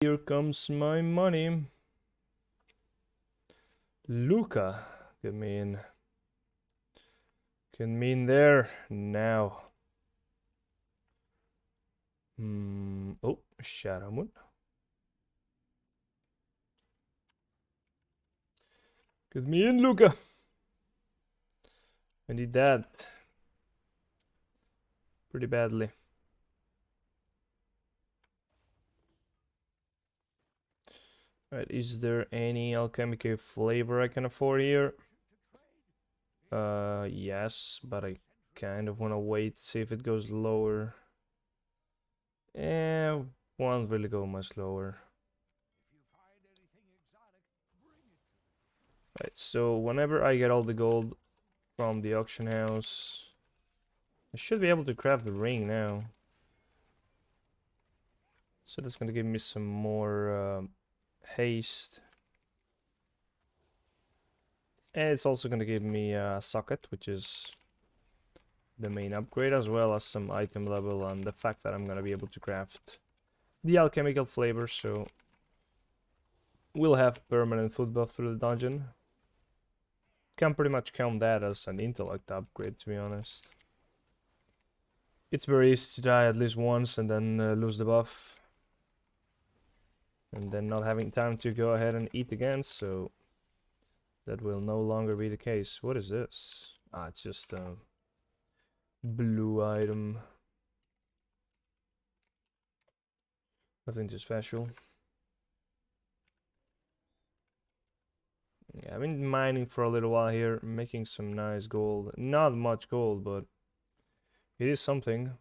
Here comes my money. Luca, get me in. Get me in there now. Oh, Shadow Moon. Get me in, Luca. I need that pretty badly. Alright, is there any alchemical flavor I can afford here? Yes, but I kind of want to wait to see if it goes lower. Won't really go much lower. Right, so whenever I get all the gold from the auction house, I should be able to craft the ring now. So that's gonna give me some more haste. And it's also gonna give me a socket, which is the main upgrade, as well as some item level and the fact that I'm gonna be able to craft the alchemical flavor, so we'll have permanent food buff through the dungeon. Can pretty much count that as an intellect upgrade, to be honest. It's very easy to die at least once and then lose the buff. And then not having time to go ahead and eat again, so that will no longer be the case. What is this? Ah, it's just a blue item. Nothing too special. Yeah, I've been mining for a little while here, making some nice gold. Not much gold, but it is something.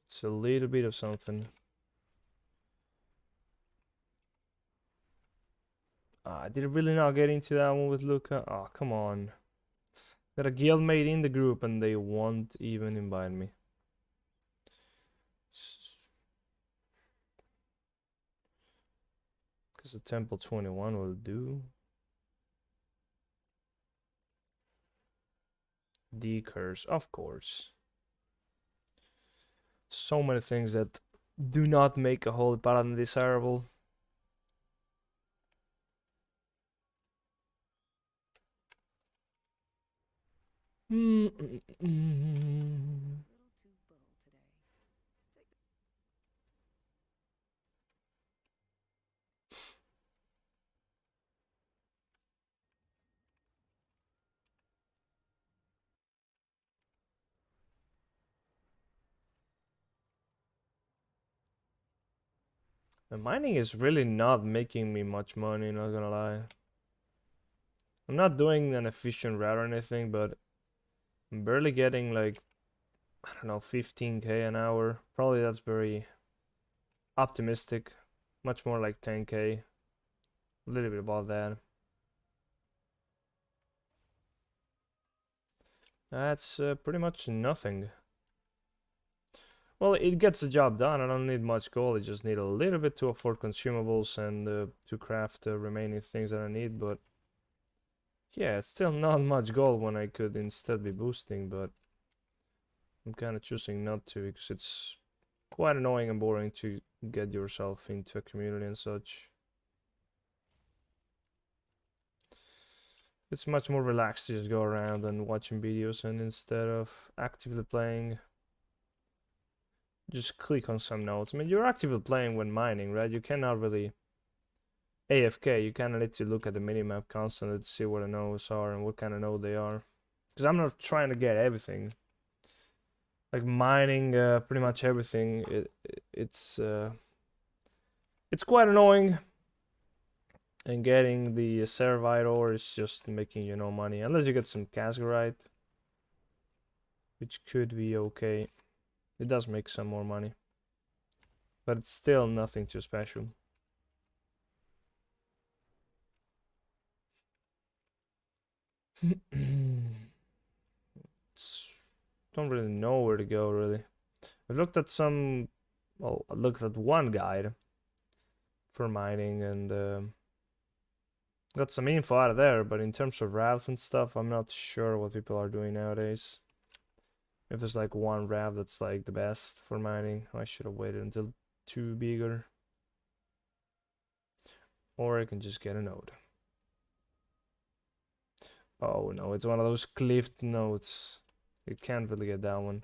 It's a little bit of something. Did I really not get into that one with Luca? Oh, come on. Got a guildmate in the group and they won't even invite me. Because the Temple 21 will do. D-curse, of course. So many things that do not make a holy paladin desirable. The mining is really not making me much money, not gonna lie. I'm not doing an efficient route or anything, but I'm barely getting like, I don't know, 15k an hour. Probably that's very optimistic. Much more like 10k. A little bit about that. That's pretty much nothing. Well, it gets the job done. I don't need much gold. I just need a little bit to afford consumables and to craft the remaining things that I need. But yeah, it's still not much gold when I could instead be boosting. But I'm kind of choosing not to because it's quite annoying and boring to get yourself into a community and such. It's much more relaxed to just go around and watching videos, and instead of actively playing, just click on some notes. I mean, you're actively playing when mining, right? You cannot really AFK. You kind of need to look at the minimap constantly to see where the nodes are and what kind of node they are. Because I'm not trying to get everything. Like mining pretty much everything. It's quite annoying. And getting the Servite ore is just making you no money. Unless you get some Casgarite. Which could be okay. It does make some more money. But it's still nothing too special. Don't really know where to go, really. I've looked at some... Well, I looked at one guide for mining and got some info out of there, but in terms of routes and stuff, I'm not sure what people are doing nowadays. If there's like one raft that's like the best for mining, I should have waited until 2 bigger. Or I can just get a node. Oh no, it's one of those cliffed nodes. You can't really get that one.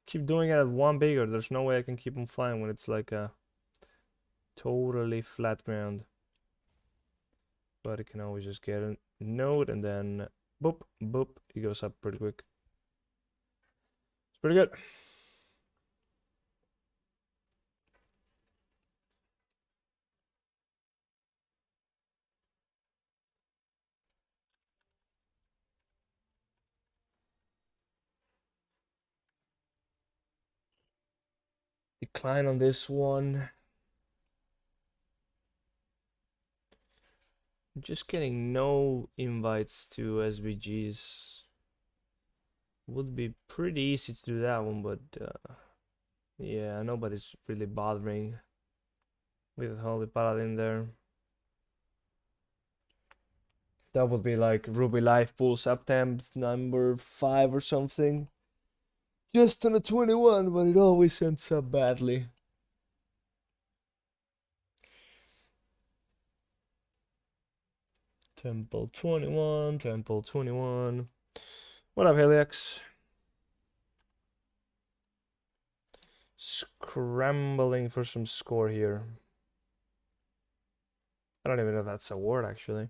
Keep doing it at 1 bigger. There's no way I can keep them flying when it's like a totally flat ground. But I can always just get a node and then boop, boop. It goes up pretty quick. It's pretty good. Decline on this one. I'm just getting no invites to SBGs. Would be pretty easy to do that one, but yeah, nobody's really bothering with Holy Paladin there. That would be like Ruby Life Pool September number 5 or something. Just on a 21, but it always ends up badly. Temple 21, Temple 21. What up, Helix? Scrambling for some score here. I don't even know if that's a word, actually.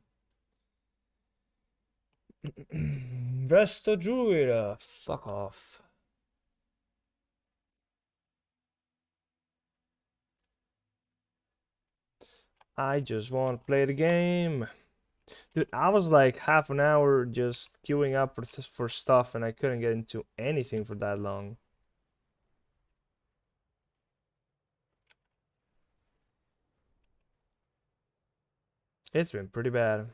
Vesta Druida, fuck off. I just want to play the game. Dude, I was like half an hour just queuing up for stuff and I couldn't get into anything for that long. It's been pretty bad.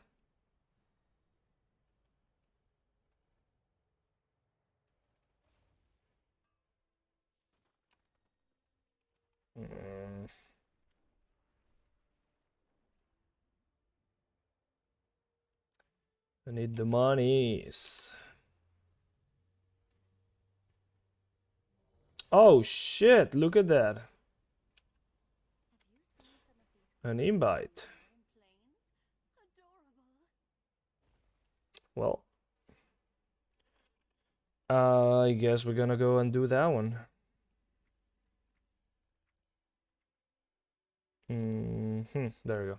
I need the monies. Oh shit, look at that. An invite. Well, I guess we're gonna go and do that one. There we go.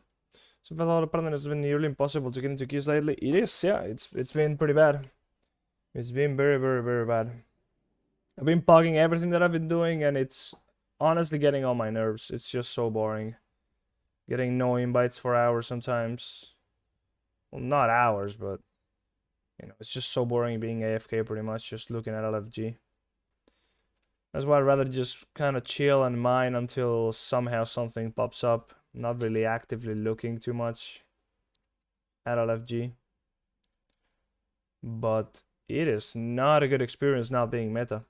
So fellow Paladin, has been nearly impossible to get into keys lately. It is, yeah, it's been pretty bad. It's been very, very, very bad. I've been pogging everything that I've been doing and it's honestly getting on my nerves. It's just so boring. Getting no invites for hours sometimes. Well, not hours, but you know, it's just so boring being AFK pretty much, just looking at LFG. That's why I'd rather just kind of chill and mine until somehow something pops up. Not really actively looking too much at LFG. But it is not a good experience not being meta.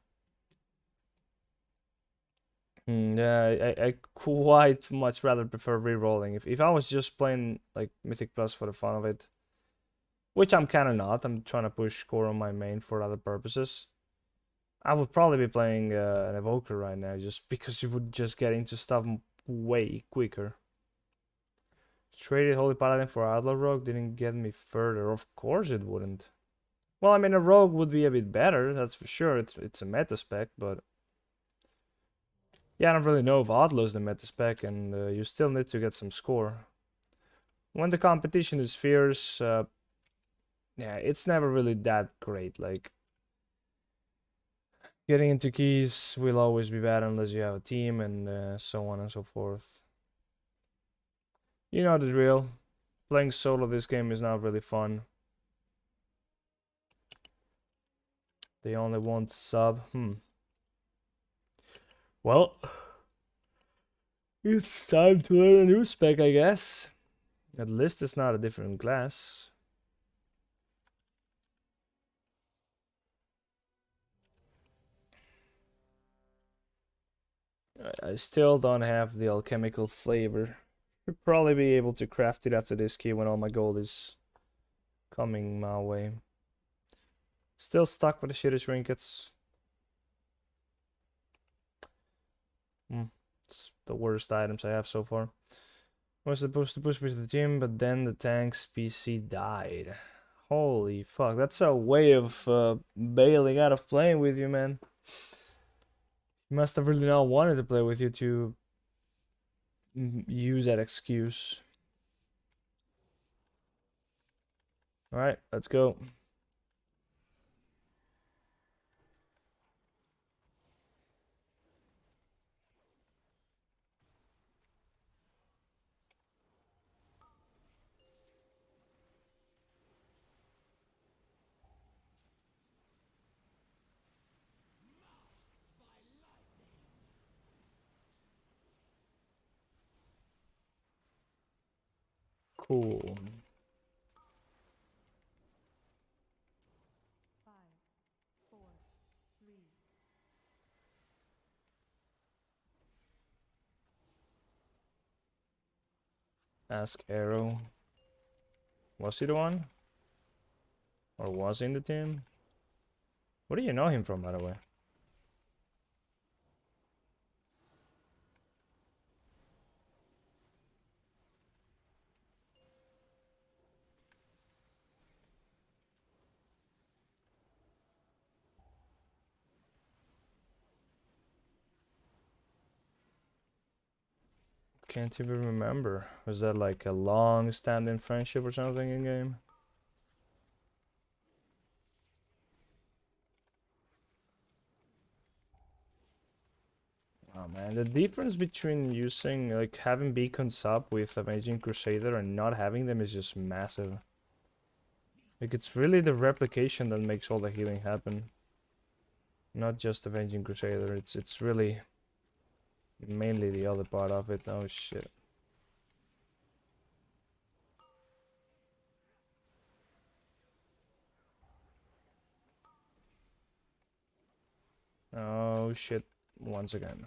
Yeah, I quite much rather prefer re-rolling. If I was just playing like Mythic Plus for the fun of it, which I'm kind of not, I'm trying to push core on my main for other purposes. I would probably be playing an Evoker right now just because you would just get into stuff way quicker. Traded Holy Paladin for Outlaw Rogue didn't get me further. Of course it wouldn't. Well, I mean, a Rogue would be a bit better, that's for sure. It's a meta spec, but yeah, I don't really know if Outlaw is the meta spec, and you still need to get some score. When the competition is fierce, yeah, it's never really that great. Like, getting into keys will always be bad unless you have a team, and so on and so forth. You know the drill. Playing solo this game is not really fun. They only want sub. Well, it's time to learn a new spec, I guess. At least it's not a different class. I still don't have the alchemical flavor. Should probably be able to craft it after this key when all my gold is coming my way. Still stuck with the shitty trinkets. It's the worst items I have so far. I was supposed to push me to the gym, but then the tank's PC died. Holy fuck, that's a way of bailing out of playing with you, man. You must have really not wanted to play with you to use that excuse. Alright, let's go. Cool. Ask Arrow. Was he the one? Or was he in the team? Where do you know him from, by the way? Can't even remember. Was that like a long-standing friendship or something in game? Oh man, the difference between using, like, having beacons up with Avenging Crusader and not having them is just massive. Like, it's really the replication that makes all the healing happen. Not just Avenging Crusader, it's really mainly the other part of it. Oh shit. Oh shit, once again.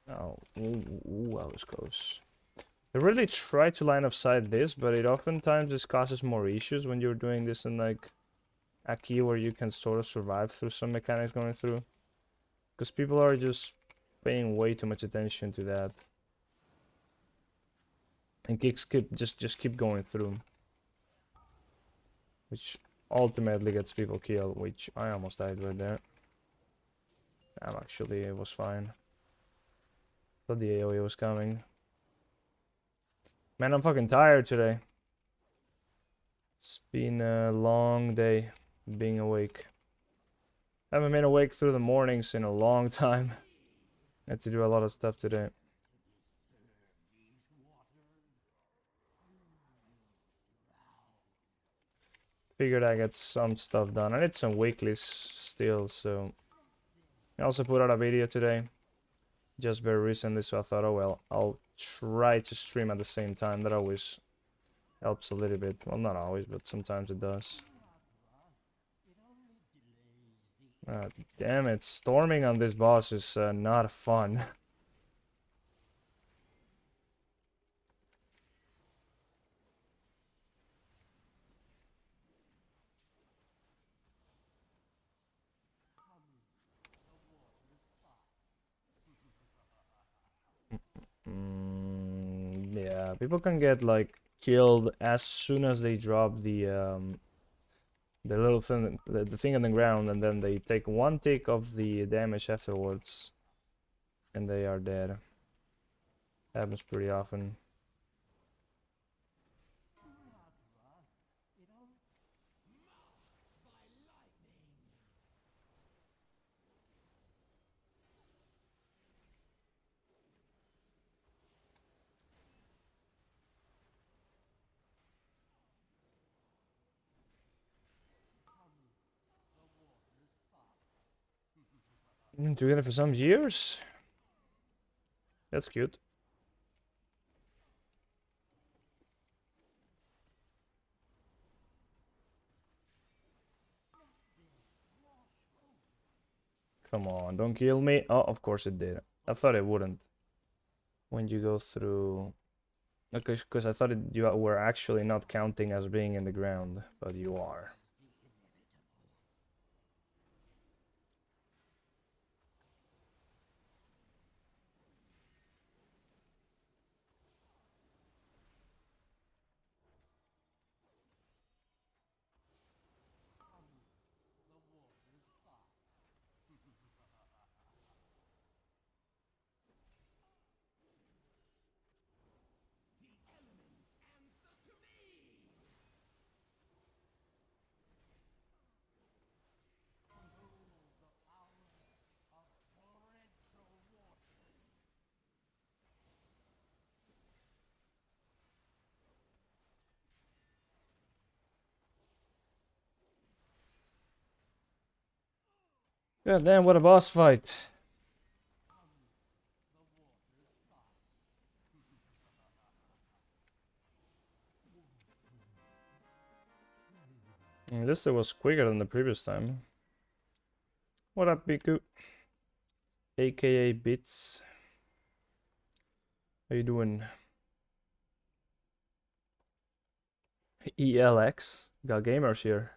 Oh, ooh, I was close. I really try to line of sight this, but it oftentimes just causes more issues when you're doing this in like a key where you can sort of survive through some mechanics going through. Because people are just paying way too much attention to that. And kicks just keep going through. Which ultimately gets people killed, which I almost died right there. Actually, it was fine. Thought the AoE was coming. Man, I'm fucking tired today. It's been a long day being awake. I haven't been awake through the mornings in a long time. Had to do a lot of stuff today. Figured I get some stuff done. I need some weeklies still, so... I also put out a video today. Just very recently, so I thought, oh well, I'll try to stream at the same time. That always helps a little bit. Well, not always, but sometimes it does. Damn it, storming on this boss is not fun. Yeah, people can get like killed as soon as they drop the little thing, the thing on the ground, and then they take one tick of the damage afterwards, and they are dead. Happens pretty often. Together for some years. That's cute. Come on, don't kill me. Oh, of course it did. I thought it wouldn't. When you go through... Okay, because I thought you were actually not counting as being in the ground, but you are. God damn, what a boss fight. At least it was quicker than the previous time. What up, Biku? AKA Bits. How you doing? ELX? Got gamers here.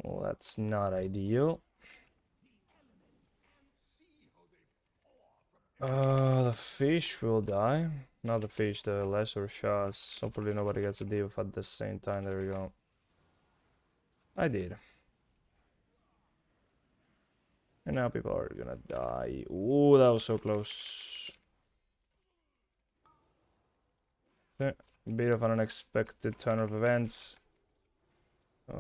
Well, that's not ideal. The fish will die. Not the fish, the lesser sharks. Hopefully nobody gets a debuff at the same time. There we go. I did. And now people are gonna die. Ooh, that was so close. Okay. Bit of an unexpected turn of events.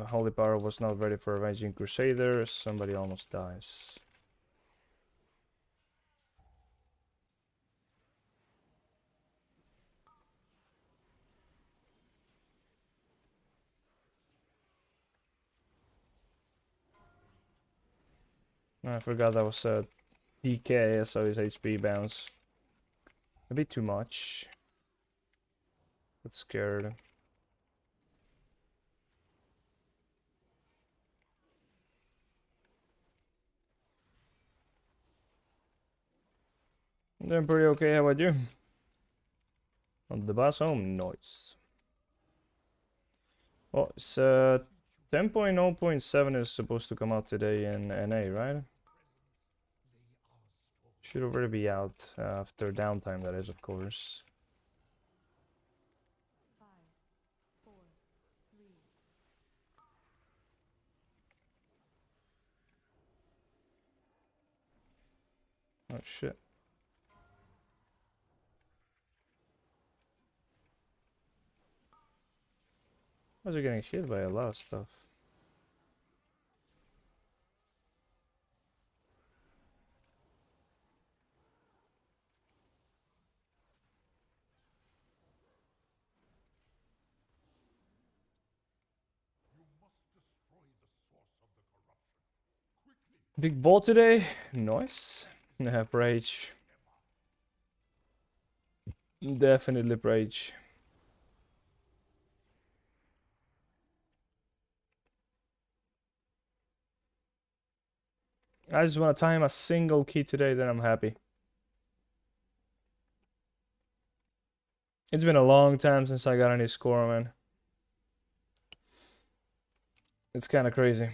Holy Power was not ready for Avenging Crusader. Somebody almost dies. I forgot that was a DK, so his HP bounce. A bit too much. But scared. I'm doing pretty okay, how about you? On the bus home, noise. Oh, it's 10.0.7 is supposed to come out today in NA, right? Should already be out after downtime, that is, of course. Oh shit. I was getting hit by a lot of stuff. Big ball today? Nice. Yeah, Rage. Definitely Rage. I just want to time a single key today, then I'm happy. It's been a long time since I got any score, man. It's kind of crazy.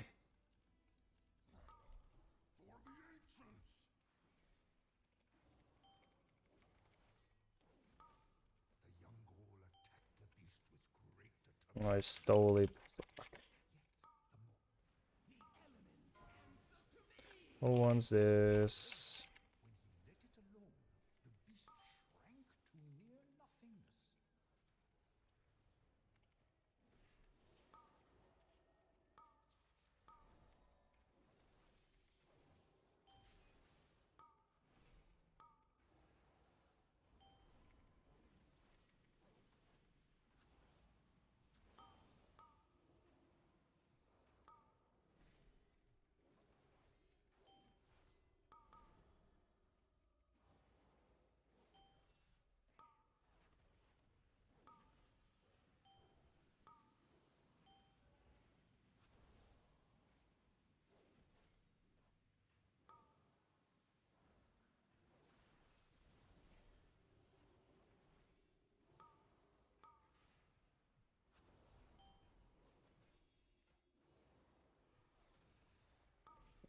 Oh, I stole it. Who wants this?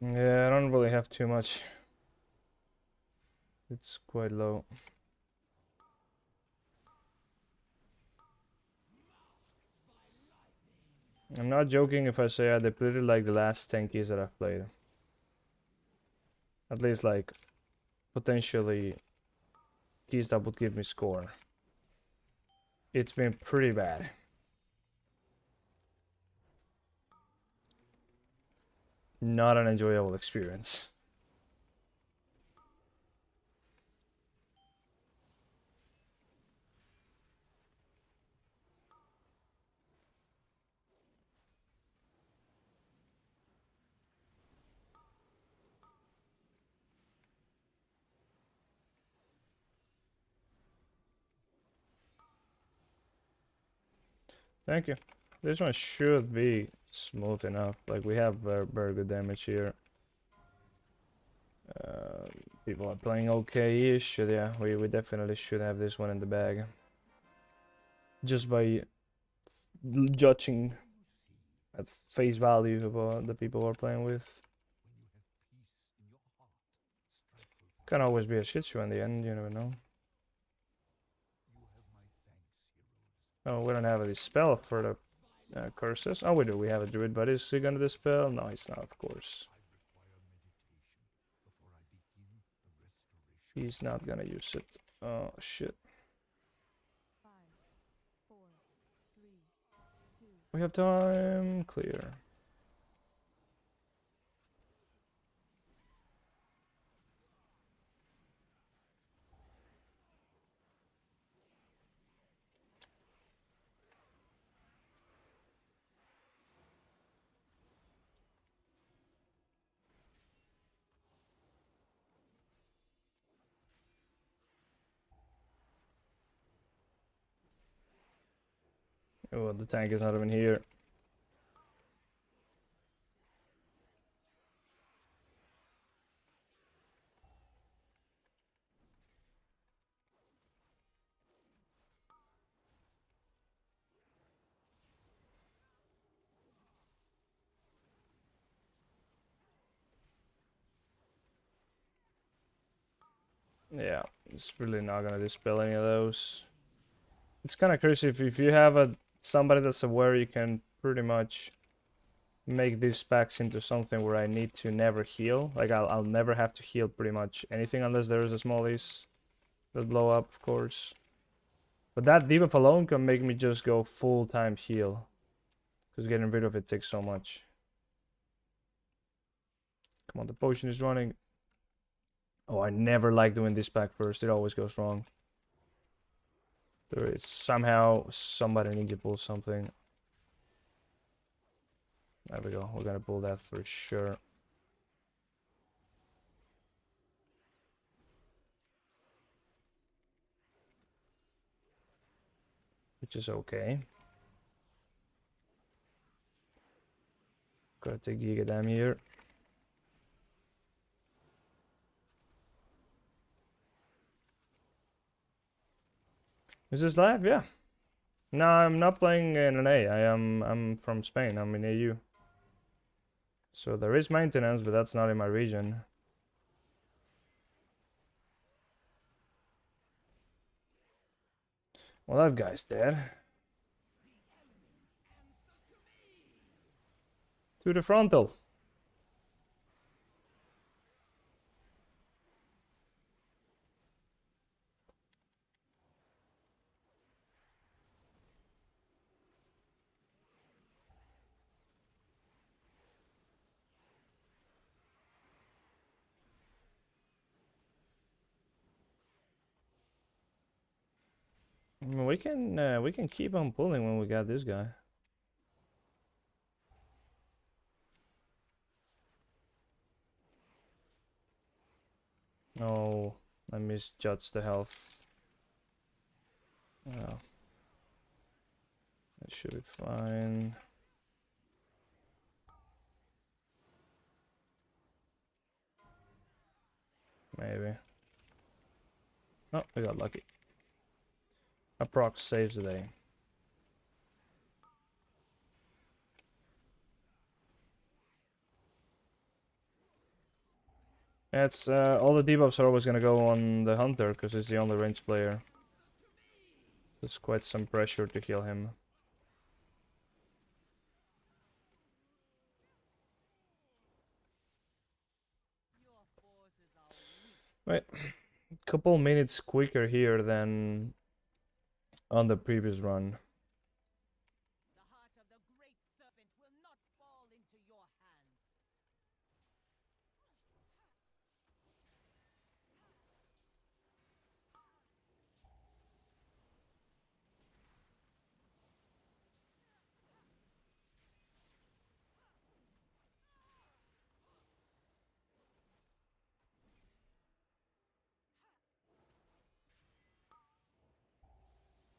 Yeah, I don't really have too much. It's quite low. I'm not joking if I say I depleted like the last 10 keys that I've played. At least like potentially keys that would give me score. It's been pretty bad. Not an enjoyable experience. Thank you. This one should be smooth enough. Like we have very good damage here. People are playing okay-ish. Yeah, we definitely should have this one in the bag. Just by judging at face value about the people we're playing with. Can always be a shit show in the end, you never know. Oh, we don't have a dispel for the curses. Oh, we do. We have a druid, but is he gonna dispel? No, he's not, of course. He's not gonna use it. Oh, shit. We have time. Clear. Oh, the tank is not even here. Yeah, it's really not gonna dispel any of those. It's kind of crazy if you have somebody that's aware, you can pretty much make these packs into something where I need to never heal. Like I'll never have to heal pretty much anything unless there is a smallies that blow up, of course. But that debuff alone can make me just go full-time heal, because getting rid of it takes so much. Come on, the potion is running. Oh, I never like doing this pack first. It always goes wrong. There is somehow somebody needs to pull something. There we go. We're gonna pull that for sure. Which is okay. Gotta take Giga Dam here. Is this live? Yeah. No, I'm not playing in an A. I'm from Spain. I'm in AU. So there is maintenance, but that's not in my region. Well, that guy's dead. To the frontal. I mean, we can keep on pulling when we got this guy. No, I misjudged the health. Oh. That should be fine. Maybe. Oh, I got lucky. A proc saves the day. It's all the debuffs are always gonna go on the hunter because he's the only ranged player. There's quite some pressure to heal him. Wait, couple minutes quicker here than on the previous run.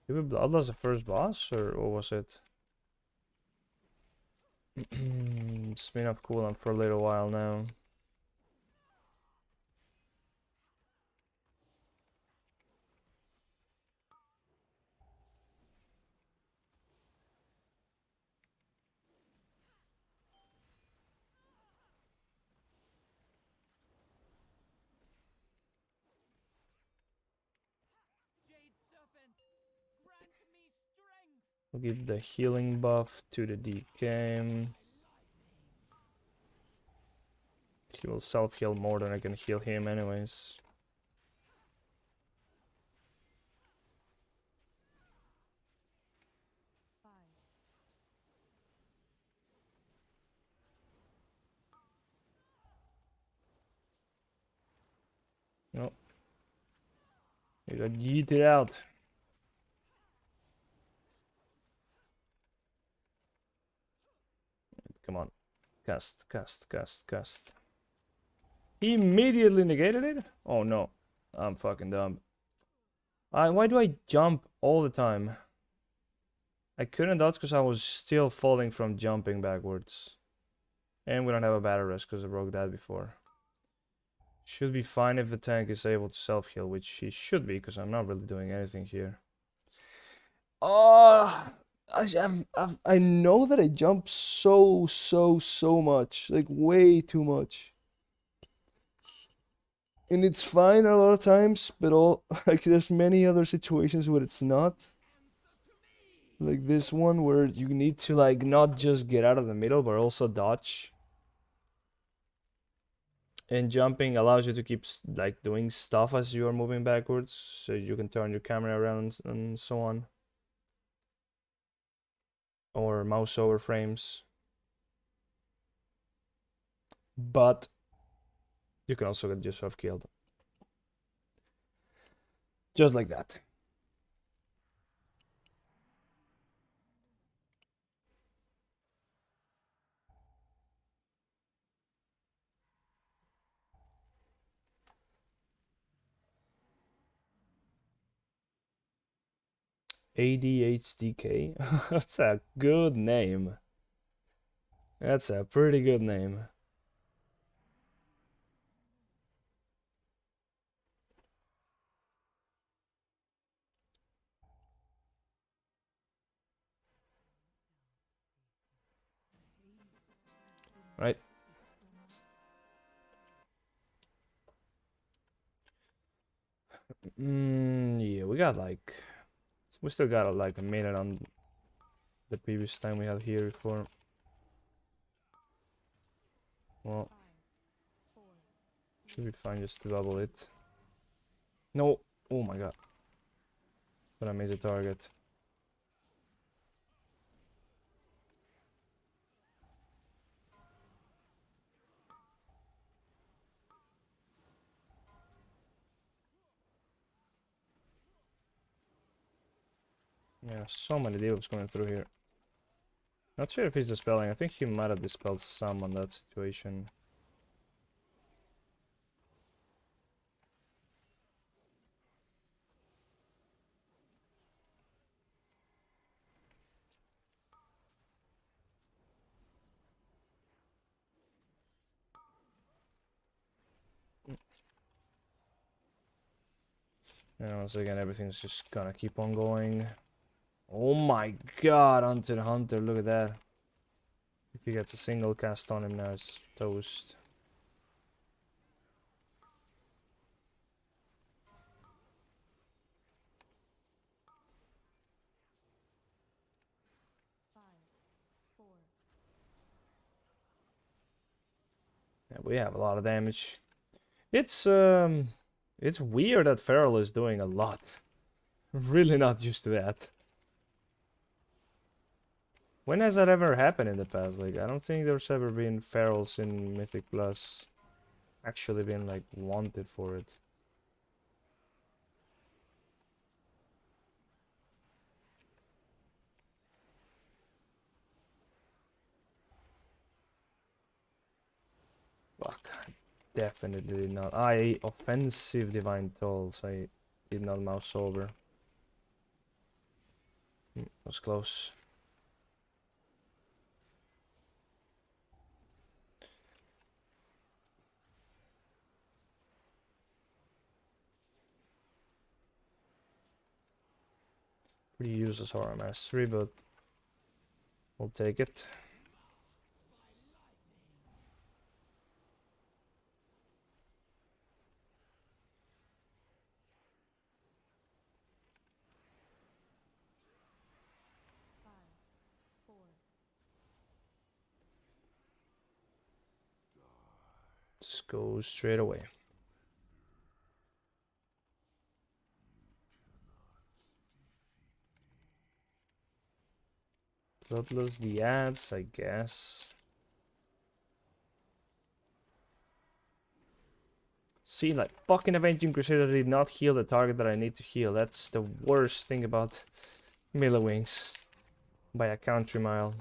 Did we bloodlust the first boss, or what was it? It's been off cooldown for a little while now. We'll give the healing buff to the DK. He will self-heal more than I can heal him anyways. No. You got yeeted out. Come on. Cast, cast, cast, cast. He immediately negated it? Oh no. I'm fucking dumb. Why do I jump all the time? I couldn't dodge because I was still falling from jumping backwards. And we don't have a battle rest because I broke that before. Should be fine if the tank is able to self-heal, which he should be because I'm not really doing anything here. I know that I jump so much, like way too much. And it's fine a lot of times, but like there's many other situations where it's not. Like this one where you need to like not just get out of the middle, but also dodge. And jumping allows you to keep like doing stuff as you are moving backwards, so you can turn your camera around and so on. Or mouse over frames. But you can also get yourself killed. Just like that. ADHDK? That's a good name. That's a pretty good name. Right? Yeah, we got like... We still got like a minute on the previous time we had here before. Well, should be fine just to double it. No! Oh my god. But I missed the target. Yeah, so many deals going through here. Not sure if he's dispelling. I think he might have dispelled some on that situation. And once again, everything's just gonna keep on going. Oh my god, onto the hunter, look at that. If he gets a single cast on him now, it's toast. we have a lot of damage. It's weird that Feral is doing a lot. Really not used to that. When has that ever happened in the past? Like, I don't think there's ever been Ferals in Mythic Plus actually been like wanted for it. Fuck, I definitely did not. I offensive divine tolls. I did not mouse over. Was close. Pretty useless horror mastery, but we'll take it. Just go straight away. Bloodless the ads, I guess. See, like, fucking Avenging Crusader did not heal the target that I need to heal. That's the worst thing about melee wings. By a country mile.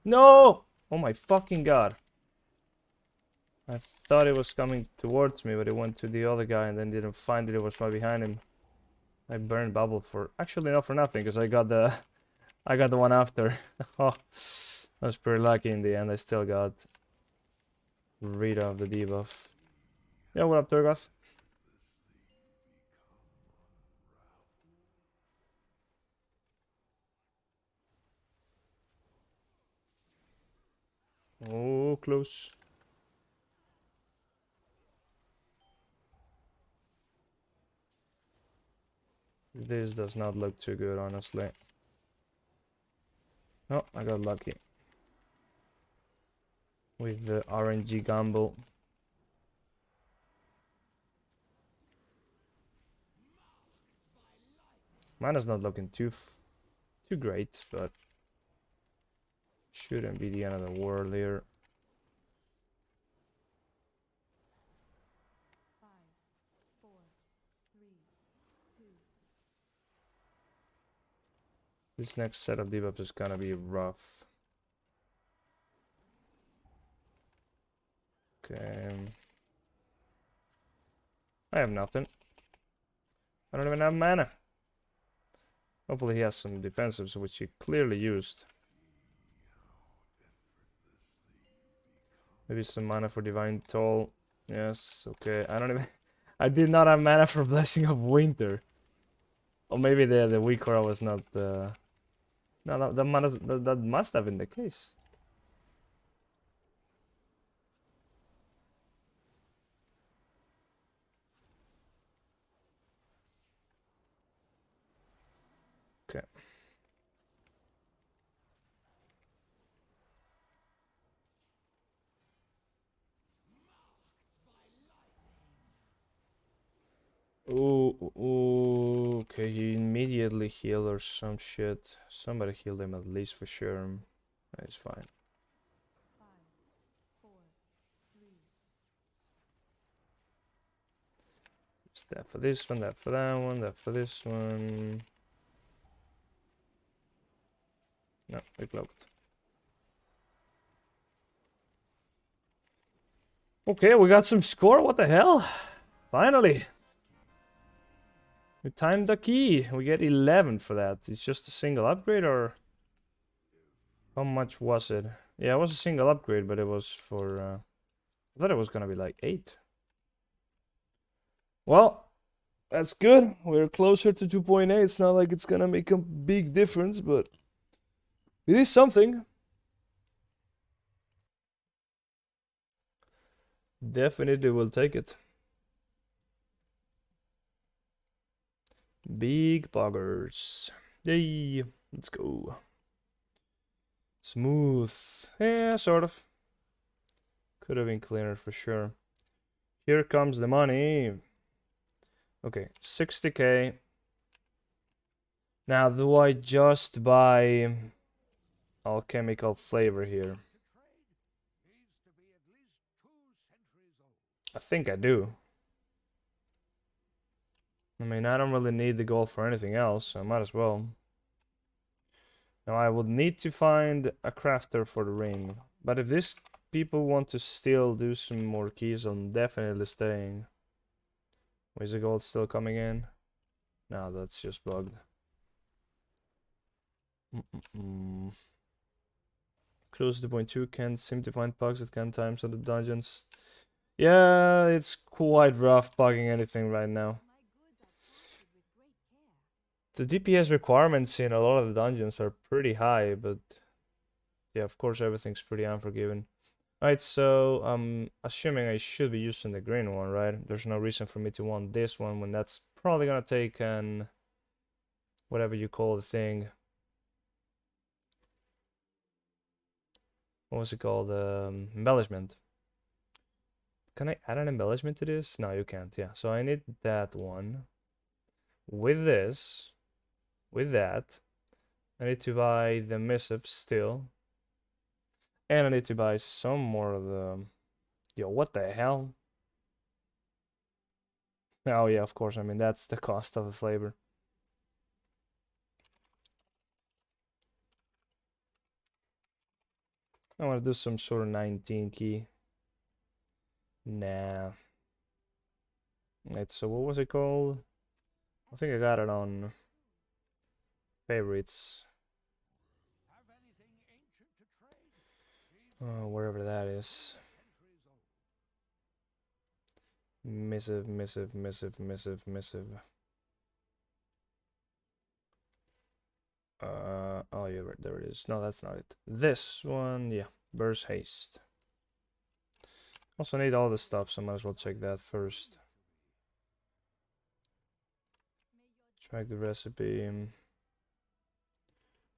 No! Oh my fucking god. I thought it was coming towards me, but it went to the other guy and then didn't find it. It was right behind him. I burned bubble for actually not for nothing, because I got the one after. Oh, I was pretty lucky in the end. I still got rid of the debuff. Yeah, what up, Turgoth? Oh, close. This does not look too good, honestly. Oh, I got lucky. With the RNG gamble. Mana's not looking too great, but shouldn't be the end of the world here. This next set of debuffs is gonna be rough. Okay. I have nothing. I don't even have mana. Hopefully he has some defensives, which he clearly used. Maybe some mana for Divine Toll. Yes, okay. I don't even... I did not have mana for Blessing of Winter. Or maybe the weak aura was not... No, that must have been the case. Okay. Ooh, okay, he immediately healed or some shit. Somebody healed him at least for sure. That's fine. It's that for this one, that for that one, that for this one. No, we cloaked. Okay, we got some score. What the hell? Finally. We timed the key. We get 11 for that. It's just a single upgrade, or how much was it? Yeah, it was a single upgrade, but it was for... I thought it was gonna be like 8. Well, that's good. We're closer to 2.8. It's not like it's gonna make a big difference, but it is something. Definitely will take it. Big buggers. Yay. Let's go. Smooth. Yeah, sort of. Could have been cleaner for sure. Here comes the money. Okay, 60k. Now, do I just buy alchemical flavor here? I think I do. I mean, I don't really need the gold for anything else, so I might as well. Now, I would need to find a crafter for the ring. But if these people want to still do some more keys, I'm definitely staying. Is the gold still coming in? No, that's just bugged. Close to point 2, can't seem to find bugs at can times on the dungeons. Yeah, it's quite rough bugging anything right now. The DPS requirements in a lot of the dungeons are pretty high, but yeah, of course everything's pretty unforgiving. Alright, so I'm assuming I should be using the green one, right? There's no reason for me to want this one when that's probably gonna take an... whatever you call the thing. What was it called? Embellishment. Can I add an embellishment to this? No, you can't. Yeah, so I need that one. With this. With that. I need to buy the missive still. And I need to buy some more of the... Yo, what the hell? Oh yeah, of course. I mean, that's the cost of the flavor. I want to do some sort of 19 key. Nah. Right, so what was it called? I think I got it on favorites. Wherever that is. Missive, missive, missive, missive, missive. Oh yeah, right, there it is. No, that's not it. This one, yeah. Burst haste. Also need all the stuff, so I might as well check that first. Track the recipe.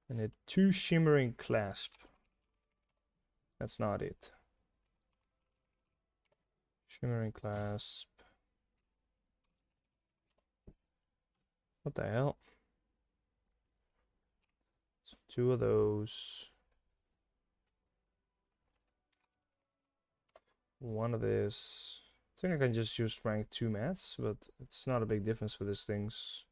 I need 2 shimmering clasp. That's not it. Shimmering clasp. What the hell? So 2 of those. 1 of this. I think I can just use rank 2 mats, but it's not a big difference for these things.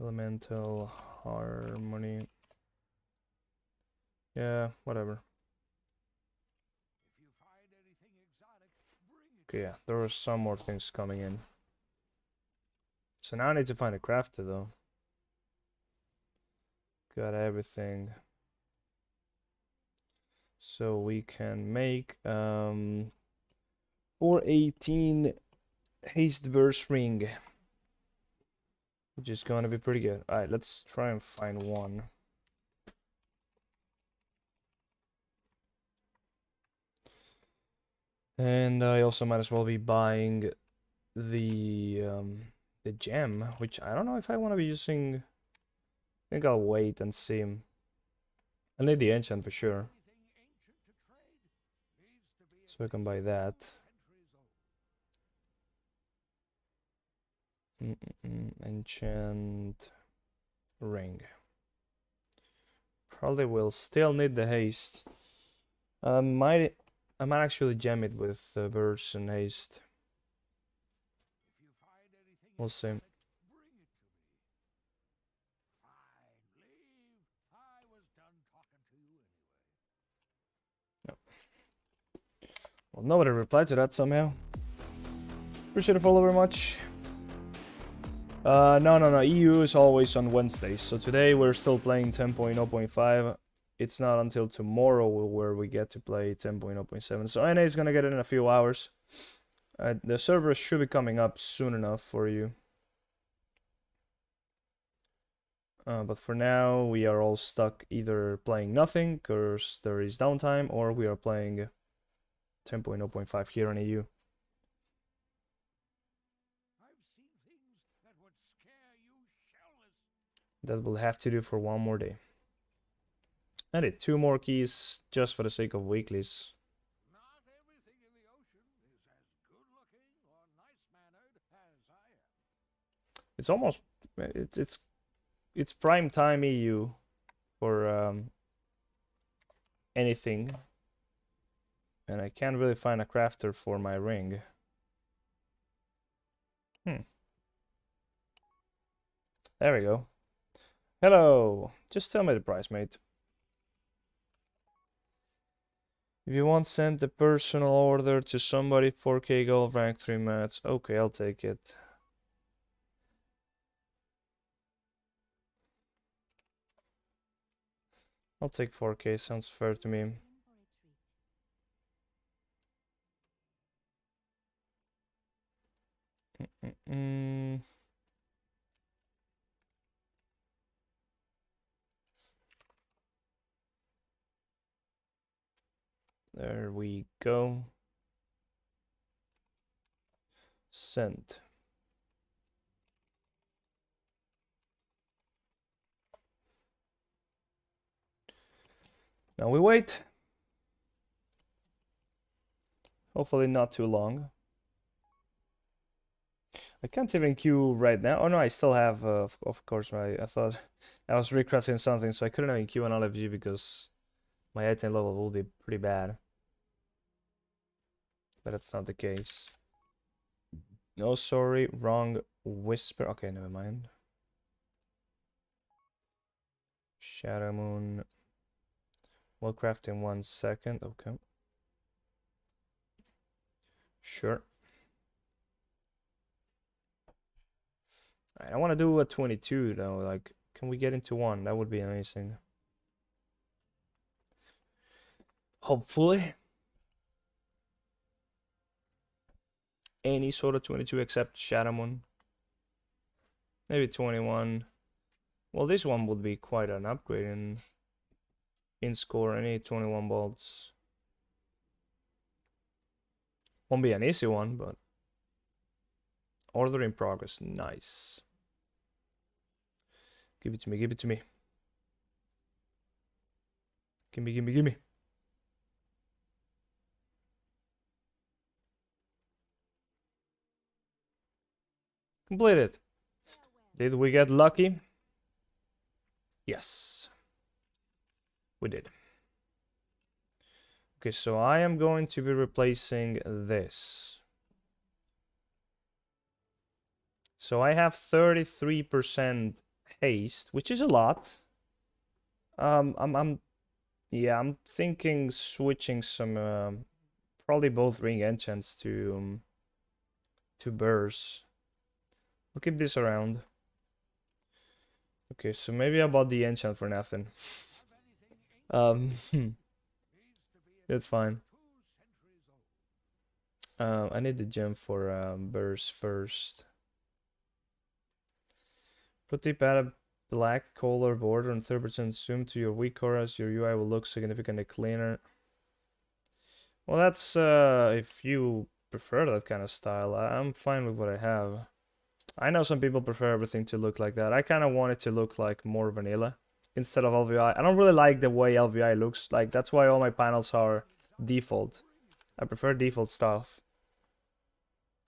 Elemental harmony. Yeah, whatever. Okay, yeah, there are some more things coming in. So now I need to find a crafter though. Got everything. So we can make 418 haste burst ring, which is gonna be pretty good. Alright, let's try and find one. And I also might as well be buying the gem, which I don't know if I want to be using. I think I'll wait and see. I need the enchant for sure. So I can buy that. Enchant ring. Probably will still need the haste. I might actually gem it with burst and haste. We'll see. Yep. Well, nobody replied to that somehow. Appreciate the follow very much. No. EU is always on Wednesdays. So today we're still playing 10.0.5. It's not until tomorrow where we get to play 10.0.7. So NA is gonna get it in a few hours. The server should be coming up soon enough for you. But for now, we are all stuck either playing nothing because there is downtime, or we are playing 10.0.5 here on EU. That will have to do for one more day. I did 2 more keys just for the sake of weeklies. Not everything in the ocean is as good-looking or nice-mannered as I am. It's almost it's prime time EU for anything, and I can't really find a crafter for my ring. There we go. Hello. Just tell me the price, mate. If you want, send a personal order to somebody. 4K gold, rank 3 mats. Okay, I'll take it. I'll take 4K, sounds fair to me. There we go. Sent. Now we wait. Hopefully not too long. I can't even queue right now. Oh no, I still have, of course, I thought I was recrafting something, so I couldn't even queue an LFG because my item level will be pretty bad. But that's not the case. No, sorry, wrong whisper. Okay, never mind. Shadow Moon. We'll craft in 1 second. Okay. Sure. Alright, I want to do a 22 though. Like, can we get into 1? That would be amazing. Hopefully. Any sort of 22 except Shadow Moon. Maybe 21. Well, this one would be quite an upgrade in score. I need 21 bolts. Won't be an easy one, but order in progress. Nice. Give it to me, give it to me. Gimme, gimme, gimme. Completed. Did we get lucky? Yes. We did. Okay, so I am going to be replacing this. So I have 33% haste, which is a lot. I'm thinking switching some probably both ring enchants to burst. I'll keep this around. Okay, so maybe I bought the enchant for nothing. That's fine. I need the gem for burst first. Put the add a black color border and 30% zoom to your weak auras. Your UI will look significantly cleaner. Well, that's if you prefer that kind of style. I'm fine with what I have. I know some people prefer everything to look like that. I kind of want it to look like more vanilla instead of LVI. I don't really like the way LVI looks like. That's why all my panels are default. I prefer default stuff.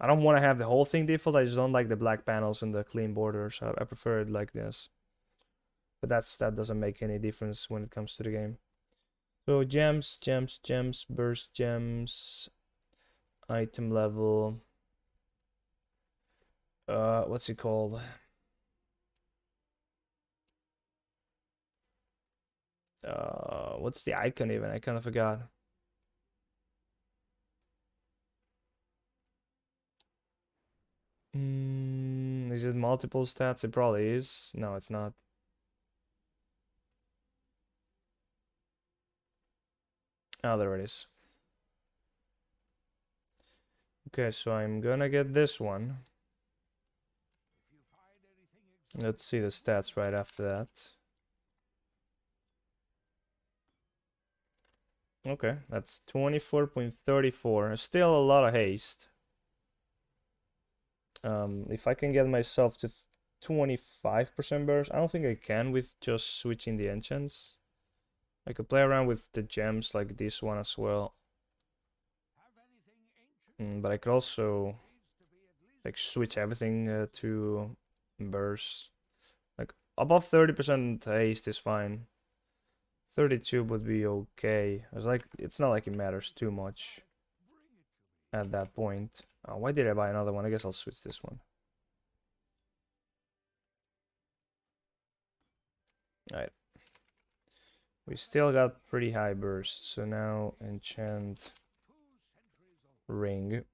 I don't want to have the whole thing default. I just don't like the black panels and the clean borders. I prefer it like this. But that doesn't make any difference when it comes to the game. So gems, burst gems, item level. What's it called? What's the icon even? I kind of forgot. Is it multiple stats? It probably is. No, it's not. Oh, there it is. Okay, so I'm gonna get this one. Let's see the stats right after that. Okay, that's 24.34. Still a lot of haste. If I can get myself to 25% burst, I don't think I can with just switching the enchants. I could play around with the gems like this one as well. But I could also like switch everything to burst. Like above 30% haste is fine. 32 would be okay. It's not like it matters too much at that point. Why did I buy another one? I guess I'll switch this one. Alright. We still got pretty high burst, so now enchant ring.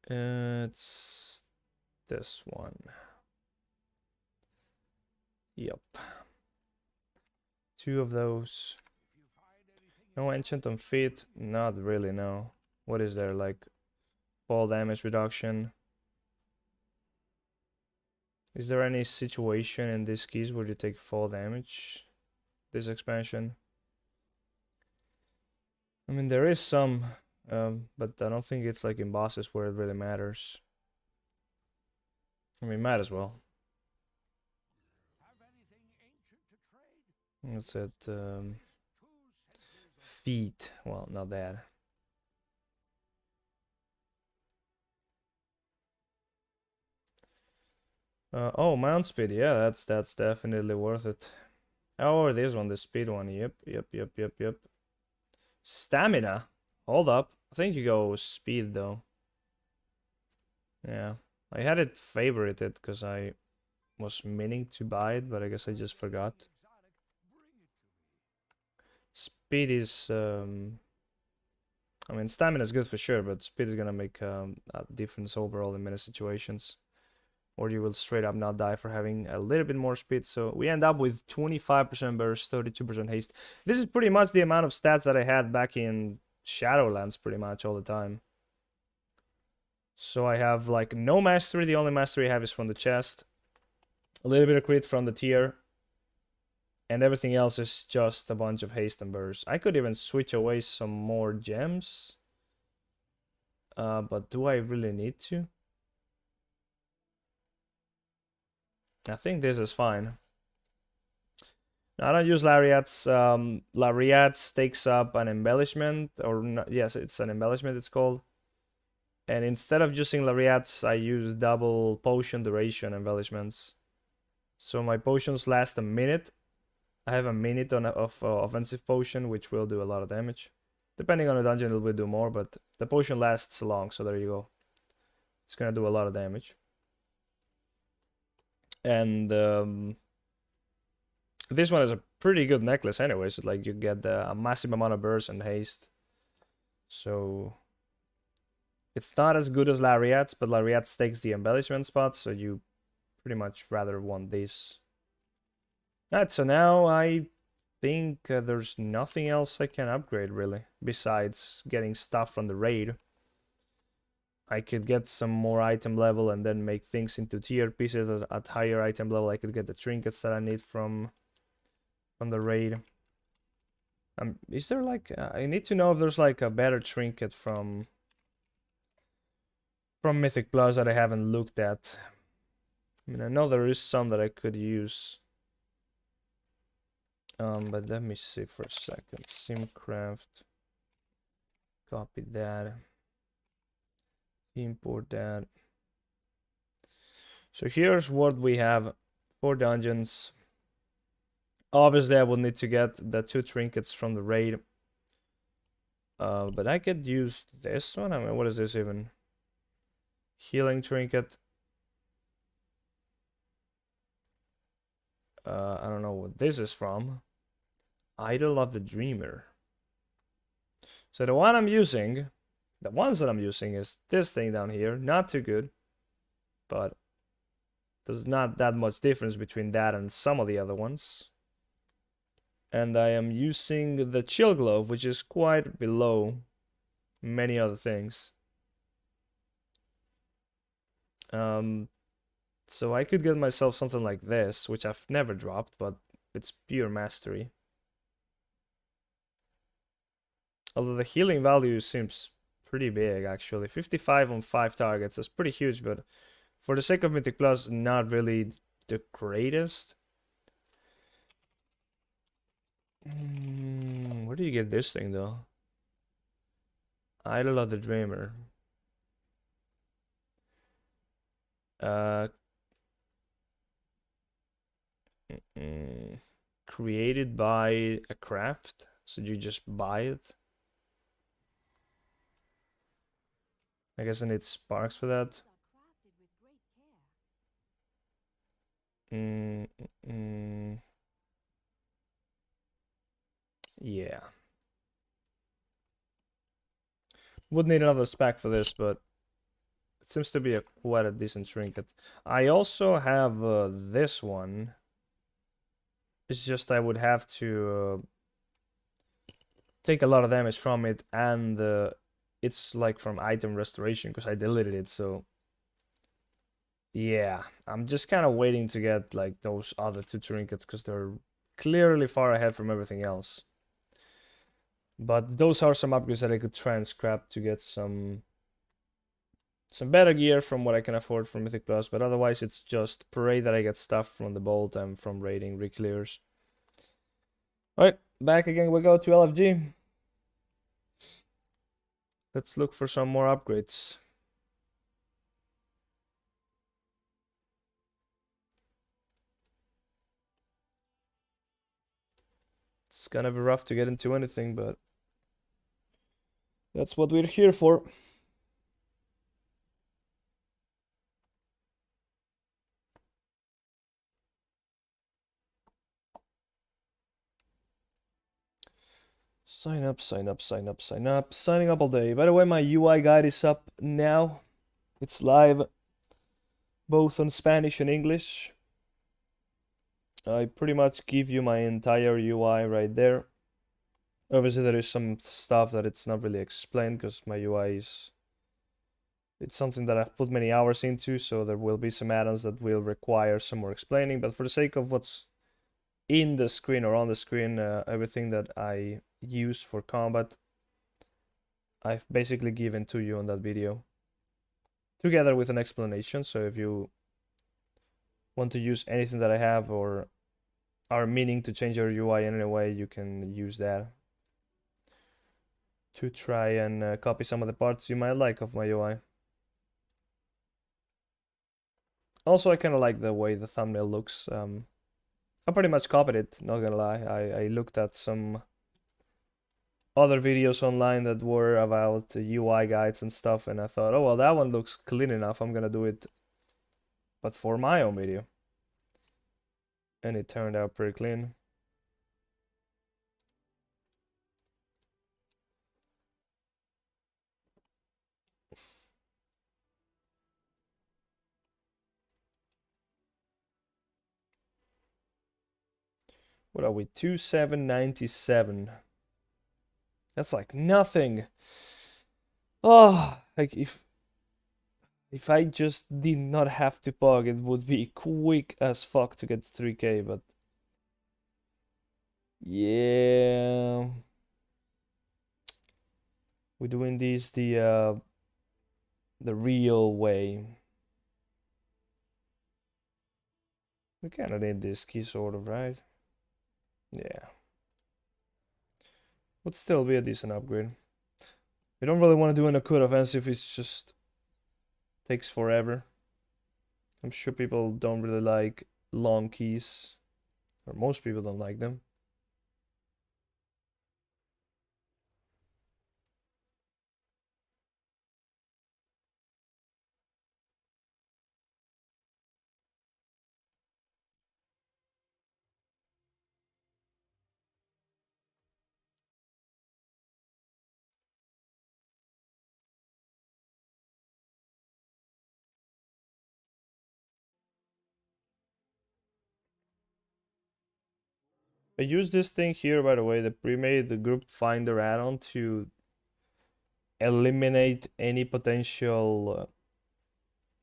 It's this one. Yep. 2 of those. No enchant on feet? Not really, no. What is there, like fall damage reduction? Is there any situation in this keys where you take fall damage? This expansion? I mean, there is some, but I don't think it's like in bosses where it really matters. I mean, might as well. That's it. Feet. Well, not that. Oh, mount speed. Yeah, that's definitely worth it. Oh, this one, the speed one. Yep. Stamina. Hold up. I think you go speed though. Yeah, I had it favorited because I was meaning to buy it, but I guess I just forgot. Speed is, I mean, stamina is good for sure, but speed is gonna make a difference overall in many situations. Or you will straight up not die for having a little bit more speed. So we end up with 25% burst, 32% haste. This is pretty much the amount of stats that I had back in Shadowlands pretty much all the time. So I have like no mastery. The only mastery I have is from the chest. A little bit of crit from the tier. And everything else is just a bunch of haste and burst. I could even switch away some more gems. But do I really need to? I think this is fine. I don't use lariats. Lariats takes up an embellishment, or not, yes, it's an embellishment it's called. And instead of using lariats, I use double potion duration embellishments. So my potions last a minute. I have a minute of offensive potion, which will do a lot of damage. Depending on the dungeon, it will do more, but the potion lasts long, so there you go. It's gonna do a lot of damage. And this one is a pretty good necklace anyway, so like you get a massive amount of burst and haste. So it's not as good as lariats, but lariats takes the embellishment spot, so you pretty much rather want this. Alright, so now I think there's nothing else I can upgrade really, besides getting stuff from the raid. I could get some more item level and then make things into tier pieces at higher item level. I could get the trinkets that I need from the raid. Is there like I need to know if there's like a better trinket from Mythic Plus that I haven't looked at. I mean, I know there is some that I could use. But let me see for a second. Simcraft. Copy that. Import that. So here's what we have for dungeons. Obviously, I will need to get the 2 trinkets from the raid. But I could use this one. I mean, what is this even? Healing trinket. I don't know what this is from. Idol of the Dreamer. So the one I'm using, the ones that I'm using is this thing down here. Not too good, but there's not that much difference between that and some of the other ones. And I am using the Chill Glove, which is quite below many other things. So I could get myself something like this, which I've never dropped, but it's pure mastery. Although the healing value seems pretty big, actually. 55 on 5 targets, that's pretty huge, but for the sake of Mythic Plus, not really the greatest. Where do you get this thing, though? Idol of the Dreamer. Created by a craft, so you just buy it. I guess I need sparks for that. Yeah. Would need another spec for this, but it seems to be quite a decent trinket. I also have this one. It's just I would have to take a lot of damage from it, and it's like from item restoration because I deleted it, so yeah, I'm just kind of waiting to get like those other 2 trinkets because they're clearly far ahead from everything else. But those are some upgrades that I could try and scrap to get some better gear from what I can afford from Mythic Plus, but otherwise it's just pray that I get stuff from the bolt and from raiding reclears. Alright, back again we go to LFG. Let's look for some more upgrades. It's gonna be rough to get into anything, but that's what we're here for. Sign up, sign up, sign up, sign up. Signing up all day. By the way, my UI guide is up now. It's live both on Spanish and English. I pretty much give you my entire UI right there. Obviously, there is some stuff that it's not really explained because my UI is... It's something that I've put many hours into, so there will be some add-ons that will require some more explaining. But for the sake of what's in the screen or on the screen, everything that I use for combat, I've basically given to you on that video, together with an explanation. So if you want to use anything that I have or are meaning to change your UI in any way, you can use that to try and copy some of the parts you might like of my UI. Also, I kind of like the way the thumbnail looks. I pretty much copied it, not gonna lie. I looked at some other videos online that were about UI guides and stuff, and I thought, oh well, that one looks clean enough, I'm gonna do it, but for my own video. And it turned out pretty clean. What are we? 2797. That's like nothing. Oh, like if I just did not have to pug, it would be quick as fuck to get 3k, but yeah, we're doing this the real way. We kind of need this key, sort of, right? Yeah. Would still be a decent upgrade. We don't really want to do an acute offensive, it's just takes forever. I'm sure people don't really like long keys, or most people don't like them. I use this thing here, by the way, the pre-made the group finder add-on to eliminate any potential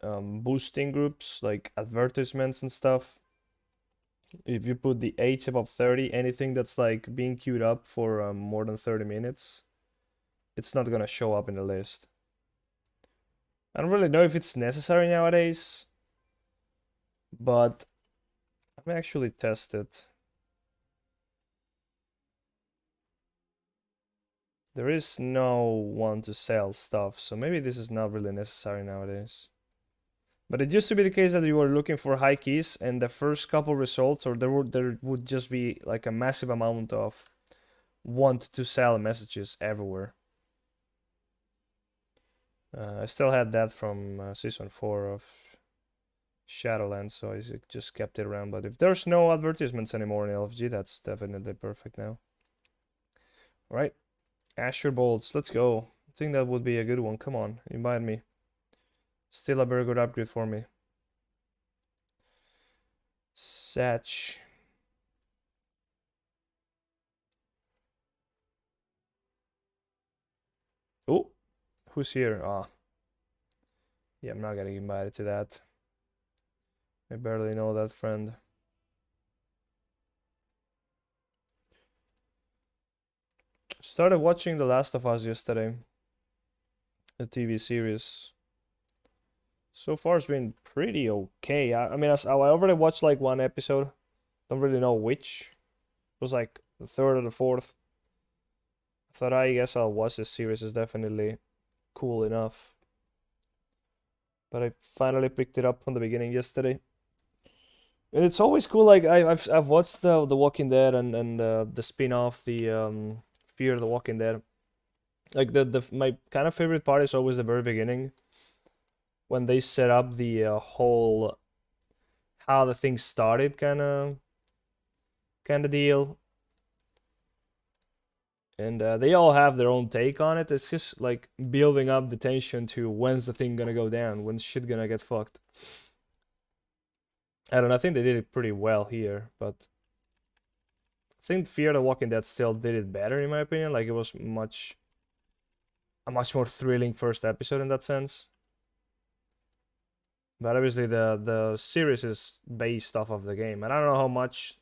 boosting groups like advertisements and stuff. If you put the H above 30, anything that's like being queued up for more than 30 minutes, it's not gonna show up in the list. I don't really know if it's necessary nowadays, but I may actually test it. There is no one to sell stuff, so maybe this is not really necessary nowadays. But it used to be the case that you were looking for high keys, and the first couple results, or there would just be like a massive amount of want to sell messages everywhere. I still had that from season 4 of Shadowlands, so I just kept it around. But if there's no advertisements anymore in LFG, that's definitely perfect now. All right, Asher Bolts, let's go. I think that would be a good one. Come on, invite me. Still a very good upgrade for me. Satch. Oh, who's here? Ah. Yeah, I'm not getting invited to that. I barely know that friend. Started watching The Last of Us yesterday. The TV series. So far it's been pretty okay. I mean, I already watched like one episode. Don't really know which. It was like the third or the fourth. I thought I guess I'll watch this series. Is definitely cool enough. But I finally picked it up from the beginning yesterday. And it's always cool. Like I've watched the Walking Dead and the spin-off, the Fear the Walking Dead. Like the my kind of favorite part is always the very beginning, when they set up the whole how the thing started kind of deal. And they all have their own take on it. It's just like building up the tension to when's the thing gonna go down, when's shit gonna get fucked. I don't know, I think they did it pretty well here, but I think Fear the Walking Dead still did it better in my opinion. Like it was a much more thrilling first episode in that sense. But obviously the series is based off of the game, and I don't know how much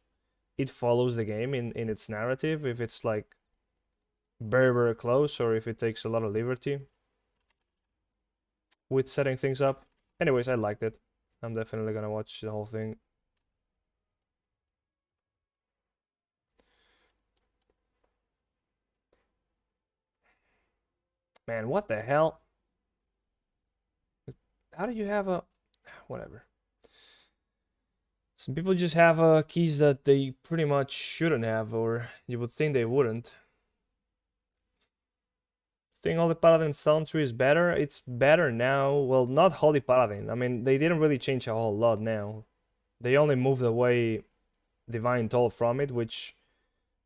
it follows the game in its narrative, if it's like very very close or if it takes a lot of liberty with setting things up. Anyways, I liked it. I'm definitely gonna watch the whole thing. Man, what the hell? How do you have a whatever? Some people just have keys that they pretty much shouldn't have, or you would think they wouldn't. Think Holy Paladin Stone Tree is better? It's better now. Well, not Holy Paladin. I mean, they didn't really change a whole lot now. They only moved away Divine Toll from it, which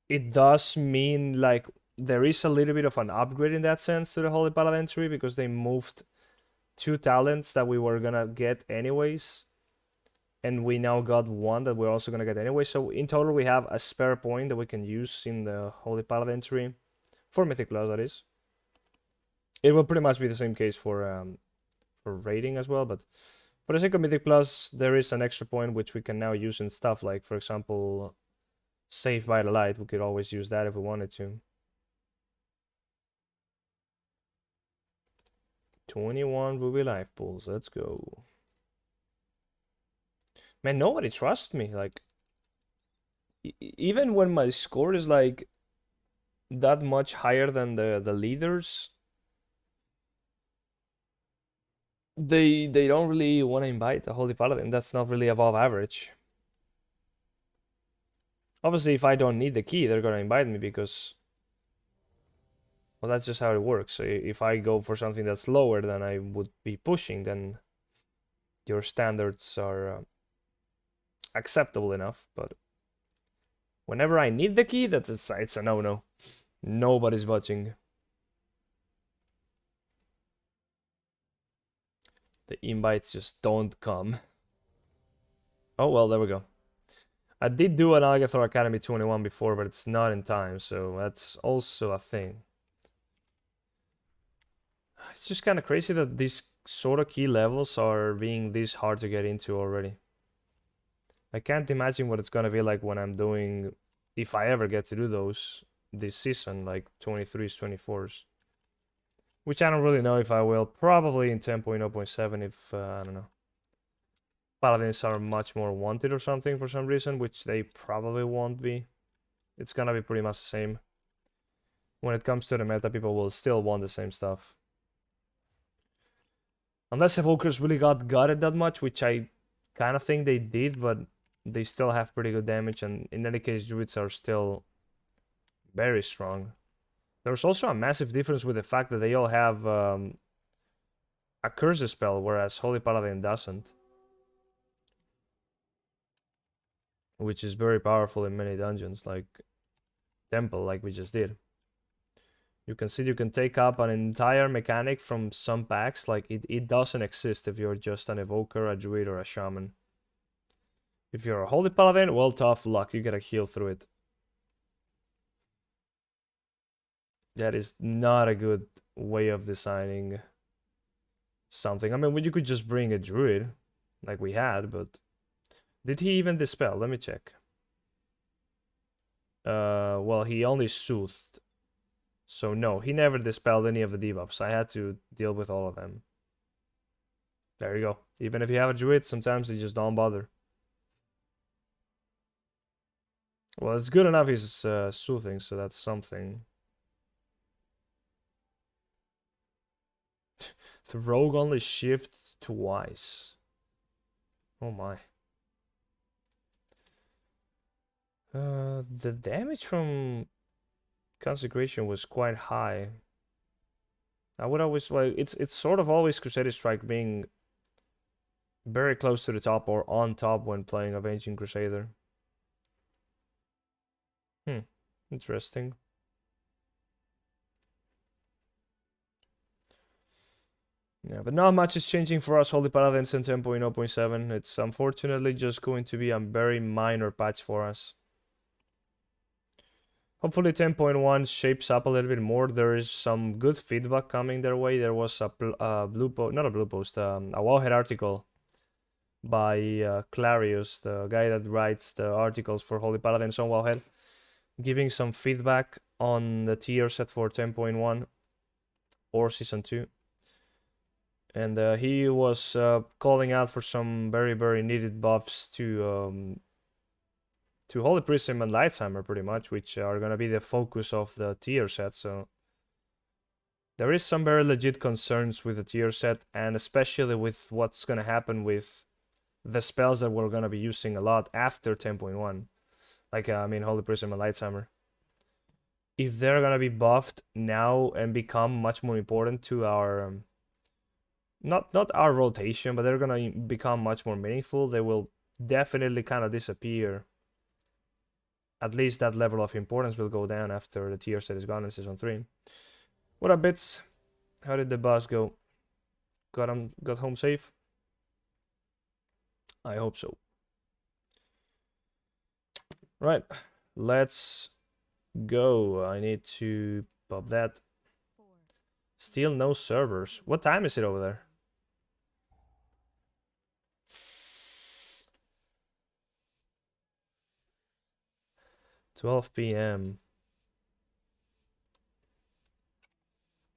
it does mean like there is a little bit of an upgrade in that sense to the Holy Paladin tree, because they moved 2 talents that we were gonna get anyways, and we now got 1 that we're also gonna get anyway. So in total we have a spare point that we can use in the Holy Paladin tree for Mythic Plus, that is. It will pretty much be the same case for raiding as well, but for the sake of Mythic Plus, there is an extra point which we can now use in stuff like, for example, Save by the Light. We could always use that if we wanted to. 21 Ruby Life Pools, let's go. Man, nobody trusts me, like, even when my score is like that much higher than the leaders, they don't really want to invite the Holy Paladin. That's not really above average. Obviously, if I don't need the key, they're gonna invite me because, well, that's just how it works. So if I go for something that's lower than I would be pushing, then your standards are acceptable enough. But whenever I need the key, it's a no-no. Nobody's watching. The invites just don't come. Oh, well, there we go. I did do an Algathor Academy 21 before, but it's not in time, so that's also a thing. It's just kind of crazy that these sort of key levels are being this hard to get into already. I can't imagine what it's gonna be like when I'm doing, if I ever get to do those this season, like 23s, 24s. Which I don't really know if I will. Probably in 10.0.7 if, I don't know. Paladins are much more wanted or something for some reason, which they probably won't be. It's gonna be pretty much the same. When it comes to the meta, people will still want the same stuff. Unless Evokers really got gutted that much, which I kind of think they did, but they still have pretty good damage, and in any case, Druids are still very strong. There's also a massive difference with the fact that they all have a Curse spell, whereas Holy Paladin doesn't. Which is very powerful in many dungeons, like Temple, like we just did. You can see you can take up an entire mechanic from some packs, like it doesn't exist if you're just an Evoker, a Druid, or a Shaman. If you're a Holy Paladin, well, tough luck, you gotta heal through it. That is not a good way of designing something. I mean, you could just bring a Druid, like we had, but... Did he even dispel? Let me check. Well, he only soothed. So no, he never dispelled any of the debuffs. I had to deal with all of them. There you go. Even if you have a Druid, sometimes they just don't bother. Well, it's good enough he's soothing, so that's something. The rogue only shifts twice. Oh my. The damage from Consecration was quite high. I would always like it's sort of always Crusader Strike being very close to the top or on top when playing Avenging Crusader. Interesting. Yeah, but not much is changing for us Holy Paladins in 10.0.7. It's unfortunately just going to be a very minor patch for us. Hopefully 10.1 shapes up a little bit more. There is some good feedback coming their way. There was a blue post, not a blue post, a Wowhead article by Clarius, the guy that writes the articles for Holy Paladins on Wowhead, giving some feedback on the tier set for 10.1 or Season 2. And he was calling out for some very, very needed buffs to Holy Prism and Lightshammer, pretty much, which are going to be the focus of the tier set. So there is some very legit concerns with the tier set, and especially with what's going to happen with the spells that we're going to be using a lot after 10.1. Like, I mean, Holy Prism and Lightshammer. If they're going to be buffed now and become much more important to our... not our rotation, but they're going to become much more meaningful, they will definitely kind of disappear. At least that level of importance will go down after the tier set is gone in Season 3. What up, Bits? How did the boss go? Got home safe? I hope so. Right, let's go. I need to pop that. Still no servers. What time is it over there? 12 p.m.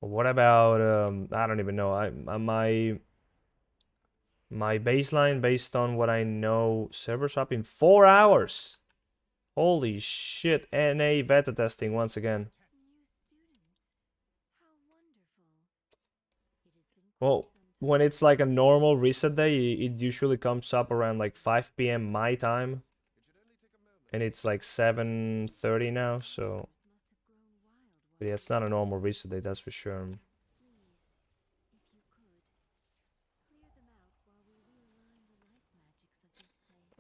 What about I don't even know. My baseline based on what I know, servers up in 4 hours. Holy shit, NA beta testing once again. Well, when it's like a normal reset day, it usually comes up around like 5 p.m. my time. And it's like 7:30 now, so... But yeah, it's not a normal reset day, that's for sure.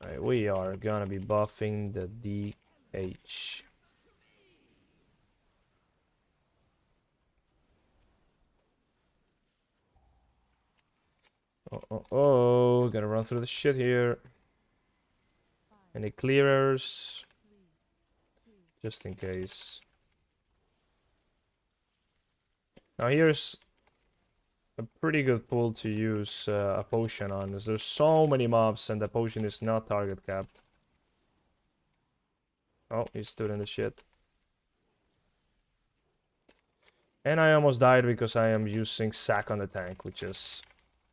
Alright, we are gonna be buffing the DH. Oh, gotta run through the shit here. Any clearers? Just in case. Now here's a pretty good pool to use a potion on, as there's so many mobs and the potion is not target capped. Oh, he stood in the shit. And I almost died because I am using sack on the tank, which is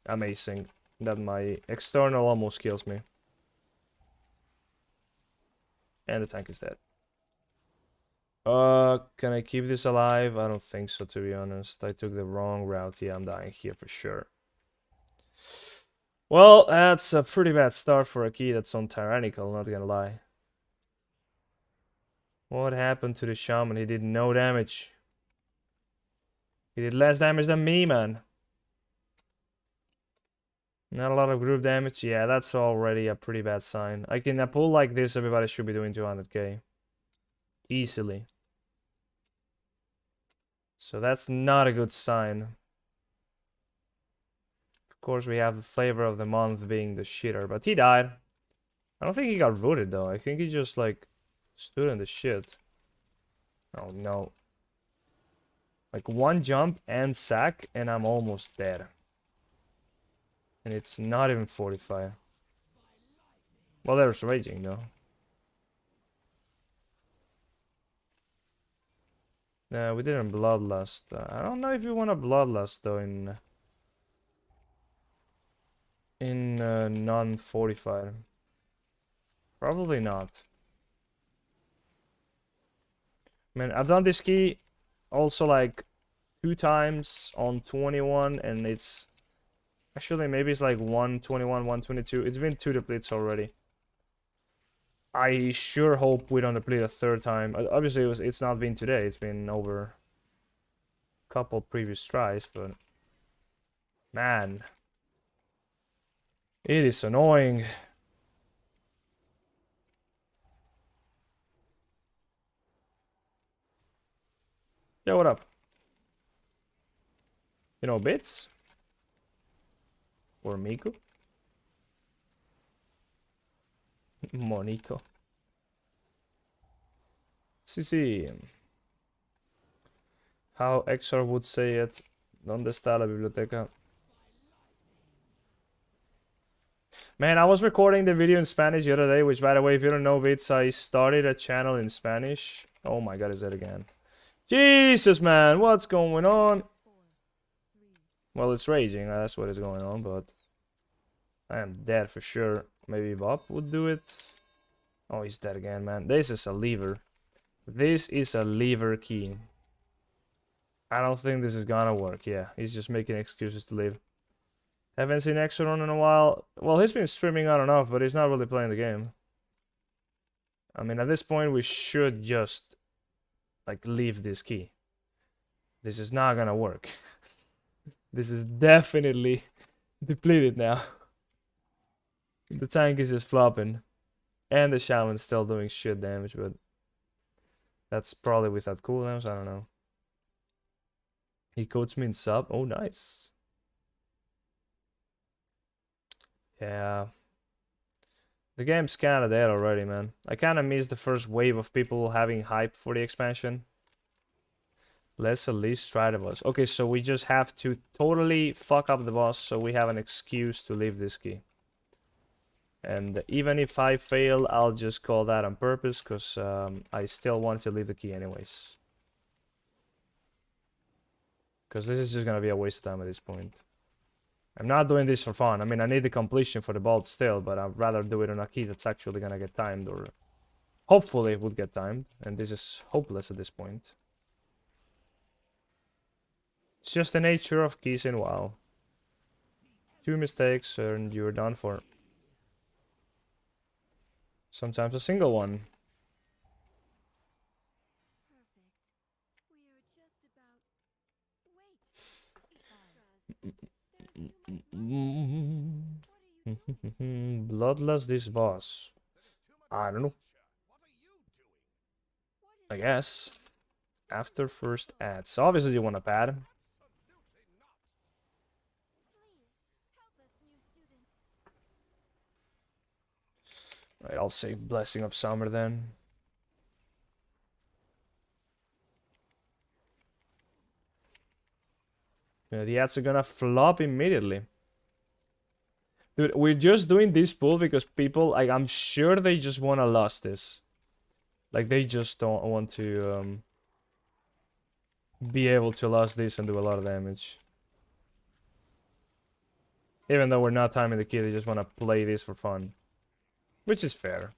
amazing. That my external almost kills me. And the tank is dead. Can I keep this alive? I don't think so, to be honest. I took the wrong route. Yeah, I'm dying here for sure. Well, that's a pretty bad start for a key that's on Tyrannical, not gonna lie. What happened to the shaman? He did no damage. He did less damage than me, man. Not a lot of group damage. Yeah, that's already a pretty bad sign. Like in a pool like this, everybody should be doing 200k. Easily. So that's not a good sign. Of course, we have the flavor of the month being the shitter, but he died. I don't think he got rooted though. I think he just like stood in the shit. Oh no. Like one jump and sack and I'm almost dead. And it's not even 45. Well, there's raging though. No, we didn't bloodlust. I don't know if you want a bloodlust though in non-45. Probably not. Man, I've done this key also like 2 times on 21 and it's actually maybe it's like 121, 122. It's been 2 depletes already. I sure hope we don't deplete a 3rd time. Obviously it's not been today, it's been over a couple previous tries, but man, it is annoying. Yeah, what up? You know, Bits? Or Miku? Monito. Sí. How XR would say it. ¿Dónde está la biblioteca? Man, I was recording the video in Spanish the other day, which by the way, if you don't know Bits, I started a channel in Spanish. Oh my god, is that again? Jesus, man, what's going on? Well, it's raging, that's what is going on, but I am dead for sure. Maybe Bob would do it. Oh, he's dead again, man. This is a lever. This is a lever key. I don't think this is gonna work. Yeah, he's just making excuses to leave. Haven't seen Exodon in a while. Well, he's been streaming on and off, but he's not really playing the game. I mean, at this point, we should just, like, leave this key. This is not gonna work. This is definitely depleted now. The tank is just flopping. And the shaman's still doing shit damage, but that's probably without cooldowns, I don't know. He codes me in sub. Oh, nice. Yeah. The game's kinda dead already, man. I kinda missed the first wave of people having hype for the expansion. Let's at least try the boss. Okay, so we just have to totally fuck up the boss so we have an excuse to leave this key. And even if I fail, I'll just call that on purpose, because I still want to leave the key anyways. Because this is just gonna be a waste of time at this point. I'm not doing this for fun. I mean, I need the completion for the bolt still, but I'd rather do it on a key that's actually gonna get timed, or hopefully it would get timed. And this is hopeless at this point. It's just the nature of keys in WoW. 2 mistakes and you're done for. Sometimes a single one. Bloodlust this boss. I don't know. I guess. After first ads. Obviously you want a pad. Right, I'll say Blessing of Summer then. The ads are gonna flop immediately. Dude, we're just doing this pool because people, like, I'm sure they just wanna lose this. Like, they just don't want to be able to lose this and do a lot of damage. Even though we're not timing the key, they just wanna play this for fun. Which is fair.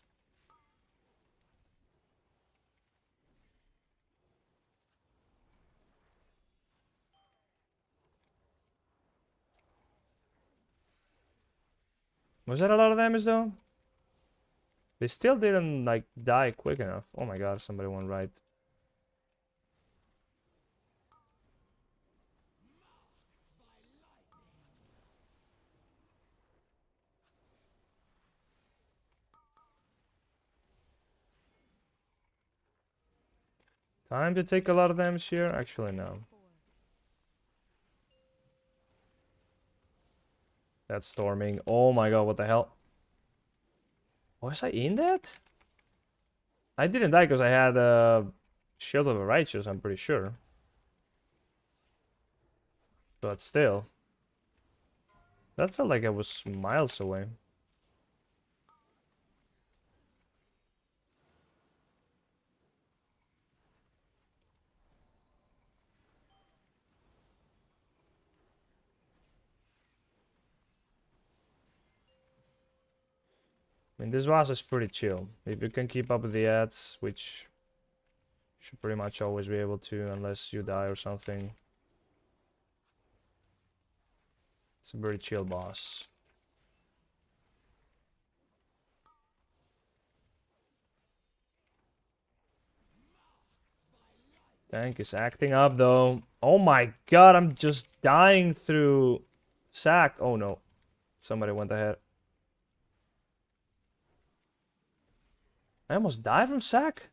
Was that a lot of damage though? They still didn't like die quick enough. Oh my god, somebody went right. Time to take a lot of damage here? Actually, no. That's storming. Oh my god, what the hell? Was I in that? I didn't die because I had a Shield of a Righteous, I'm pretty sure. But still. That felt like I was miles away. I mean, this boss is pretty chill. If you can keep up with the ads, which you should pretty much always be able to, unless you die or something. It's a very chill boss. Tank is acting up though. Oh my god, I'm just dying through sack. Oh no. Somebody went ahead. I almost died from sack?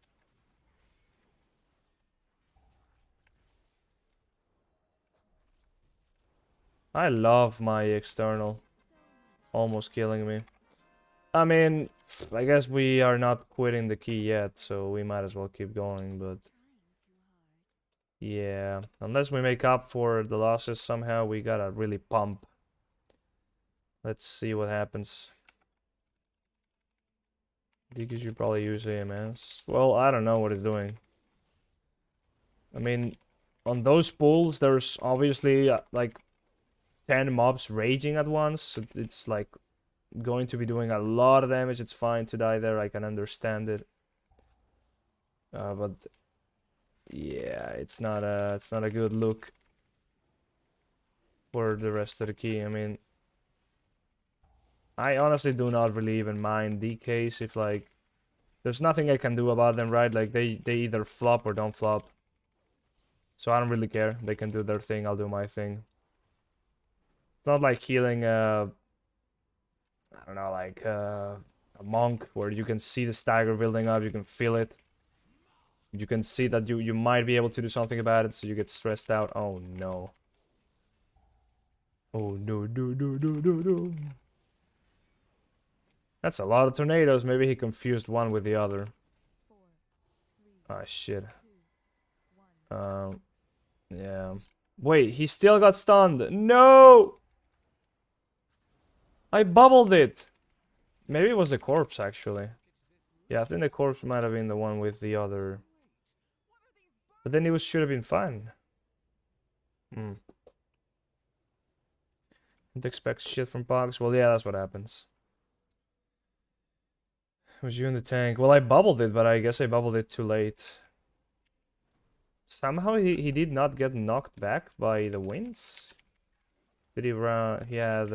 I love my external. Almost killing me. I mean, I guess we are not quitting the key yet, so we might as well keep going, but... yeah, unless we make up for the losses somehow, we gotta really pump. Let's see what happens. Because you probably use AMS. Well, I don't know what it's doing. I mean, on those pools, there's obviously like 10 mobs raging at once. So it's like going to be doing a lot of damage. It's fine to die there. I can understand it. But yeah, it's not a good look for the rest of the key. I mean, I honestly do not really even mind DKs if like there's nothing I can do about them, right? Like they either flop or don't flop. So I don't really care. They can do their thing, I'll do my thing. It's not like healing I don't know, like a monk where you can see the stagger building up, you can feel it. You can see that you might be able to do something about it, so you get stressed out. Oh no. Oh no, no, no, no, no, no. That's a lot of tornadoes. Maybe he confused one with the other. Ah, shit. Yeah. Wait, he still got stunned. No! I bubbled it! Maybe it was the corpse, actually. Yeah, I think the corpse might have been the one with the other. But then it should have been fine. Didn't expect shit from Pogs. Well, yeah, that's what happens. It was you in the tank. Well, I bubbled it, but I guess I bubbled it too late. Somehow he did not get knocked back by the winds. Did he run? He had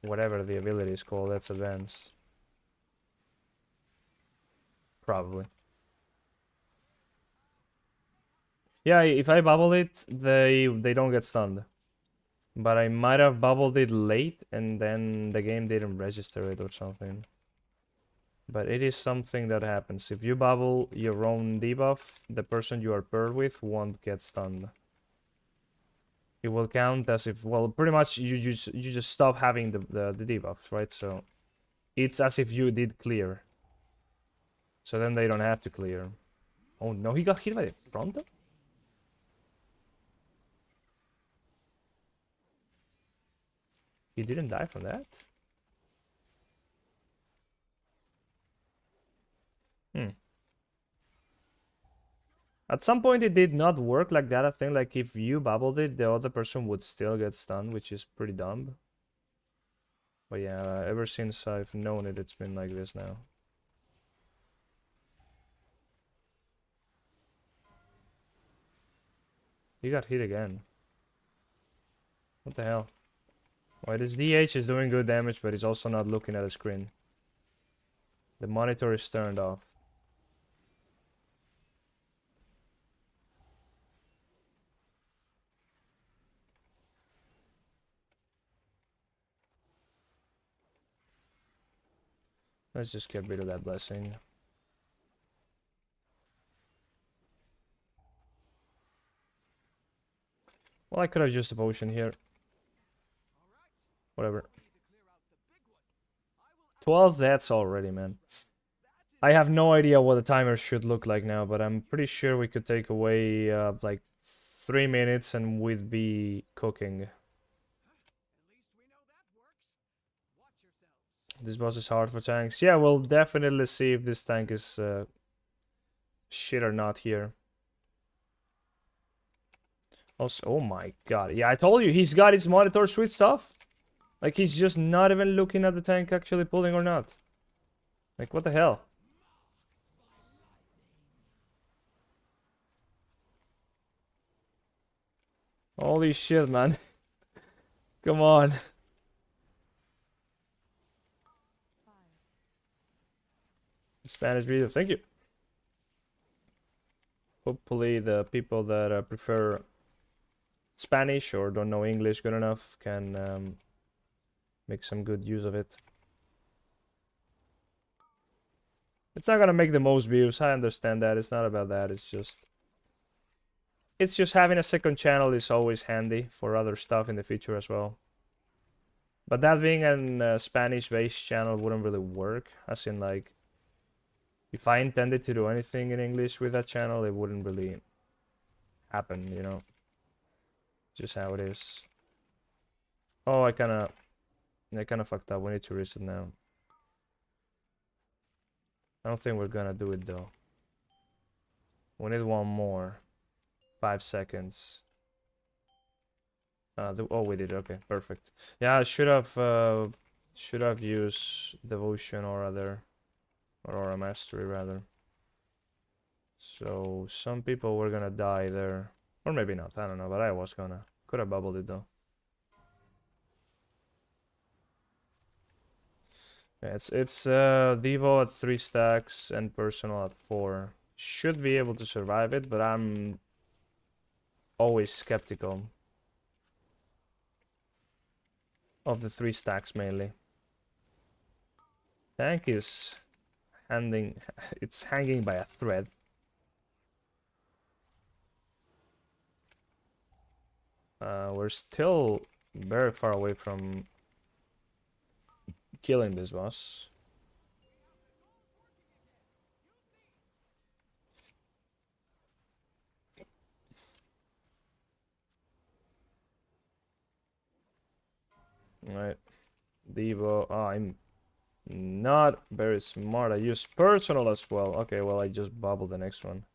whatever the ability is called. That's advanced. Probably. Yeah, if I bubble it, they don't get stunned. But I might have bubbled it late and then the game didn't register it or something. But it is something that happens. If you bubble your own debuff, the person you are paired with won't get stunned. It will count as if, well, pretty much you just stop having the debuff, right? So it's as if you did clear. So then they don't have to clear. Oh no, he got hit by the Pronto? He didn't die from that? At some point it did not work like that. I think like if you bubbled it, the other person would still get stunned, which is pretty dumb. But yeah, ever since I've known it, it's been like this now. He got hit again. What the hell? Wait, his DH is doing good damage, but he's also not looking at the screen. The monitor is turned off. Let's just get rid of that blessing. Well, I could have used a potion here. Whatever. 12 deaths already, man. I have no idea what the timer should look like now, but I'm pretty sure we could take away like 3 minutes and we'd be cooking. This boss is hard for tanks. Yeah, we'll definitely see if this tank is shit or not here. Also, oh my god. Yeah, I told you, he's got his monitor switched off. Like, he's just not even looking at the tank actually pulling or not. Like, what the hell? Holy shit, man. Come on. Spanish video, thank you. Hopefully the people that prefer Spanish or don't know English good enough can make some good use of it. It's not gonna make the most views, I understand that. It's not about that, it's just having a second channel is always handy for other stuff in the future as well. But that being a Spanish-based channel wouldn't really work, as in like, if I intended to do anything in English with that channel, it wouldn't really happen, you know? Just how it is. Oh, I kinda fucked up. We need to reset now. I don't think we're gonna do it though. We need one more. 5 seconds. Oh, we did. Okay, perfect. Yeah, I should have used devotion or other. Or a mastery rather. So some people were gonna die there. Or maybe not, I don't know, but I was gonna. Could have bubbled it though. Yeah, it's Devo at 3 stacks and personal at 4. Should be able to survive it, but I'm always skeptical of the 3 stacks mainly. Tank is it's hanging by a thread. We're still very far away from killing this boss. Right, Devo. Oh, I'm not very smart. I use personal as well. Okay, well, I just bubbled the next one.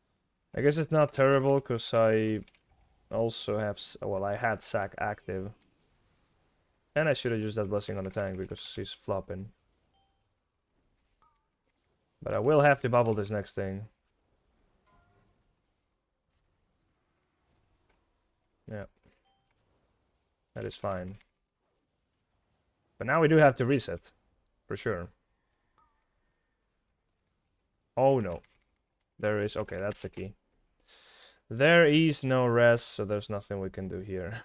I guess it's not terrible because I also have, well, I had sack active. And I should have used that blessing on the tank because he's flopping. But I will have to bubble this next thing. Yeah. That is fine. But now we do have to reset. For sure. Oh no. There is, okay, that's the key. There is no rest, so there's nothing we can do here.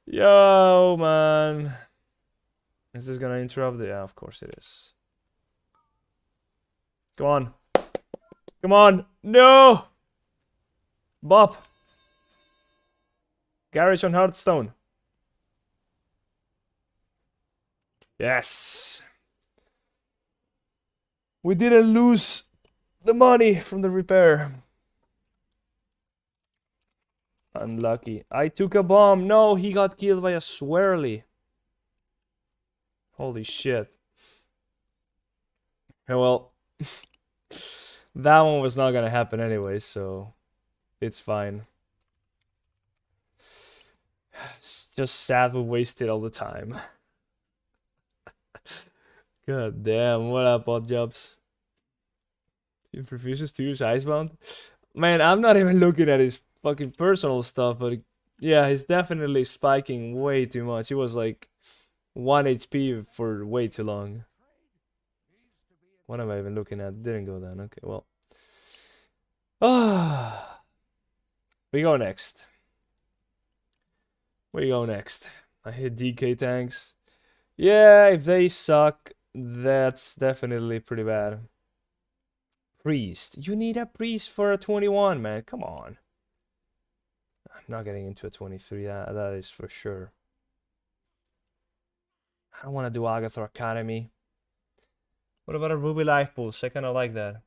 Yo, man. Is this gonna interrupt? Yeah, of course it is. Come on. Come on. No! Bop. Garage on Hearthstone. Yes! We didn't lose the money from the repair. Unlucky. I took a bomb. No, he got killed by a swirly. Holy shit. Well, that one was not gonna happen anyway, so it's fine. It's just sad we wasted all the time. God damn, what up, odd jobs? He refuses to use Icebound? Man, I'm not even looking at his fucking personal stuff, but yeah, he's definitely spiking way too much. He was like 1 HP for way too long. What am I even looking at? Didn't go down. Okay, well. Ah, we go next. We go next. I hit DK tanks. Yeah, if they suck, that's definitely pretty bad. Priest. You need a priest for a 21, man. Come on. I'm not getting into a 23. That is for sure. I don't want to do Agathor Academy. What about a Ruby Life Pulse? I kind of like that.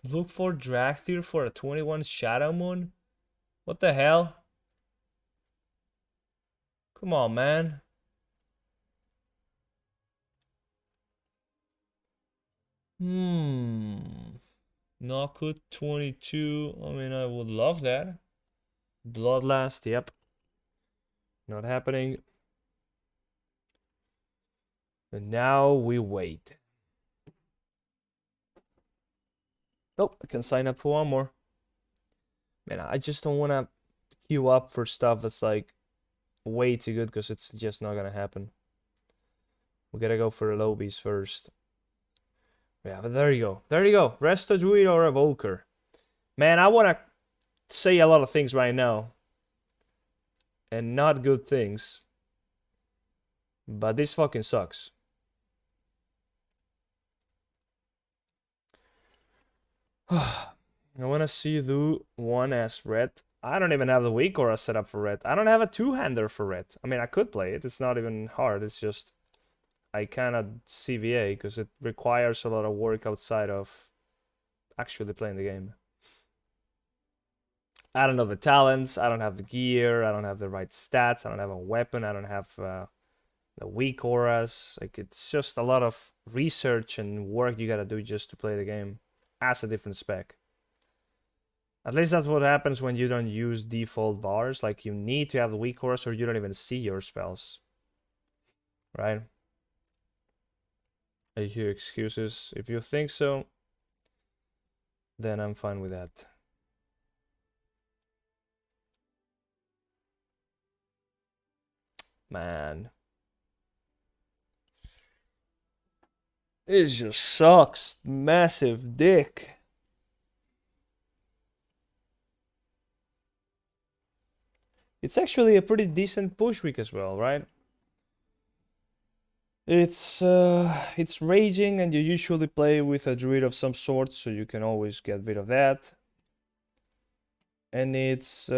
Look for Dragthir for a 21 Shadow Moon? What the hell? Come on, man. Knockwood 22. I mean, I would love that. Bloodlust, yep. Not happening. And now we wait. Oh, I can sign up for one more. Man, I just don't want to queue up for stuff that's like way too good because it's just not gonna happen. We gotta go for the lobies first. Yeah, but there you go. There you go. Resto Druid or Evoker. Man, I want to say a lot of things right now. And not good things. But this fucking sucks. I want to see you do one as red. I don't even have the weak aura set up for red. I don't have a two-hander for red. I mean, I could play it. It's not even hard. It's just I cannot CVA because it requires a lot of work outside of actually playing the game. I don't know the talents. I don't have the gear. I don't have the right stats. I don't have a weapon. I don't have the weak auras. Like, it's just a lot of research and work you gotta do just to play the game as a different spec. At least that's what happens when you don't use default bars. Like, you need to have the weak auras or you don't even see your spells. Right? I hear excuses. If you think so, then I'm fine with that. Man. It just sucks. Massive dick. It's actually a pretty decent push week as well, right? It's raging and you usually play with a druid of some sort, so you can always get rid of that. And it's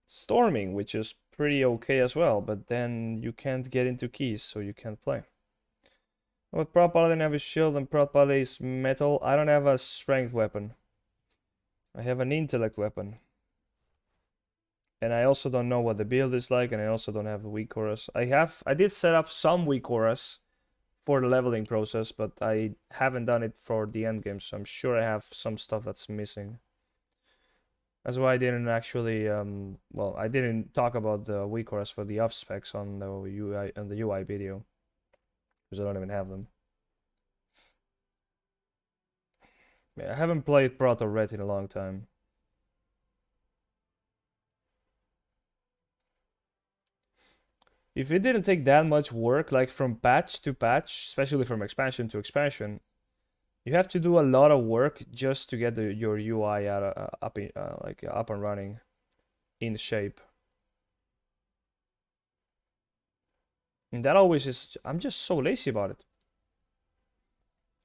storming, which is pretty okay as well, but then you can't get into keys, so you can't play. But Proud Paladin have a shield and Proud Paladin is metal. I don't have a strength weapon. I have an intellect weapon. And I also don't know what the build is like, and I also don't have a weak auras. I did set up some weak auras for the leveling process, but I haven't done it for the end game, so I'm sure I have some stuff that's missing. That's why I didn't actually, well, I didn't talk about the weak auras for the off specs on the UI video, because I don't even have them. Yeah, I haven't played Proto Red in a long time. If it didn't take that much work, like from patch to patch, especially from expansion to expansion, you have to do a lot of work just to get your UI up and running in shape. And that always is. I'm just so lazy about it.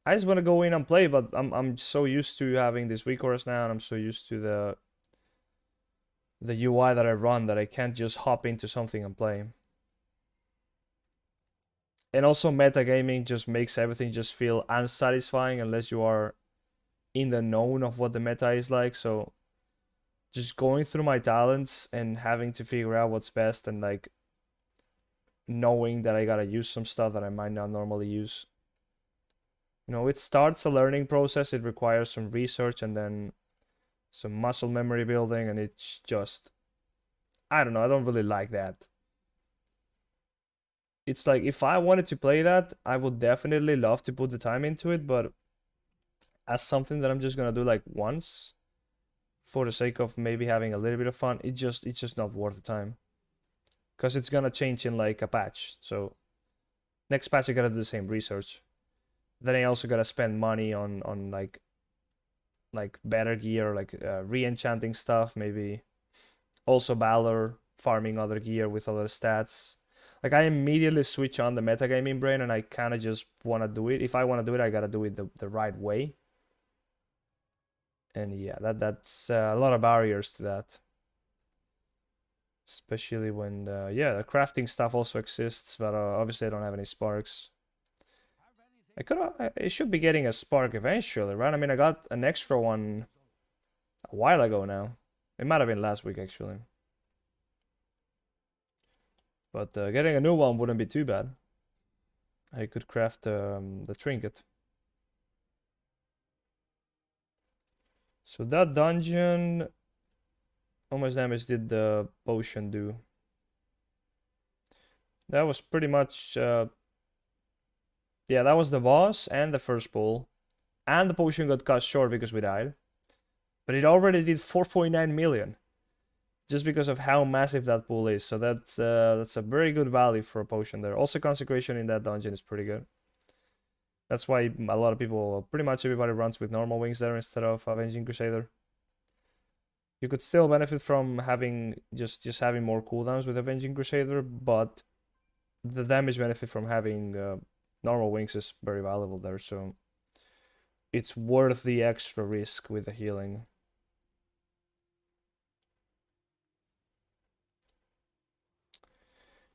I just want to go in and play, but I'm so used to having this weak auras now, and I'm so used to the UI that I run that I can't just hop into something and play. And also metagaming just makes everything just feel unsatisfying unless you are in the known of what the meta is like. So just going through my talents and having to figure out what's best and like knowing that I gotta use some stuff that I might not normally use. You know, it starts a learning process. It requires some research and then some muscle memory building, and it's just, I don't know, I don't really like that. It's like if I wanted to play that, I would definitely love to put the time into it, but as something that I'm just gonna do like once for the sake of maybe having a little bit of fun, it's just not worth the time. Because it's gonna change in like a patch. So next patch I gotta do the same research. Then I also gotta spend money on like better gear, like re-enchanting stuff, maybe also Valor, farming other gear with other stats. Like I immediately switch on the metagaming brain and I kind of just want to do it. If I want to do it, I gotta do it the right way. And yeah, that's a lot of barriers to that. Especially when, yeah, the crafting stuff also exists, but obviously I don't have any sparks. I should be getting a spark eventually, right? I mean, I got an extra one a while ago now. It might have been last week, actually. But getting a new one wouldn't be too bad. I could craft the trinket. So that dungeon, how much damage did the potion do? That was pretty much, yeah, that was the boss and the first pull. And the potion got cut short because we died. But it already did 4.9 million. Just because of how massive that pool is. So that's a very good value for a potion there. Also, consecration in that dungeon is pretty good. That's why a lot of people, pretty much everybody runs with normal wings there instead of Avenging Crusader. You could still benefit from having just having more cooldowns with Avenging Crusader, but the damage benefit from having normal wings is very valuable there, so it's worth the extra risk with the healing.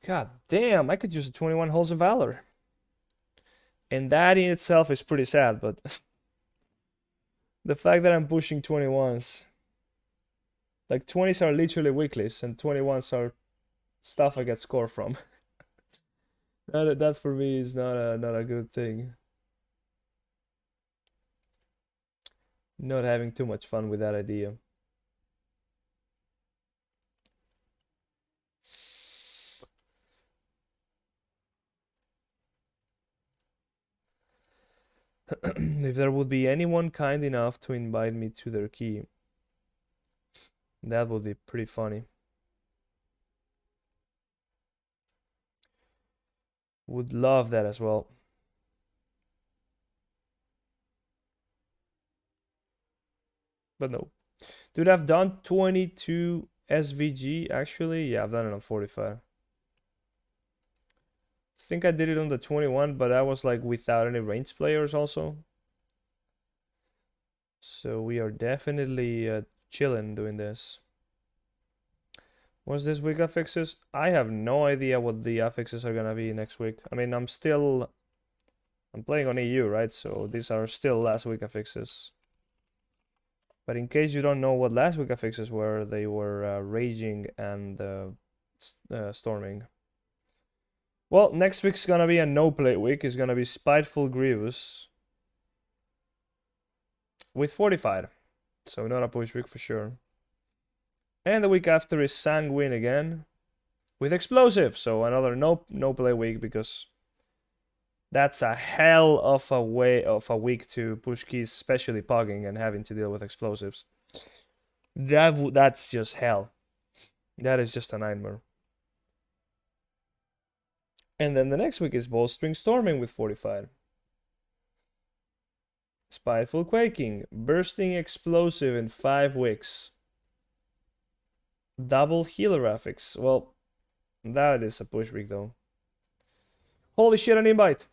God damn, I could use 21 Halls of Valor. And that in itself is pretty sad, but the fact that I'm pushing 21s, like 20s are literally weeklies, and 21s are stuff I get score from. That for me is not a good thing. Not having too much fun with that idea. If there would be anyone kind enough to invite me to their key, that would be pretty funny. Would love that as well. But no. Dude, I've done 22 SVG actually. Yeah, I've done it on 45. I think I did it on the 21, but that was like without any range players also. So we are definitely chilling doing this. What's this week affixes? I have no idea what the affixes are gonna be next week. I mean, I'm playing on EU, right? So these are still last week affixes. But in case you don't know what last week affixes were, they were raging and storming. Well, next week's gonna be a no-play week. It's gonna be Spiteful Grievous with Fortified. So not a push week for sure. And the week after is Sanguine again with Explosive. So another no-play week because that's a hell of a week to push keys, especially pugging and having to deal with explosives. That's just hell. That is just a nightmare. And then the next week is Bowstring Storming with Fortified. Spiteful Quaking, Bursting Explosive in 5 weeks. Double Healer affix. Well, that is a push week though. Holy shit, an invite!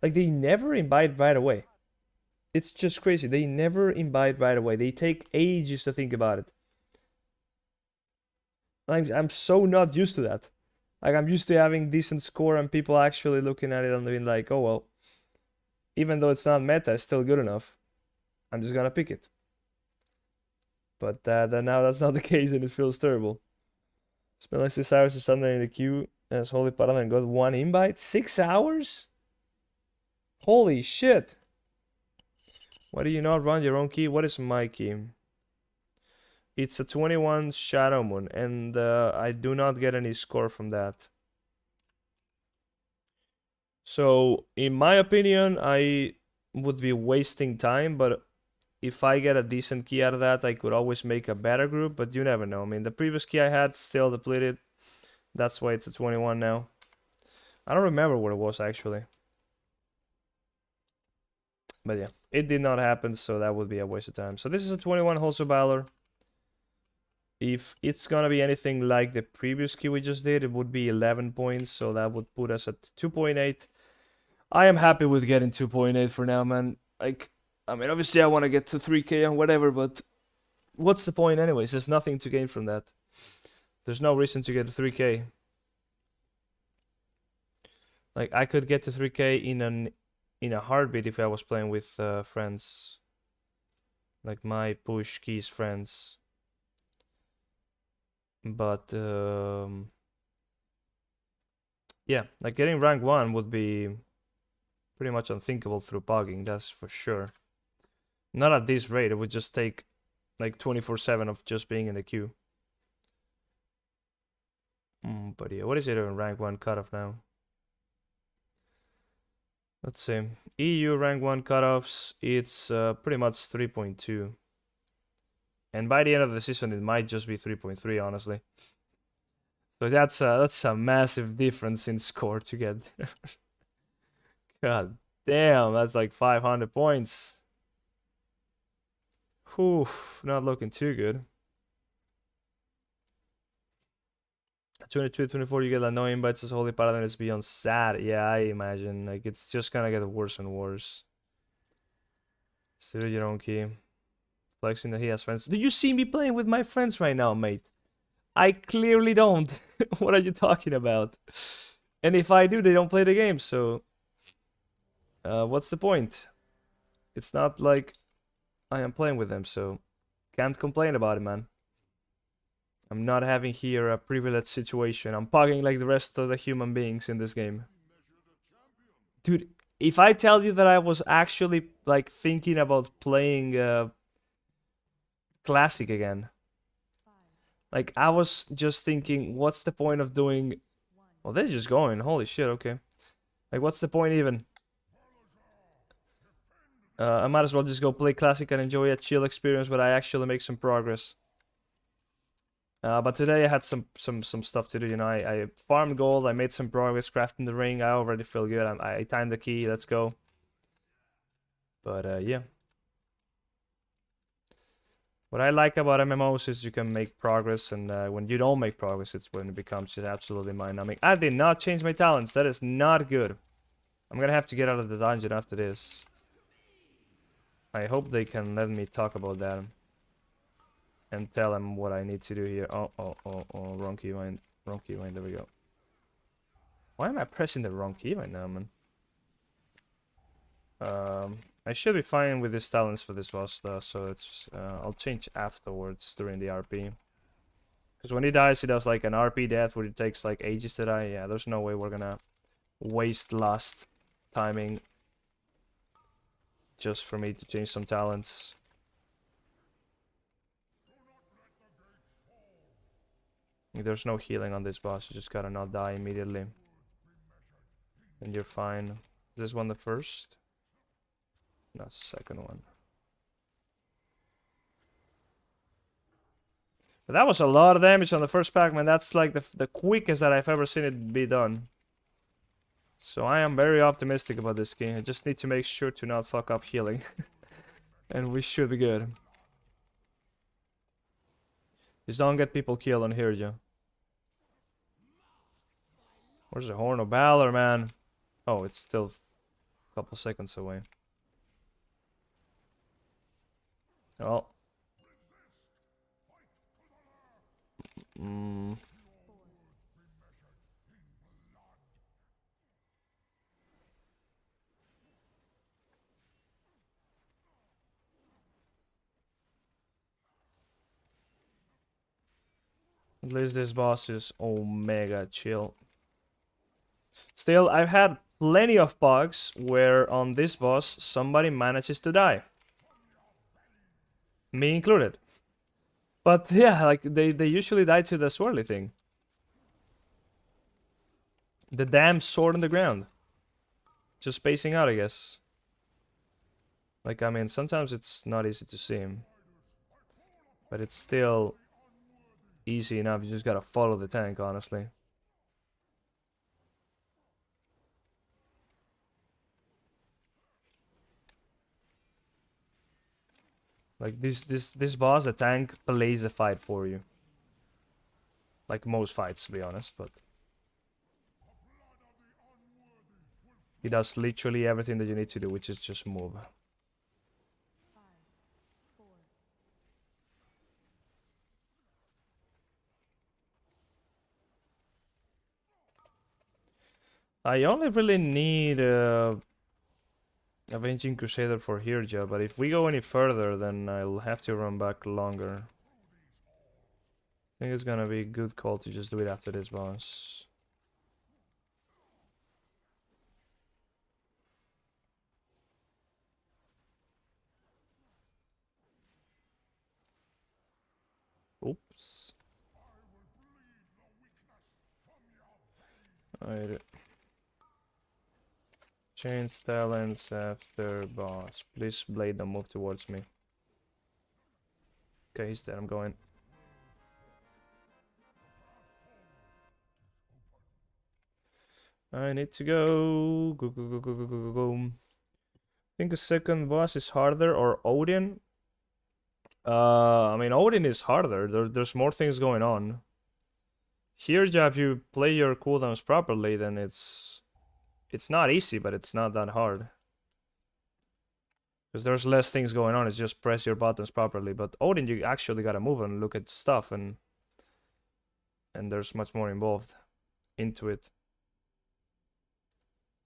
Like, they never invite right away. It's just crazy. They never invite right away. They take ages to think about it. I'm so not used to that. Like, I'm used to having decent score and people actually looking at it and being like, oh well, even though it's not meta, it's still good enough. I'm just gonna pick it. But then now that's not the case and it feels terrible. Spent like 6 hours or something in the queue as Holy Paladin got 1 invite. 6 hours? Holy shit! Why do you not run your own key? What is my key? It's a 21 Shadow Moon, and I do not get any score from that. So, in my opinion, I would be wasting time, but if I get a decent key out of that, I could always make a better group, but you never know. I mean, the previous key I had still depleted. That's why it's a 21 now. I don't remember what it was actually. But yeah, it did not happen, so that would be a waste of time. So this is a 21 Wholesale Valor. If it's gonna be anything like the previous key we just did, it would be 11 points, so that would put us at 2.8. I am happy with getting 2.8 for now, man. Like, I mean, obviously I want to get to 3k and whatever, but what's the point anyways? There's nothing to gain from that. There's no reason to get to 3k. Like, I could get to 3k in a heartbeat if I was playing with friends. Like my push keys friends. But yeah, like getting rank 1 would be pretty much unthinkable through pogging, that's for sure. Not at this rate, it would just take like 24/7 of just being in the queue. But yeah, what is it in rank 1 cutoff now? Let's see. EU rank 1 cutoffs, it's pretty much 3.2. And by the end of the season, it might just be 3.3, honestly. So that's a massive difference in score to get there. God damn, that's like 500 points. Whew, not looking too good. 22, 24, you get like no invites as Holy Paladin is beyond sad. Yeah, I imagine. Like, it's just gonna get worse and worse. Still your own key. Flexing that he has friends. Do you see me playing with my friends right now, mate? I clearly don't. What are you talking about? And if I do, they don't play the game, so... what's the point? It's not like I am playing with them, so... Can't complain about it, man. I'm not having here a privileged situation. I'm pogging like the rest of the human beings in this game. Dude, if I tell you that I was actually like thinking about playing Classic again. Like, I was just thinking, what's the point of doing... Well, they're just going. Holy shit, okay. Like, what's the point even? I might as well just go play Classic and enjoy a chill experience where I actually make some progress. But today I had some stuff to do, you know. I farmed gold, I made some progress crafting the ring. I already feel good. I timed the key, let's go. But yeah. What I like about MMOs is you can make progress, and when you don't make progress, it's when it becomes just absolutely mind-numbing. I did not change my talents. That is not good. I'm gonna have to get out of the dungeon after this. I hope they can let me talk about that and tell them what I need to do here. Oh, wrong keybind. Wrong keybind, there we go. Why am I pressing the wrong key right now, man? I should be fine with his talents for this boss though, so it's I'll change afterwards during the RP. Because when he dies, he does like an RP death where it takes like ages to die. Yeah, there's no way we're gonna waste last timing just for me to change some talents. There's no healing on this boss, you just gotta not die immediately. And you're fine. Is this one the first? No, it's the second one. But that was a lot of damage on the first pack, man. That's like the quickest that I've ever seen it be done. So I am very optimistic about this game. I just need to make sure to not fuck up healing. And we should be good. Just don't get people killed on here, Joe. Where's the Horn of Valor, man? Oh, it's still a couple seconds away. Oh. At least this boss is omega chill. Still, I've had plenty of bugs where on this boss somebody manages to die. Me included. But yeah, like they usually die to the swirly thing. The damn sword on the ground. Just spacing out, I guess. Like, I mean, sometimes it's not easy to see him. But it's still easy enough. You just gotta follow the tank, honestly. Like this boss, the tank plays a fight for you. Like most fights, to be honest, but he does literally everything that you need to do, which is just move. I only really need Avenging Crusader for Hirja, but if we go any further, then I'll have to run back longer. I think it's gonna be a good call to just do it after this boss. Oops. Alright. Change talents after boss. Please blade them move towards me. Okay, he's dead. I'm going. I need to go. Go, go, go, go, go, go, go, go. I think a second boss is harder, or Odin. I mean, Odin is harder. There's more things going on. Here, if you play your cooldowns properly, then it's not easy, but it's not that hard. Because there's less things going on. It's just press your buttons properly. But Odin, you actually gotta move and look at stuff, and there's much more involved into it.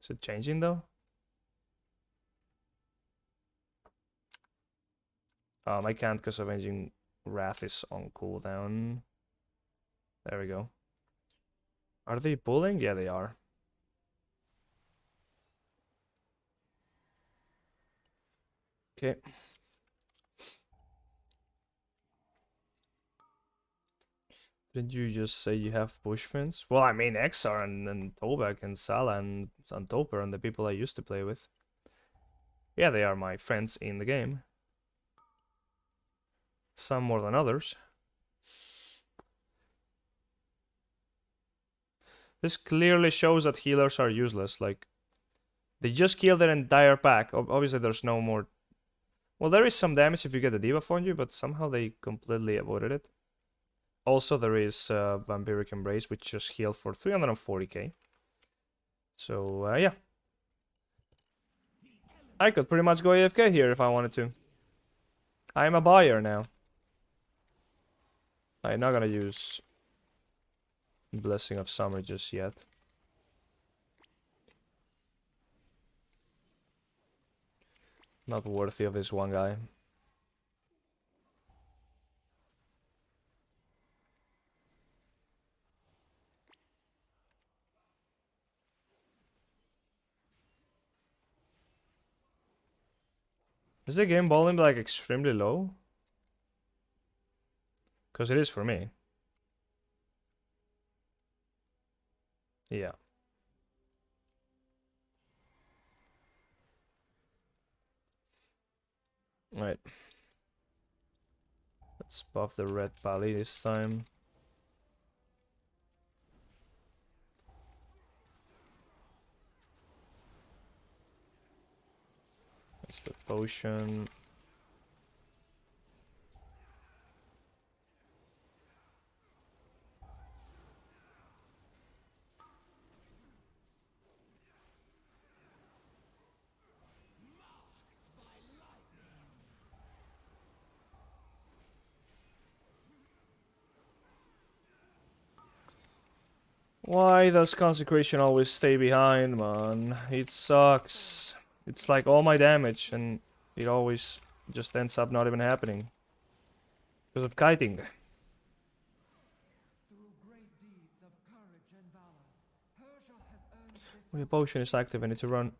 Is it changing though? I can't because Avenging Wrath is on cooldown. There we go. Are they pulling? Yeah, they are. Okay. Did you just say you have bush friends? Well, I mean Exar and Tobak and Sala and Toper and the people I used to play with. Yeah, they are my friends in the game. Some more than others. This clearly shows that healers are useless. Like, they just kill their entire pack. Obviously, there's no more... Well, there is some damage if you get a debuff on you, but somehow they completely avoided it. Also, there is Vampiric Embrace, which just healed for 340k. So, yeah. I could pretty much go AFK here if I wanted to. I am a buyer now. I'm not gonna use Blessing of Summer just yet. Not worthy of this one guy. Is the game volume like extremely low? Because it is for me. Yeah. Right. Let's buff the red Pally this time. That's the potion. Why does Consecration always stay behind, man? It sucks. It's like all my damage, and it always just ends up not even happening. Because of kiting. My potion is active, I need to run.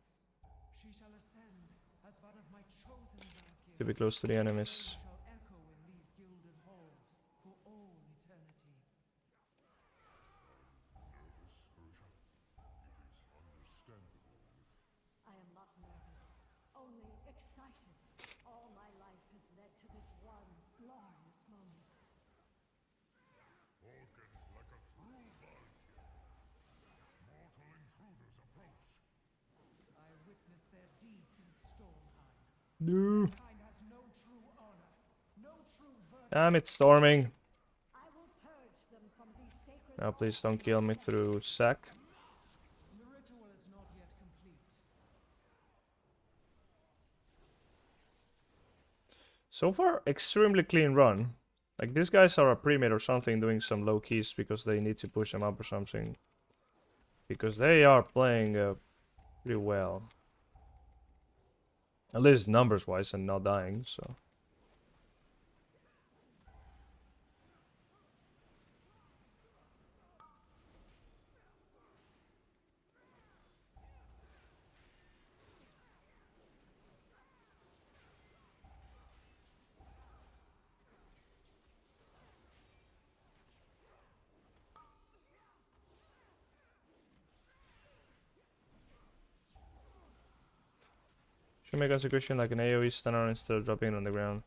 She shall ascend as one of my chosen Valkyries. To be close to the enemies. Shall echo in these gilded halls for all eternity. I am not nervous, only excited. All my life has led to this one glorious moment. Spoken like a true Valkyr. Mortal intruders approach. I witness their deeds in Stormheim. No. Kind has no true honor, no true virtue. Damn it, storming. I will purge them from these sacred Now please don't kill me through sack. The ritual is not yet complete. So far, extremely clean run. Like, these guys are a pre-made or something doing some low keys because they need to push them up or something. Because they are playing pretty well. At least numbers-wise and not dying, so... Should make execution like an AoE stun aura instead of dropping it on the ground.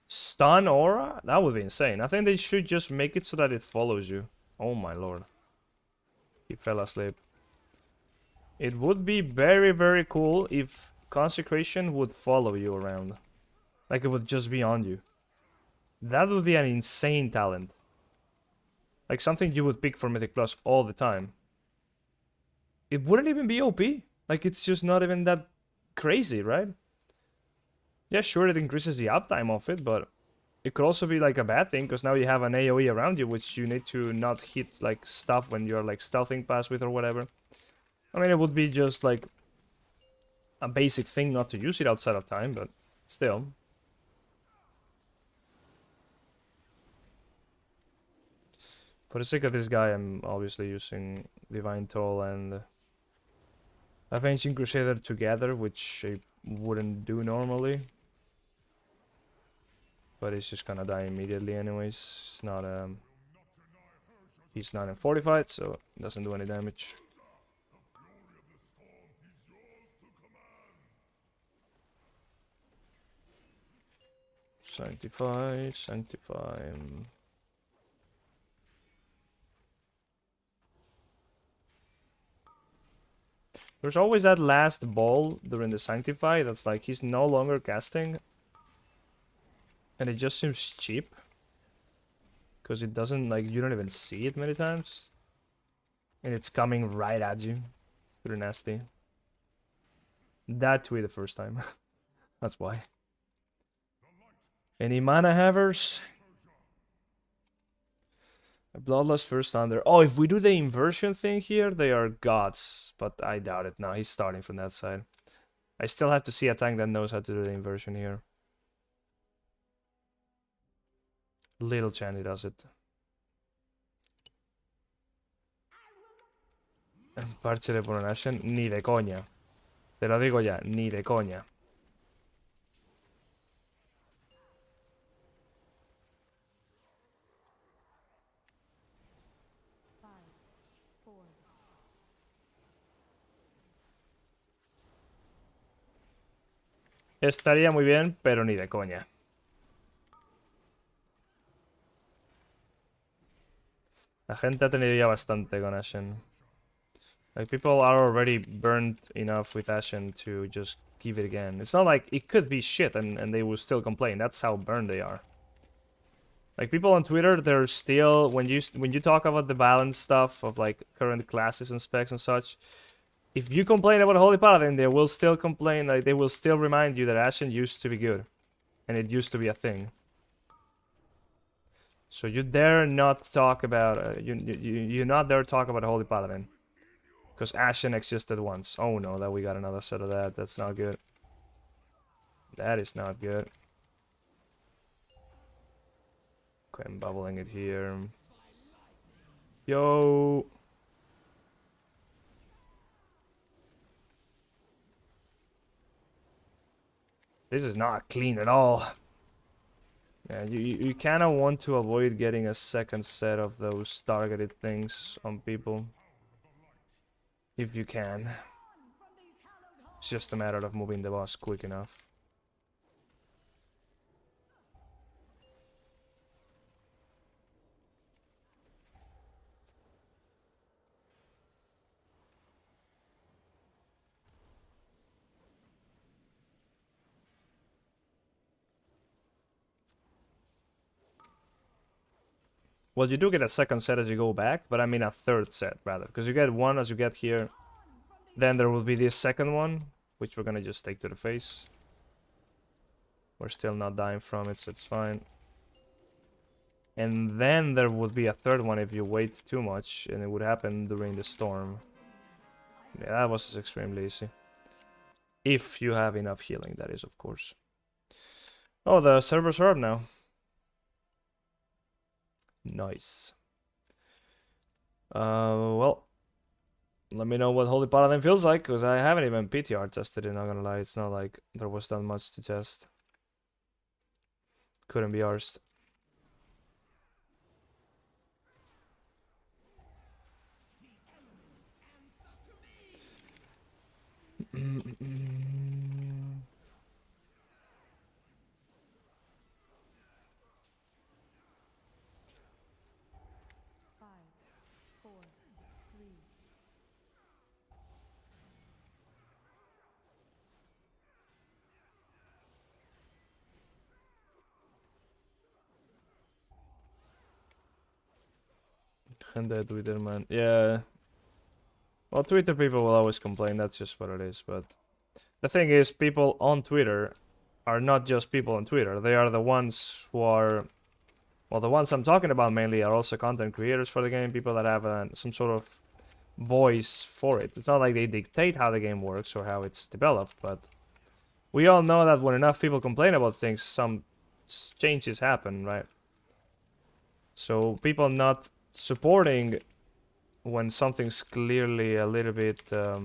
Stun aura? That would be insane. I think they should just make it so that it follows you. Oh my lord. He fell asleep. It would be very, very cool if Consecration would follow you around. Like it would just be on you. That would be an insane talent. Like something you would pick for Mythic Plus all the time. It wouldn't even be OP. Like it's just not even that crazy, right? Yeah, sure, it increases the uptime of it, but it could also be like a bad thing because now you have an AoE around you, which you need to not hit like stuff when you're like stealthing past with or whatever. I mean, it would be just like a basic thing not to use it outside of time, but still. For the sake of this guy, I'm obviously using Divine Toll and Avenging Crusader together, which I wouldn't do normally. But he's just gonna die immediately anyways. It's not he's not in fortified, so it doesn't do any damage. Sanctify, sanctify. There's always that last ball during the Sanctify that's like he's no longer casting. And it just seems cheap. Because it doesn't, like, you don't even see it many times. And it's coming right at you. Pretty nasty. That tweet the first time. That's why. Any mana havers? A Bloodlust first under. Oh, if we do the inversion thing here, they are gods. But I doubt it. No, he's starting from that side. I still have to see a tank that knows how to do the inversion here. Little chance he does it. Parche de Ashen, ni de coña. Te lo digo ya, ni de coña. Estaría muy bien, pero ni de coña. La gente ha tenido ya bastante con Ashen. Like, people are already burned enough with Ashen to just give it again. It's not like it could be shit and they will still complain. That's how burned they are. Like, people on Twitter, they're still... When you talk about the balance stuff of, like, current classes and specs and such, if you complain about Holy Paladin, they will still complain, like, they will still remind you that Ashen used to be good. And it used to be a thing. So you dare not talk about... you not dare talk about Holy Paladin. Because Ashen existed once. Oh no, that we got another set of that. That's not good. That is not good. Okay, I'm bubbling it here. Yo! This is not clean at all. Yeah, you kind of want to avoid getting a second set of those targeted things on people. If you can. It's just a matter of moving the boss quick enough. Well, you do get a second set as you go back, but I mean a third set, rather. Because you get one as you get here. Then there will be this second one, which we're gonna just take to the face. We're still not dying from it, so it's fine. And then there would be a third one if you wait too much, and it would happen during the storm. Yeah, that was extremely easy. If you have enough healing, that is, of course. Oh, the servers are up now. Nice. Well, let me know what Holy Paladin feels like, because I haven't even PTR tested it, not gonna lie. It's not like there was that much to test. Couldn't be arsed. Five, four, three. And that Twitter, man. Yeah. Well, Twitter people will always complain. That's just what it is. But the thing is, people on Twitter are not just people on Twitter. They are the ones who are... Well, the ones I'm talking about mainly are also content creators for the game. People that have some sort of voice for it. It's not like they dictate how the game works or how it's developed, but we all know that when enough people complain about things, some changes happen, right? So people not supporting when something's clearly a little bit, I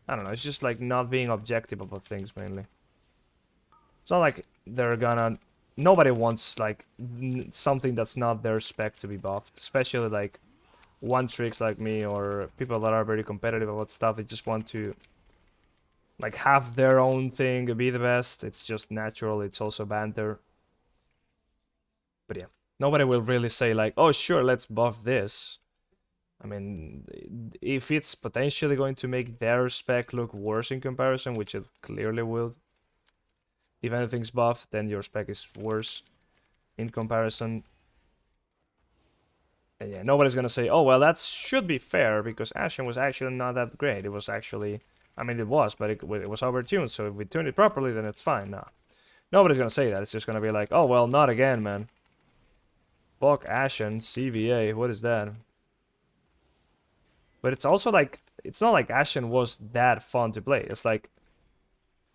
don't know, it's just like not being objective about things mainly. It's not like they're gonna... Nobody wants like something that's not their spec to be buffed, especially like one tricks like me or people that are very competitive about stuff. They just want to like have their own thing, be the best. It's just natural. It's also banter. But yeah, nobody will really say like, oh sure, let's buff this. I mean, if it's potentially going to make their spec look worse in comparison, which it clearly will. If anything's buffed, then your spec is worse in comparison. And yeah, nobody's gonna say, oh, well, that should be fair, because Ashen was actually not that great. It was actually... I mean, it was, but it was overtuned, so if we tune it properly, then it's fine. No. Nobody's gonna say that. It's just gonna be like, oh, well, not again, man. Fuck Ashen, CVA, what is that? But it's also like... It's not like Ashen was that fun to play. It's like...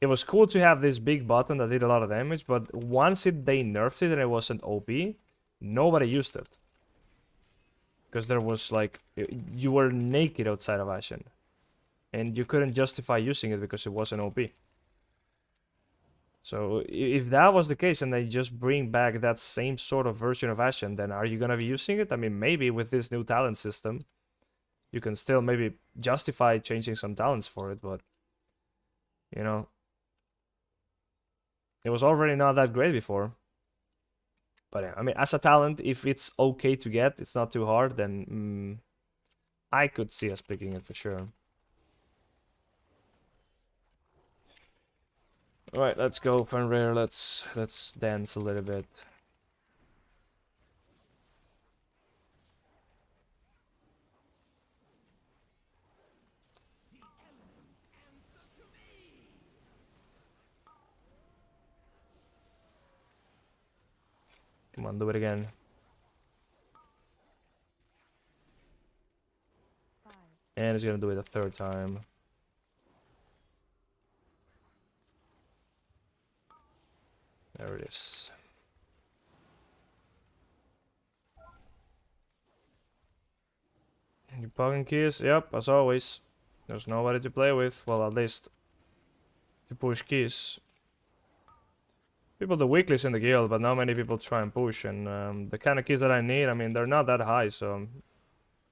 It was cool to have this big button that did a lot of damage, but once they nerfed it and it wasn't OP, nobody used it. Because there was like, you were naked outside of Ashen. And you couldn't justify using it because it wasn't OP. So if that was the case and they just bring back that same sort of version of Ashen, then are you gonna be using it? I mean, maybe with this new talent system, you can still maybe justify changing some talents for it, but, you know, it was already not that great before. But yeah, I mean, as a talent, if it's okay to get, it's not too hard, then I could see us picking it for sure. Alright, let's go, Fenrir. Let's dance a little bit. Come on, do it again. And he's gonna do it a third time. There it is. You poking keys? Yep, as always. There's nobody to play with. Well, at least to push keys. people do weeklies in the guild, but not many people try and push. And the kind of keys that I need, I mean, they're not that high, so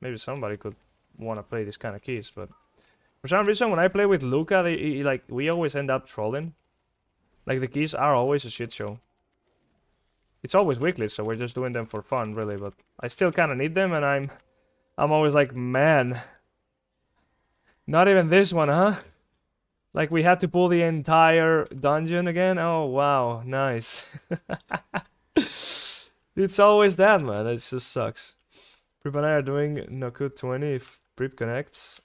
maybe somebody could want to play these kind of keys. But for some reason, when I play with Luca, like we always end up trolling. Like the keys are always a shit show. It's always weekly, so we're just doing them for fun, really. But I still kind of need them, and I'm always like, man, not even this one, huh? Like we had to pull the entire dungeon again. Oh wow, nice. It's always that, man. It just sucks. Prip and I are doing Noku 20 if Prip connects.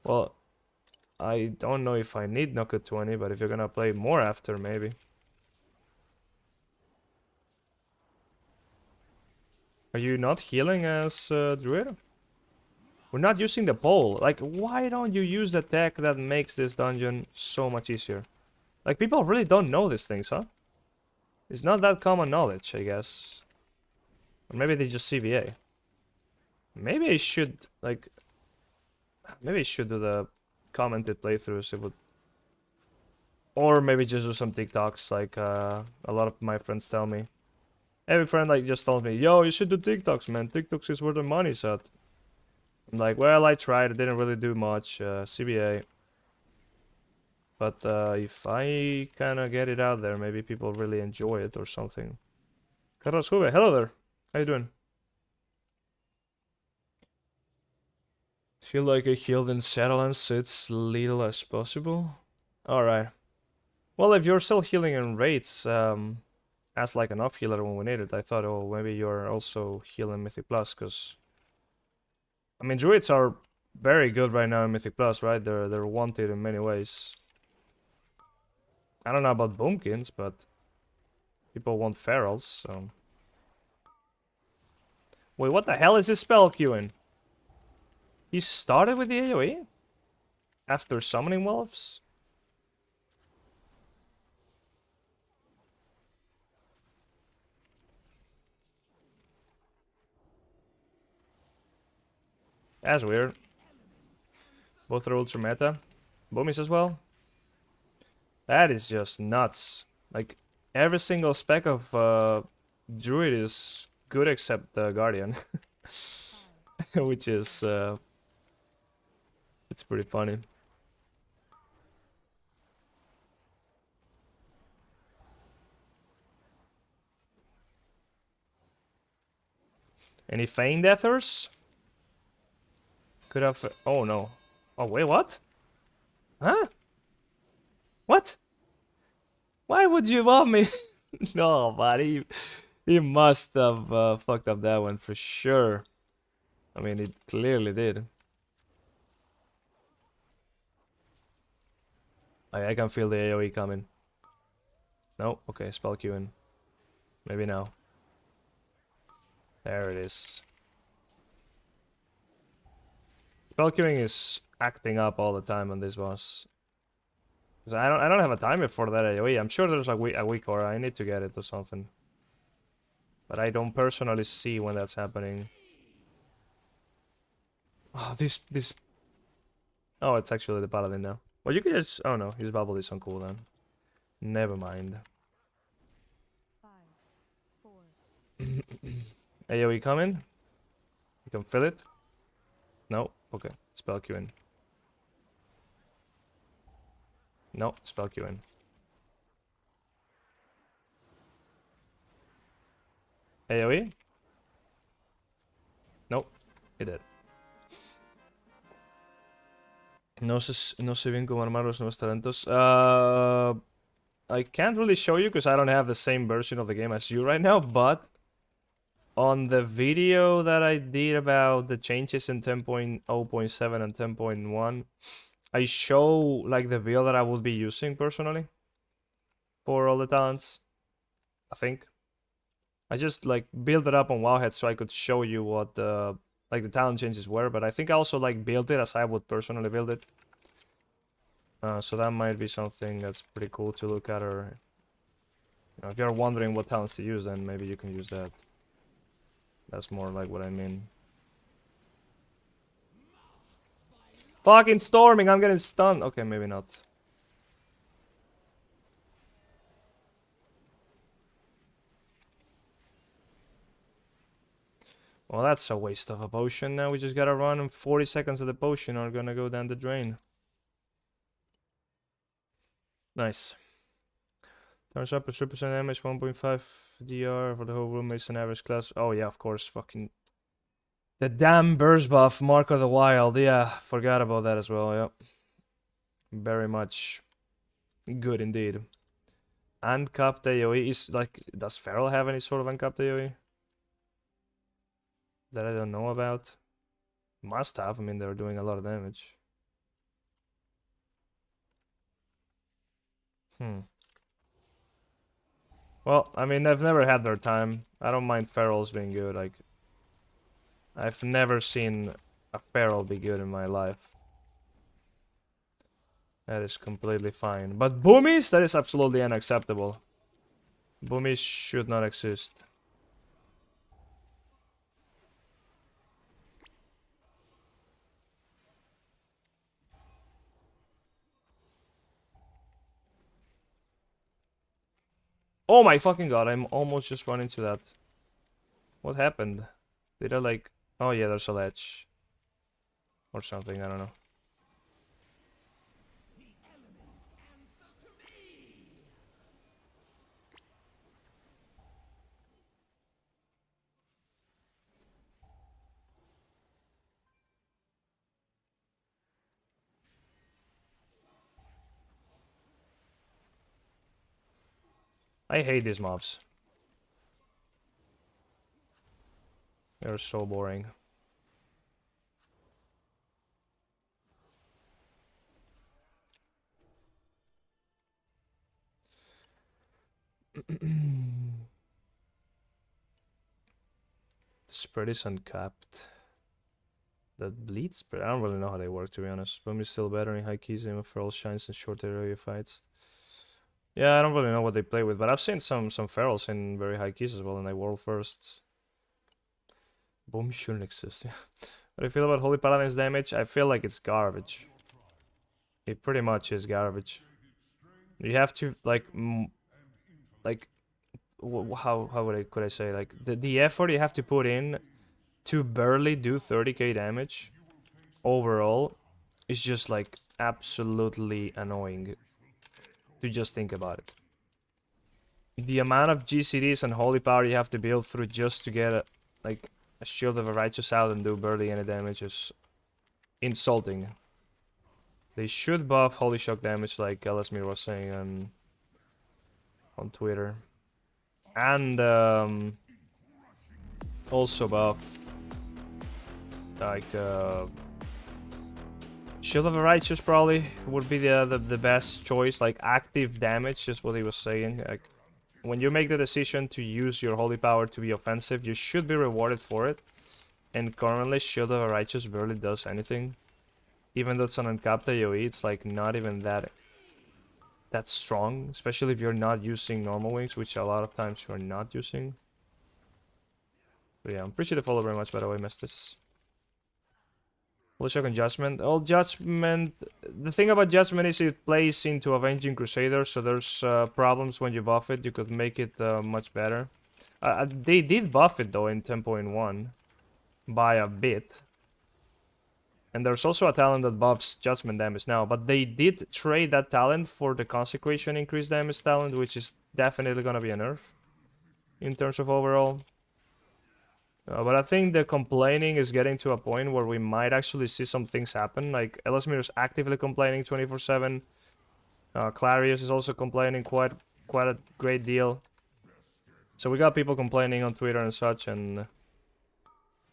Well, I don't know if I need Noku 20, but if you're gonna play more after, maybe. Are you not healing as Druid? We're not using the pole. Like, why don't you use the tech that makes this dungeon so much easier? Like, people really don't know these things, huh? It's not that common knowledge, I guess. Or maybe they just CBA. Maybe I should, like... Maybe I should do the commented playthroughs. It would... Or maybe just do some TikToks, like a lot of my friends tell me. Every friend like just told me, yo, you should do TikToks, man. TikToks is where the money's at. I'm like, well, I tried. I didn't really do much. CBA. But if I kind of get it out there, maybe people really enjoy it or something. Carlos Juve, hello there. How you doing? Feel like I healed and settle and sits little as possible. Alright. Well, if you're still healing in rates, as like an off healer when we need it, I thought, oh, maybe you're also healing Mythic Plus, because I mean, druids are very good right now in Mythic Plus, right? They're wanted in many ways. I don't know about boomkins, but people want ferals, so... Wait, what the hell is this spell queuing? He started with the AoE? After summoning wolves? That's weird. Both are ultra meta. Boomies as well. That is just nuts. Like, every single spec of Druid is good except Guardian. Which is... it's pretty funny. Any Feign Deathers? Could have... Oh no. Oh wait, what? Huh? What? Why would you want me? No, buddy. He must have fucked up that one for sure. I mean, it clearly did. I can feel the AoE coming. No? Okay, spell queuing. Maybe now. There it is. Spell queuing is acting up all the time on this boss. Cause I don't have a timer for that AoE. I'm sure there's a weak aura. I need to get it or something. But I don't personally see when that's happening. Oh, this... Oh, it's actually the Paladin now. Well, you can just... Oh no, his bubble is on cooldown. Never mind. 5, 4. AoE coming. You can feel it. No? Okay. Spell queuing. No, spell queuing. AoE? Nope. It did. No se bien como armar los nuevos talentos. I can't really show you because I don't have the same version of the game as you right now, but on the video that I did about the changes in 10.0.7 and 10.1, I show like the build that I would be using personally for all the talents. I think I just like build it up on Wowhead so I could show you what like the talent changes were, but I think I also like built it as I would personally build it. So that might be something that's pretty cool to look at, or you know, if you're wondering what talents to use, then maybe you can use that. That's more like what I mean. Fucking storming, I'm getting stunned. Okay, maybe not. Well, that's a waste of a potion. Now we just gotta run, and 40 seconds of the potion are gonna go down the drain. Nice. Turns up at 3% damage, 1.5 DR for the whole room makes an average class. Oh yeah, of course, fucking... The damn burst buff, Mark of the Wild. Yeah, forgot about that as well, yep. Very much good indeed. Uncapped AoE is like... Does Feral have any sort of uncapped AoE? That I don't know about? Must have, I mean they're doing a lot of damage. Well, I mean, I've never had their time. I don't mind ferals being good, like... I've never seen a feral be good in my life. That is completely fine. But boomies? That is absolutely unacceptable. Boomies should not exist. Oh my fucking god, I'm almost just run into that. What happened? Did I like... Oh yeah, there's a ledge. Or something, I don't know. I hate these mobs. They're so boring. The spread is uncapped. That bleed spread? I don't really know how they work, to be honest. Boom is still better in high keys and for all shines and short area fights. Yeah, I don't really know what they play with, but I've seen some ferals in very high keys as well, and they world firsts. Boom shouldn't exist. What do you feel about Holy Paladin's damage? I feel like it's garbage. It pretty much is garbage. You have to like how could I say, like the effort you have to put in to barely do 30k damage overall is just like absolutely annoying to just think about it. The amount of GCDs and holy power you have to build through just to get like a Shield of a Righteous out and do barely any damage is insulting. They should buff holy shock damage like Elasmir was saying on Twitter. And also buff like Shield of a Righteous probably would be the best choice. Like active damage is what he was saying. Like when you make the decision to use your holy power to be offensive, you should be rewarded for it. And currently Shield of a Righteous barely does anything. Even though it's an uncapped AoE, it's like not even that strong, especially if you're not using normal wings, which a lot of times you're not using. But yeah, I'm appreciate the follow very much, by the way, Mestis. Holy Shock and Judgment. Oh, Judgment... The thing about Judgment is it plays into Avenging Crusader, so there's problems when you buff it. You could make it much better. They did buff it, though, in 10.1. By a bit. And there's also a talent that buffs Judgment damage now, but they did trade that talent for the Consecration increased damage talent, which is definitely gonna be a nerf in terms of overall. But I think the complaining is getting to a point where we might actually see some things happen. Like Elasmir is actively complaining 24/7. Clarius is also complaining quite a great deal. So we got people complaining on Twitter and such, and I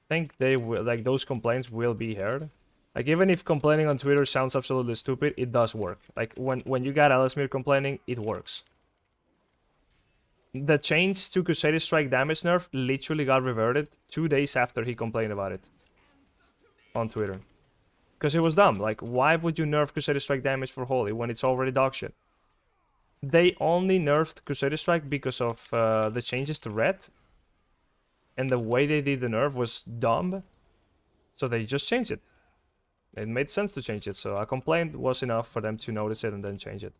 think they will, like, those complaints will be heard. Like, even if complaining on Twitter sounds absolutely stupid, it does work. Like, when you got Elasmir complaining, it works. The change to Crusader Strike damage nerf literally got reverted 2 days after he complained about it on Twitter. Because it was dumb. Like, why would you nerf Crusader Strike damage for Holy when it's already dogshit? They only nerfed Crusader Strike because of the changes to red. And the way they did the nerf was dumb. So they just changed it. It made sense to change it, so a complaint was enough for them to notice it and then change it.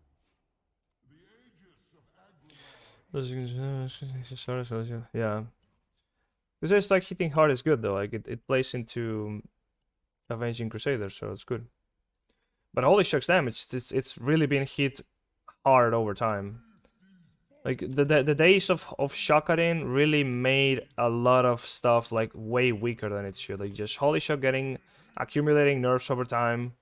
Yeah. Crusader Strike hitting hard is good though. Like it plays into Avenging Crusader, so it's good. But Holy Shock's damage, it's really been hit hard over time. Like the days of Shockarin really made a lot of stuff like way weaker than it should. Like just Holy Shock accumulating nerfs over time.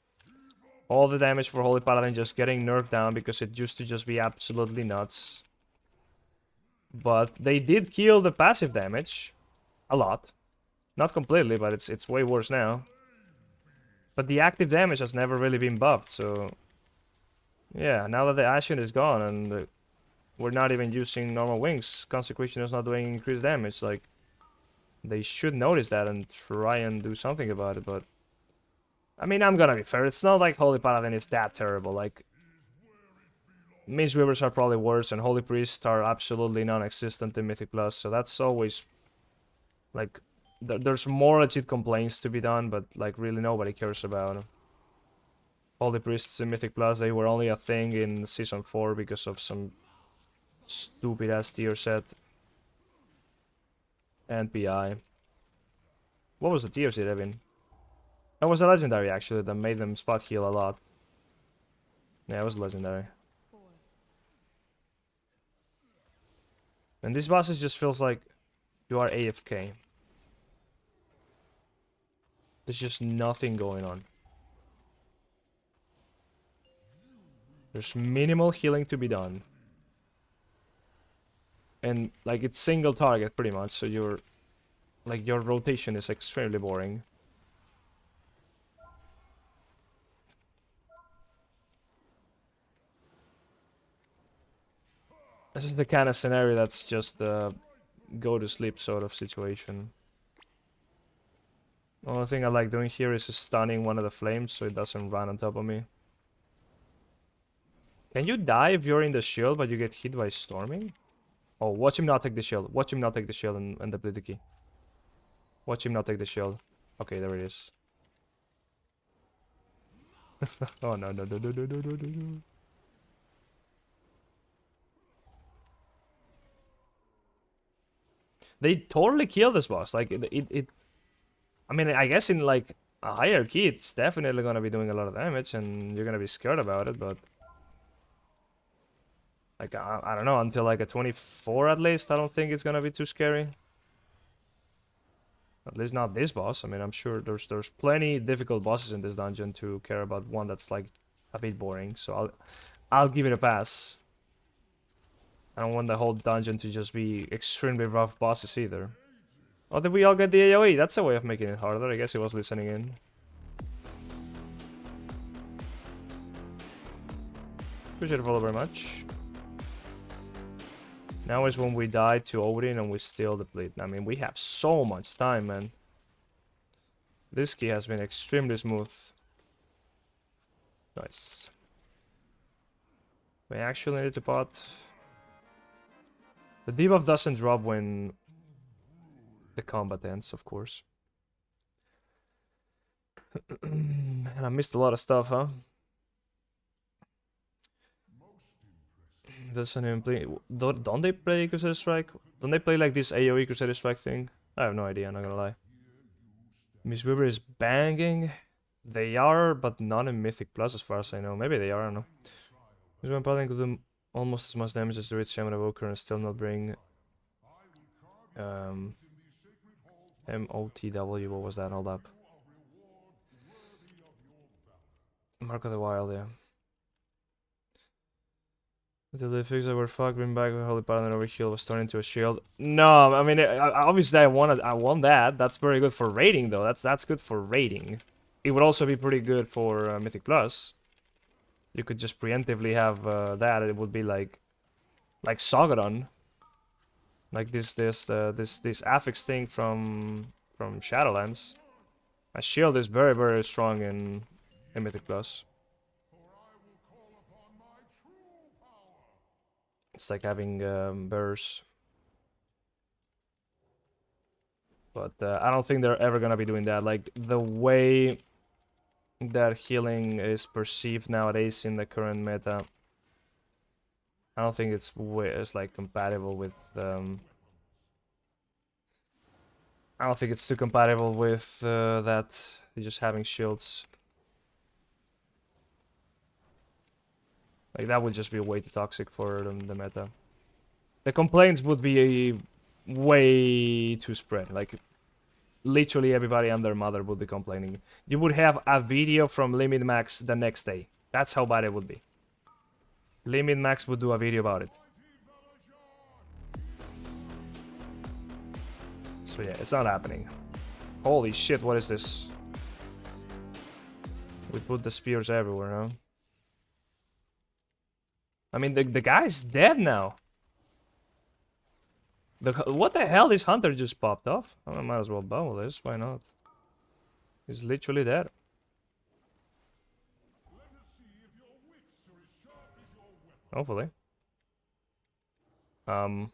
All the damage for Holy Paladin just getting nerfed down because it used to just be absolutely nuts. But they did kill the passive damage a lot. Not completely, but it's way worse now. But the active damage has never really been buffed, so yeah, now that the Ashen is gone and we're not even using normal wings, Consecration is not doing increased damage. Like, they should notice that and try and do something about it, but I mean, I'm gonna be fair, it's not like Holy Paladin is that terrible. Like, Mistweavers are probably worse, and Holy Priests are absolutely non-existent in Mythic Plus, so that's always, like, there's more legit complaints to be done, but, like, really nobody cares about. Holy Priests in Mythic Plus, they were only a thing in Season 4 because of some stupid-ass tier set. And PI. What was the tier set, Evan? It was a legendary, actually, that made them spot heal a lot. Yeah, it was legendary. And these bosses just feels like you are AFK. There's just nothing going on. There's minimal healing to be done. And like it's single target pretty much, so your rotation is extremely boring. This is the kind of scenario that's just a go to sleep sort of situation. The only thing I like doing here is stunning one of the flames so it doesn't run on top of me. Can you die if you're in the shield but you get hit by storming? Oh, watch him not take the shield. Watch him not take the shield and deplete the key. Watch him not take the shield. Okay, there it is. Oh no. They totally kill this boss. Like it I mean, I guess in like a higher key, it's definitely gonna be doing a lot of damage, and you're gonna be scared about it. But like I don't know, until like a 24 at least, I don't think it's gonna be too scary. At least not this boss. I mean, I'm sure there's plenty difficult bosses in this dungeon to care about one that's like a bit boring. So I'll give it a pass. I don't want the whole dungeon to just be extremely rough bosses either. Oh, did we all get the AoE? That's a way of making it harder. I guess he was listening in. Appreciate it, follow very much. Now is when we die to Odin and we still deplete. I mean, we have so much time, man. This key has been extremely smooth. Nice. We actually need to pot. The debuff doesn't drop when the combat ends, of course. And I missed a lot of stuff, huh? Doesn't even play. Don't they play Crusader Strike? Don't they play like this AoE Crusader Strike thing? I have no idea, I'm not gonna lie. Mistweaver is banging. They are, but not in Mythic Plus as far as I know. Maybe they are, I don't know. Mistweaver Paladin could do almost as much damage as the Rich Shaman Evoker and still not bring MOTW, what was that? Hold up. Mark of the Wild, yeah. Until they fix that we're fucked, bring back Holy Paladin over heal was turned into a shield. No, I mean, obviously I want that. That's very good for raiding though. That's good for raiding. It would also be pretty good for Mythic Plus. You could just preemptively have that. It would be like Sogadon. Like this affix thing from Shadowlands. A shield is very, very strong in Mythic Plus. It's like having burst. But I don't think they're ever gonna be doing that. Like the way that healing is perceived nowadays in the current meta, I don't think it's like compatible with I don't think it's too compatible with that, just having shields. Like, that would just be way too toxic for the meta. The complaints would be way too spread. Like, literally everybody and their mother would be complaining. You would have a video from Limit Max the next day. That's how bad it would be. Limit Max would do a video about it. So yeah, it's not happening. Holy shit, what is this? We put the spears everywhere, huh? I mean, the guy's dead now. What the hell? This hunter just popped off. I might as well bubble this. Why not? He's literally dead. Hopefully. That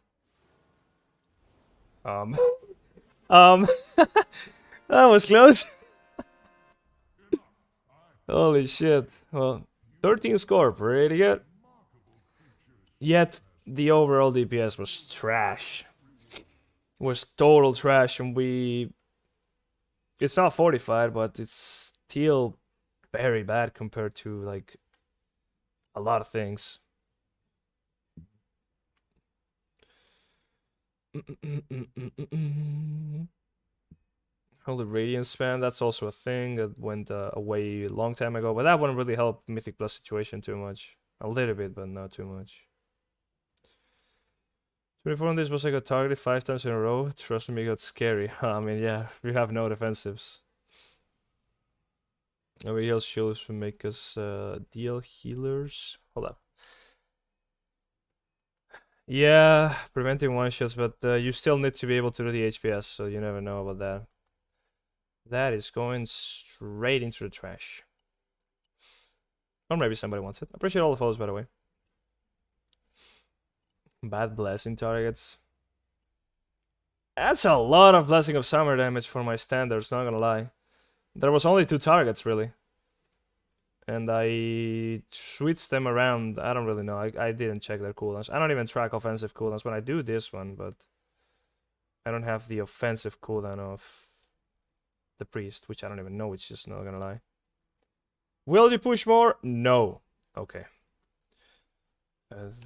was close. Holy shit. Well, 13 score, pretty good. Yet, the overall DPS was trash. Was total trash, and it's not fortified, but it's still very bad compared to, like, a lot of things. Holy Radiant Span, that's also a thing that went away a long time ago, but that wouldn't really help Mythic Plus situation too much. A little bit, but not too much. 24 on this was I got targeted 5 times in a row. Trust me, it got scary. I mean, yeah, we have no defensives. And we heal shields to make us deal healers. Hold up. Yeah, preventing one-shots, but you still need to be able to do the HPS, so you never know about that. That is going straight into the trash. Or maybe somebody wants it. I appreciate all the follows, by the way. Bad blessing targets. That's a lot of Blessing of Summer damage for my standards, not gonna lie. There was only 2 targets, really. And I switched them around. I don't really know. I didn't check their cooldowns. I don't even track offensive cooldowns when I do this one, but I don't have the offensive cooldown of the priest, which I don't even know, which is not gonna lie. Will you push more? No. Okay.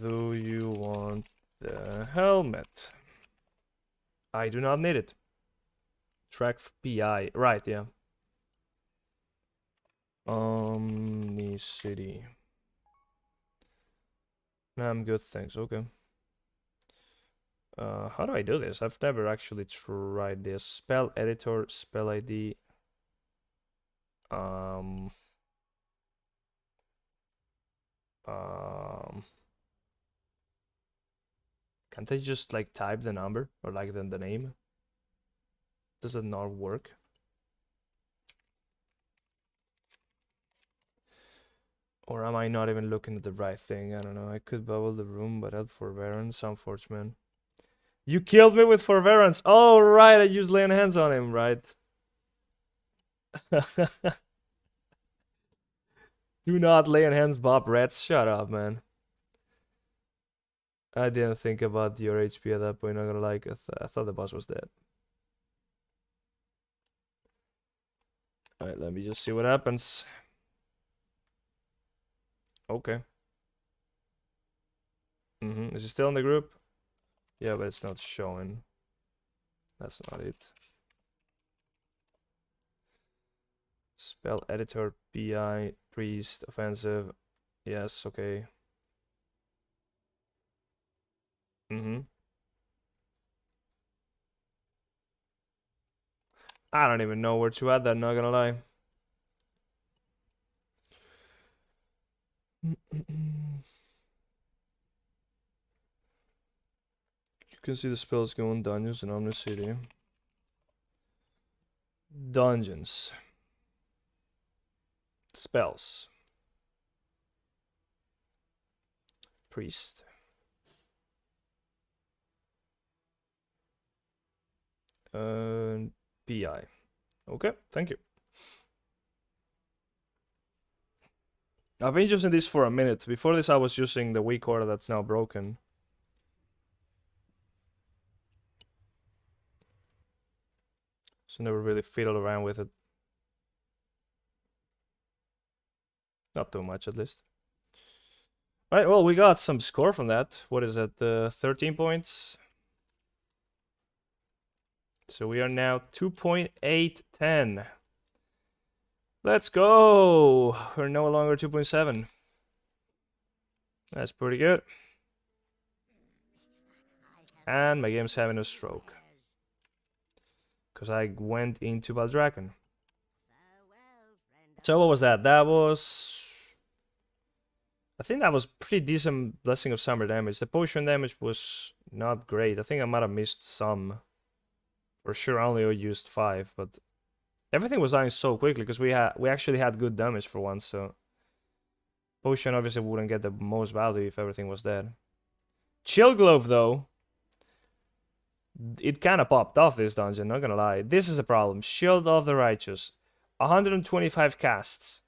Do you want the helmet? I do not need it. Track PI. Right, yeah. Omni-City. Nah, I'm good, thanks. Okay. How do I do this? I've never actually tried this. Spell editor, spell ID. Can't I just like type the number or like the name? Does it not work? Or am I not even looking at the right thing? I don't know. I could bubble the room, but add forbearance. Unfortunate. You killed me with forbearance. Oh, right. I used laying hands on him, right? Do not lay on hands, Bob Rats. Shut up, man. I didn't think about your HP at that point, not gonna lie. I thought the boss was dead. Alright, let me just see what happens. Okay. Is he still in the group? Yeah, but it's not showing. That's not it. Spell editor, PI, priest, offensive. Yes, okay. I don't even know where to add that, not gonna lie. You can see the spells go in dungeons in Omni-City. Dungeons. Spells. Priest. PI. Okay, thank you. I've been using this for a minute. Before this I was using the weak order that's now broken. So never really fiddled around with it. Not too much, at least. Right, well, we got some score from that. What is it? 13 points. So we are now 2.810. Let's go! We're no longer 2.7. That's pretty good. And my game's having a stroke. Because I went into Baldraken. So what was that? That was... I think that was pretty decent Blessing of Summer damage. The potion damage was not great. I think I might have missed some. For sure I only used 5, but... Everything was dying so quickly because we actually had good damage for once, so... Potion obviously wouldn't get the most value if everything was dead. Chill Glove though... It kind of popped off this dungeon, not gonna lie. This is a problem. Shield of the Righteous. 125 casts.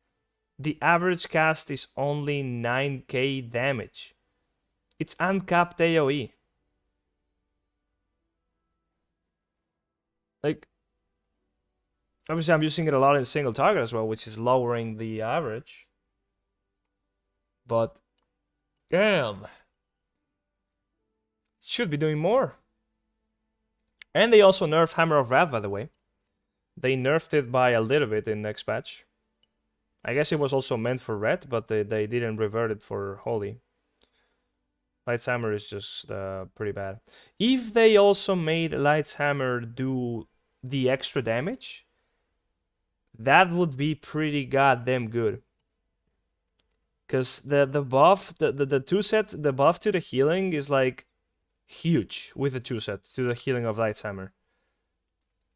The average cast is only 9k damage. It's uncapped AoE. Like, obviously I'm using it a lot in single target as well, which is lowering the average. But, damn. Should be doing more. And they also nerfed Hammer of Wrath, by the way. They nerfed it by a little bit in next patch. I guess it was also meant for red, but they didn't revert it for holy. Light's Hammer is just pretty bad. If they also made Light's Hammer do the extra damage, that would be pretty goddamn good. Because the buff, the 2-set, the buff to the healing is like huge with the 2-set to the healing of Light's Hammer.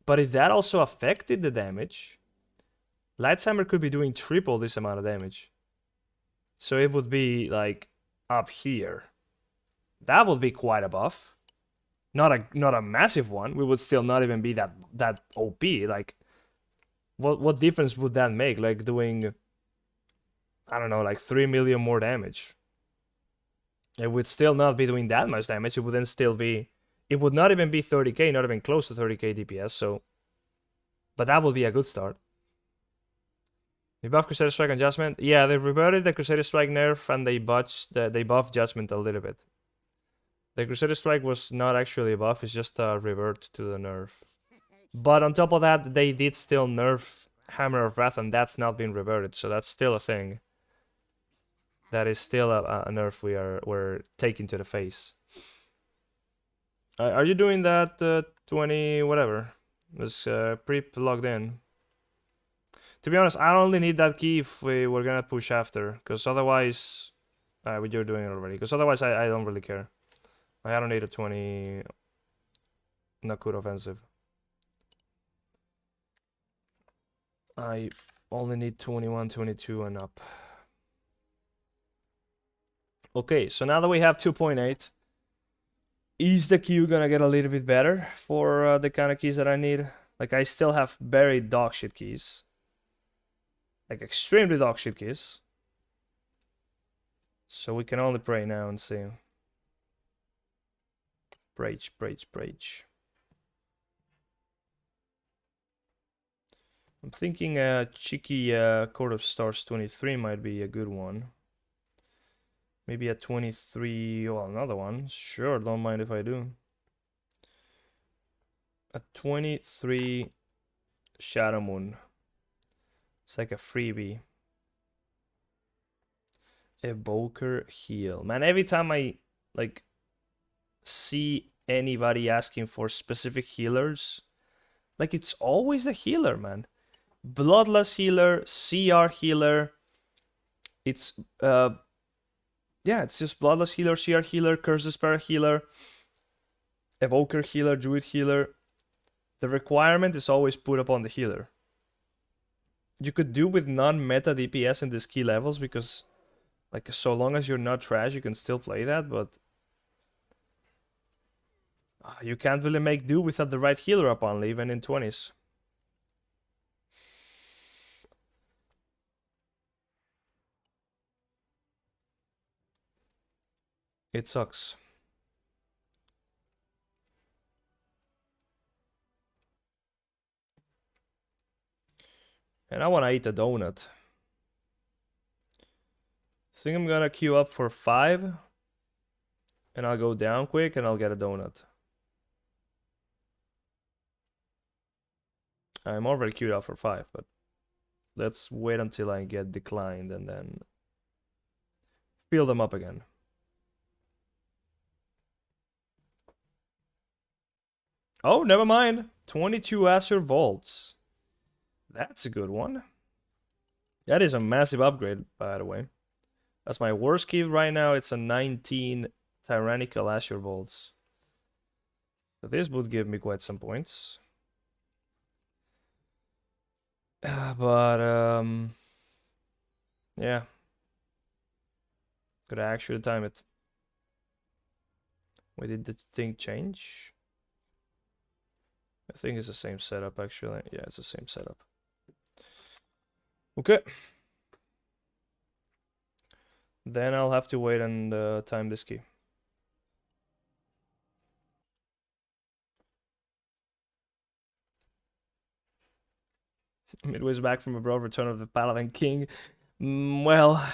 But if that also affected the damage, Light's Hammer could be doing triple this amount of damage. So it would be like up here. That would be quite a buff. Not a massive one. We would still not even be that OP. Like, what difference would that make? Like doing, I don't know, like 3 million more damage. It would still not be doing that much damage. It would then still be... It would not even be 30k, not even close to 30k DPS, so... But that would be a good start. They buffed Crusader Strike and Judgment. Yeah, they reverted the Crusader Strike nerf and they buffed Judgment a little bit. The Crusader Strike was not actually a buff, it's just a revert to the nerf. But on top of that, they did still nerf Hammer of Wrath and that's not been reverted, so that's still a thing. That is still a nerf we're taking to the face. Are you doing that 20 whatever? Was pre-logged in. To be honest, I only need that key if we're gonna push after, because otherwise, you're doing it already. Because otherwise, I don't really care. I don't need a 20 Nakud offensive. I only need 21, 22 and up. Okay, so now that we have 2.8, is the queue gonna get a little bit better for the kind of keys that I need? Like, I still have buried dogshit keys. Like, extremely dogshit keys. So we can only pray now and see. Brage. I'm thinking cheeky Court of Stars 23 might be a good one. Maybe a 23, well, another one. Sure, don't mind if I do. A 23 Shadow Moon. It's like a freebie. Evoker Heal. Man, every time I, like, see anybody asking for specific healers, like, it's always the healer, man. Bloodlust healer, CR healer. It's, yeah, it's just Bloodlust healer, CR healer, Curse Despair healer, Evoker healer, Druid healer. The requirement is always put upon the healer. You could do with non-meta DPS in these key levels because, like, so long as you're not trash, you can still play that, but you can't really make do without the right healer up on even in 20s. It sucks. And I want to eat a donut. Think I'm gonna queue up for 5. And I'll go down quick and I'll get a donut. I'm already queued up for 5, but let's wait until I get declined and then fill them up again. Oh, never mind. 22 Azure Vaults. That's a good one. That is a massive upgrade, by the way. That's my worst key right now. It's a 19 Tyrannical Azure Vaults. So this would give me quite some points. But, yeah. Gotta actually time it. Wait, did the thing change? I think it's the same setup, actually. Yeah, it's the same setup. Okay. Then I'll have to wait and time this key. Midway's back from abroad, Return of the Paladin King. Well,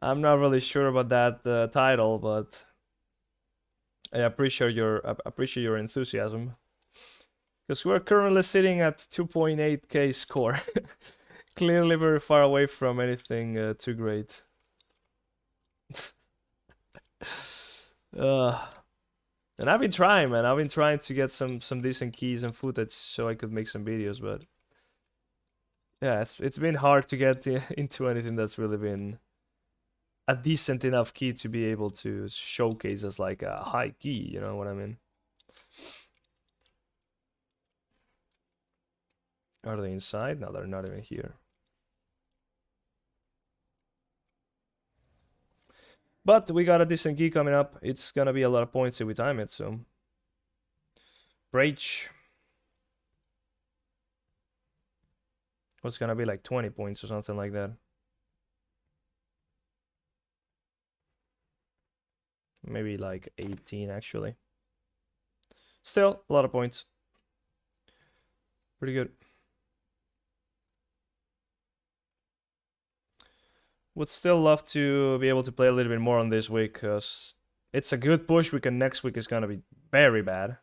I'm not really sure about that title, but I appreciate your enthusiasm. Because we're currently sitting at 2.8k score. Clearly very far away from anything too great. And I've been trying, man. I've been trying to get some decent keys and footage so I could make some videos, but yeah, it's been hard to get into anything that's really been a decent enough key to be able to showcase as like a high key, you know what I mean? Are they inside? No, they're not even here. But we got a decent key coming up. It's gonna be a lot of points if we time it, so. Breach. It's gonna be like 20 points or something like that. Maybe like 18 actually. Still, a lot of points. Pretty good. Would still love to be able to play a little bit more on this week, because it's a good push week and next week is gonna be very bad.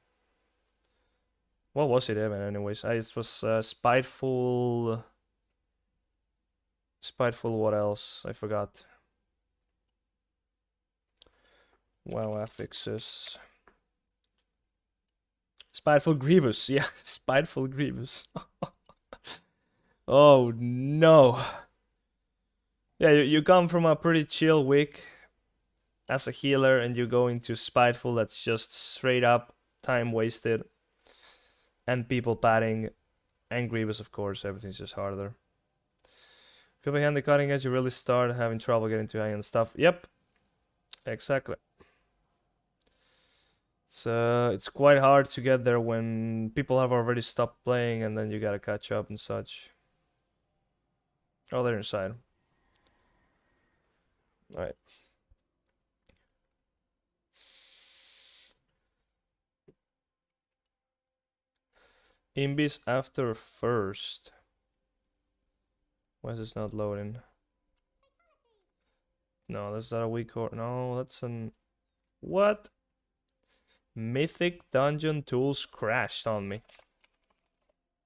What was it even anyways? It was Spiteful... Spiteful what else? I forgot. Wow, affixes. Spiteful Grievous, yeah, Spiteful Grievous. Oh no. Yeah, you come from a pretty chill week as a healer and you go into Spiteful that's just straight up time wasted. And people padding. And Grievous, of course, everything's just harder. If you're behind the cutting edge, you really start having trouble getting to high-end stuff. Yep, exactly. It's quite hard to get there when people have already stopped playing and then you gotta catch up and such. Oh, they're inside. Alright. Imbis after first. Why is this not loading? No, that's not a weak core. No, that's an... What? Mythic dungeon tools crashed on me.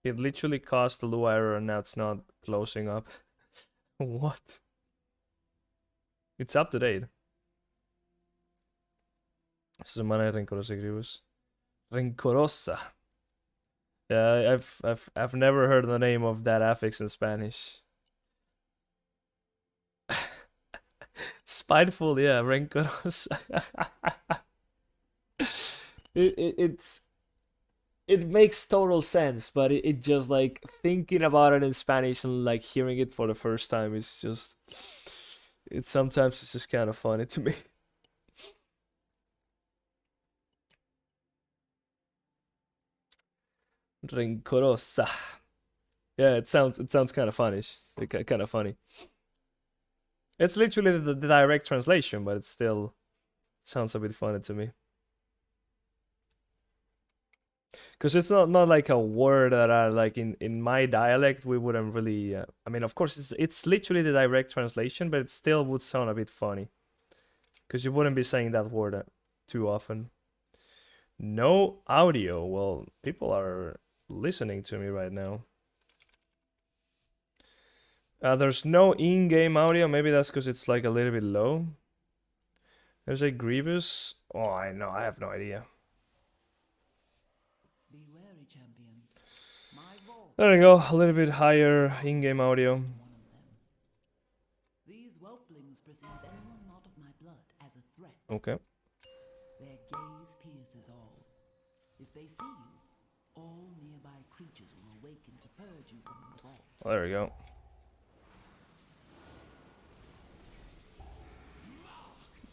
It literally caused a low error and now it's not closing up. What? It's up to date. This is a mana Rencorosa Grievous. Rencorosa. Yeah, I've never heard the name of that affix in Spanish. Spiteful, yeah, Rencorosa. It makes total sense, but it just like thinking about it in Spanish and like hearing it for the first time is just sometimes it's just kind of funny to me. Rencorosa. Yeah, it sounds kind of funny. Kind of funny. It's literally the direct translation, but it still sounds a bit funny to me. Because it's not like a word that I like in my dialect we wouldn't really. I mean, of course, it's literally the direct translation, but it still would sound a bit funny. Because you wouldn't be saying that word too often. No audio. Well, people are listening to me right now. There's no in-game audio. Maybe that's because it's like a little bit low. There's a Grievous. Oh, I know. I have no idea. Be wary, champions. My vault There you go. A little bit higher in-game audio. is one of them. These whelplings perceive anyone not of my blood as a threat. Okay. Their gaze pierces all. If they see you, all nearby creatures will awaken to purge you from the vault. Well, there we go.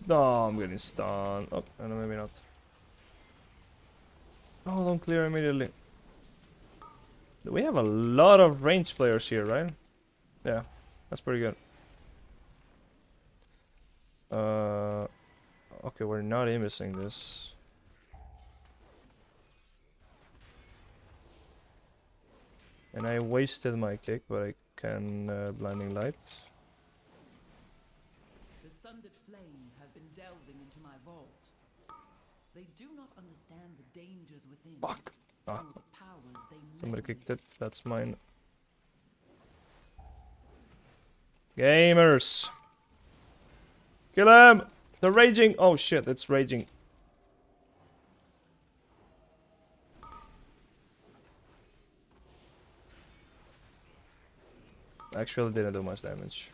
Oh, I'm getting stunned. Oh, no, maybe not. Oh, don't clear immediately. We have a lot of ranged players here, right? Yeah, that's pretty good. Okay, we're not missing this. And I wasted my kick, but I can blinding light. The sundered flame have been delving into my vault. They do not understand the dangers within. Fuck. Ah, Or the powers they somebody never kicked it. That's mine. Gamers! Kill him! They're raging! Oh shit, it's raging. Actually didn't do much damage.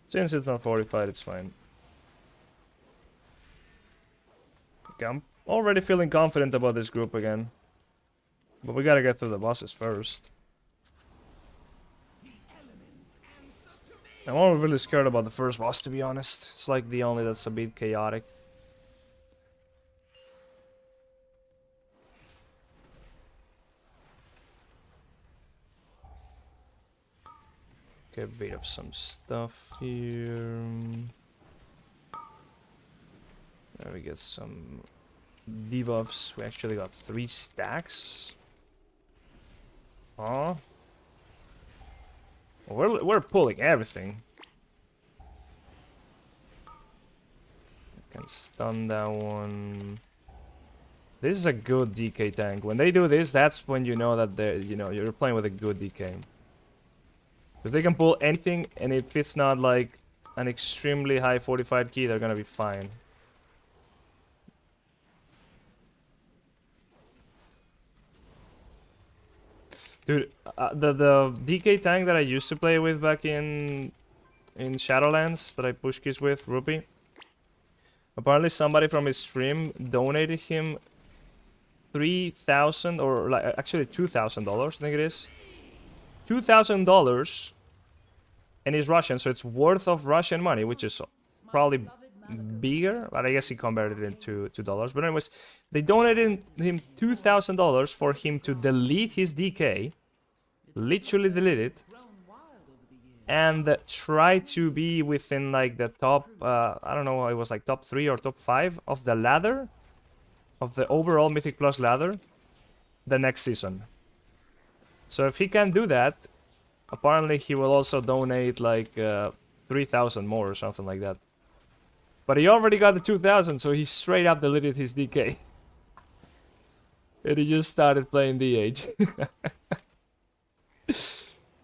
Since it's not fortified, it's fine. Okay, I'm already feeling confident about this group again. But we gotta get through the bosses first. I'm all really scared about the first boss, to be honest. It's like the only that's a bit chaotic. Get rid of some stuff here. There we get some debuffs. We actually got 3 stacks. Huh? We're pulling everything. Can stun that one. This is a good DK tank. When they do this, that's when you know that you're playing with a good DK. Because they can pull anything, and if it's not like an extremely high fortified key, they're gonna be fine. Dude, the DK tank that I used to play with back in Shadowlands, that I push keys with, Rupee. Apparently somebody from his stream donated him 3,000 or like actually $2,000, I think it is. $2,000, and he's Russian, so it's worth of Russian money, which is probably bigger, but I guess he converted it into $2. But anyways, they donated him $2,000 for him to delete his DK, literally delete it, and try to be within like the top, I don't know, it was like top 3 or top 5 of the ladder, of the overall Mythic Plus ladder, the next season. So if he can do that, apparently he will also donate like 3,000 more or something like that. But he already got the 2,000, so he straight up deleted his DK. And he just started playing DH.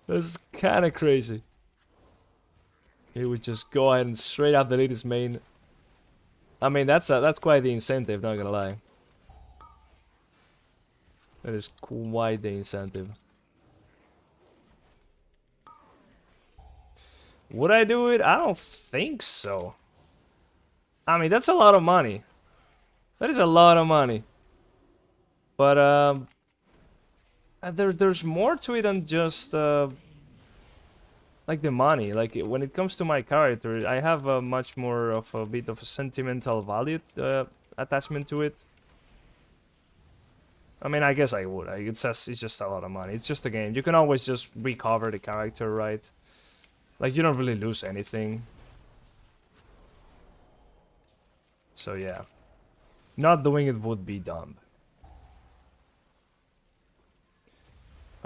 That's kind of crazy. He would just go ahead and straight up delete his main. I mean, that's quite the incentive, not gonna lie. That is quite the incentive. Would I do it? I don't think so. I mean, that's a lot of money. That is a lot of money. But there's more to it than just like the money. Like when it comes to my character, I have a much more of a bit of a sentimental value attachment to it. I mean, I guess I would. It's just a lot of money. It's just a game. You can always just recover the character, right? Like you don't really lose anything. So yeah, not doing it would be dumb.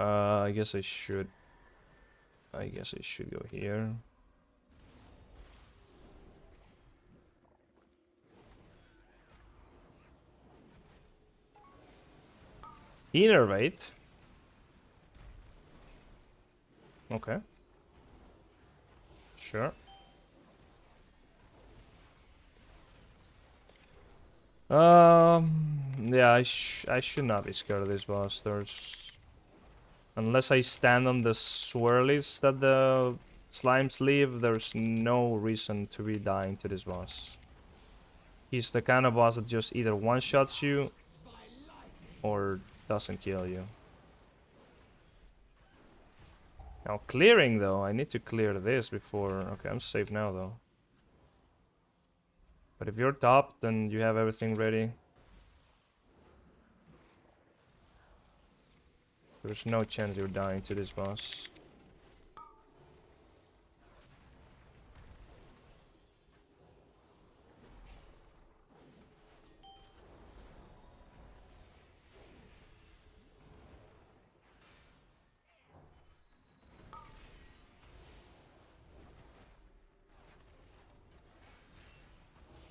I guess I should. I guess I should go here. Innervate. Okay. Sure. Yeah, I should not be scared of this boss. Unless I stand on the swirlies that the slimes leave, there's no reason to be dying to this boss. He's the kind of boss that just either one-shots you or doesn't kill you. Now clearing though, I need to clear this before... Okay, I'm safe now though. But if you're top, then you have everything ready. There's no chance you're dying to this boss.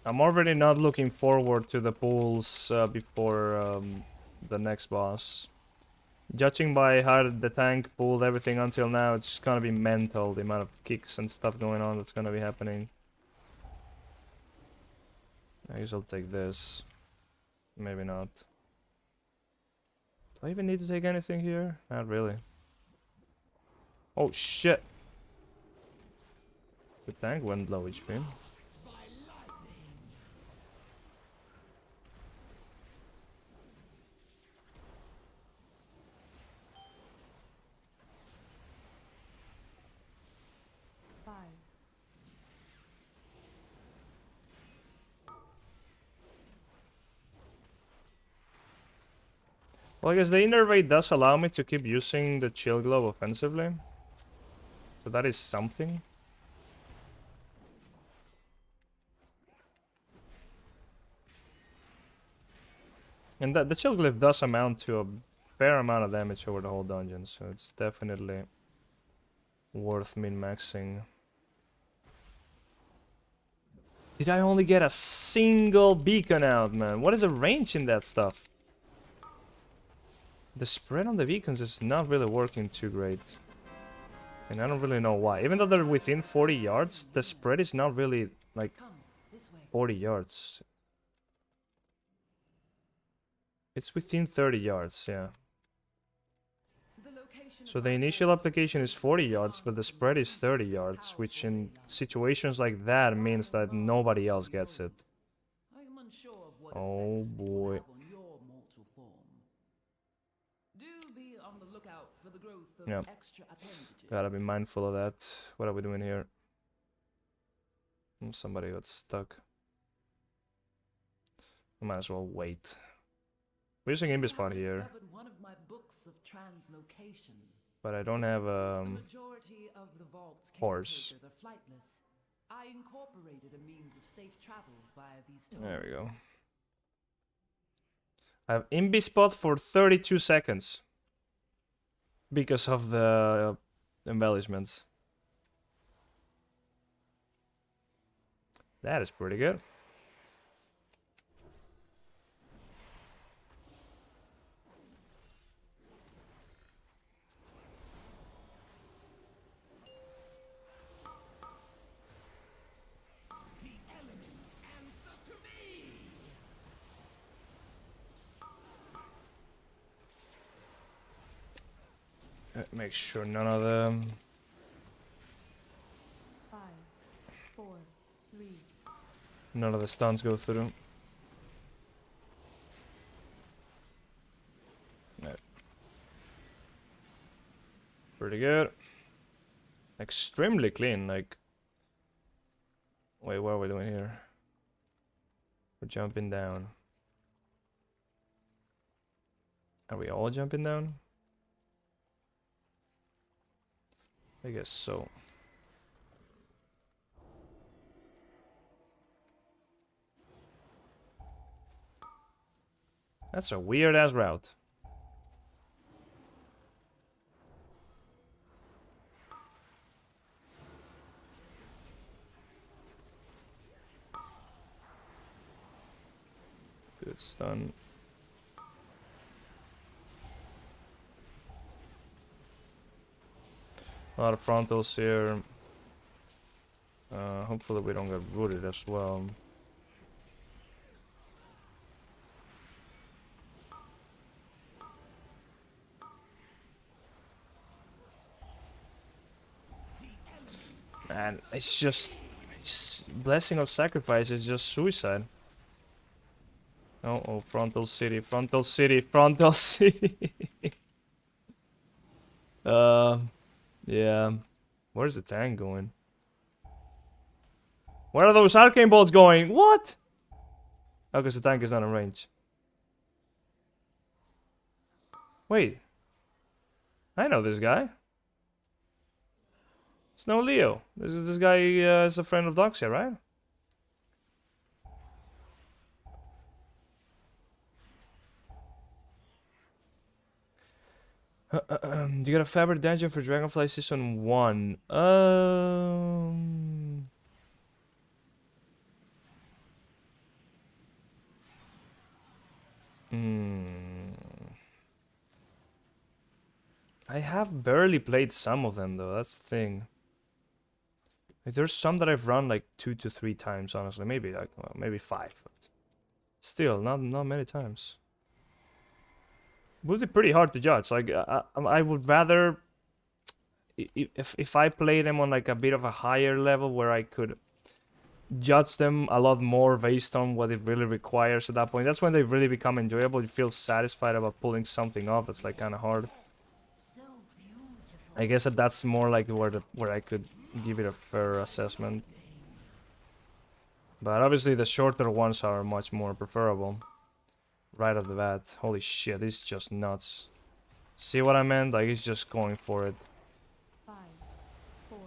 I'm already not looking forward to the pulls before the next boss. Judging by how the tank pulled everything until now, it's gonna be mental, the amount of kicks and stuff going on that's gonna be happening. I guess I'll take this. Maybe not. Do I even need to take anything here? Not really. Oh shit! The tank went low HP. Well, I guess the innervate does allow me to keep using the chill glove offensively. So that is something. And that the chill glove does amount to a fair amount of damage over the whole dungeon, so it's definitely worth min-maxing. Did I only get a single beacon out, man? What is the range in that stuff? The spread on the beacons is not really working too great. And I don't really know why. Even though they're within 40 yards, the spread is not really, like, 40 yards. It's within 30 yards, yeah. So the initial application is 40 yards, but the spread is 30 yards, which in situations like that means that nobody else gets it. Oh boy. Yeah. Gotta be mindful of that. What are we doing here? Somebody got stuck. I might as well wait. We're using Imbi spot here. But I don't have horse. There we go. I have Imbi spot for 32 seconds. Because of the embellishments. That is pretty good. Make sure none of them. 5, 4, 3. None of the stuns go through. No. Pretty good. Extremely clean, like. Wait, what are we doing here? We're jumping down. Are we all jumping down? I guess so. That's a weird ass route. Good stun. A lot of frontals here. Hopefully we don't get rooted as well. Man, it's just... Blessing of Sacrifice is just suicide. Oh, frontal city, frontal city, frontal city. Yeah. Where's the tank going? Where are those arcane bolts going? What? Oh, because the tank is not in range. Wait. I know this guy. It's no Leo. This guy is a friend of Doxia, right? You got a fabric dungeon for Dragonfly Season 1. I have barely played some of them though, that's the thing. Like, there's some that I've run like 2 to 3 times, honestly. Maybe like, well, maybe 5. But still, not many times. Would be pretty hard to judge. Like, I would rather... If I play them on like a bit of a higher level where I could judge them a lot more based on what it really requires at that point. That's when they really become enjoyable. You feel satisfied about pulling something off that's like kind of hard. I guess that's more like where I could give it a fair assessment. But obviously the shorter ones are much more preferable. Right off the bat. Holy shit, it's just nuts. See what I meant? Like, he's just going for it. 5, 4.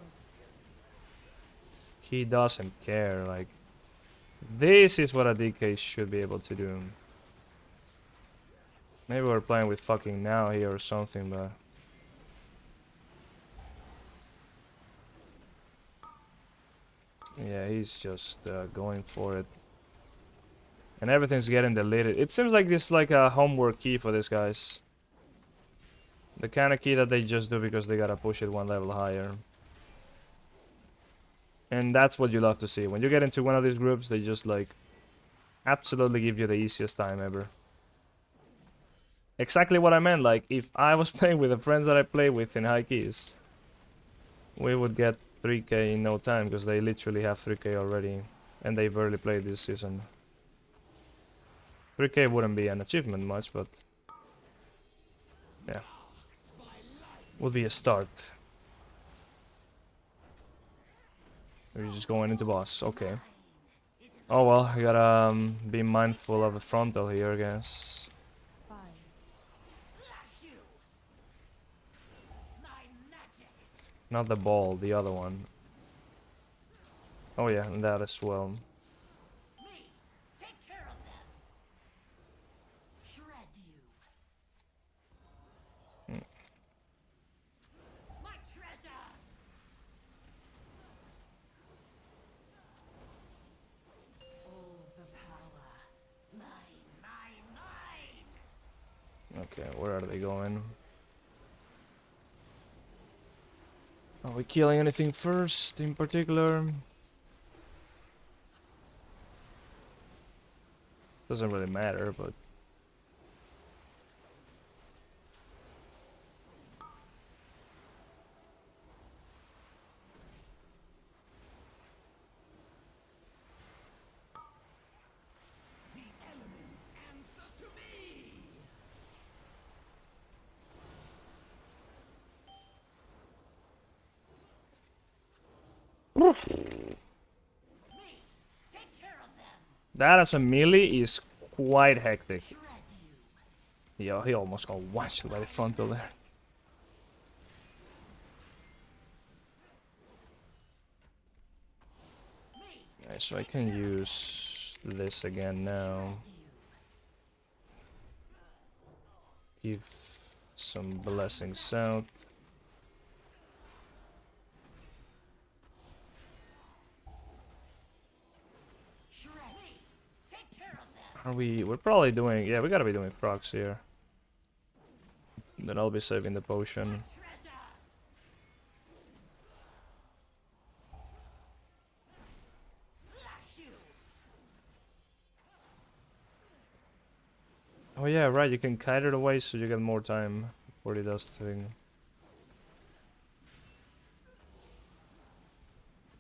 He doesn't care, like... This is what a DK should be able to do. Maybe we're playing with fucking now here or something, but... Yeah, he's just going for it. And everything's getting deleted. It seems like this is like a homework key for these guys. The kind of key that they just do because they gotta push it one level higher. And that's what you love to see. When you get into one of these groups, they just like... absolutely give you the easiest time ever. Exactly what I meant, like, if I was playing with the friends that I play with in high keys, we would get 3k in no time, because they literally have 3k already, and they barely played this season. 3k wouldn't be an achievement much, but... yeah. Would be a start. We're just going into boss, okay. Oh well, I gotta be mindful of the frontal here, I guess. 5. Not the ball, the other one. Oh yeah, and that as well. Okay, where are they going? Are we killing anything first in particular? Doesn't really matter, but... That as a melee is quite hectic. Yeah, he almost got one-shot by the frontal there. Okay, so I can use this again now. Give some blessings out. Are we? We're probably doing. Yeah, we gotta be doing procs here. Then I'll be saving the potion. Oh yeah, right. You can kite it away so you get more time before he does the thing.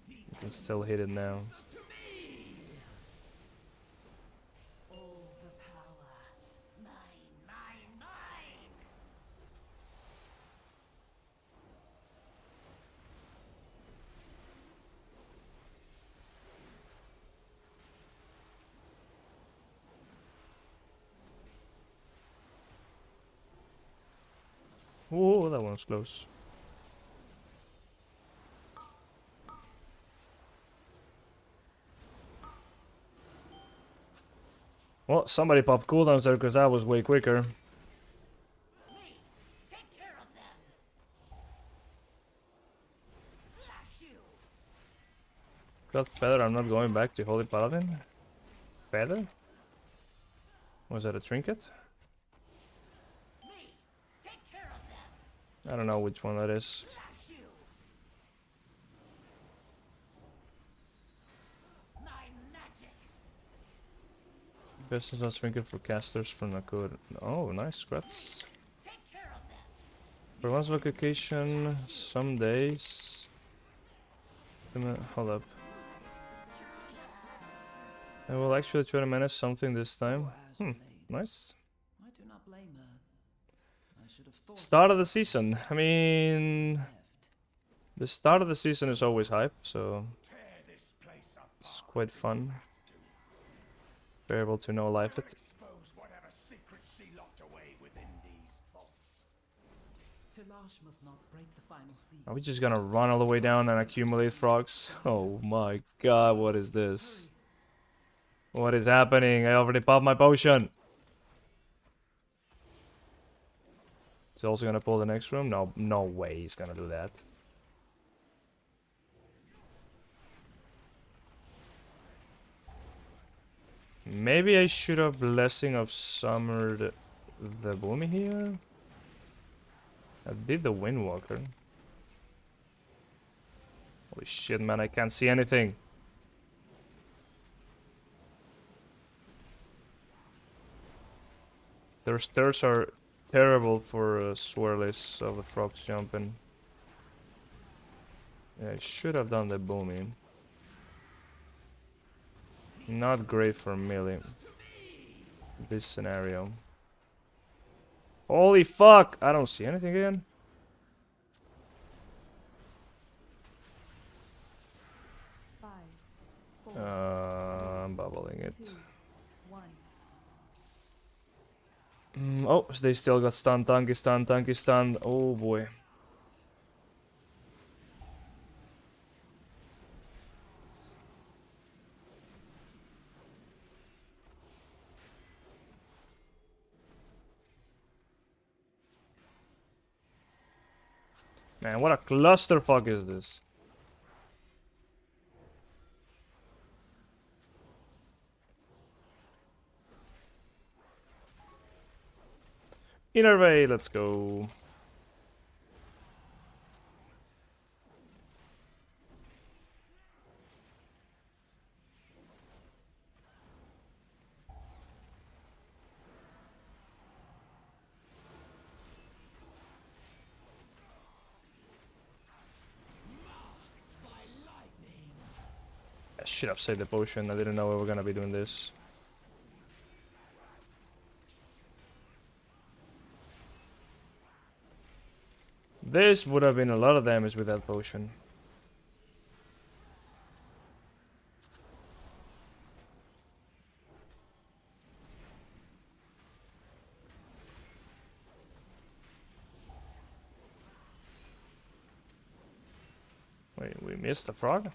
You can still hit it now. Oh, that one's close. Well, somebody popped cooldowns there because that was way quicker. Got feather, I'm not going back to Holy Paladin. Feather? Was that a trinket? I don't know which one that is. Best is not trinket for casters from Nakud. Oh, nice, scrats. For once vacation, some days. Hold up. I will actually try to manage something this time. Nice. I do not blame her. I should have thought Start of the season. I mean, the start of the season is always hype, so it's quite fun. Bearable to know life it. Talash must not break the final seal. Are we just gonna run all the way down and accumulate frogs? Oh my god, what is this? What is happening? I already popped my potion. He's also gonna pull the next room? No, no way he's gonna do that. Maybe I should have Blessing of Summer the Boomy here? I did the Windwalker. Holy shit, man, I can't see anything. Their stairs are terrible for swirlies of the frogs jumping. Yeah, I should have done the booming. Not great for melee. This scenario. Holy fuck! I don't see anything again. I'm bubbling it. Oh, they still got stunned, tanky stunned, tanky stunned. Oh boy. Man, what a clusterfuck is this? Inner way, let's go. I should have saved the potion. I didn't know we were gonna be doing this. This would have been a lot of damage with that potion. Wait, we missed the frog?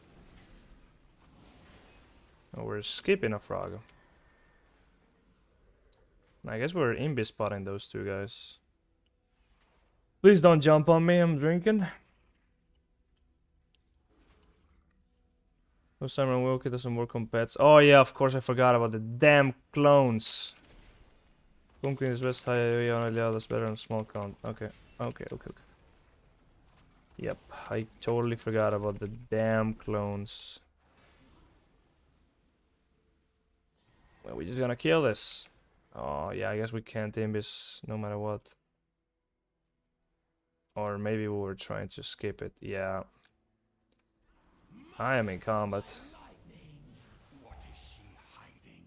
Oh, we're skipping a frog. I guess we're imbi spotting those two guys. Please don't jump on me, I'm drinking. No Simon Wilkie doesn't work on pets. Oh yeah, of course I forgot about the damn clones. Pumpkin is best high, yeah, that's better on small count. Okay. Okay. Yep, I totally forgot about the damn clones. Well, we're just gonna kill this. Oh yeah, I guess we can't Imbis no matter what. Or maybe we were trying to skip it. Yeah. I am in combat. What is she hiding?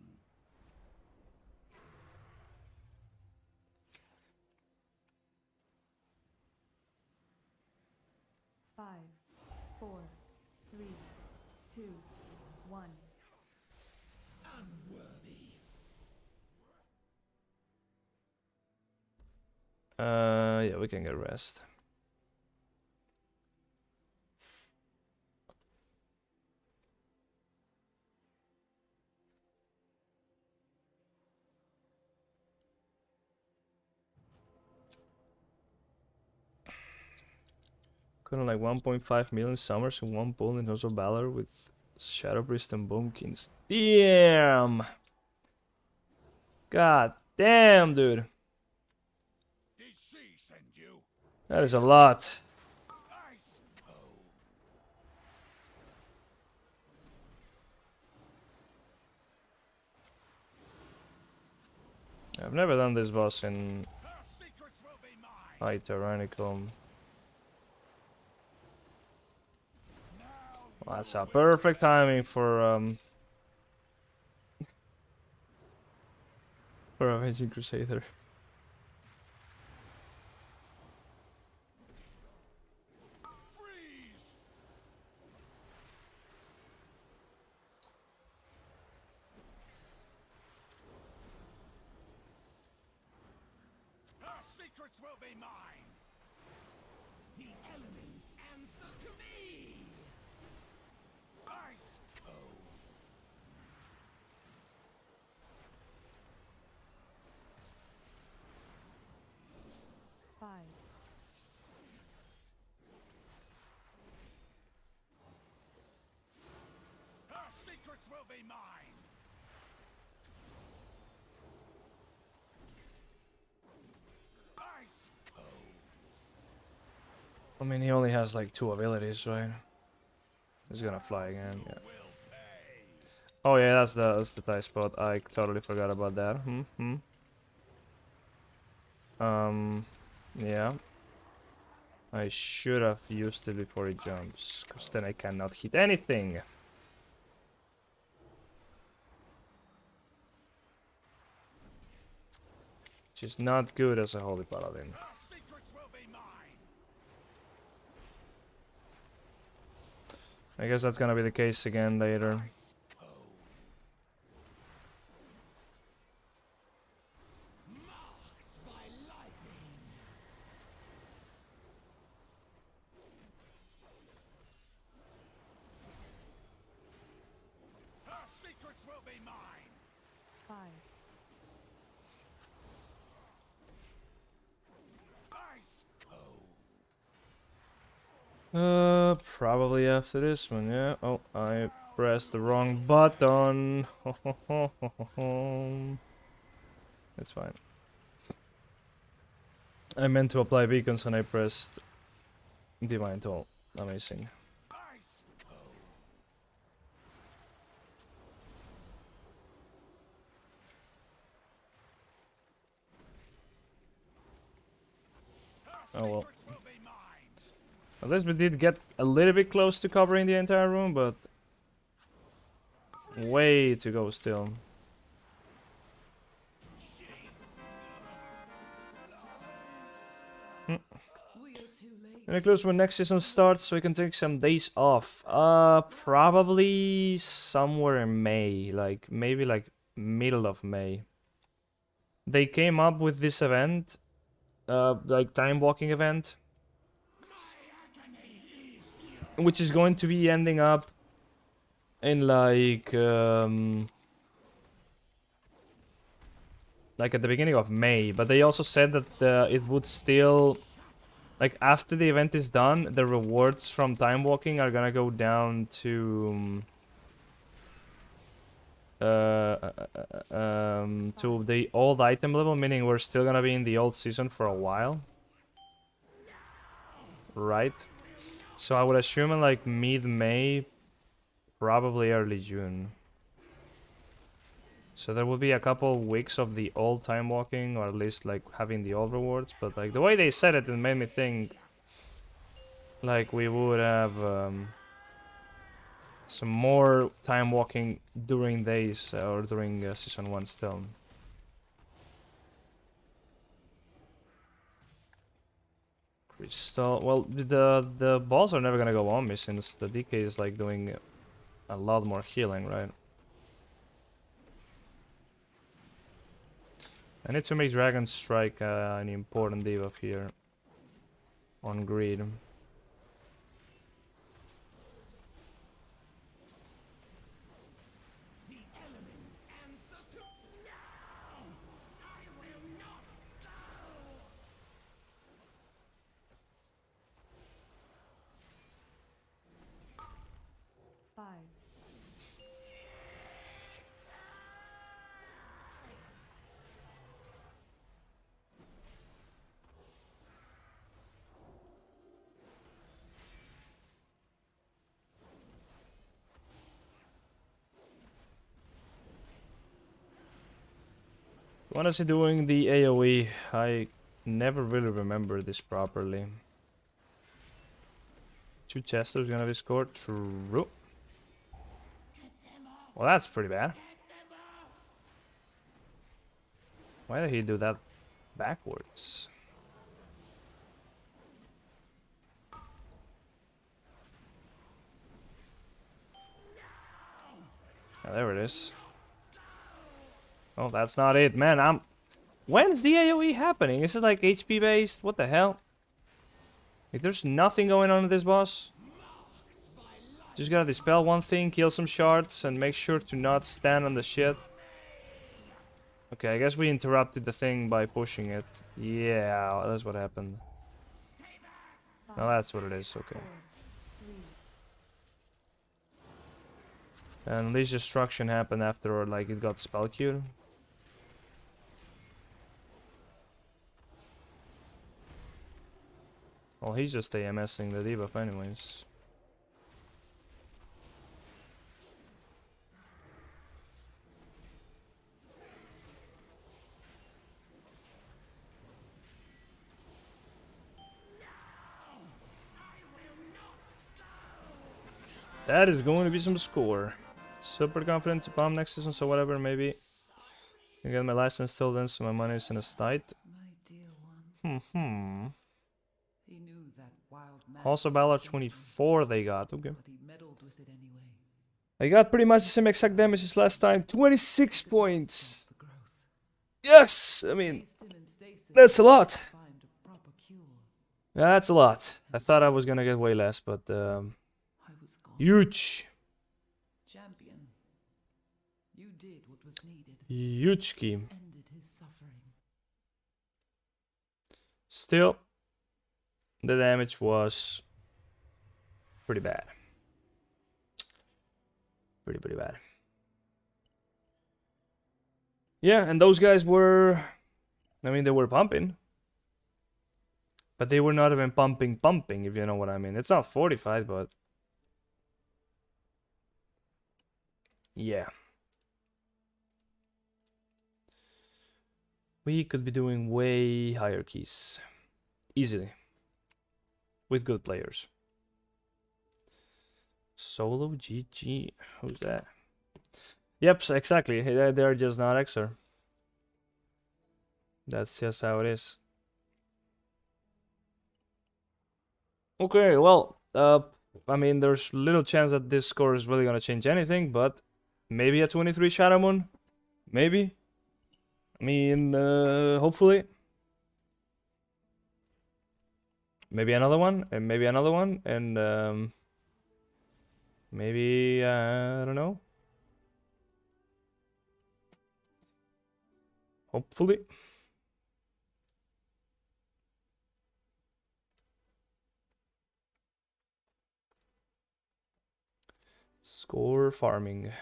5, 4, 3, 2, 1. Yeah, we can get rest. Couldn't like 1.5 million summers in one pull in House of Valor with Shadow Priest and Bumpkins. Damn! God damn, dude. Did she send you? That is a lot. Ice cold. I've never done this boss in Her secrets will be mine. High Tyrannicum. Well, that's a perfect timing for Avenging Crusader. Freeze. Her secrets will be mine. The elements answer to me. Ice cold. Five, Her secrets will be mine. Ice cold. I mean, he only has like 2 abilities, right? He's gonna fly again. Yeah. Will pay. Oh yeah, that's the tie spot. I totally forgot about that. Yeah. I should have used it before he jumps, because then I cannot hit anything. Which is not good as a Holy Paladin. Her secrets will be mine. I guess that's gonna be the case again later. Ice cold. Marked by lightning. Her secrets will be mine. 5, Ice cold. Probably after this one, yeah. Oh, I pressed the wrong button. It's fine. I meant to apply beacons and I pressed Divine Toll. Amazing. Ice cold. Her Oh well. secrets will be mine. At least we did get a little bit close to covering the entire room, but way to go still. We are too late. And it close when next season starts, so we can take some days off. Probably somewhere in May, like maybe like middle of May. They came up with this event, like time walking event, which is going to be ending up in like at the beginning of May. But they also said that it would still, like after the event is done, the rewards from time walking are gonna go down to to the old item level, meaning we're still gonna be in the old season for a while, right? So I would assume in like mid-May, probably early June. So there will be a couple weeks of the old time walking, or at least like having the old rewards. But like the way they said it, it made me think like we would have some more time walking during days or during season 1 still. Crystal. Well, the balls are never gonna go on me since the DK is like doing a lot more healing, right? I need to make Dragon Strike an important debuff here on greed. Five. Honestly, doing the AoE, I never really remember this properly. 2 Chesters gonna be scored. True. Well, that's pretty bad. Why did he do that backwards? Oh, there it is. Oh, that's not it, man. When's the AoE happening? Is it like HP based? What the hell? Like, there's nothing going on in this boss. Just gotta dispel one thing, kill some shards, and make sure to not stand on the shit. Okay, I guess we interrupted the thing by pushing it. Yeah, that's what happened. No, that's what it is, okay. And Unleash Destruction happened after, like, it got spell queued. Well, he's just AMSing the debuff anyways. That is going to be some score. Super confident to bomb next season, so whatever, maybe. I get my license till then, so my money is in a state. My dear one. He knew that wild man Also, Ballard 24 they got, okay. but he meddled with it anyway. I got pretty much the same exact damage as last time. 26 points! The growth. Yes! I mean, Placed him in stasis that's a lot. to find a proper cure. That's a lot. I thought I was gonna get way less, but I was gone. huge. Champion. You did what was needed. Huge key. Ended his suffering. Still, the damage was pretty bad. Pretty bad. Yeah, and those guys were... I mean, they were pumping. But they were not even pumping, if you know what I mean. It's not fortified, but... yeah. We could be doing way higher keys. Easily. With good players. Solo GG. Who's that? Yep, exactly. They're just not Xer. That's just how it is. Okay, well, I mean, there's little chance that this score is really gonna change anything, but maybe a 23 Shadow Moon. Maybe. I mean, hopefully. Maybe another one, and maybe another one, and maybe, I don't know. Hopefully. Score farming.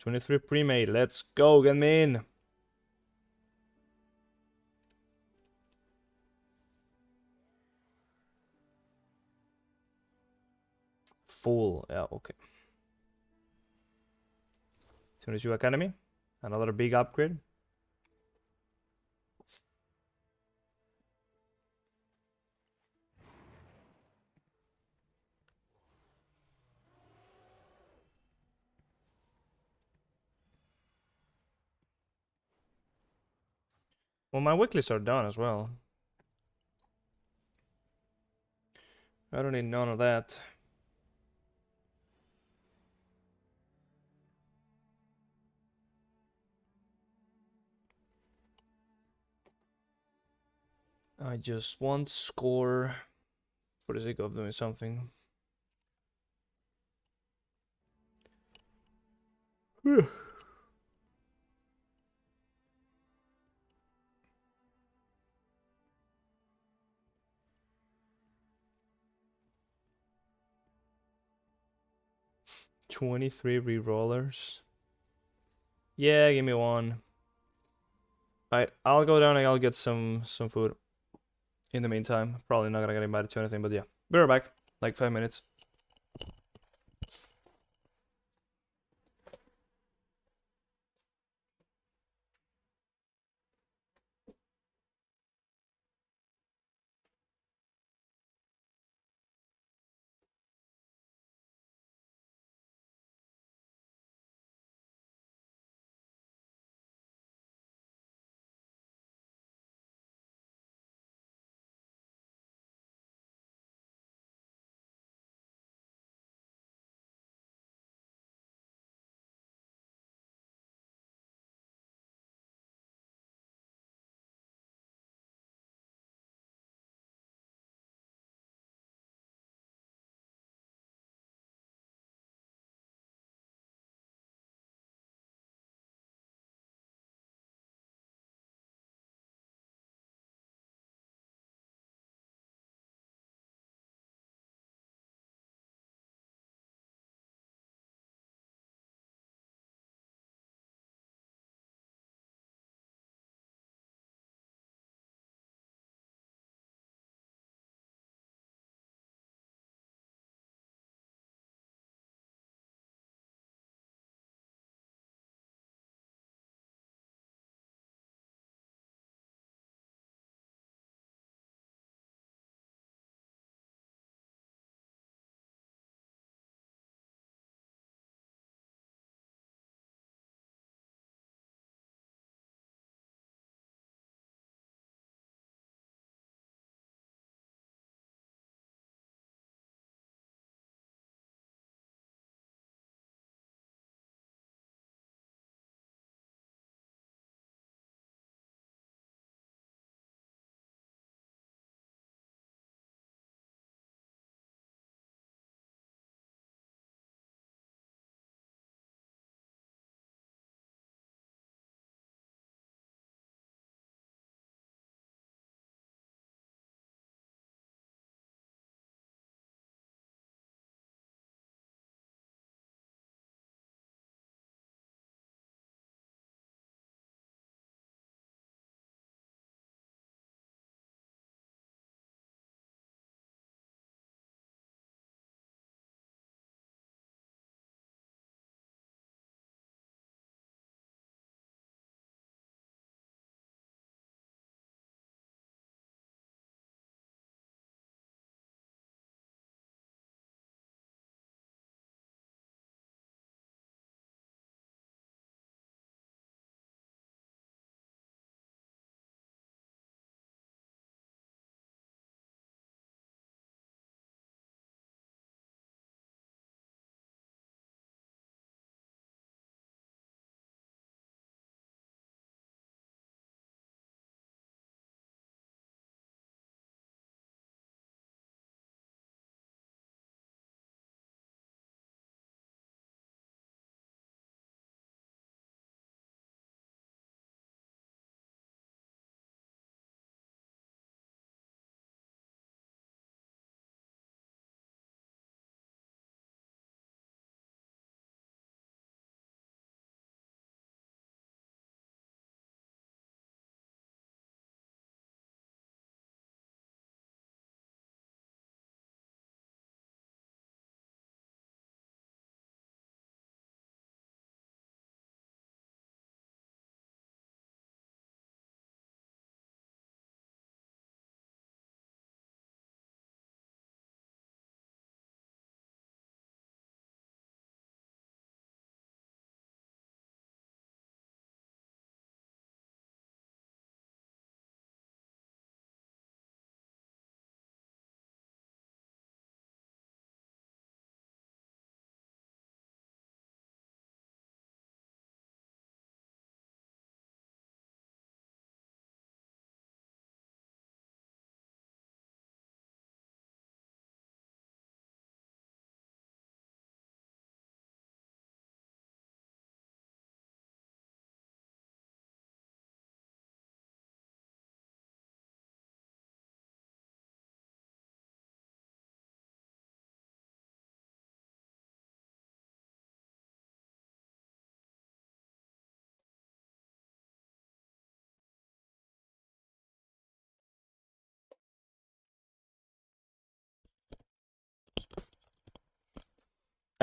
23 pre-made. Let's go. Get me in. Full. Yeah, okay. 22 Academy. Another big upgrade. Well, my weeklies are done as well. I don't need none of that. I just want score for the sake of doing something. 23 re-rollers. Yeah, give me one. Alright, I'll go down and I'll get some food in the meantime. Probably not gonna get invited to anything, but yeah. Be right back. Like 5 minutes.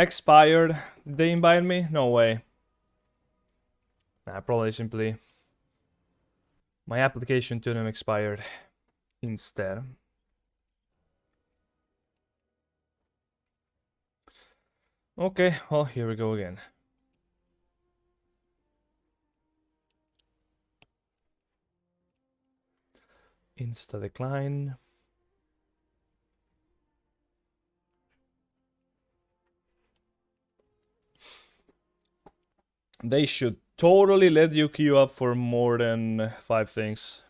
Expired. Did they invite me? No way. Nah, probably simply my application to them expired instead. Okay, well, here we go again. Insta decline. They should totally let you queue up for more than 5 things.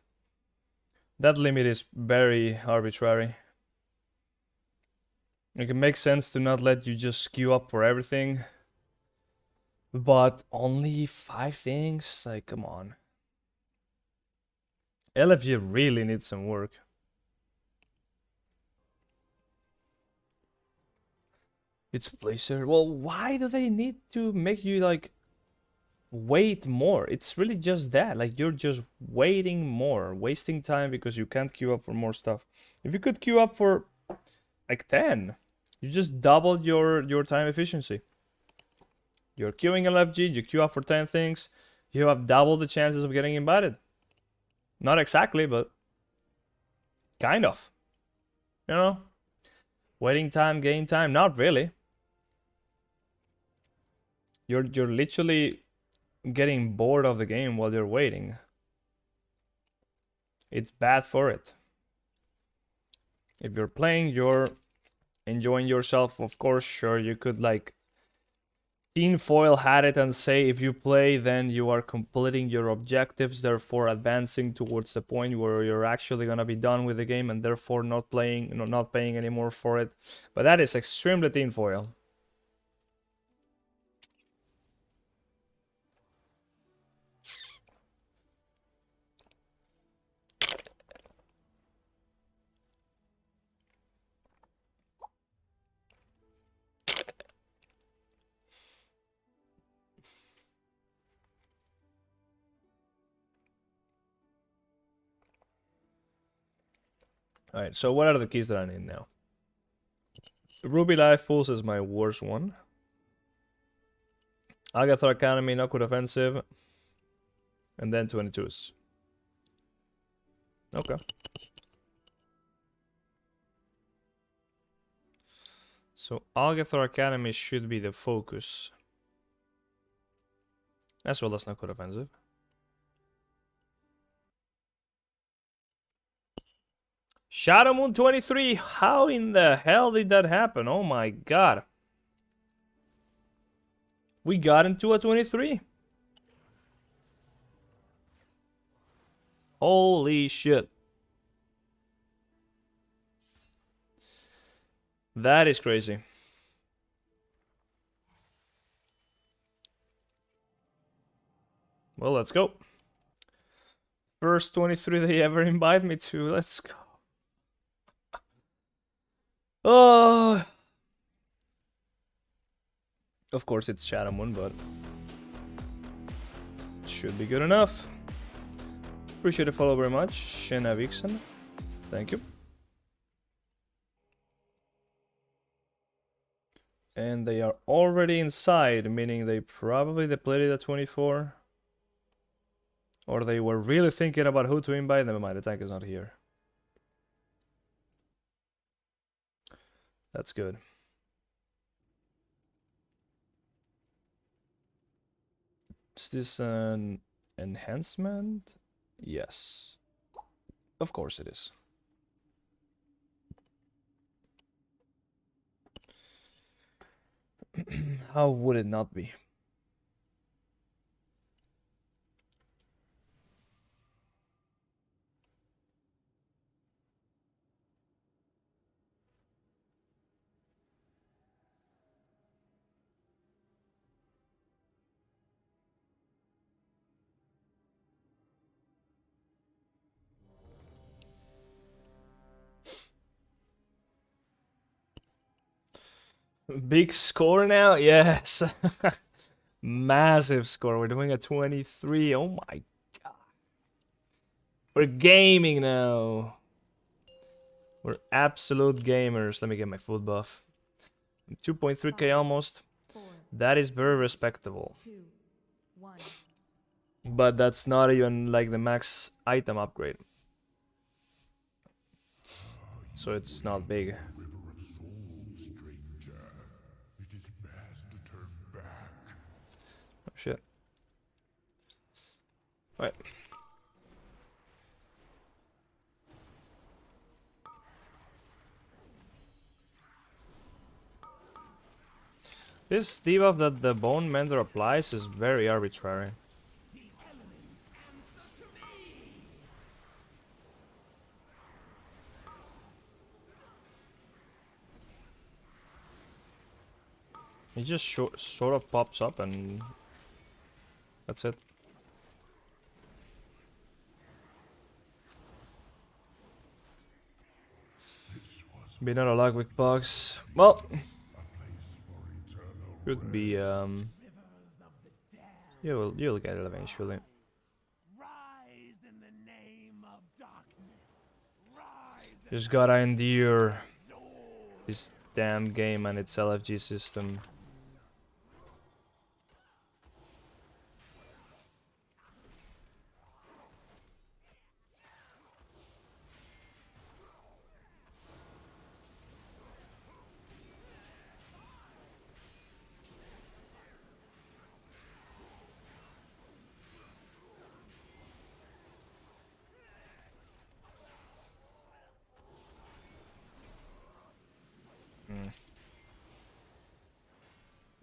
That limit is very arbitrary. Like, it makes sense to not let you just queue up for everything. But only 5 things? Like, come on. LFG really needs some work. It's Blizzard. Well, why do they need to make you, like, wait more? It's really just that. Like, you're just waiting more. Wasting time because you can't queue up for more stuff. If you could queue up for, like, 10, you just doubled your time efficiency. You're queuing LFG, you queue up for 10 things, you have double the chances of getting invited. Not exactly, but kind of. You know? Waiting time, gain time, not really. You're literally getting bored of the game while you're waiting. It's bad for it. If you're playing, you're enjoying yourself, of course, sure, you could, like, tinfoil hat it and say if you play, then you are completing your objectives, therefore advancing towards the point where you're actually gonna be done with the game and therefore not playing, not paying anymore for it. But that is extremely tinfoil. Alright, so what are the keys that I need now? Ruby Life Pulse is my worst one. Agathar Academy, Knockwood Offensive. And then 22s. Okay. So Agathar Academy should be the focus. As well as Knockwood Offensive. Shadow Moon 23, how in the hell did that happen? Oh my god. We got into a 23. Holy shit. That is crazy. Well, let's go. First 23 they ever invite me to. Let's go. Oh, of course it's Shadow Moon, but it should be good enough. Appreciate the follow very much, Shena Vixen. Thank you. And they are already inside, meaning they probably played it at 24. Or they were really thinking about who to invite. Never mind, the tank is not here. That's good. Is this an enhancement? Yes. Of course it is. How would it not be? Big score now? Yes. Massive score. We're doing a 23. Oh my god. We're gaming now. We're absolute gamers. Let me get my food buff. 2.3k almost. 4, That is very respectable. 2, 1. But that's not even like the max item upgrade. So it's not big. Oh shit. Alright. This debuff that the Bone Mender applies is very arbitrary. He just sort of pops up and that's it. Been out of luck with bugs. Well, could be you'll get it eventually. Rise in the name of darkness. Rise Just gotta endure this damn game and its LFG system.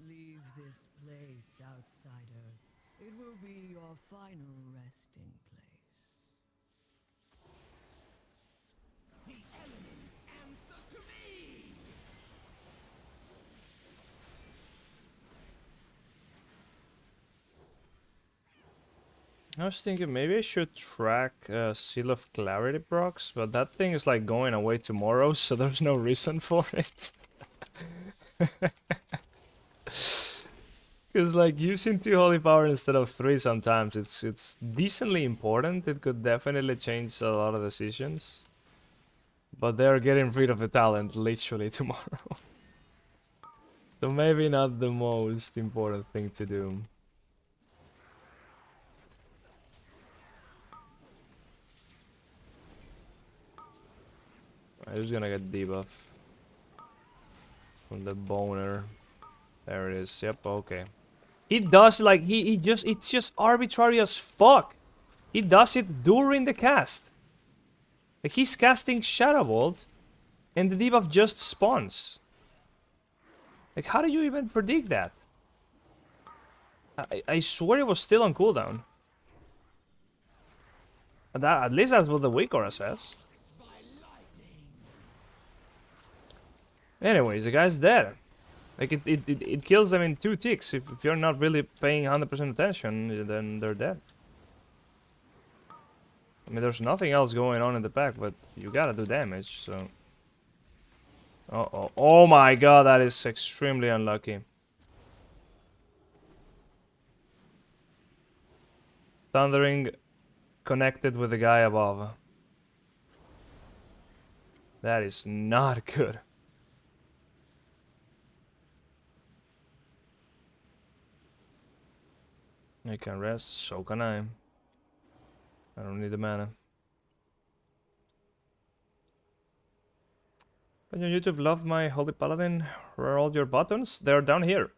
Leave this place, outsider. It will be your final resting place. the elements answer to me. I was thinking maybe I should track Seal of Clarity procs, but that thing is like going away tomorrow, so there's no reason for it. Because like using 2 holy power instead of 3 sometimes it's decently important. It could definitely change a lot of decisions. But they're getting rid of the talent literally tomorrow. So maybe not the most important thing to do. Who's gonna get debuff? From the boner. There it is. Yep, okay. He does like it's just arbitrary as fuck. He does it during the cast. Like he's casting Shadow Bolt and the debuff just spawns. Like how do you even predict that? I swear it was still on cooldown. At least that's what the weak aura says. Anyways, the guy's dead. Like it kills them in 2 ticks. If you're not really paying 100% attention, then they're dead. I mean, there's nothing else going on in the back, but you gotta do damage, so... Uh-oh. Oh my god, that is extremely unlucky. Thundering connected with the guy above. That is not good. I can rest, so can I. I don't need the mana. But on YouTube, love my Holy Paladin. Where are all your buttons? They're down here.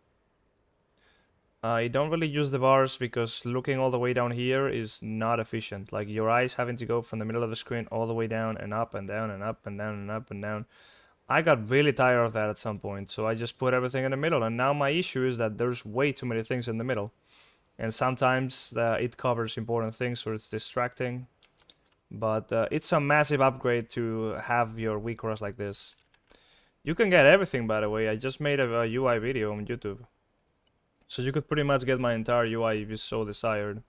I don't really use the bars because looking all the way down here is not efficient. Like your eyes having to go from the middle of the screen all the way down and up and down and up and down and up and down. I got really tired of that at some point, so I just put everything in the middle. And now my issue is that there's way too many things in the middle. And sometimes it covers important things, or it's distracting. But it's a massive upgrade to have your weak auras like this. You can get everything, by the way. I just made a UI video on YouTube. So you could pretty much get my entire UI if you so desired.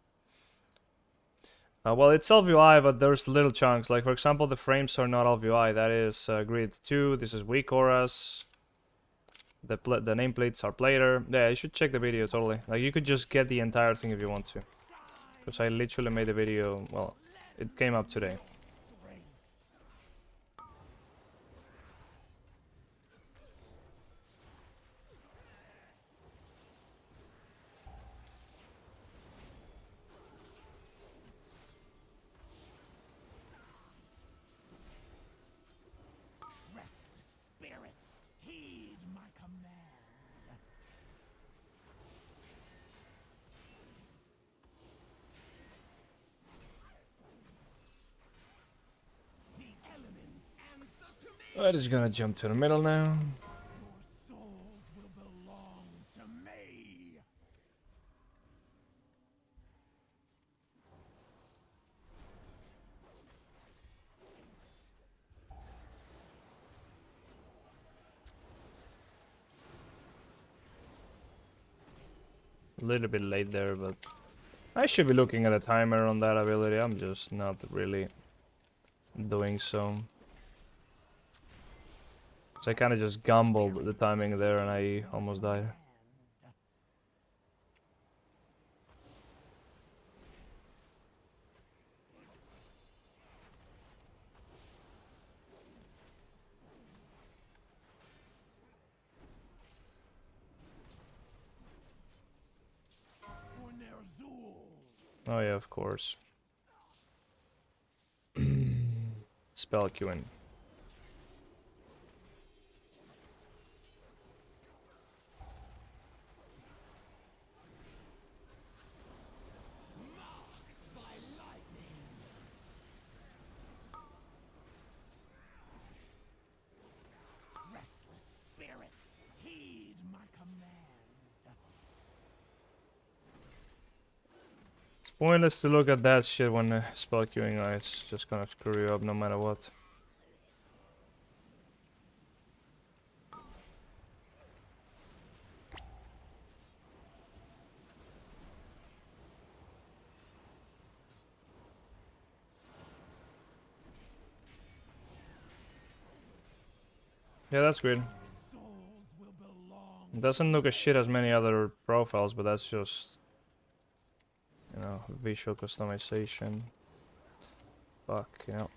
Well, it's self-UI, but there's little chunks. Like, for example, the frames are not self-UI. That is grid 2. This is weak auras. The nameplates are plater. Yeah, you should check the video, totally. Like, you could just get the entire thing if you want to. Because I literally made a video, well, it came up today. I'm just gonna jump to the middle now. Your souls will belong to me. A little bit late there, but I should be looking at a timer on that ability. I'm just not really doing so. So I kind of just gambled the timing there and I almost died. For Ner'zhul. Oh yeah, of course. Spell queuing. Marked by lightning. Restless spirits, heed my command. It's pointless to look at that shit when spell queuing, it's just gonna screw you up no matter what. Yeah, that's good. Souls will belong. It doesn't look as shit as many other profiles, but that's just, you know, visual customization. Fuck, you know.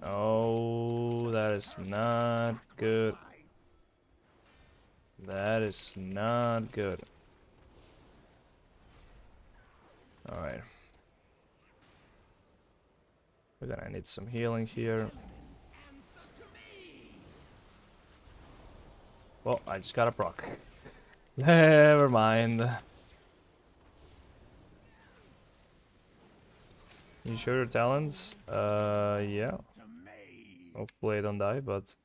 Oh, that is not good. That is not good. Alright. We're gonna need some healing here. Answer to me. Well, I just got a proc. Never mind. You sure your talents? Yeah. To me. Hopefully I don't die, but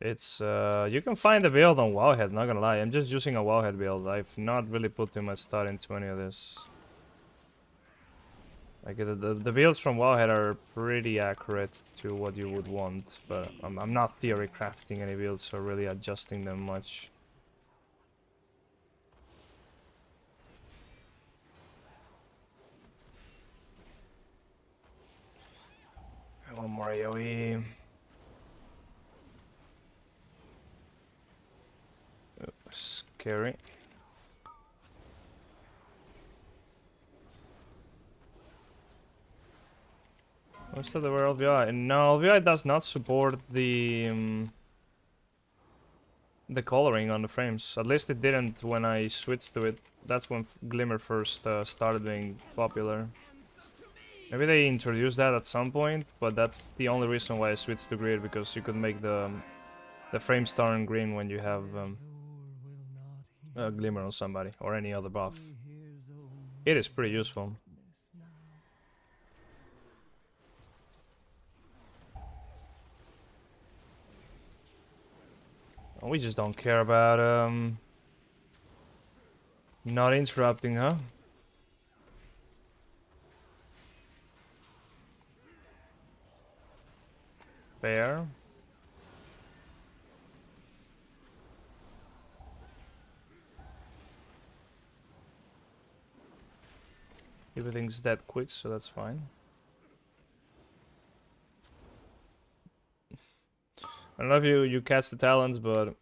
it's you can find a build on Wowhead, not gonna lie. I'm just using a Wowhead build. I've not really put too much thought into any of this. Like the builds from Wowhead are pretty accurate to what you would want, but I'm not theory crafting any builds or really adjusting them much. One more AoE. Scary. Most of the world LVI. No, LVI does not support the coloring on the frames. At least it didn't when I switched to it. That's when Glimmer first started being popular. Maybe they introduced that at some point, but that's the only reason why I switched to grid, because you could make the frames turn green when you have Glimmer on somebody or any other buff. It is pretty useful. We just don't care about not interrupting, huh? Fair. Everything's dead quick, so that's fine. I don't know if you catch the talents, but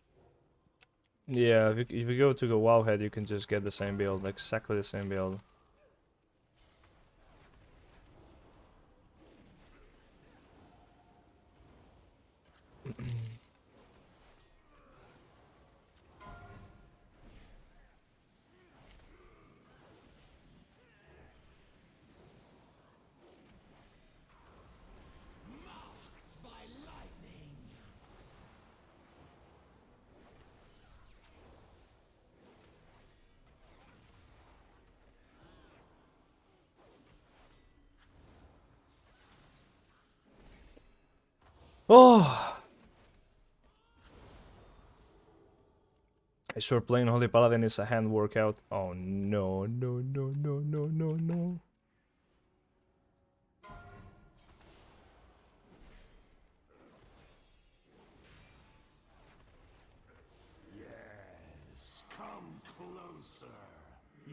yeah, if you go to the Wowhead, you can just get the same build, exactly the same build. Marked by lightning. Oh! I swear playing Holy Paladin is a hand workout. Oh no, no, no, no, no, no, no. Yes, come closer.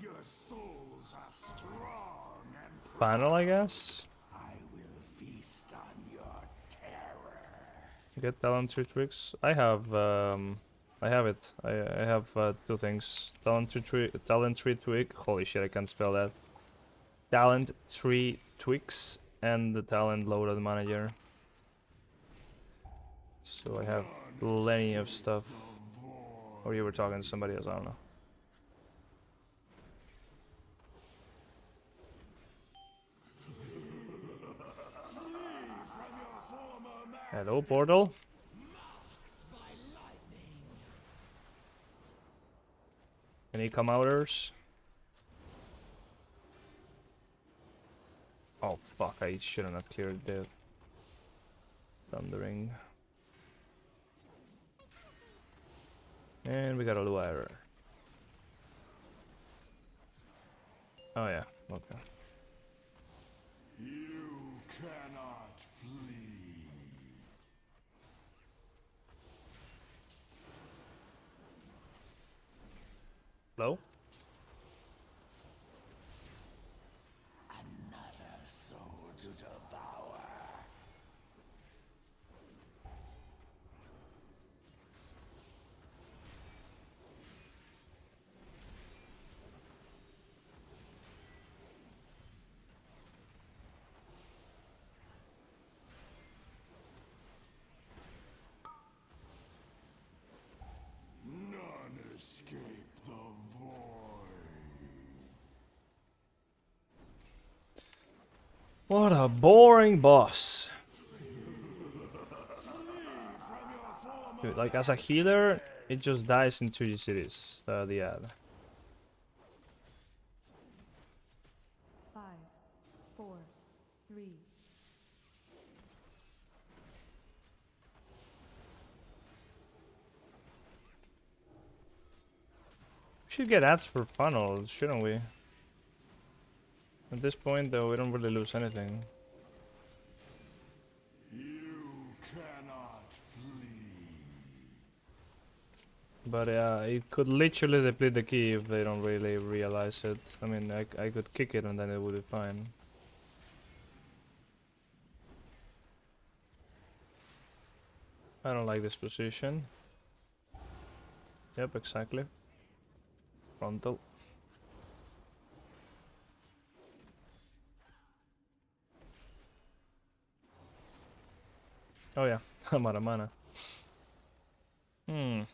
Your souls are strong and Panel, I guess? I will feast on your terror. Get talent 3 tricks. I have it. I have 2 things. Talent 3 twig. Holy shit, I can't spell that. Talent 3 twigs and the talent loaded manager. So I have plenty of stuff. Or you were talking to somebody else, I don't know. Hello, portal. Any come outers? Oh fuck, I shouldn't have cleared the thundering. And we got a Luire. Oh yeah, okay. You cannot flee. Hello? Another soul to devour. None escape the void. What a boring boss. Dude, like as a healer, it just dies in 2G cities. The ad. 5, 4, 3. We should get ads for funnels, shouldn't we? At this point, though, we don't really lose anything. You cannot flee. But it could literally deplete the key if they don't really realize it. I mean, I could kick it and then it would be fine. I don't like this position. Yep, exactly. Frontal. Oh yeah, I'm out of mana. Hmm. From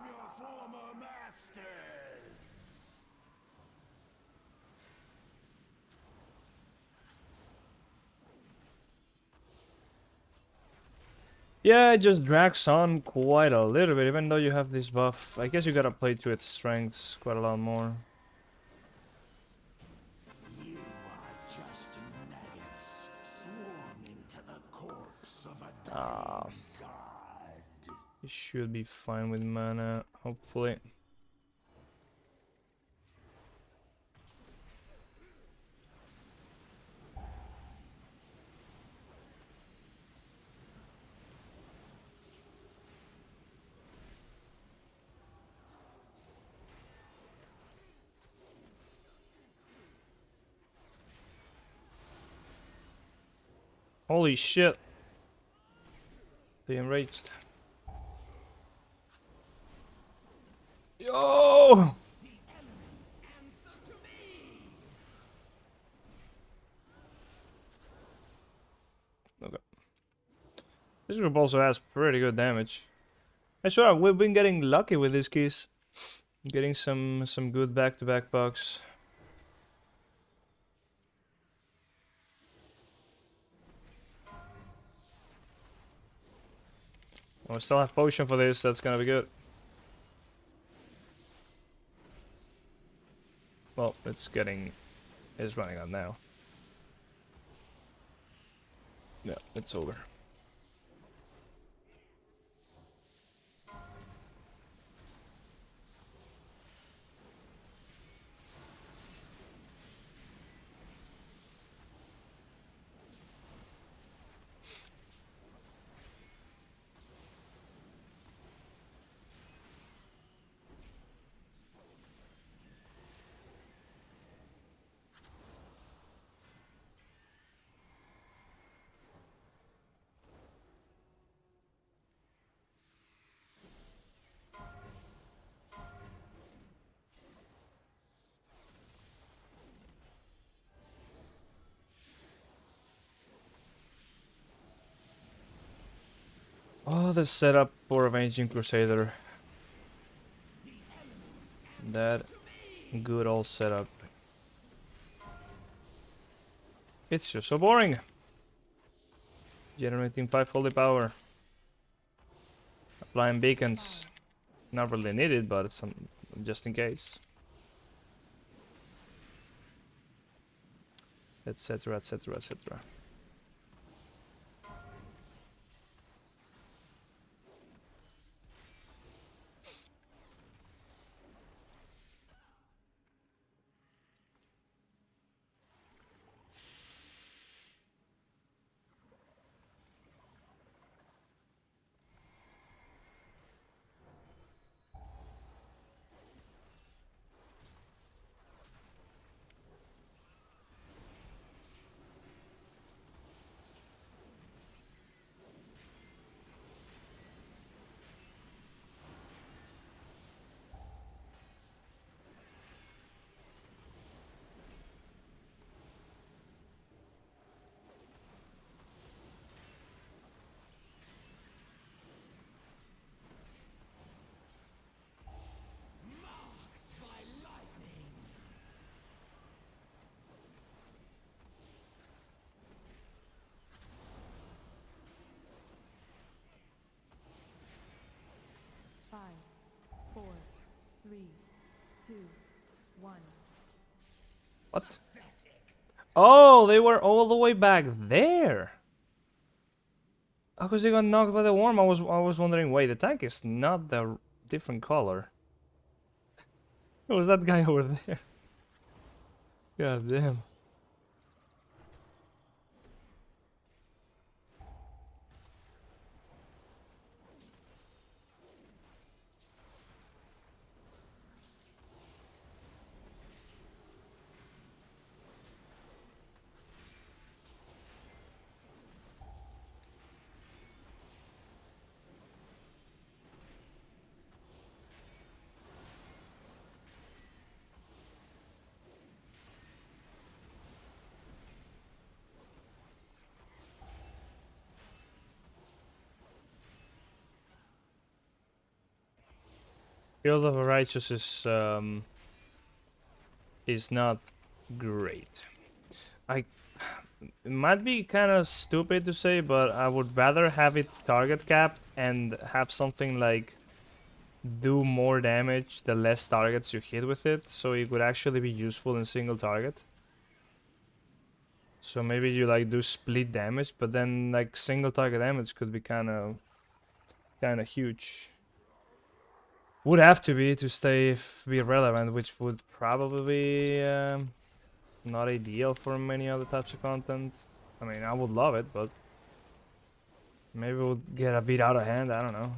your former masters. Yeah, it just drags on quite a little bit, even though you have this buff. I guess you gotta play to its strengths quite a lot more. You are just maggots swarming to the corpse of a dying god. You should be fine with mana, hopefully. Holy shit. They enraged. Yo! Okay. This group also has pretty good damage. I swear we've been getting lucky with these keys. Getting some good back-to-back bucks. We still have potion for this, that's gonna be good. Well, it's running out now. Yeah, it's over. Oh, the setup for Avenging Crusader. That good old setup. It's just so boring. Generating 5 holy power. Applying beacons. Not really needed, but some just in case. Etc, etc, etc. Five, four, three, two, one. What? Oh, they were all the way back there. How could they got knocked by the worm? I was wondering. Wait, the tank is not the different color. It was that guy over there. God damn. Field of the Righteous is not great. It might be kind of stupid to say, but I would rather have it target capped and have something like do more damage the less targets you hit with it, so it would actually be useful in single target. So maybe you like do split damage, but then like single target damage could be kind of huge. Would have to be to be relevant, which would probably be not ideal for many other types of content. I mean, I would love it, but maybe it would get a bit out of hand. I don't know.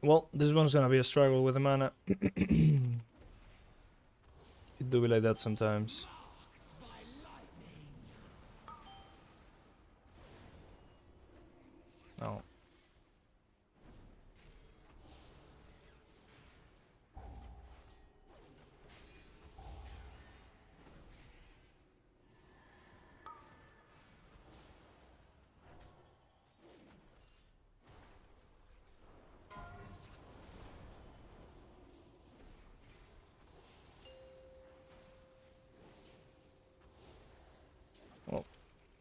Well, this one's gonna be a struggle with the mana. It do be like that sometimes.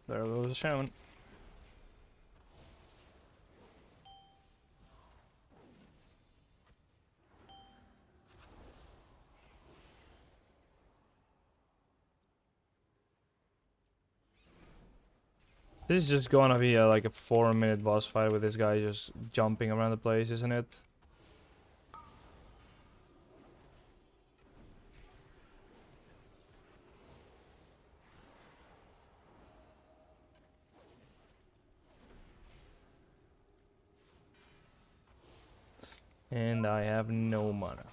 There goes the shaman. This is just gonna be like a 4-minute boss fight with this guy just jumping around the place, isn't it? And I have no mana.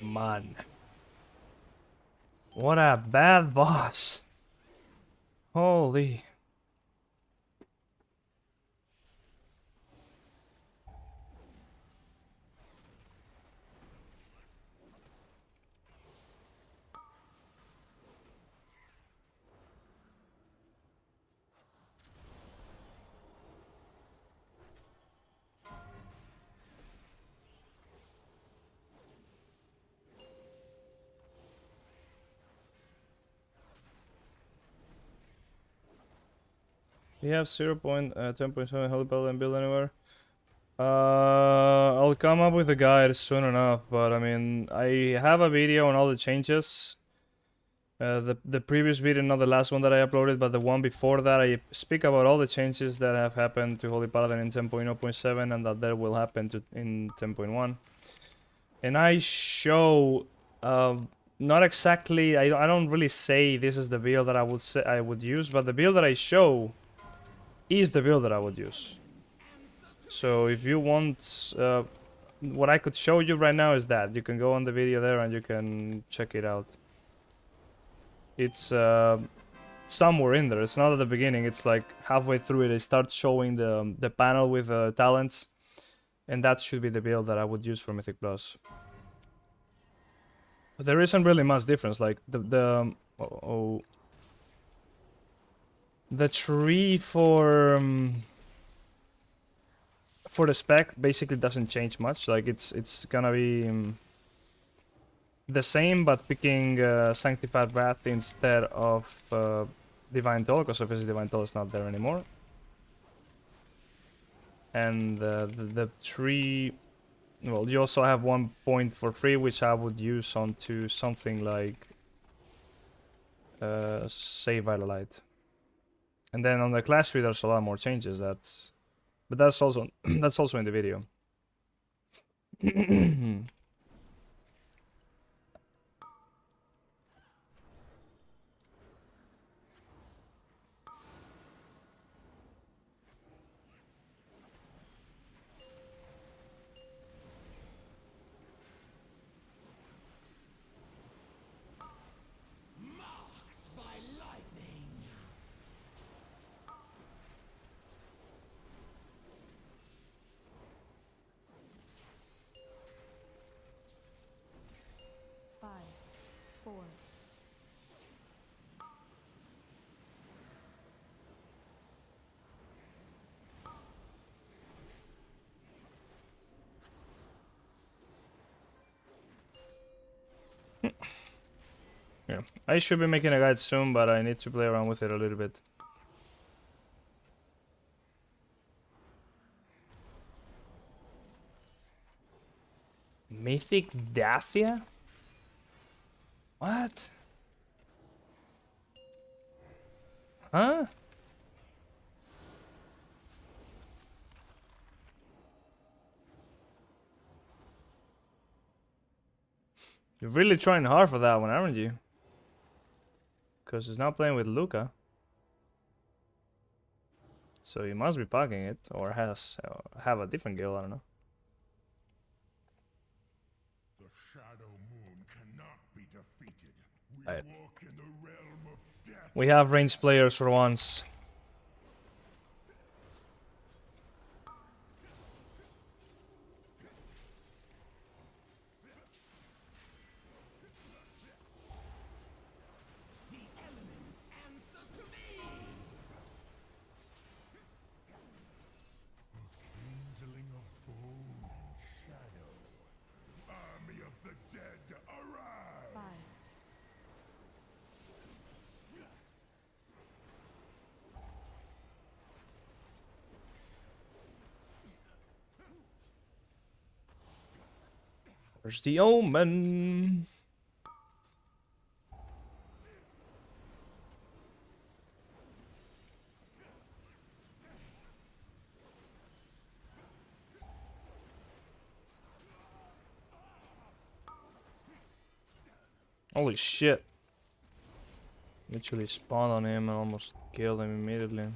Man. What a bad boss. Holy. We have 10.7 Holy Paladin build anywhere. I'll come up with a guide soon enough, but I mean, I have a video on all the changes. The previous video, not the last one that I uploaded, but the one before that, I speak about all the changes that have happened to Holy Paladin in 10.0.7 and that will happen in 10.1. And I show, not exactly, I don't really say this is the build that I would use, but the build that I show is the build that I would use. So if you want, what I could show you right now is that. You can go on the video there and you can check it out. It's somewhere in there. It's not at the beginning. It's like halfway through it. It starts showing the panel with talents. And that should be the build that I would use for Mythic Plus. But there isn't really much difference. Like the tree for the spec basically doesn't change much. Like it's gonna be the same, but picking Sanctified Wrath instead of Divine Toll, because obviously Divine Toll is not there anymore. And the tree, well, you also have 1 point for free, which I would use onto something like Save Vitalite. And then on the class tree, there's a lot more changes. But that's also that's also in the video. Yeah, I should be making a guide soon, but I need to play around with it a little bit. Mythic Dacia? What? Huh? You're really trying hard for that one, aren't you? Because he's not playing with Luca. So he must be packing it, or has have a different guild, I don't know. The Shadow Moon cannot be defeated. We Right. walk in the realm of death. We have ranged players for once. The elements answer to me. A kindling of bone and shadow. Army of the dead, arise! 5, There's the Omen. Holy shit. Literally spawned on him and almost killed him immediately.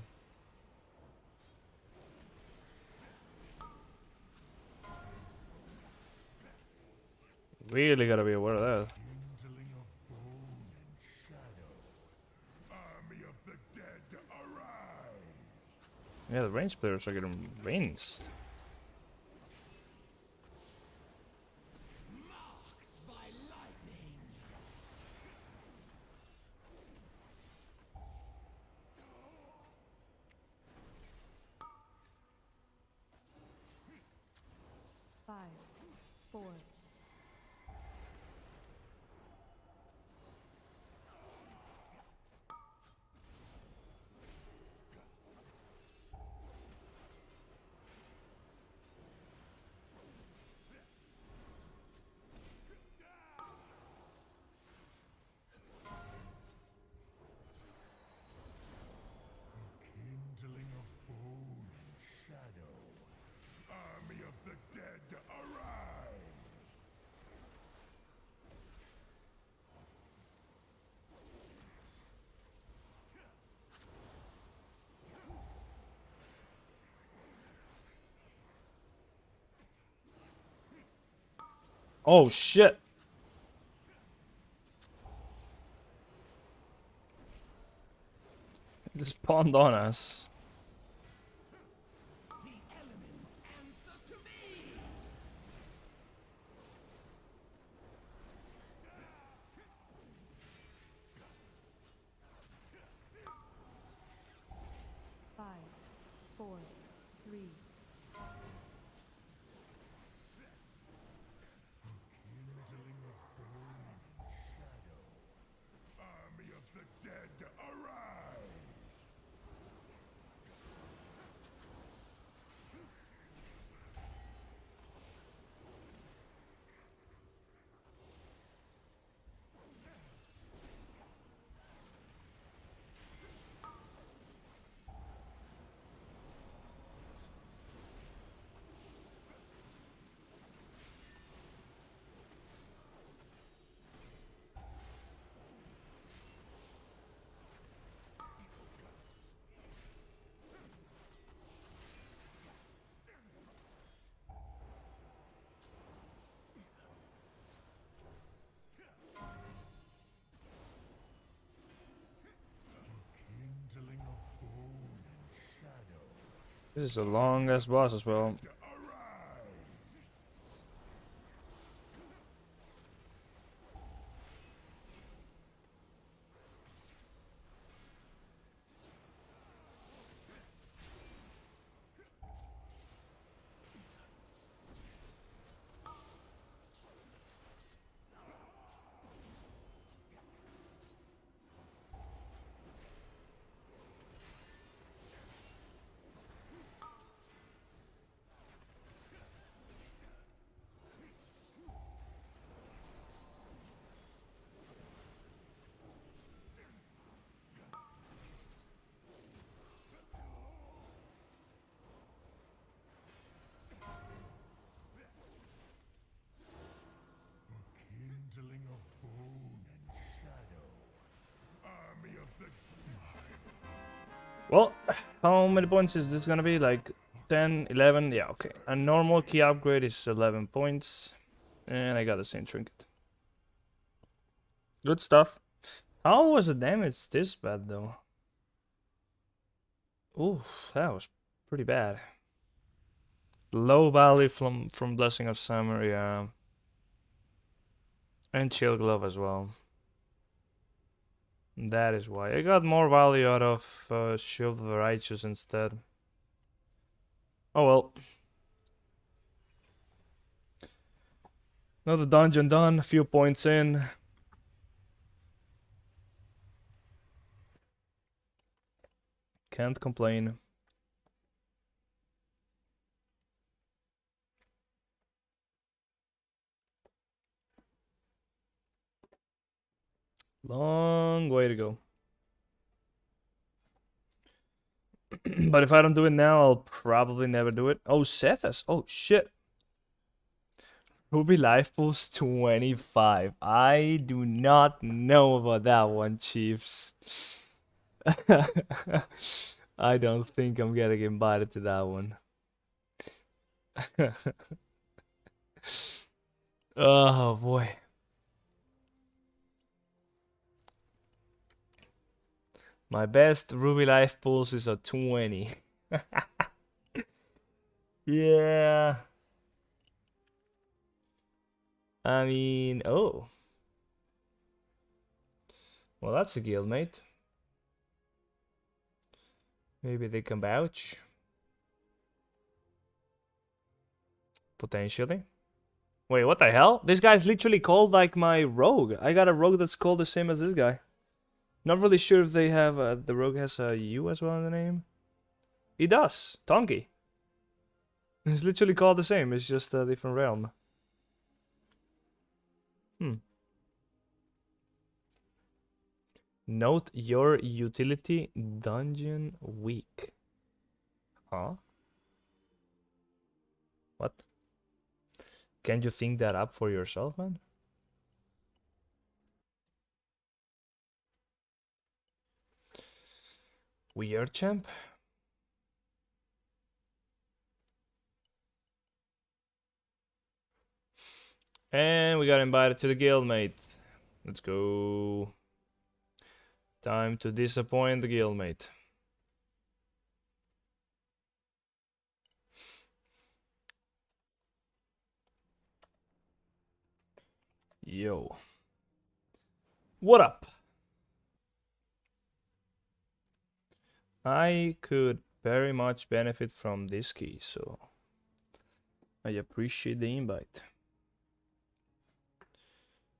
Really gotta be aware of that. Kindling of bone and shadow. Army of the dead, arise! Yeah, the range players are getting rinsed. Marked by lightning. five, 4, Kindling of bone and shadow. Army of the dead, arise! Oh shit! It spawned on us. The elements answer to me! 5, 4, 3, Kindling of bone and shadow. Army of the dead, arise! Kindling of bone and shadow. This is a long ass boss as well. Arise! Well, how many points is this gonna be? Like 10, 11? Yeah, okay. A normal key upgrade is 11 points. And I got the same trinket. Good stuff. How was the damage this bad though? Ooh, that was pretty bad. Low value from Blessing of Summer, yeah. And Chill Glove as well. That is why. I got more value out of Shield of the Righteous instead. Oh well. Another dungeon done, a few points in. Can't complain. Long way to go. But if I don't do it now, I'll probably never do it. Oh, Cephas. Oh, shit. Ruby Life Pulse 25. I do not know about that one, Chiefs. I don't think I'm getting invited to that one. Oh, boy. My best Ruby Life Pulse is a 20. Yeah. I mean, oh. Well, that's a guildmate. Maybe they can vouch. Potentially. Wait, what the hell? This guy's literally called like my rogue. I got a rogue that's called the same as this guy. Not really sure if they have the rogue has a U as well in the name. He does. Tonki. It's literally called the same. It's just a different realm. Note your utility dungeon weak. Huh? What? Can't you think that up for yourself, man? Weird champ. And we got invited to the guildmate. Let's go. Time to disappoint the guildmate. Yo. What up? I could very much benefit from this key, so I appreciate the invite.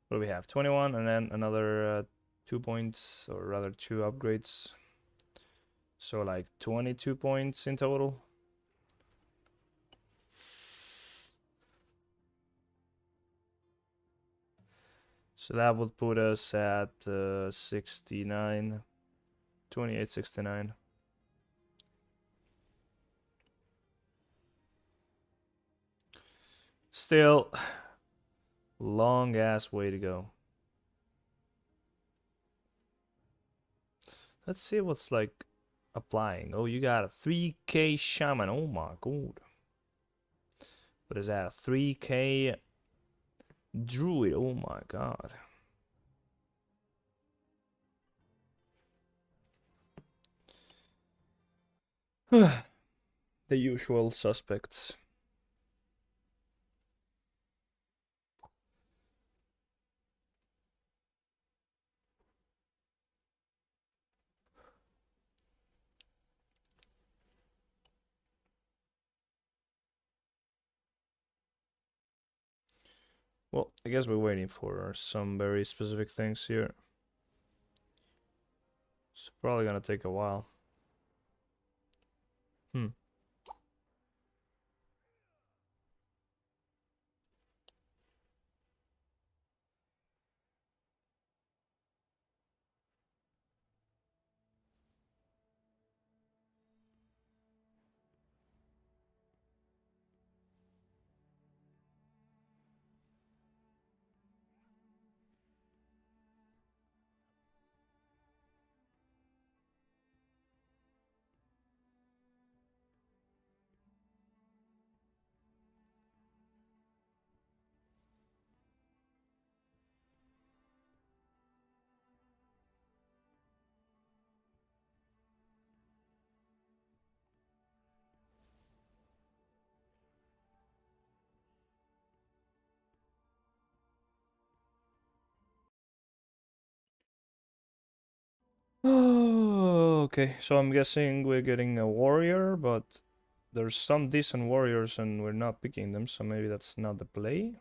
What do we have? 21 and then another 2 points, or rather 2 upgrades. So like 22 points in total. So that would put us at 69, 28, 69. Still, long ass way to go. Let's see what's like applying. Oh, you got a 3k shaman. Oh my god. What is that? A 3k druid. Oh my god. The usual suspects. Well, I guess we're waiting for some very specific things here. It's probably gonna take a while. Okay, so I'm guessing we're getting a warrior, but there's some decent warriors and we're not picking them, so maybe that's not the play.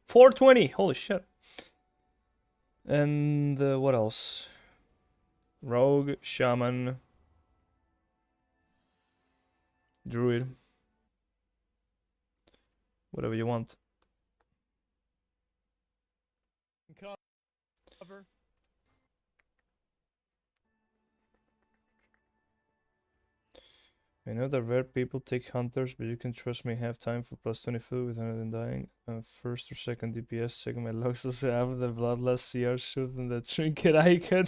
420! Holy shit. And what else? Rogue, Shaman, Druid. Whatever you want. Cover. I know that rare people take hunters, but you can trust me, have time for plus 24 without even dying. First or second DPS, checking my logs, also have the bloodlust CR shoot and the trinket icon.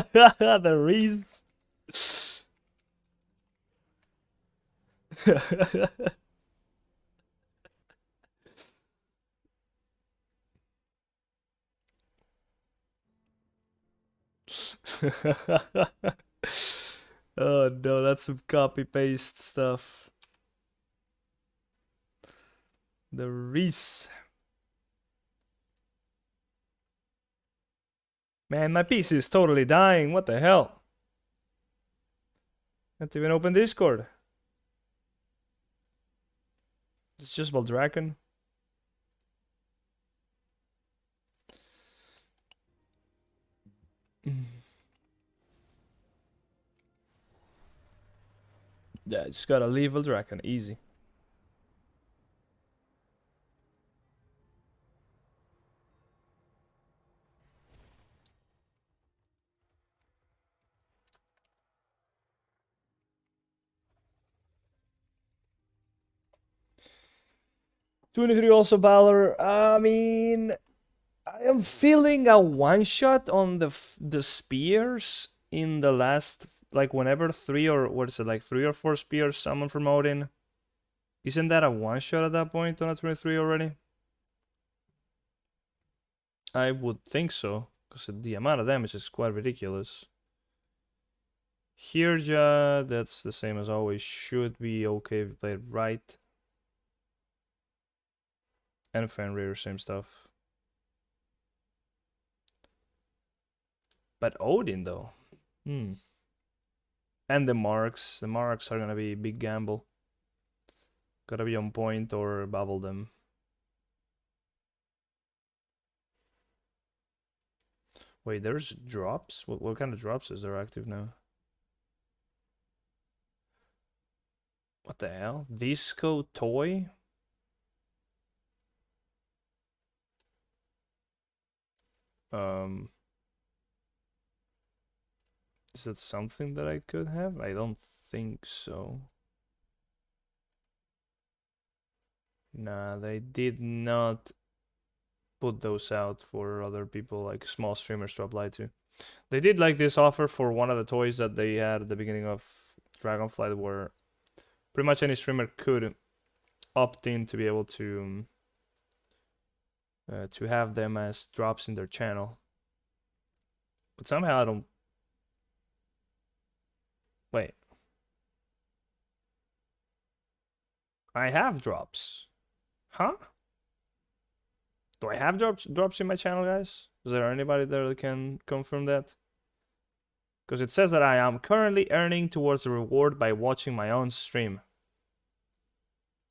The Reese. Oh no, that's some copy paste stuff. The Reese. Man, my PC is totally dying. What the hell? Can't even open Discord. It's just about Draken. Yeah, just gotta leave a Draken. Easy. '23 also Valor. I mean, I am feeling a one shot on the spears in the last, like, whenever three or what is it, like 3 or 4 spears summon from Odin. Isn't that a one shot at that point on a 23 already? I would think so, because the amount of damage is quite ridiculous. Hirja, that's the same as always. Should be okay if you play it right. And Fenrir, same stuff. But Odin, though. And the marks. The marks are gonna be a big gamble. Gotta be on point or bubble them. Wait, there's drops? What kind of drops is there active now? What the hell? Disco toy? Is that something that I could have? I don't think so. Nah, they did not put those out for other people, like small streamers, to apply to. They did like this offer for one of the toys that they had at the beginning of Dragonflight, where pretty much any streamer could opt in to be able to have them as drops in their channel. But somehow I don't. Wait. I have drops. Huh? Do I have drops in my channel, guys? Is there anybody there that can confirm that? Because it says that I am currently earning towards the reward by watching my own stream.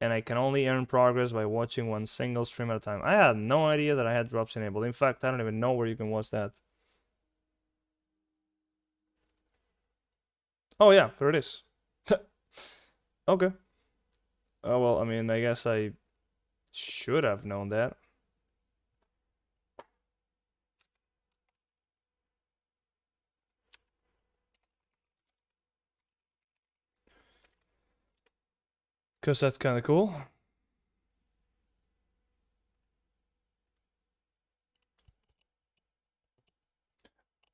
And I can only earn progress by watching one single stream at a time. I had no idea that I had drops enabled. In fact, I don't even know where you can watch that. Oh yeah, there it is. Okay. Oh well, I mean, I guess I should have known that. Because that's kind of cool.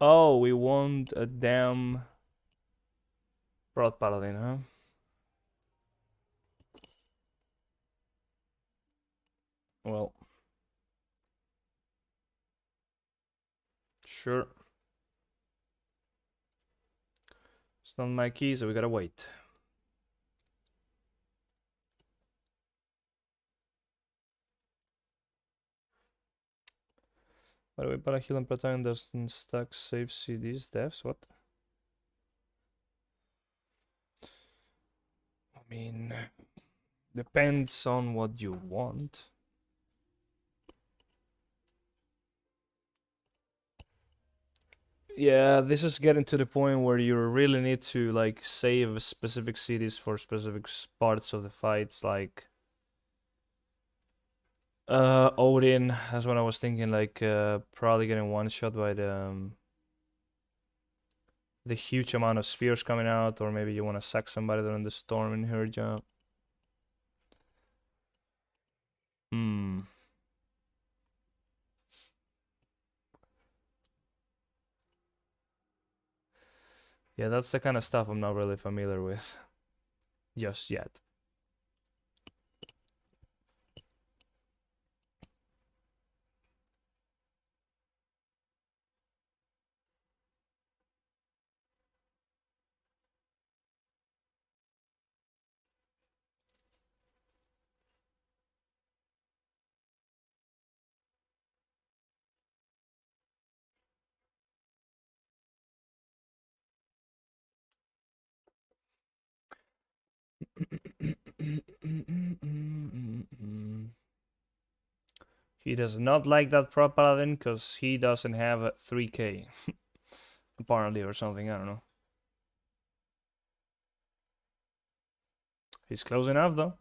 Oh, we want a damn Broad Paladin, huh? Well. Sure. It's not my key, so we gotta wait. By the way, Paladin and Paladin doesn't stack save CDs, devs, what? I mean, depends on what you want. Yeah, this is getting to the point where you really need to like save specific cities for specific parts of the fights, like Odin. That's what I was thinking, like probably getting one shot by the huge amount of spheres coming out, or maybe you want to sack somebody during the storm in Herja. Hmm. Yeah, that's the kind of stuff I'm not really familiar with just yet. He does not like that Pro Paladin because he doesn't have a 3k. Apparently, or something, I don't know. He's close enough though.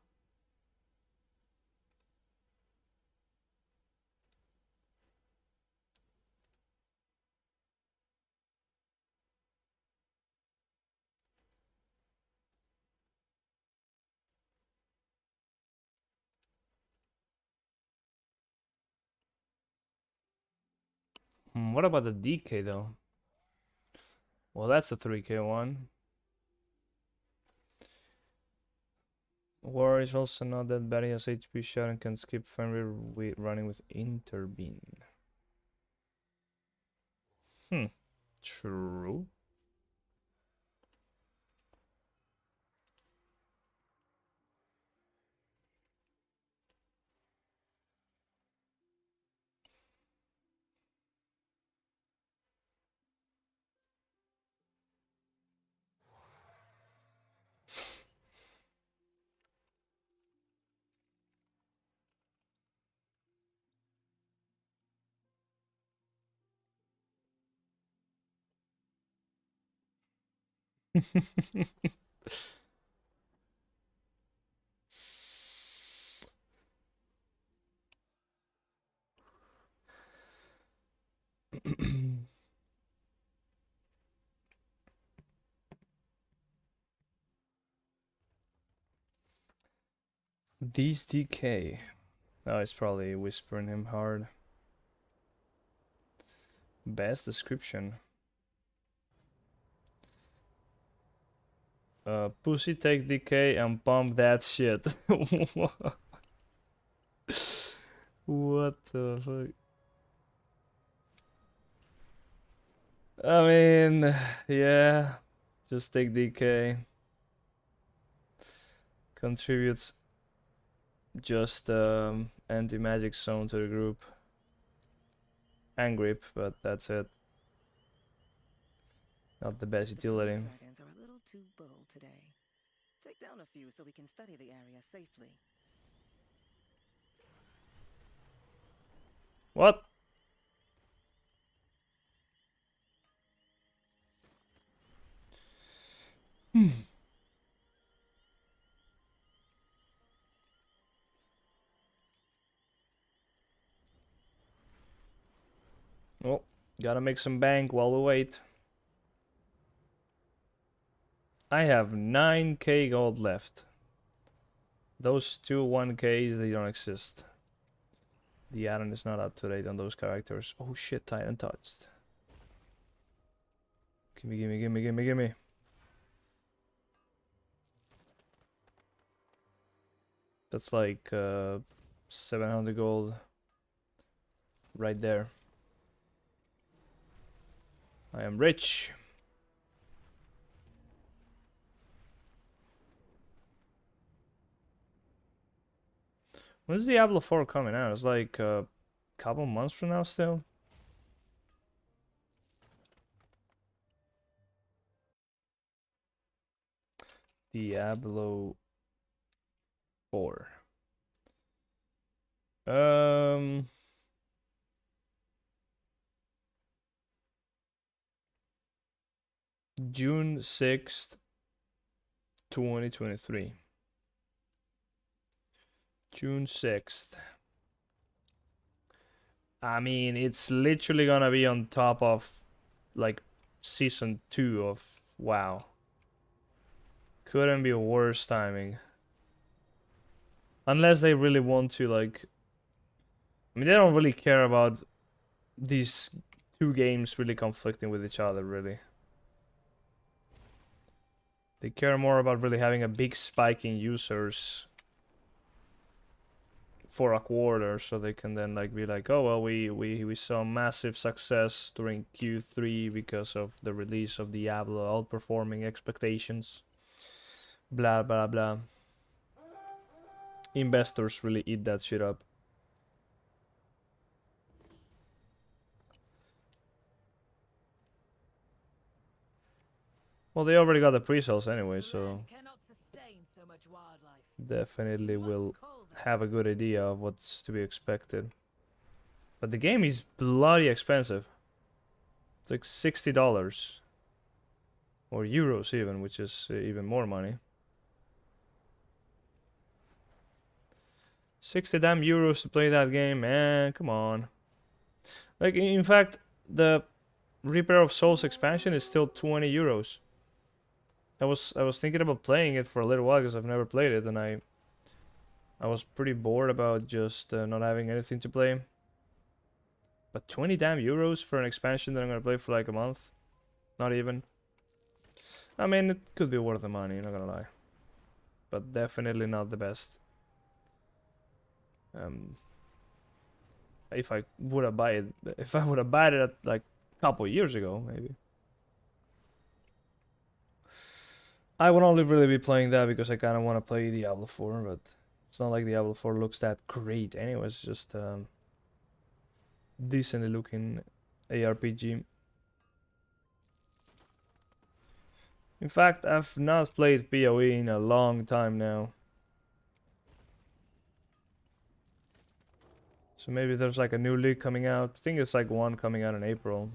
What about the DK though? Well, that's a 3k one. War is also not that bad. He has HP shot and can skip Fenrir running with Interbeam. True. These DK. Oh, it's probably whispering him hard. Best description. Pussy take DK and pump that shit. What the fuck? I mean, yeah, just take DK. Contributes just anti-magic zone to the group. And grip, but that's it. Not the best utility. Dragons are a little too bold today. Take down a few so we can study the area safely. What? Oh, gotta make some bank while we wait. I have 9k gold left. Those two 1ks, they don't exist. The add-on is not up to date on those characters. Oh shit, Titan touched. Gimme, gimme, gimme, gimme, gimme. That's like 700 gold right there. I am rich. When's Diablo 4 coming out? It's like a couple months from now still. Diablo 4. Um, June 6th, 2023. June 6th. I mean, it's literally gonna be on top of like season 2 of WoW. Couldn't be worse timing. Unless they really want to, like, I mean, they don't really care about these two games really conflicting with each other, really. They care more about really having a big spike in users for a quarter, so they can then like be like, oh well, we saw massive success during Q3 because of the release of Diablo outperforming expectations. Blah blah blah. Investors really eat that shit up. Well, they already got the pre-sales anyway, so definitely will have a good idea of what's to be expected. But the game is bloody expensive. It's like $60 or euros even, which is even more money. 60 damn euros to play that game, man. Come on. Like, in fact, the Reaper of Souls expansion is still 20 euros. I was thinking about playing it for a little while because I've never played it, and I was pretty bored about just not having anything to play. But 20 damn euros for an expansion that I'm gonna play for like a month? Not even. I mean, it could be worth the money, not gonna lie. But definitely not the best. If I would have bought it at like a couple years ago, maybe. I would only really be playing that because I kind of want to play Diablo 4, but it's not like Diablo 4 looks that great anyway. It's just decently looking ARPG. In fact, I've not played PoE in a long time now. So maybe there's like a new league coming out. I think it's like one coming out in April.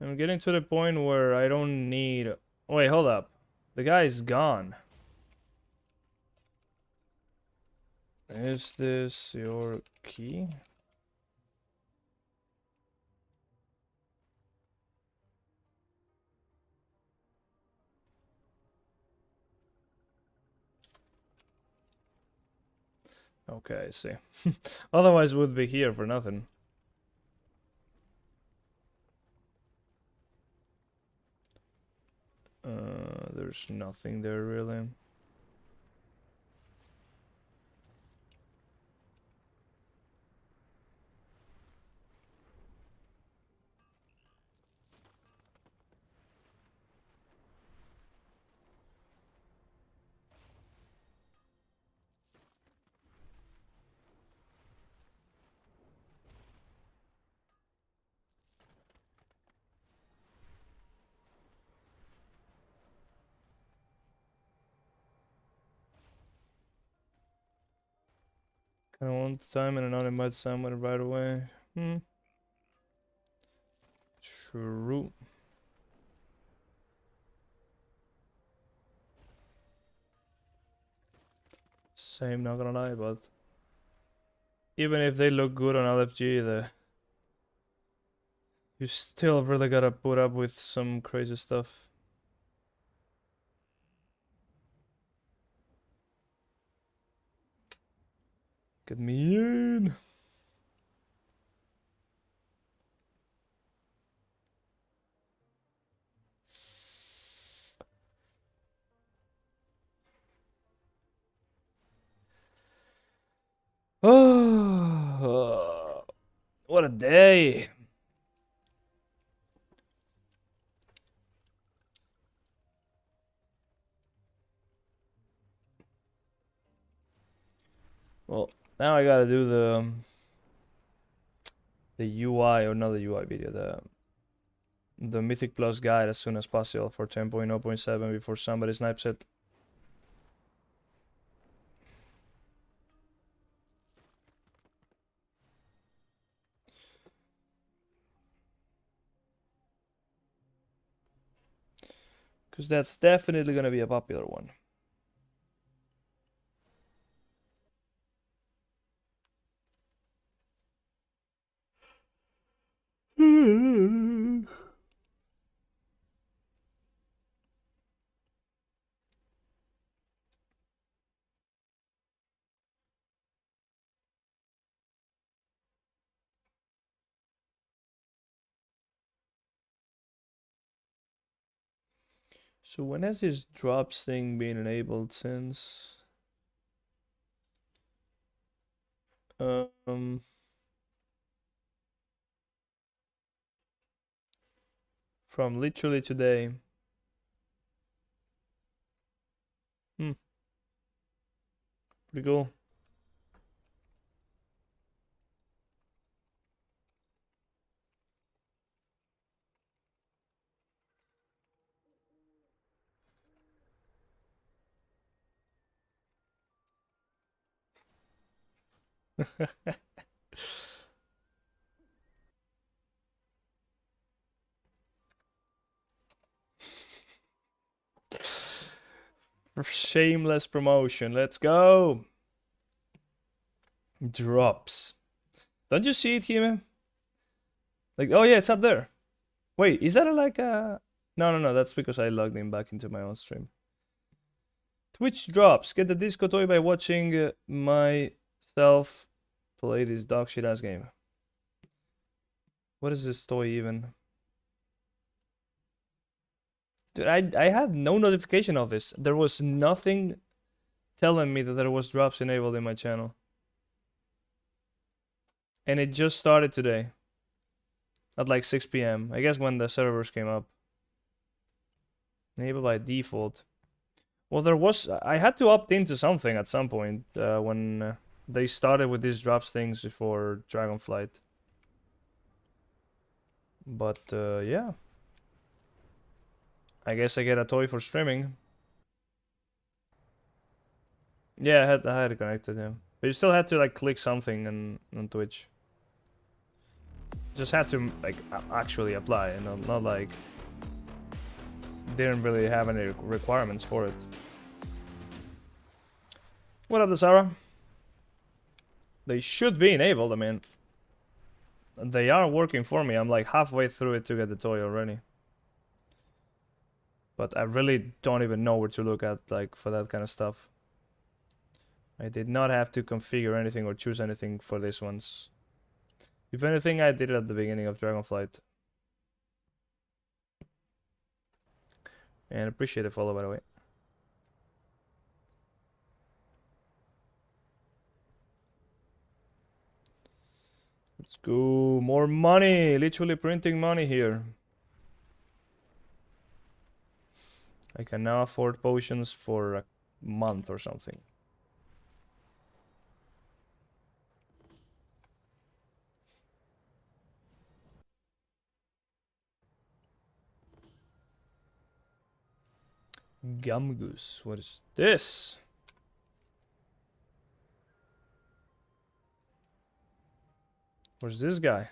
I'm getting to the point where I don't need... Wait, hold up. The guy's gone. Is this your key? Okay, I see. Otherwise would be here for nothing. There's nothing there really. I want time and not invite someone right away. True. Same, not gonna lie, but even if they look good on LFG, you still really gotta put up with some crazy stuff. Get me in. Oh. What a day! Well, now I gotta do the UI, or not the UI video, the Mythic Plus guide as soon as possible for 10.0.7 before somebody snipes it. Because that's definitely gonna be a popular one. So when has this drops thing been enabled since? Um, from literally today. Pretty cool. Shameless promotion. Let's go. Drops. Don't you see it here? Like, oh yeah, it's up there. Wait, is that like a... No, that's because I logged in back into my own stream. Twitch drops. Get the disco toy by watching myself play this dog shit ass game. What is this toy even? Dude, I had no notification of this. There was nothing telling me that there was drops enabled in my channel. And it just started today. At like 6 p.m. I guess when the servers came up. Enabled by default. Well, there was... I had to opt into something at some point when they started with these drops things before Dragonflight. But yeah. I guess I get a toy for streaming. Yeah, I had it connected, yeah. But you still had to like click something on Twitch. Just had to like actually apply, and not like didn't really have any requirements for it. What up, Sarah? They should be enabled. I mean, they are working for me. I'm like halfway through it to get the toy already. But I really don't even know where to look at like for that kind of stuff. I did not have to configure anything or choose anything for these ones. If anything, I did it at the beginning of Dragonflight. And appreciate the follow, by the way. Let's go. More money. Literally printing money here. I can now afford potions for a month or something. Gumgoose. What is this? Where's this guy?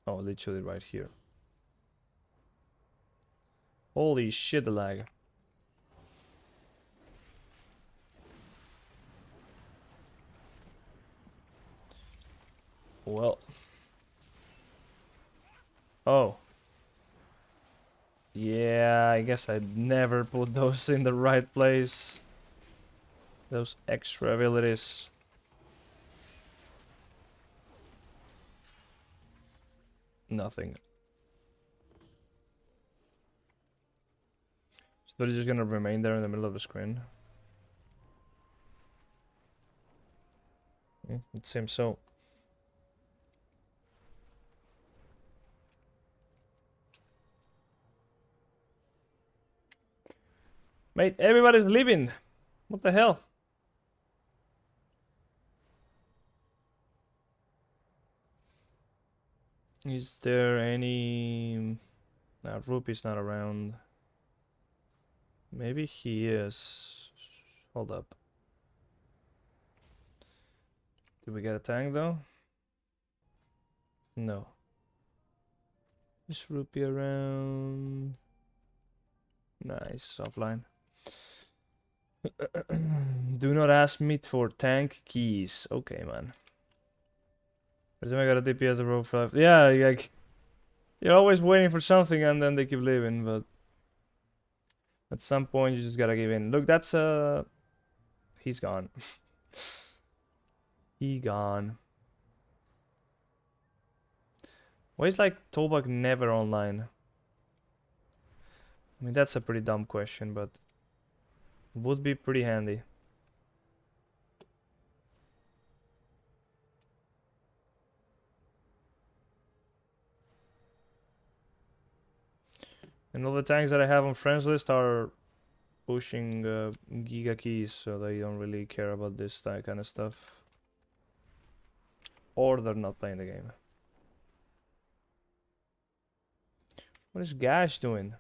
Oh, literally right here. Holy shit, the lag. Well. Oh. Yeah, I guess I'd never put those in the right place. Those extra abilities. Nothing. So they're just gonna remain there in the middle of the screen. It seems so. Mate, everybody's leaving. What the hell? Is there any... Rupee's not around. Maybe he is. Hold up. Did we get a tank though? No. Is Rupee around? Nice, offline. Do not ask me for tank keys. Okay, man. Every time I got a DPS of row 5. Yeah, like you're always waiting for something and then they keep leaving, but at some point you just gotta give in. Look, that's he's gone. He gone. Why is like Tobak never online? I mean, that's a pretty dumb question, but would be pretty handy. And all the tanks that I have on friends list are pushing Giga keys, so they don't really care about this kind of stuff. Or they're not playing the game. What is Gash doing?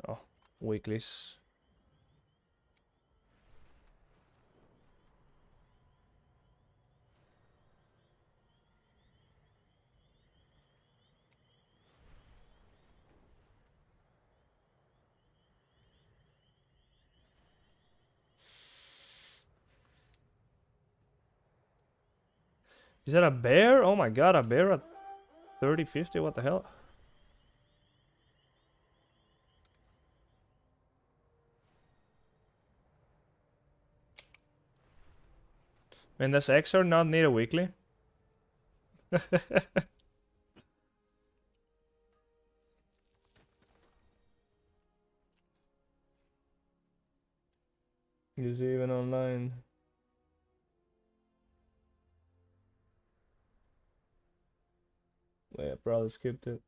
Oh, weeklies. Is that a bear? Oh my god, a bear at 30, 50? What the hell? Man, does XR not need a weekly? Is he even online? Yeah, probably skipped it.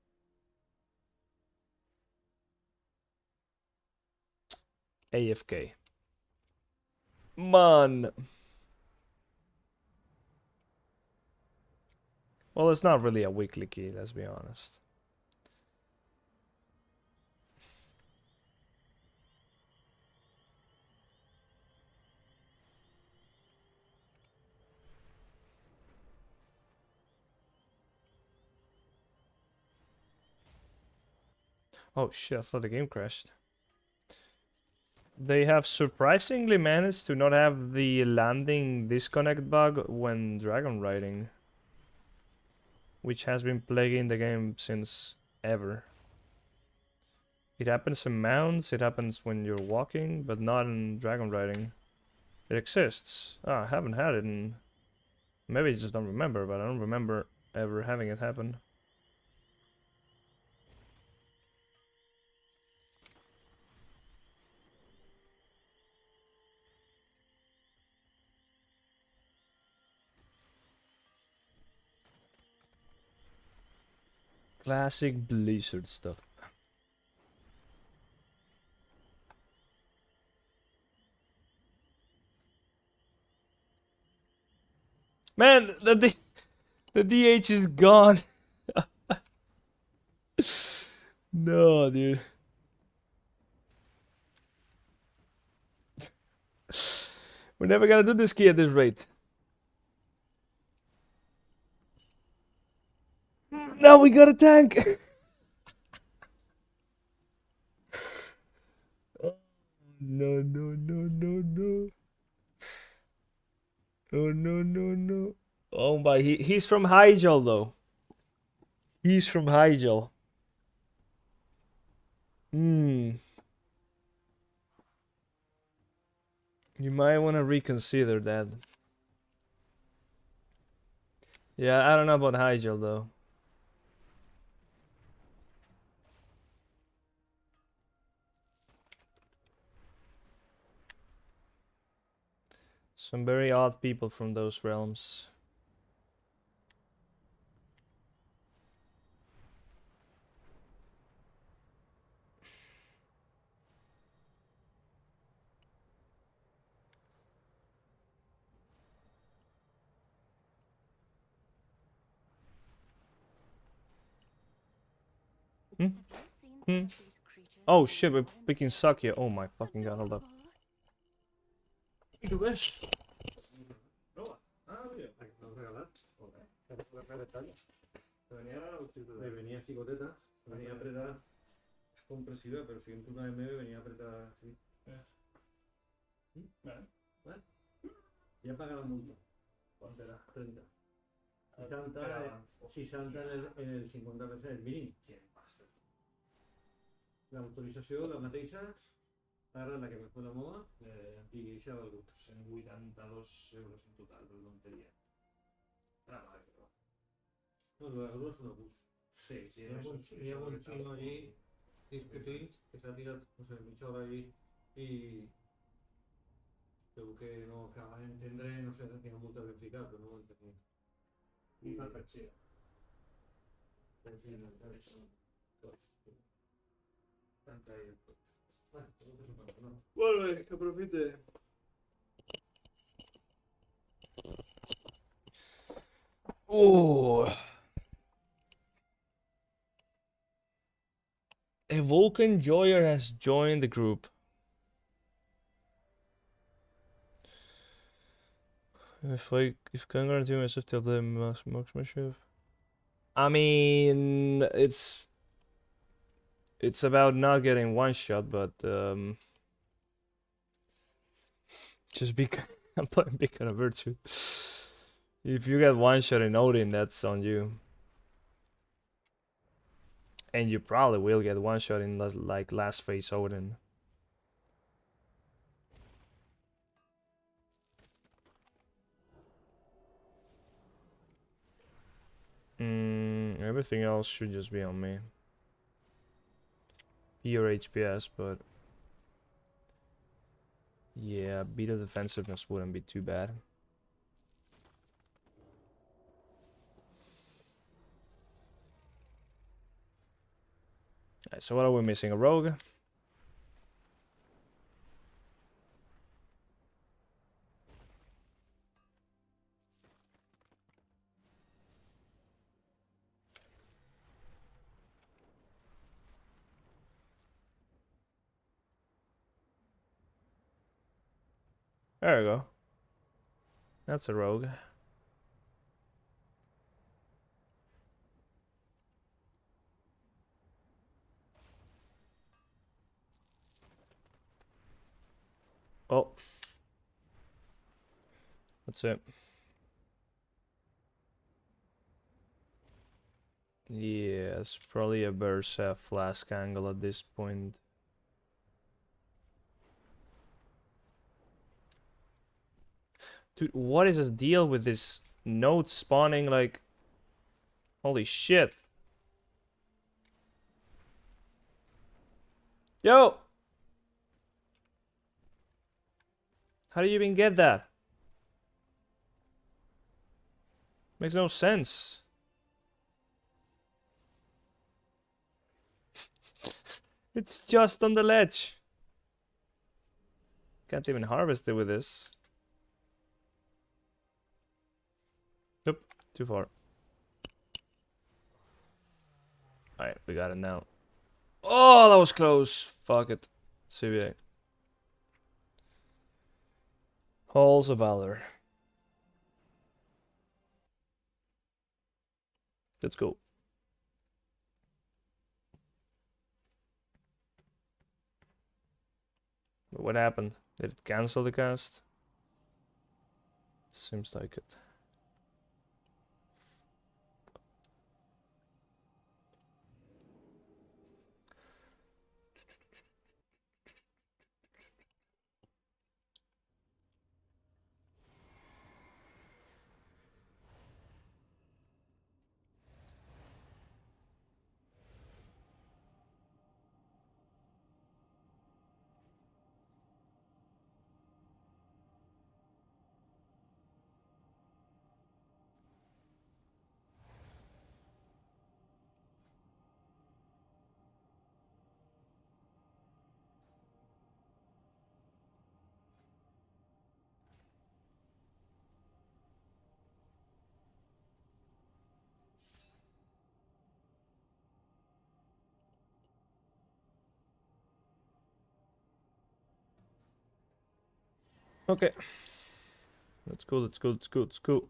AFK. Man. Well, it's not really a weekly key, let's be honest. Oh shit, I thought the game crashed. They have surprisingly managed to not have the landing disconnect bug when dragon riding, which has been plaguing the game since ever. It happens in mounts, it happens when you're walking, but not in dragon riding. It exists. Ah, I haven't had it in... Maybe I just don't remember, but I don't remember ever having it happen. Classic Blizzard stuff. Man, the DH is gone. No, dude. We're never gonna do this key at this rate. Now we got a tank. Oh, no, no, no, no, no. Oh, no, no, no. Oh my, he's from Hyjal though. He's from Hyjal. Hmm. You might want to reconsider that. Yeah, I don't know about Hyjal though. Some very odd people from those realms. Hmm? Have you seen some Hmm? of these creatures? Oh shit, we're picking suck here. Oh my fucking god, hold up. ¿Y tú ves? No. Ah, mira. ¿Me lo regalas? Joder. Me venía psicoteta, venía apretada compresiva, pero si en una MB venía apretada así. Vale. ¿Vale? Ya paga la multa. ¿Cuánto era? 30. Si salta en el 50% el mínim. L'autorització la mateixa, ara la que me fue la moda, i s'ha valgut. 182 euros en total, per tonteria. Ah, vale, però... No, l'euro són abús. Sí, sí, Hi ha un xino allí discutint que s'ha tirat, no sé, mitja hora allí i creu que no acaba d'entendre, no sé, que ha multa ben ficat, però no ho entenia. I per petxera. En fi, no, Tanta i tot. Molt bé, que aprofite. Oh. A Vulcan Joyer has joined the group. If can guarantee myself to play marksmanship. I mean, it's about not getting one shot, but just be I'm playing Beacon of Virtue. If you get one shot in Odin, that's on you. And you probably will get one shot in last phase Odin. Everything else should just be on me. Pure HPS, but yeah, a bit of defensiveness wouldn't be too bad. Alright, so what are we missing? A rogue? There we go. That's a rogue. Oh. That's it. Yeah, it's probably a burst flask angle at this point. Dude, what is the deal with this node spawning like... Holy shit. Yo! How do you even get that? Makes no sense. It's just on the ledge. Can't even harvest it with this. Nope, too far. Alright, we got it now. Oh, that was close. Fuck it. CBA. Halls of Valor. Let's go. What happened? Did it cancel the cast? Seems like it. Okay. Let's go, let's go, let's go, let's go.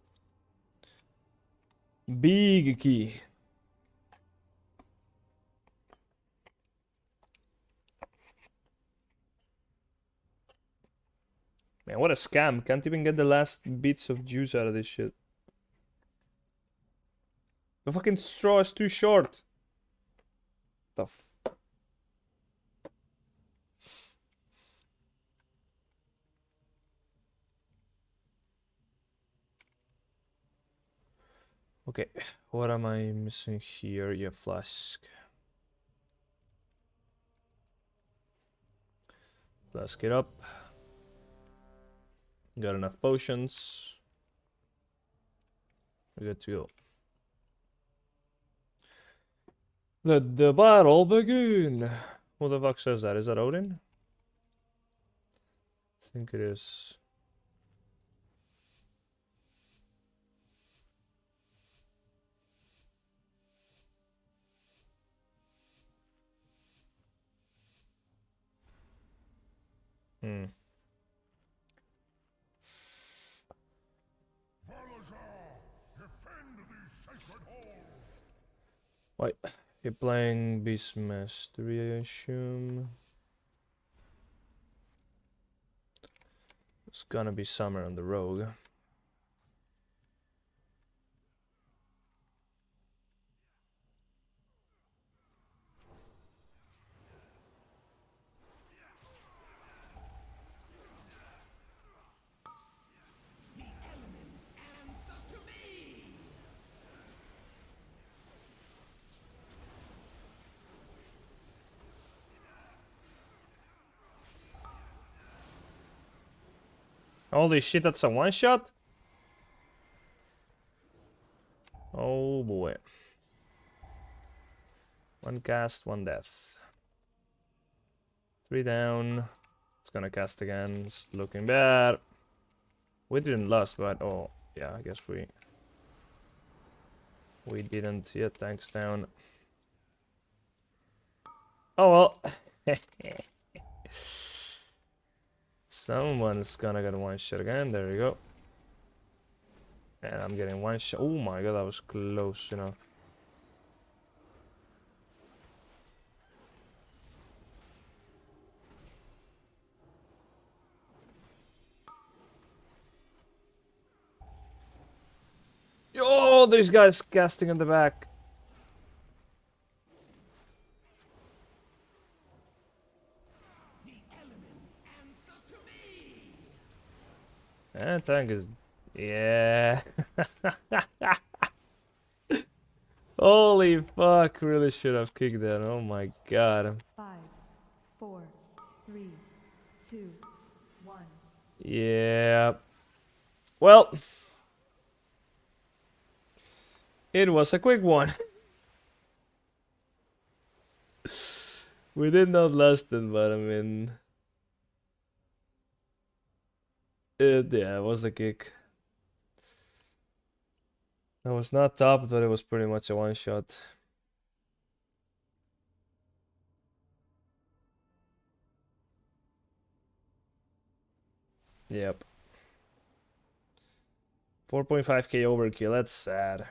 Big key. Man, what a scam. Can't even get the last bits of juice out of this shit. The fucking straw is too short. The f... Okay, what am I missing here? Yeah, flask. Flask it up. Got enough potions. We're good to go. Let the battle begin! Who the fuck says that? Is that Odin? I think it is. Hmm. Wait, you're playing Beast Mastery, I assume. It's gonna be summer on the rogue. Holy shit, that's a one shot? Oh boy. One cast, one death. 3 down. It's gonna cast again. It's looking bad. We didn't lose, but oh yeah, I guess we didn't yet. Tanks down. Oh well. Someone's gonna get one shot again. There you go. And I'm getting one shot. Oh my god, that was close enough. Oh, these guys casting in the back. And tank is... Yeah. Holy fuck, really should have kicked that. Oh my god. 5, 4, 3, 2, 1. Yeah. Well. It was a quick one. We did not last it, but I mean... yeah, it was a kick. It was not top, but it was pretty much a one shot. Yep. 4.5k overkill, that's sad.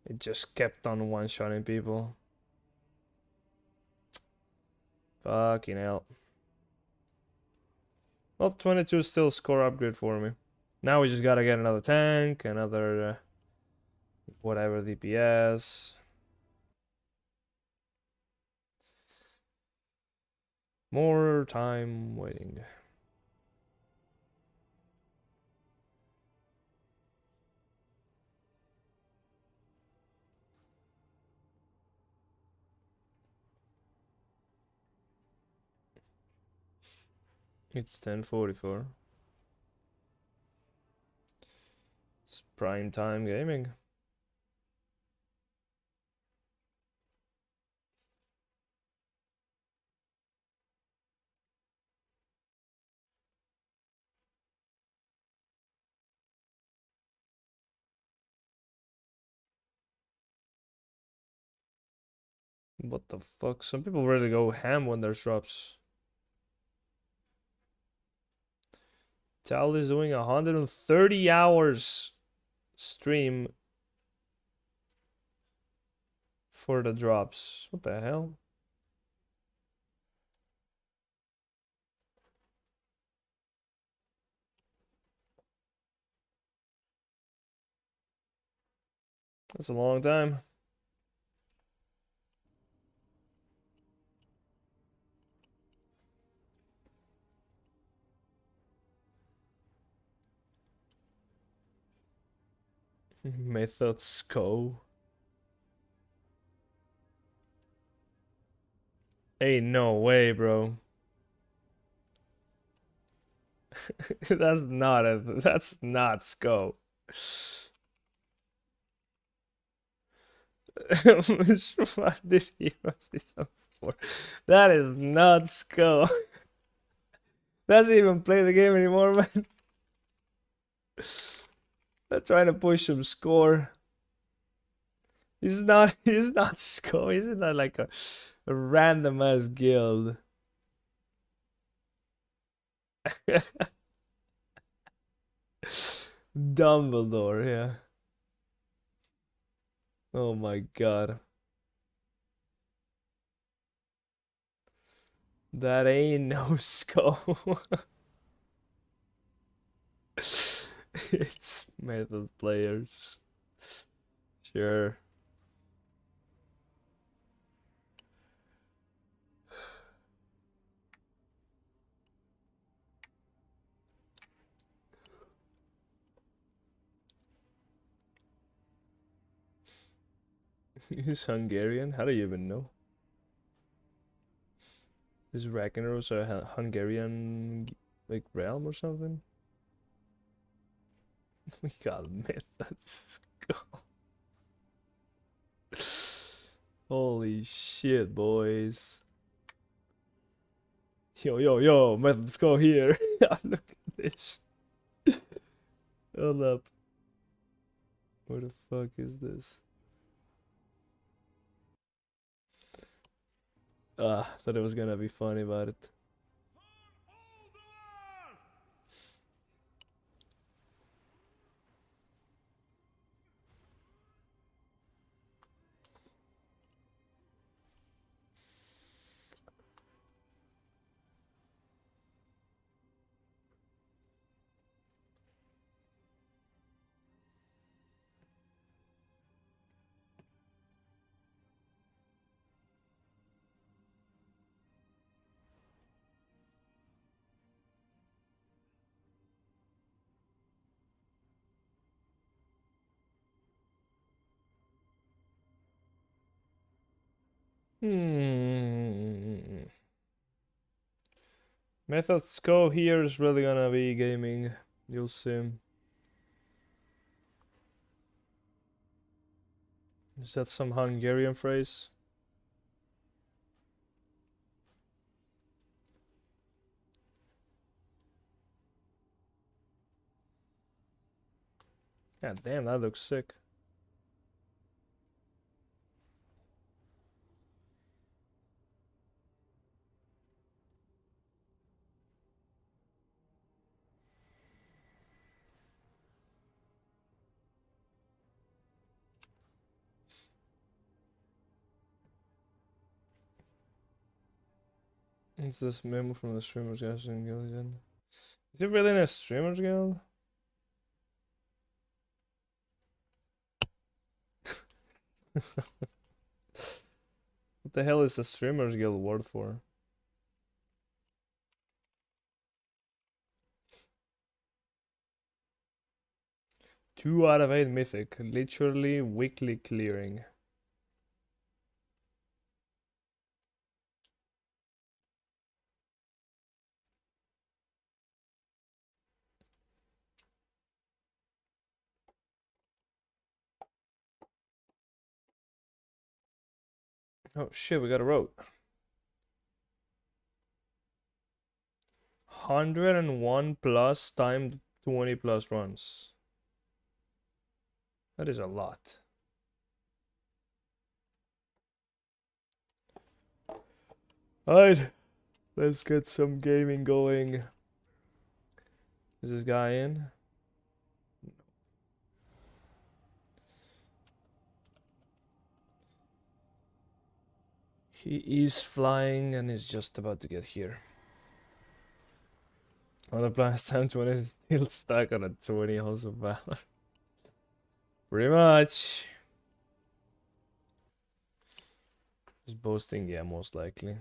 It just kept on one-shotting people. Fucking hell. Well, 22 still score upgrade for me. Now we just gotta get another tank, another whatever DPS. More time waiting. It's 10:44. It's prime time gaming. What the fuck? Some people really go ham when there's drops. Child is doing 130 hours stream for the drops. What the hell? That's a long time. Methods go. Ain't no way, bro. That's not SCO. What did he use this for? That is not SCO. Doesn't even play the game anymore, man. They're trying to push some score. He's not SCO. He's not like a random ass guild. Dumbledore, yeah. Oh my god. That ain't no SCO. It's method players. Sure. He's Hungarian? How do you even know? Is Ragnaros a Hungarian like realm or something? We got myth. Let's go. Holy shit, boys. Yo, let's go here. Look at this. Hold up. Where the fuck is this? Thought it was gonna be funny about it. Method SCO here is really gonna be gaming. You'll see. Is that some Hungarian phrase? God damn, that looks sick. It's this memo from the Streamers Guild again. Is it really in a Streamers Guild? What the hell is the Streamers Guild word for? Two out of 8 Mythic, literally weekly clearing. Oh shit, we got a road. 101 plus times 20 plus runs. That is a lot. Alright, let's get some gaming going. Is this guy in? He is flying and is just about to get here. On the blast time 20 is still stuck on a 20 House of Valor. Pretty much. He's boasting, yeah, most likely.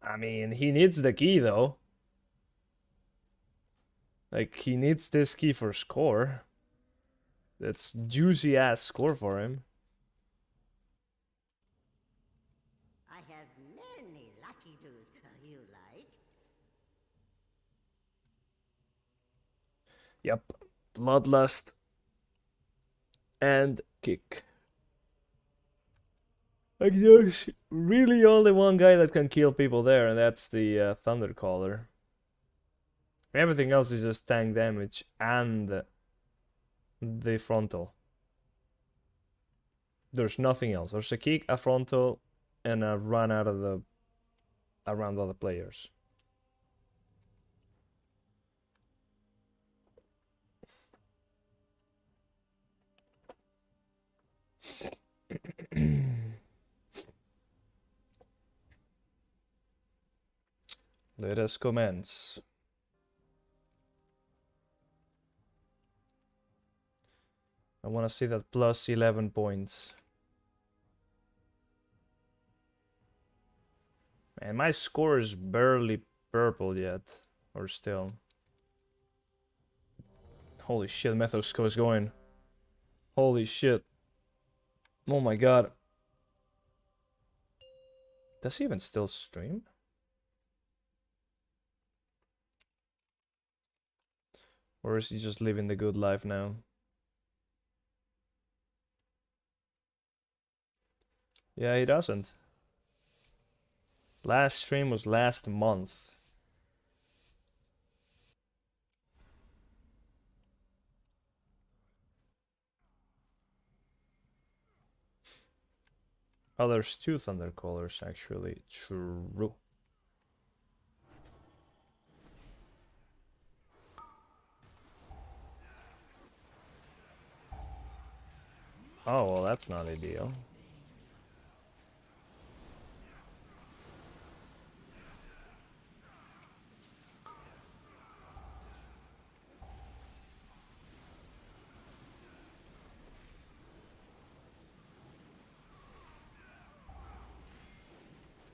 I mean, he needs the key though. Like, he needs this key for score. That's juicy ass score for him. I have many lucky doos you like. Yep. Bloodlust. And kick. Like, there's really only one guy that can kill people there, and that's the Thundercaller. Everything else is just tank damage and the frontal. There's nothing else. There's a kick, a frontal, and a run out of the around other players. Let us commence. I want to see that plus 11 points. And my score is barely purple yet. Or still. Holy shit, Methosco is going. Holy shit. Oh my god. Does he even still stream? Or is he just living the good life now? Yeah, he doesn't. Last stream was last month. Oh, there's two Thundercallers actually. True. Oh, well, that's not ideal.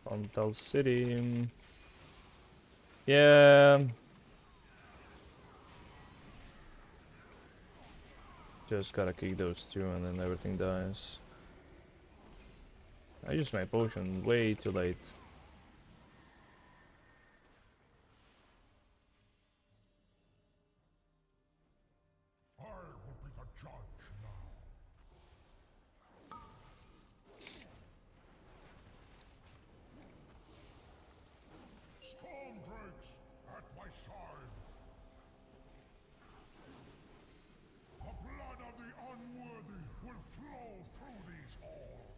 Frontal City. Yeah. Just gotta kick those two and then everything dies. I used my potion way too late. I will be the judge now. Storm breaks at my side. The blood of the unworthy will flow through these halls.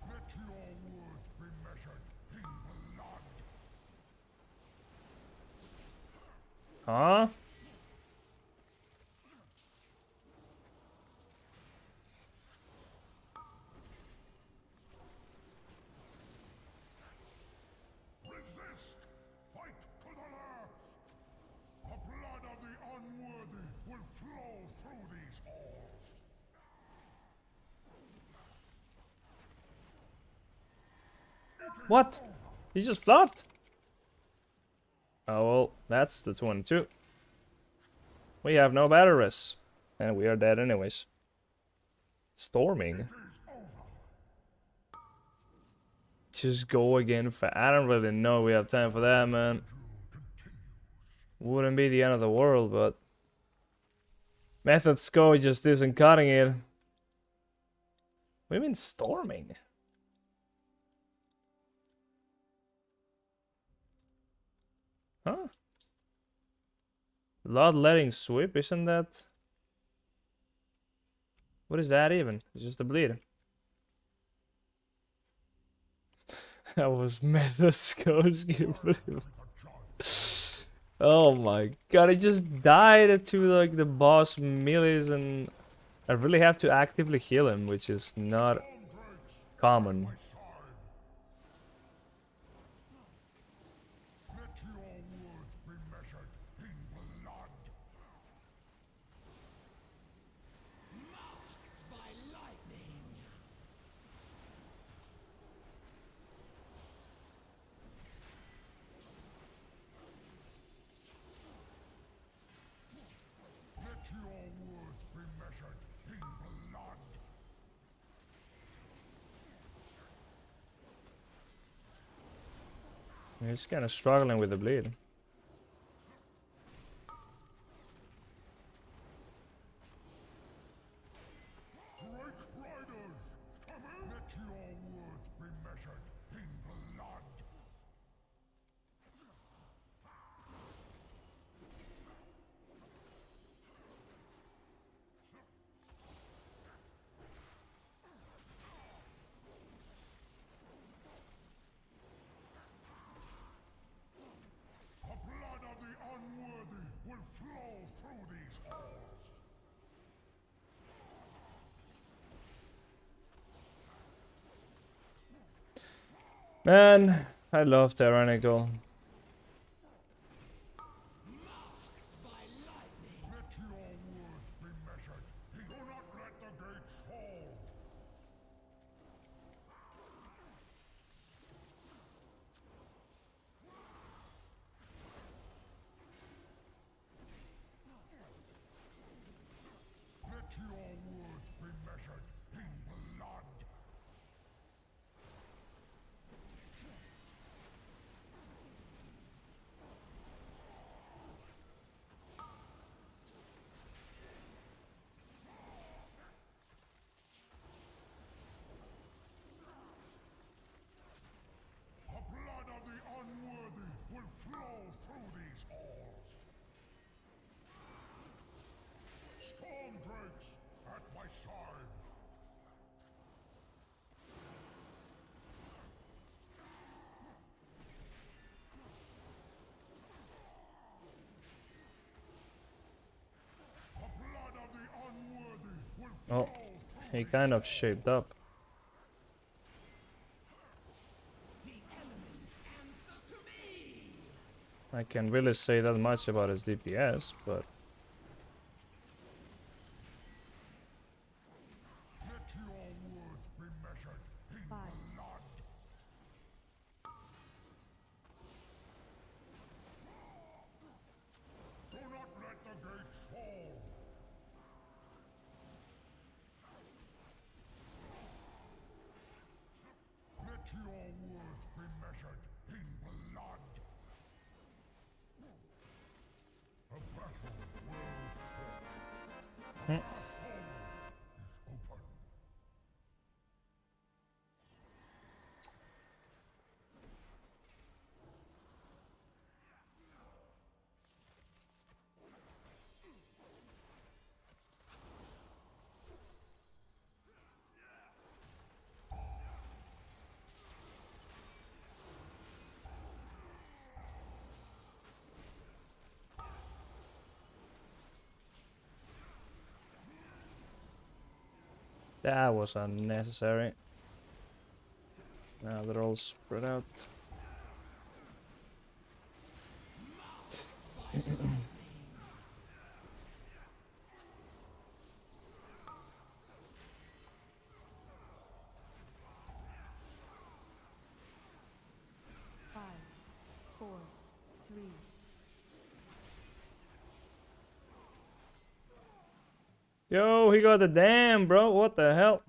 Let your words be measured in blood. Huh? Resist! Fight to the last! The blood of the unworthy will flow through these halls. What? He just flopped? Oh well, that's the 22. We have no batteries. And we are dead anyways. Storming. Just go again. I don't really know we have time for that, man. Wouldn't be the end of the world, but Method's go just isn't cutting it. What do you mean storming? Huh? Bloodletting sweep, isn't that? What is that even? It's just a bleed. That was Method's ghost gift. Oh my god, I just died to like the boss melees and I really have to actively heal him, which is not common. He's kind of struggling with the bleed. Man, I love Tyrannical. Oh, he kind of shaped up. I can't really say that much about his DPS, but... That was unnecessary. Now they're all spread out. Five, four, three. Yo, he got the dam, bro. What the hell?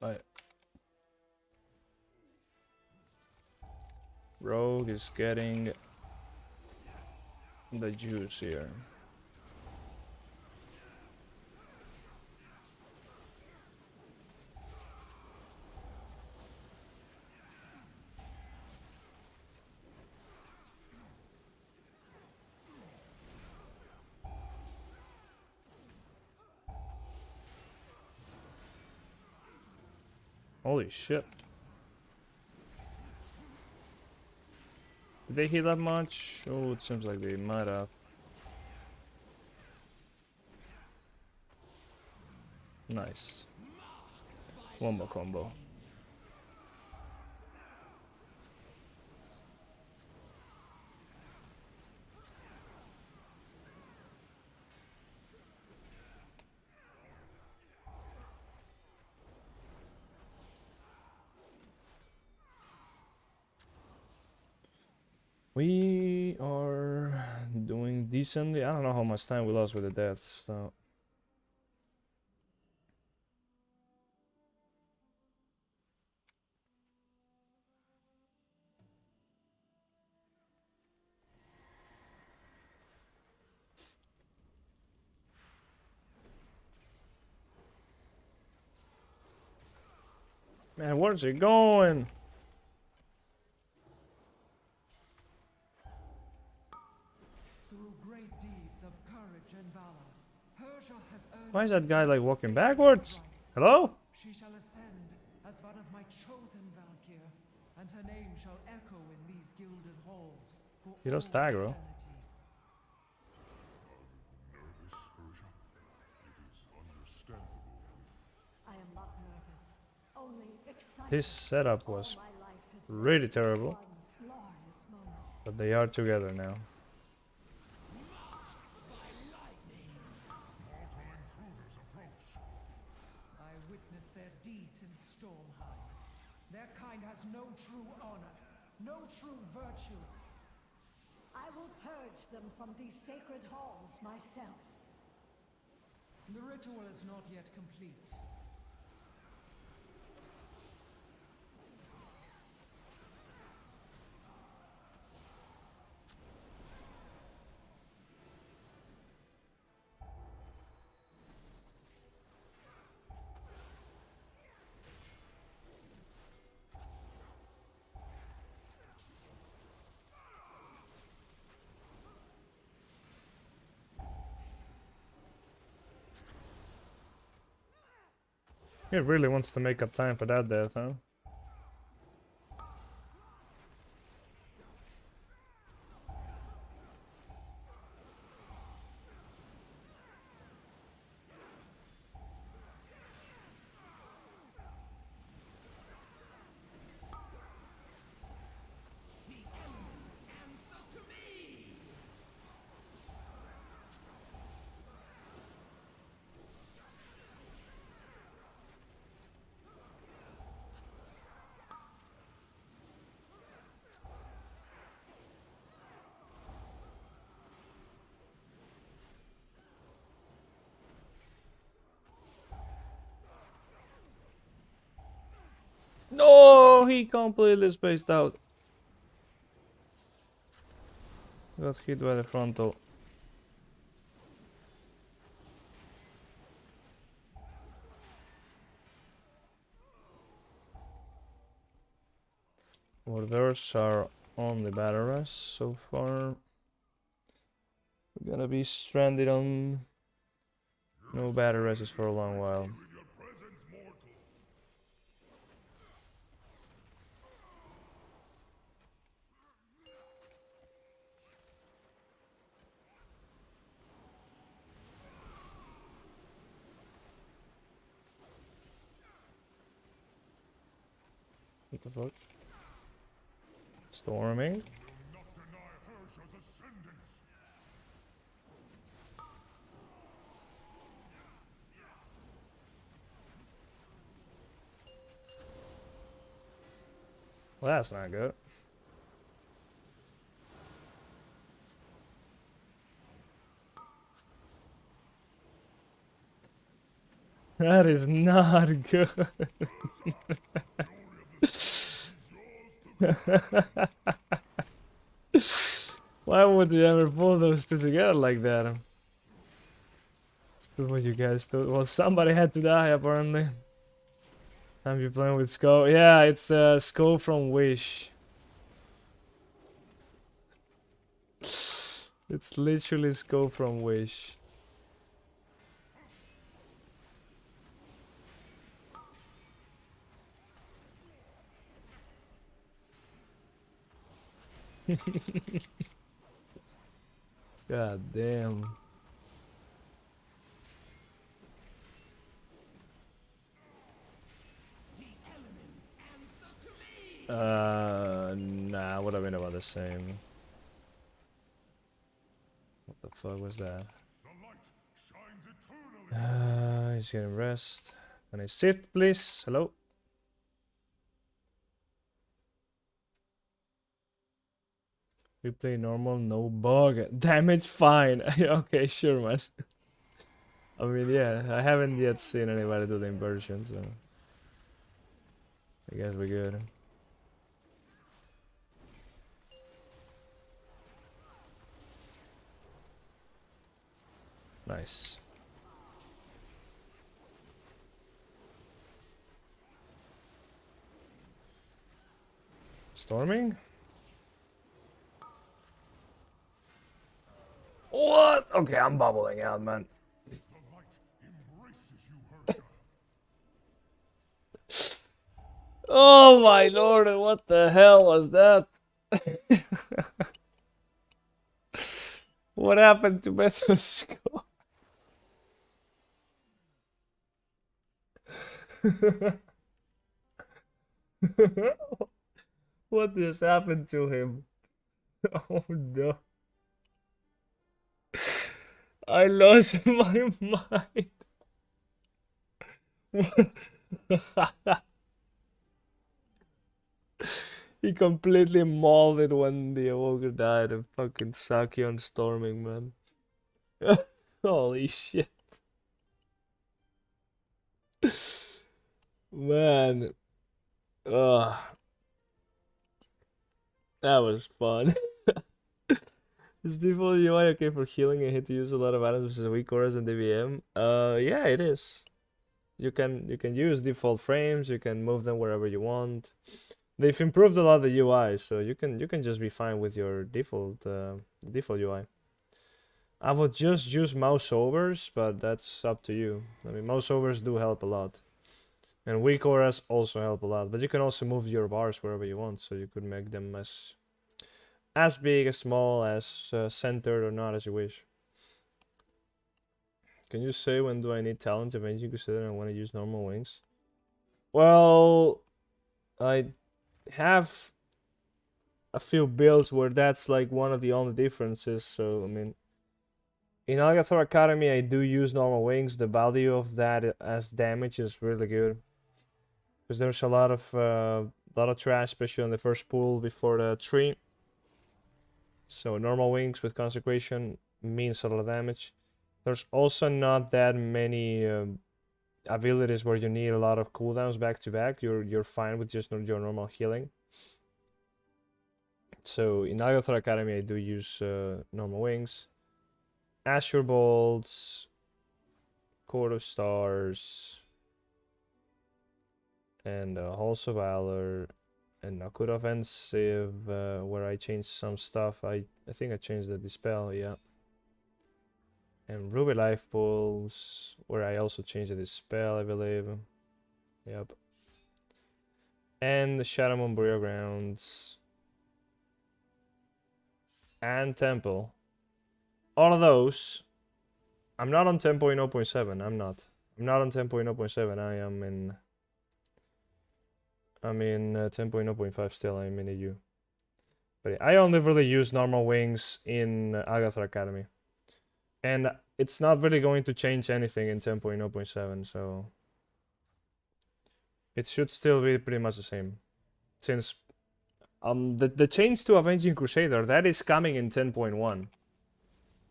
Right. Rogue is getting the juice here. Holy shit. Did they heal that much? Oh, it seems like they might have. Nice. One more combo. We are doing decently. I don't know how much time we lost with the deaths, so. Man, where's it going? Through great deeds of courage and valor, Persia has earned Why is that guy like walking sacred backwards? rights. Hello? She shall ascend as one of my chosen Valkyr, and her name shall echo in these gilded halls for He does all tag, bro. eternity. I am not nervous, only excited. His setup All was my life has led really to this terrible, one glorious moment. but they are together now. I witness their deeds in Stormheim. Their kind has no true honor, no true virtue. I will purge them from these sacred halls myself. The ritual is not yet complete. He really wants to make up time for that death, huh? No, he completely spaced out. Got hit by the frontal. Orders are on the battle rush so far. We're gonna be stranded on no battle rushes for a long while. What the fuck? Storming? Well, that's not good. That is not good. Why would you ever pull those two together like that? That's what you guys do. Well, somebody had to die apparently. I'm you playing with Skull. Yeah, it's Skull from Wish. It's literally Skull from Wish. God damn. Nah, would have been about the same. What the fuck was that? He's getting rest. Can I sit, please? Hello? We play normal, no bug. Damage, fine. Okay, sure, man. I mean, yeah, I haven't yet seen anybody do the inversion, so I guess we're good. Nice. Storming? What? Okay, I'm bubbling out, man. Oh my lord, what the hell was that? What happened to Metal Skull? What just happened to him? Oh no. I lost my mind. He completely mauled it when the Evoker died and fucking Saki on storming, man. Holy shit. Man. Ugh. That was fun. Is default UI okay for healing? I hate to use a lot of items versus weak auras and DVM. Yeah, it is. You can use default frames. You can move them wherever you want. They've improved a lot of the UI, so you can just be fine with your default UI. I would just use mouse overs, but that's up to you. I mean, mouse overs do help a lot, and weak auras also help a lot. But you can also move your bars wherever you want, so you could make them as big, as small, as centered or not as you wish. Can you say when do I need talent, Avenging Crusader, and when I use normal wings? Well, I have a few builds where that's like one of the only differences. So I mean, in Algathor Academy I do use normal wings. The value of that as damage is really good, because there's a lot of trash, especially on the first pool before the tree. So normal wings with consecration means a lot of damage. There's also not that many abilities where you need a lot of cooldowns back to back. You're fine with just your normal healing. So in Algathor Academy I do use normal wings, Azure Bolts, Court of Stars, and Halls of Valor, and Nakud Offensive, where I changed some stuff. I think I changed the Dispel, yeah. And Ruby Life Pools, where I also changed the Dispel, I believe. Yep. And the Shadow Moon Burial Grounds. And Temple. All of those. I'm not on 10.0.7. I'm not on 10.0.7. I'm in 10.0.5 still. I'm in EU. But yeah, I only really use normal wings in Algathor Academy. And it's not really going to change anything in 10.0.7, so it should still be pretty much the same. Since the change to Avenging Crusader, that is coming in 10.1.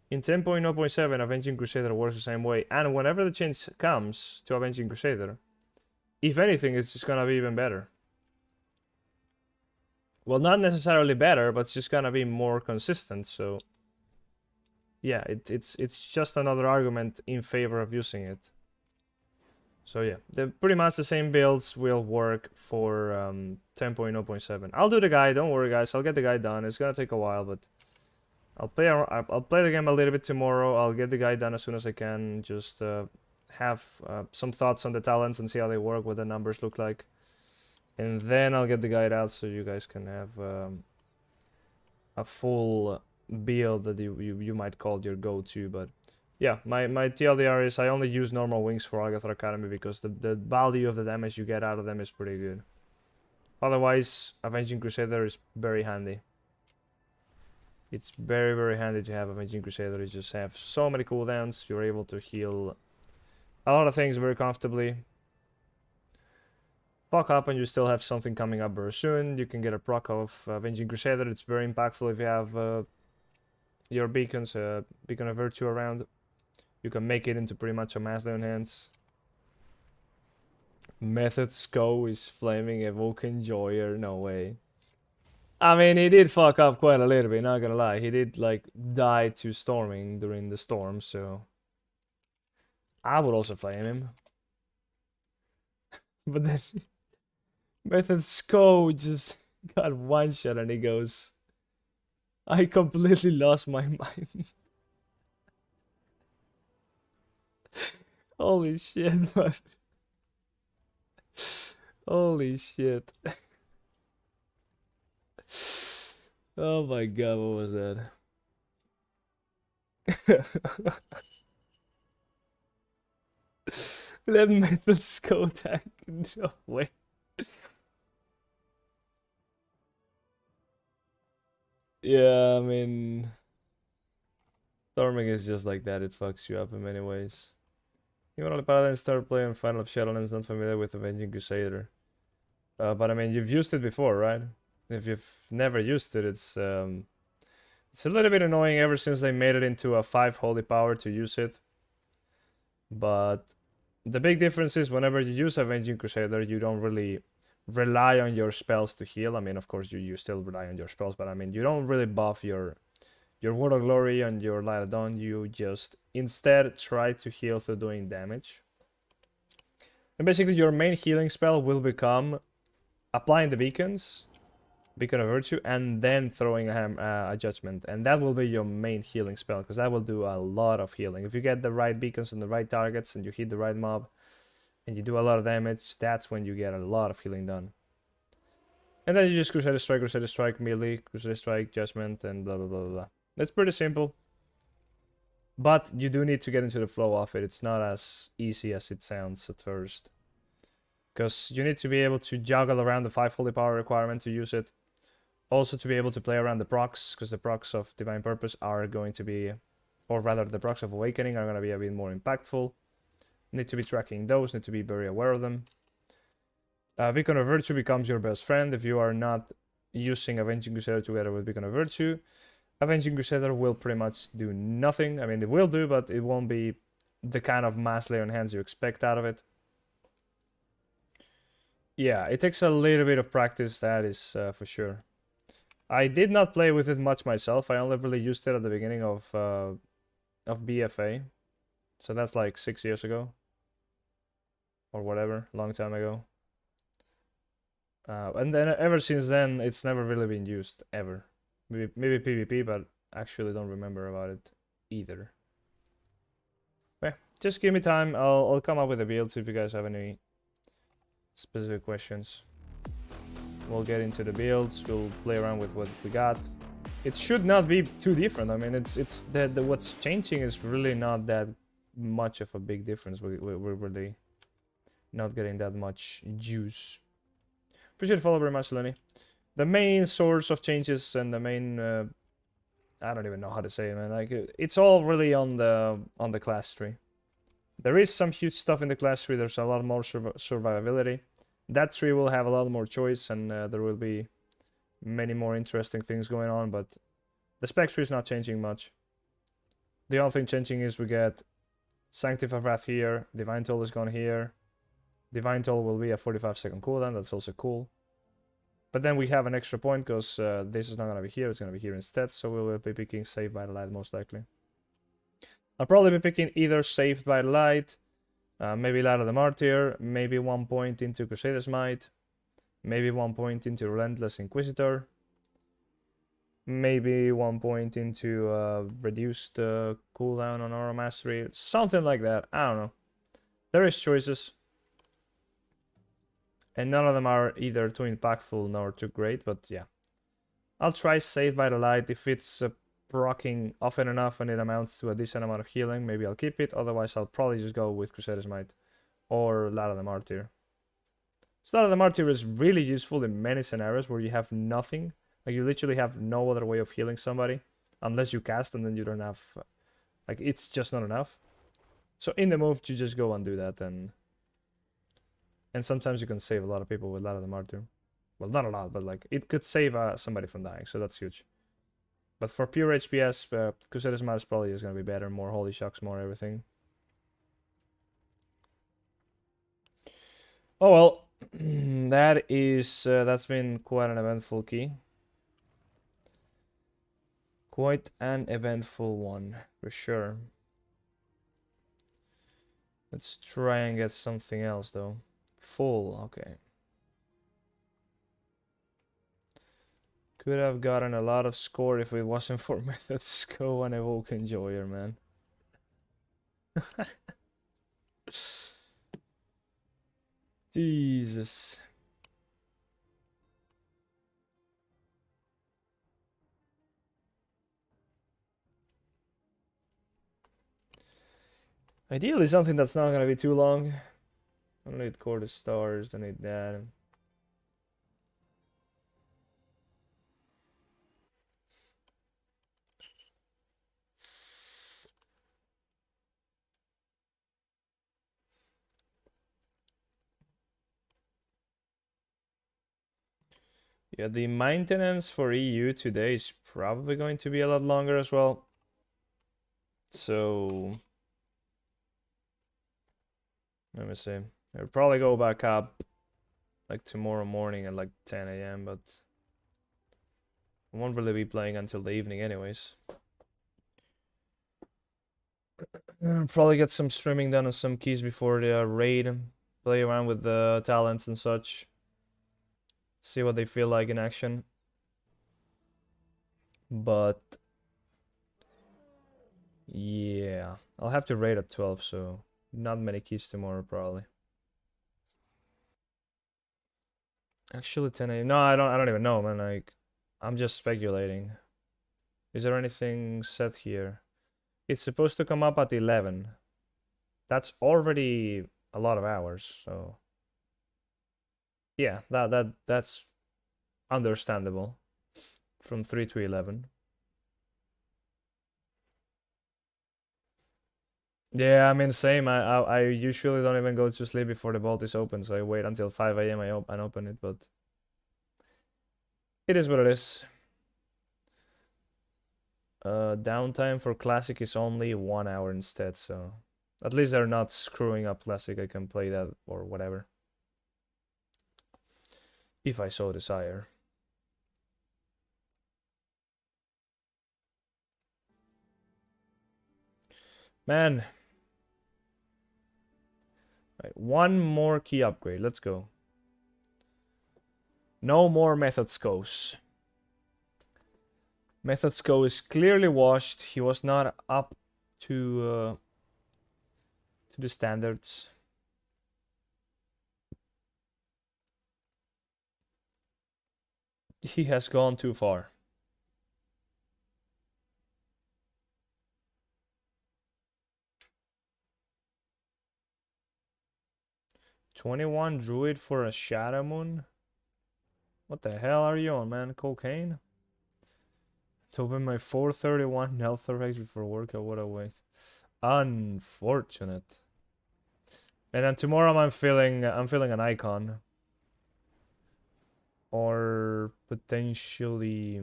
In 10.0.7, Avenging Crusader works the same way, and whenever the change comes to Avenging Crusader, if anything, it's just gonna be even better. Well, not necessarily better, but it's just gonna be more consistent, so yeah, it's just another argument in favor of using it. So yeah, pretty much the same builds will work for 10.0.7. I'll do the guide, don't worry guys, I'll get the guide done. It's gonna take a while, but I'll play the game a little bit tomorrow. I'll get the guide done as soon as I can. Just have some thoughts on the talents and see how they work, what the numbers look like. And then I'll get the guide out so you guys can have a full build that you might call your go-to, but yeah, my TLDR is I only use normal wings for Algathra Academy because the value of the damage you get out of them is pretty good. Otherwise, Avenging Crusader is very handy. It's very, very handy to have Avenging Crusader. You just have so many cooldowns. You're able to heal a lot of things very comfortably. Fuck up and you still have something coming up very soon. You can get a proc of Avenging Crusader. It's very impactful if you have your beacons, Beacon of Virtue around. You can make it into pretty much a mass down hands. Method Sko is flaming Evoke Enjoyer. No way. I mean, he did fuck up quite a little bit, not gonna lie. He did, like, die to storming during the storm, so... I would also flame him. But then... Method Sko just got one shot and he goes... I completely lost my mind. Holy shit, man. Holy shit. Oh my god, what was that? Let metals go tank. No way. Yeah, I mean... Storming is just like that, it fucks you up in many ways. You want to Paladin start playing Final of Shadowlands, not familiar with Avenging Crusader. But I mean, you've used it before, right? If you've never used it, it's a little bit annoying ever since they made it into a 5 holy power to use it. But the big difference is whenever you use Avenging Crusader, you don't really rely on your spells to heal. I mean, of course, you still rely on your spells, but I mean, you don't really buff your Word of Glory and your Light of Dawn. You just instead try to heal through doing damage. And basically, your main healing spell will become applying the beacons, Beacon of Virtue, and then throwing a Judgment. And that will be your main healing spell, because that will do a lot of healing. If you get the right beacons on the right targets and you hit the right mob, and you do a lot of damage, that's when you get a lot of healing done. And then you just Crusader Strike, melee, Crusader Strike, Judgment, and blah blah blah blah. That's pretty simple. But you do need to get into the flow of it. It's not as easy as it sounds at first. Because you need to be able to juggle around the 5 holy power requirement to use it. Also to be able to play around the procs, because the procs of Divine Purpose are going to be, or rather the procs of Awakening are going to be a bit more impactful. Need to be tracking those, need to be very aware of them. Beacon of Virtue becomes your best friend if you are not using Avenging Crusader together with Beacon of Virtue. Avenging Crusader will pretty much do nothing. I mean, it will do, but it won't be the kind of mass lay on hands you expect out of it. Yeah, it takes a little bit of practice, that is for sure. I did not play with it much myself. I only really used it at the beginning of BFA. So that's like 6 years ago. Or whatever, long time ago. And then ever since then, it's never really been used, ever. Maybe PvP, but actually don't remember about it either. Yeah, just give me time. I'll come up with a build, see if you guys have any specific questions. We'll get into the builds, we'll play around with what we got. It should not be too different. I mean, it's that what's changing is really not that much of a big difference. We're really not getting that much juice. Appreciate the follow very much, Lenny. The main source of changes and the main I don't even know how to say it, man. Like it's all really on the class tree. There is some huge stuff in the class tree. There's a lot more survivability. That tree will have a lot more choice, and there will be many more interesting things going on. But the spec tree is not changing much. The only thing changing is we get Sanctify of Wrath here. Divine Toll is gone here. Divine Toll will be a 45-second cooldown. That's also cool. But then we have an extra point because this is not going to be here. It's going to be here instead. So we will be picking Saved by the Light most likely. I'll probably be picking either Saved by the Light, maybe Light of the Martyr, maybe 1 point into Crusader's Might, maybe 1 point into Relentless Inquisitor, maybe 1 point into reduced cooldown on Aura Mastery, something like that. I don't know. There is choices. And none of them are either too impactful nor too great, but yeah. I'll try Save by the Light if it's proccing often enough and it amounts to a decent amount of healing. Maybe I'll keep it. Otherwise, I'll probably just go with Crusader's Might or Lara the Martyr. So Lara the Martyr is really useful in many scenarios where you have nothing. Like, you literally have no other way of healing somebody unless you cast, and then you don't have... like, it's just not enough. So in the move, you just go and do that, and sometimes you can save a lot of people with Lara the Martyr. Well, not a lot, but like, it could save somebody from dying, so that's huge. But for pure HPS, Crusader's Might is probably just going to be better. More Holy Shocks, more everything. Oh well, that's been quite an eventful key. Quite an eventful one, for sure. Let's try and get something else, though. Full, okay. Could have gotten a lot of score if it wasn't for Methods Go and Evoke Enjoyer, man. Jesus. Ideally something that's not gonna be too long. I don't need Court of Stars, don't need that. Yeah, the maintenance for EU today is probably going to be a lot longer as well. So let me see. I'll probably go back up like tomorrow morning at like 10 AM, but I won't really be playing until the evening anyways. I'll probably get some streaming done on some keys before the raid. Play around with the talents and such. See what they feel like in action. But yeah, I'll have to raid at 12, so not many keys tomorrow probably. Actually 10 AM. No, I don't even know, man. Like, I'm just speculating. Is there anything set here? It's supposed to come up at 11. That's already a lot of hours, so yeah, that's understandable. From 3 to 11. Yeah, I mean, same. I usually don't even go to sleep before the vault is open, so I wait until 5 AM and open it, but it is what it is. Downtime for Classic is only 1 hour instead, so at least they're not screwing up Classic. I can play that or whatever, if I so desire. Man. Right, one more key upgrade. Let's go. No more Methods Goes. Methods Go is clearly washed. He was not up to the standards. He has gone too far. $21 Druid for a Shadow Moon? What the hell are you on, man? Cocaine? To open my 431 Nelthorex before workout, what a waste. Unfortunate. And then tomorrow I'm feeling an icon. Or potentially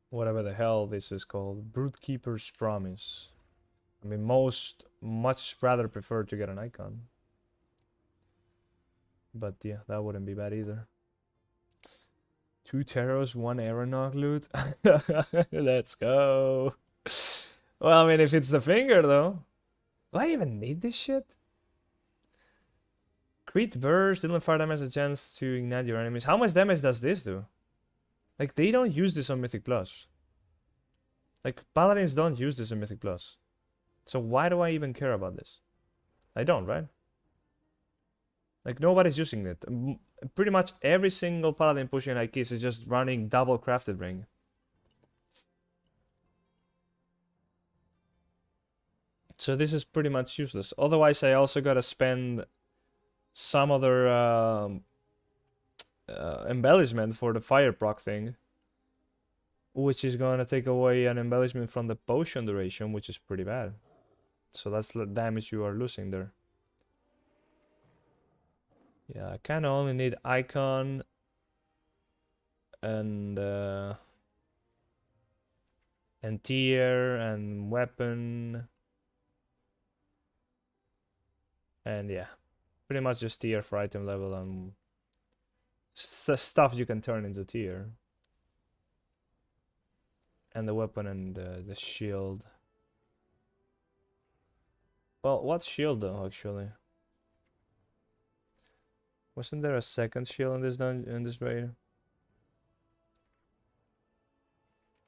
whatever the hell this is called. Broodkeeper's Promise. I mean, much rather prefer to get an icon. But yeah, that wouldn't be bad either. 2 Taros, 1 Aeronog loot. Let's go. Well, I mean, if it's the finger, though. Do I even need this shit? Crit burst, dealing fire damage, a chance to ignite your enemies. How much damage does this do? Like, they don't use this on Mythic Plus. Like, Paladins don't use this on Mythic Plus. So why do I even care about this? I don't, right? Like, nobody's using it. Pretty much every single Paladin pushing high keys is just running double crafted ring. So this is pretty much useless. Otherwise, I also gotta spend some other embellishment for the fire proc thing, which is gonna take away an embellishment from the potion duration, which is pretty bad. So that's the damage you are losing there. Yeah, I kind of only need icon and tier and weapon, and yeah, pretty much just tier for item level and stuff you can turn into tier, and the weapon and the shield. Well, what shield though, actually? Wasn't there a second shield in this in this raid?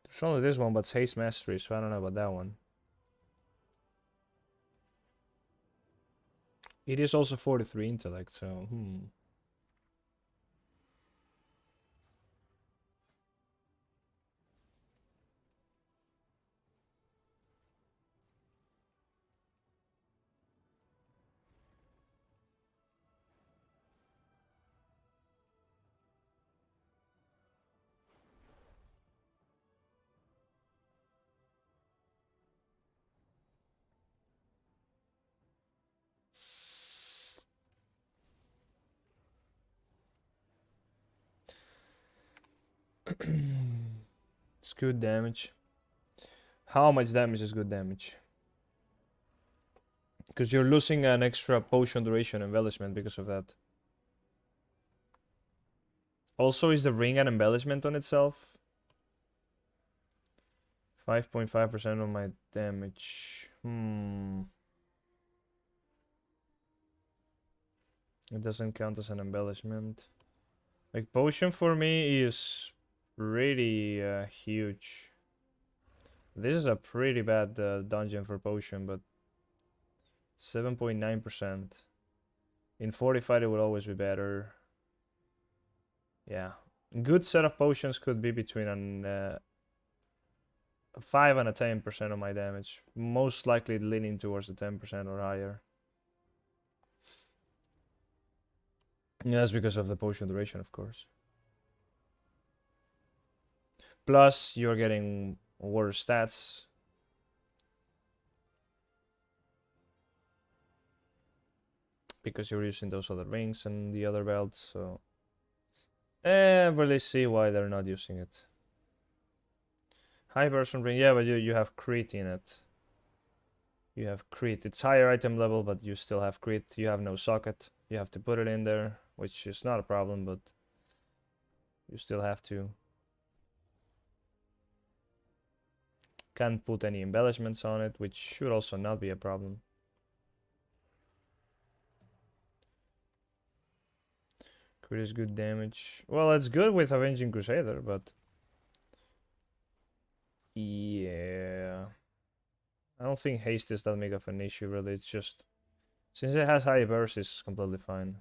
There's only this one, but it's haste mastery, so I don't know about that one. It is also 43 intellect, so It's good damage. How much damage is good damage? Because you're losing an extra potion duration embellishment because of that. Also, is the ring an embellishment on itself? 5.5% of my damage. It doesn't count as an embellishment. Like, potion for me is pretty huge. This is a pretty bad dungeon for potion, but 7.9%. In 45 it would always be better. Yeah. Good set of potions could be between an 5 and a 10% of my damage. Most likely leaning towards the 10% or higher. Yeah, that's because of the potion duration, of course. Plus, you're getting worse stats. Because you're using those other rings and the other belts, so... really see why they're not using it. High person ring, yeah, but you have crit in it. You have crit. It's higher item level, but you still have crit. You have no socket. You have to put it in there, which is not a problem, but you still have to. Can't put any embellishments on it, which should also not be a problem. Crit is good damage. Well, it's good with Avenging Crusader, but... yeah... I don't think haste is that big of an issue, really. It's just... since it has high burst, it's completely fine.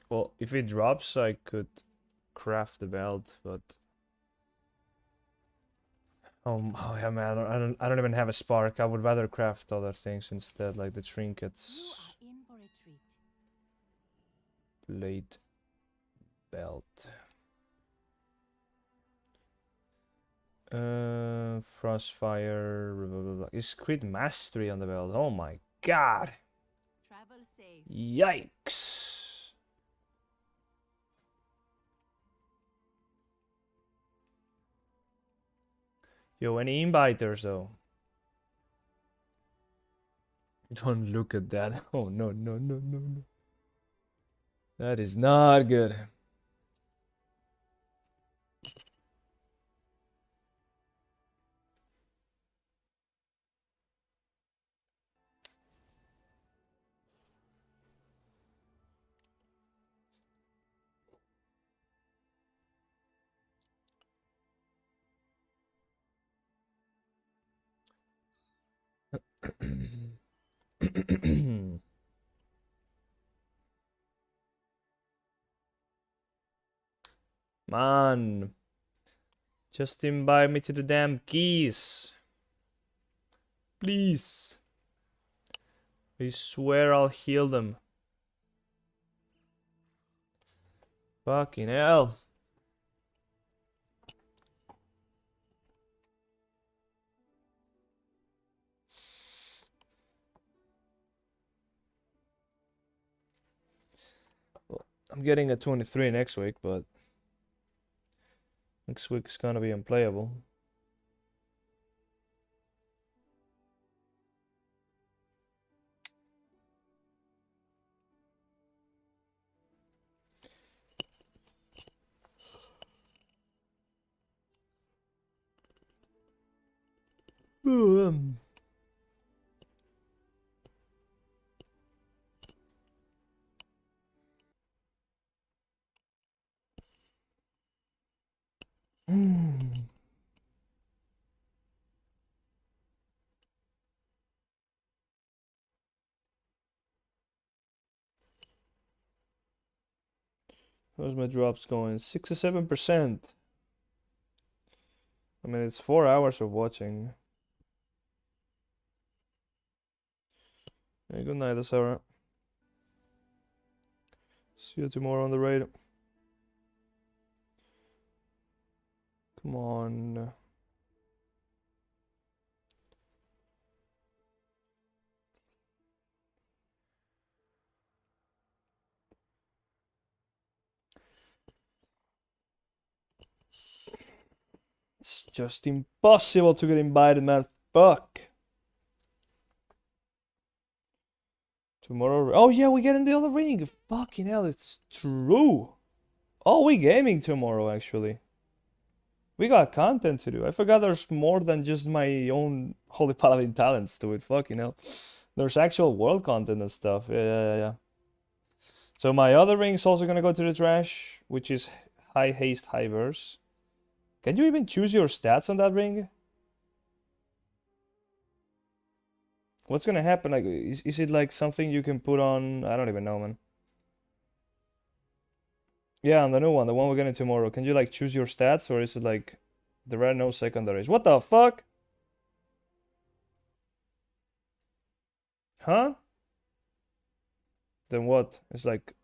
Well, if it drops, I could craft the belt, but... oh yeah, man, I don't even have a spark. I would rather craft other things instead, like the trinkets. You are in for a treat. Blade belt. Frostfire. Blah, blah, blah. Is crit mastery on the belt? Oh my god! Travel safe. Yikes! Yo, any inviters though? Don't look at that. Oh no, no, no, no, no. That is not good. Man. Just invite me to the damn keys. Please. I swear I'll heal them. Fucking hell. Well, I'm getting a 23 next week, but next week's gonna be unplayable. Ooh, How's my drops going? 6 or 7%. I mean, it's 4 hours of watching. Hey, good night, Sarah. See you tomorrow on the raid. Come on. It's just impossible to get invited, man. Fuck. Tomorrow. Oh, yeah, we get in the other ring. Fucking hell, it's true. Oh, we gaming tomorrow, actually. We got content to do. I forgot there's more than just my own Holy Paladin talents to it. Fucking hell. There's actual world content and stuff. Yeah. So my other ring's also gonna go to the trash, which is high haste, high verse. Can you even choose your stats on that ring? What's gonna happen? Like, is it like something you can put on? I don't even know, man. Yeah, on the new one, the one we're getting tomorrow. Can you like choose your stats, or is it like there are no secondaries? What the fuck? Huh? Then what? It's like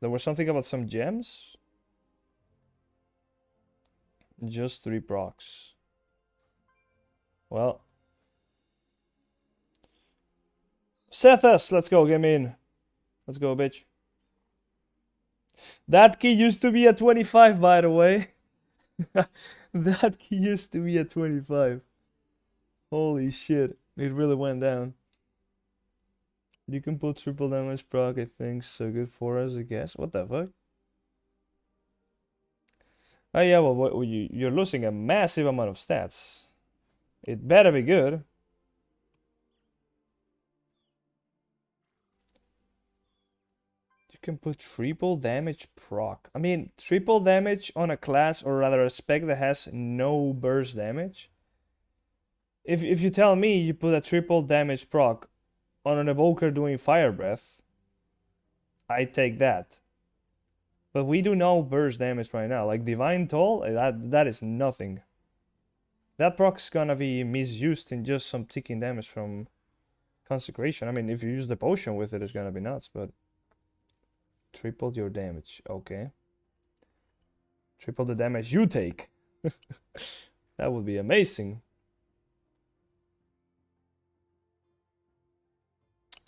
there was something about some gems? Just 3 procs. Well. Sethus, let's go, get me in. Let's go, bitch. That key used to be at 25, by the way. That key used to be at 25. Holy shit. It really went down. You can put triple damage proc, I think. So good for us, I guess. What the fuck? Oh yeah, well, you're losing a massive amount of stats. It better be good. You can put triple damage proc. I mean, triple damage on a class, or rather a spec that has no burst damage. If you tell me you put a triple damage proc on an evoker doing fire breath, I take that. But we do no burst damage right now. Like Divine Toll, that is nothing. That proc's gonna be misused in just some ticking damage from Consecration. I mean, if you use the potion with it, it's gonna be nuts, but... Triple your damage, okay. Triple the damage you take. That would be amazing.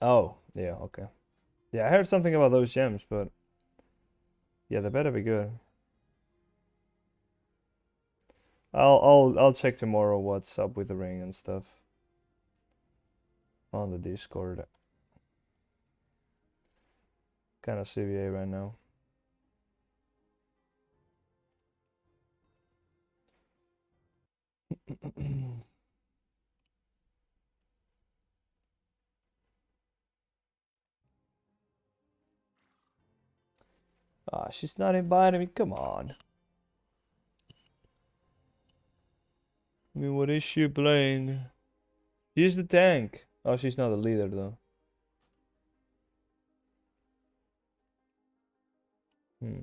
Oh, yeah, okay. Yeah, I heard something about those gems, but... Yeah, they better be good. I'll check tomorrow what's up with the ring and stuff. On the Discord. Kinda CVA right now. Ah, she's not inviting me. Come on. I mean, what is she playing? She's the tank. Oh, she's not the leader though. Hmm.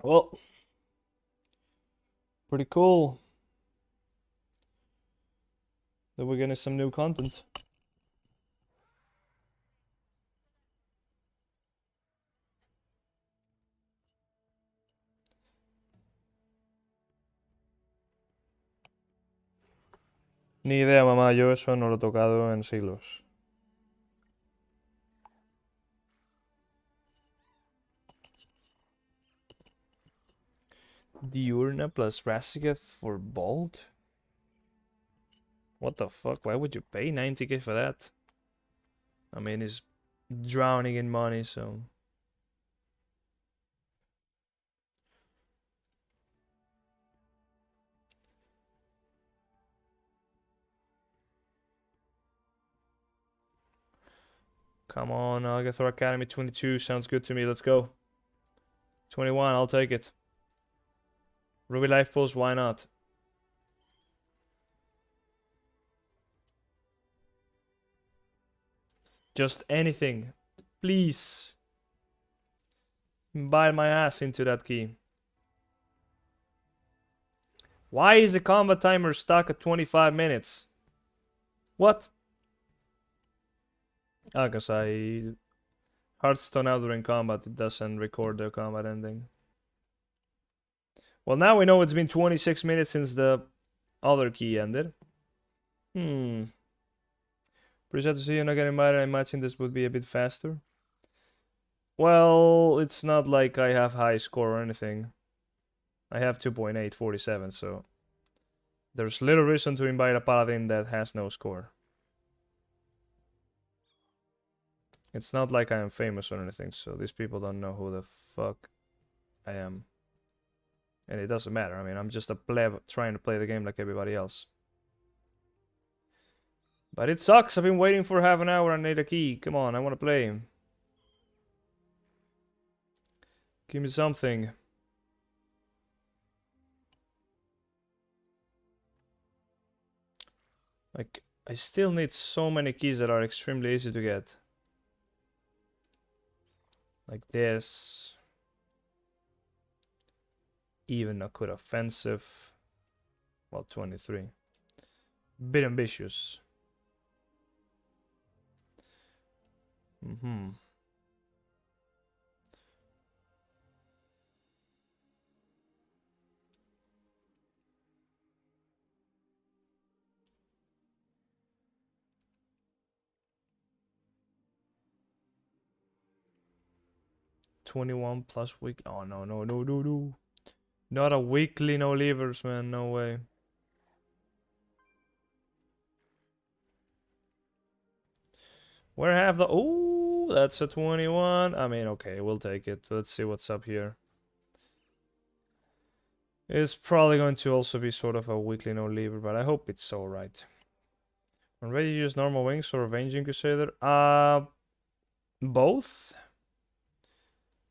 Well, pretty cool that we're getting some new content. Ni idea, mamá, yo eso no lo he tocado en siglos. Diurna plus Rassica for Bolt? What the fuck? Why would you pay 90k for that? I mean, he's drowning in money, so... Come on, Algathor Academy 22 sounds good to me. Let's go. 21, I'll take it. Ruby Life Pulse, why not? Just anything. Please. Bite my ass into that key. Why is the combat timer stuck at 25 minutes? What? Ah, because I... Hearthstone out during combat, it doesn't record the combat ending. Well, now we know it's been 26 minutes since the other key ended. Pretty sad to see you not getting invited. I imagine this would be a bit faster. Well, it's not like I have high score or anything. I have 2.847, so... There's little reason to invite a Paladin that has no score. It's not like I am famous or anything, so these people don't know who the fuck I am. And it doesn't matter, I mean, I'm just a pleb trying to play the game like everybody else. But it sucks, I've been waiting for half an hour and need a key. Come on, I want to play. Give me something. Like, I still need so many keys that are extremely easy to get. Like this. Even a good offensive. Well, 23. Bit ambitious. 21 plus week. Oh, no. Not a weekly no levers, man. No way. Where have the... Oh, that's a 21. I mean, okay, we'll take it. Let's see what's up here. It's probably going to also be sort of a weekly no lever, but I hope it's alright. I'm ready to use normal wings or Avenging Crusader? Both?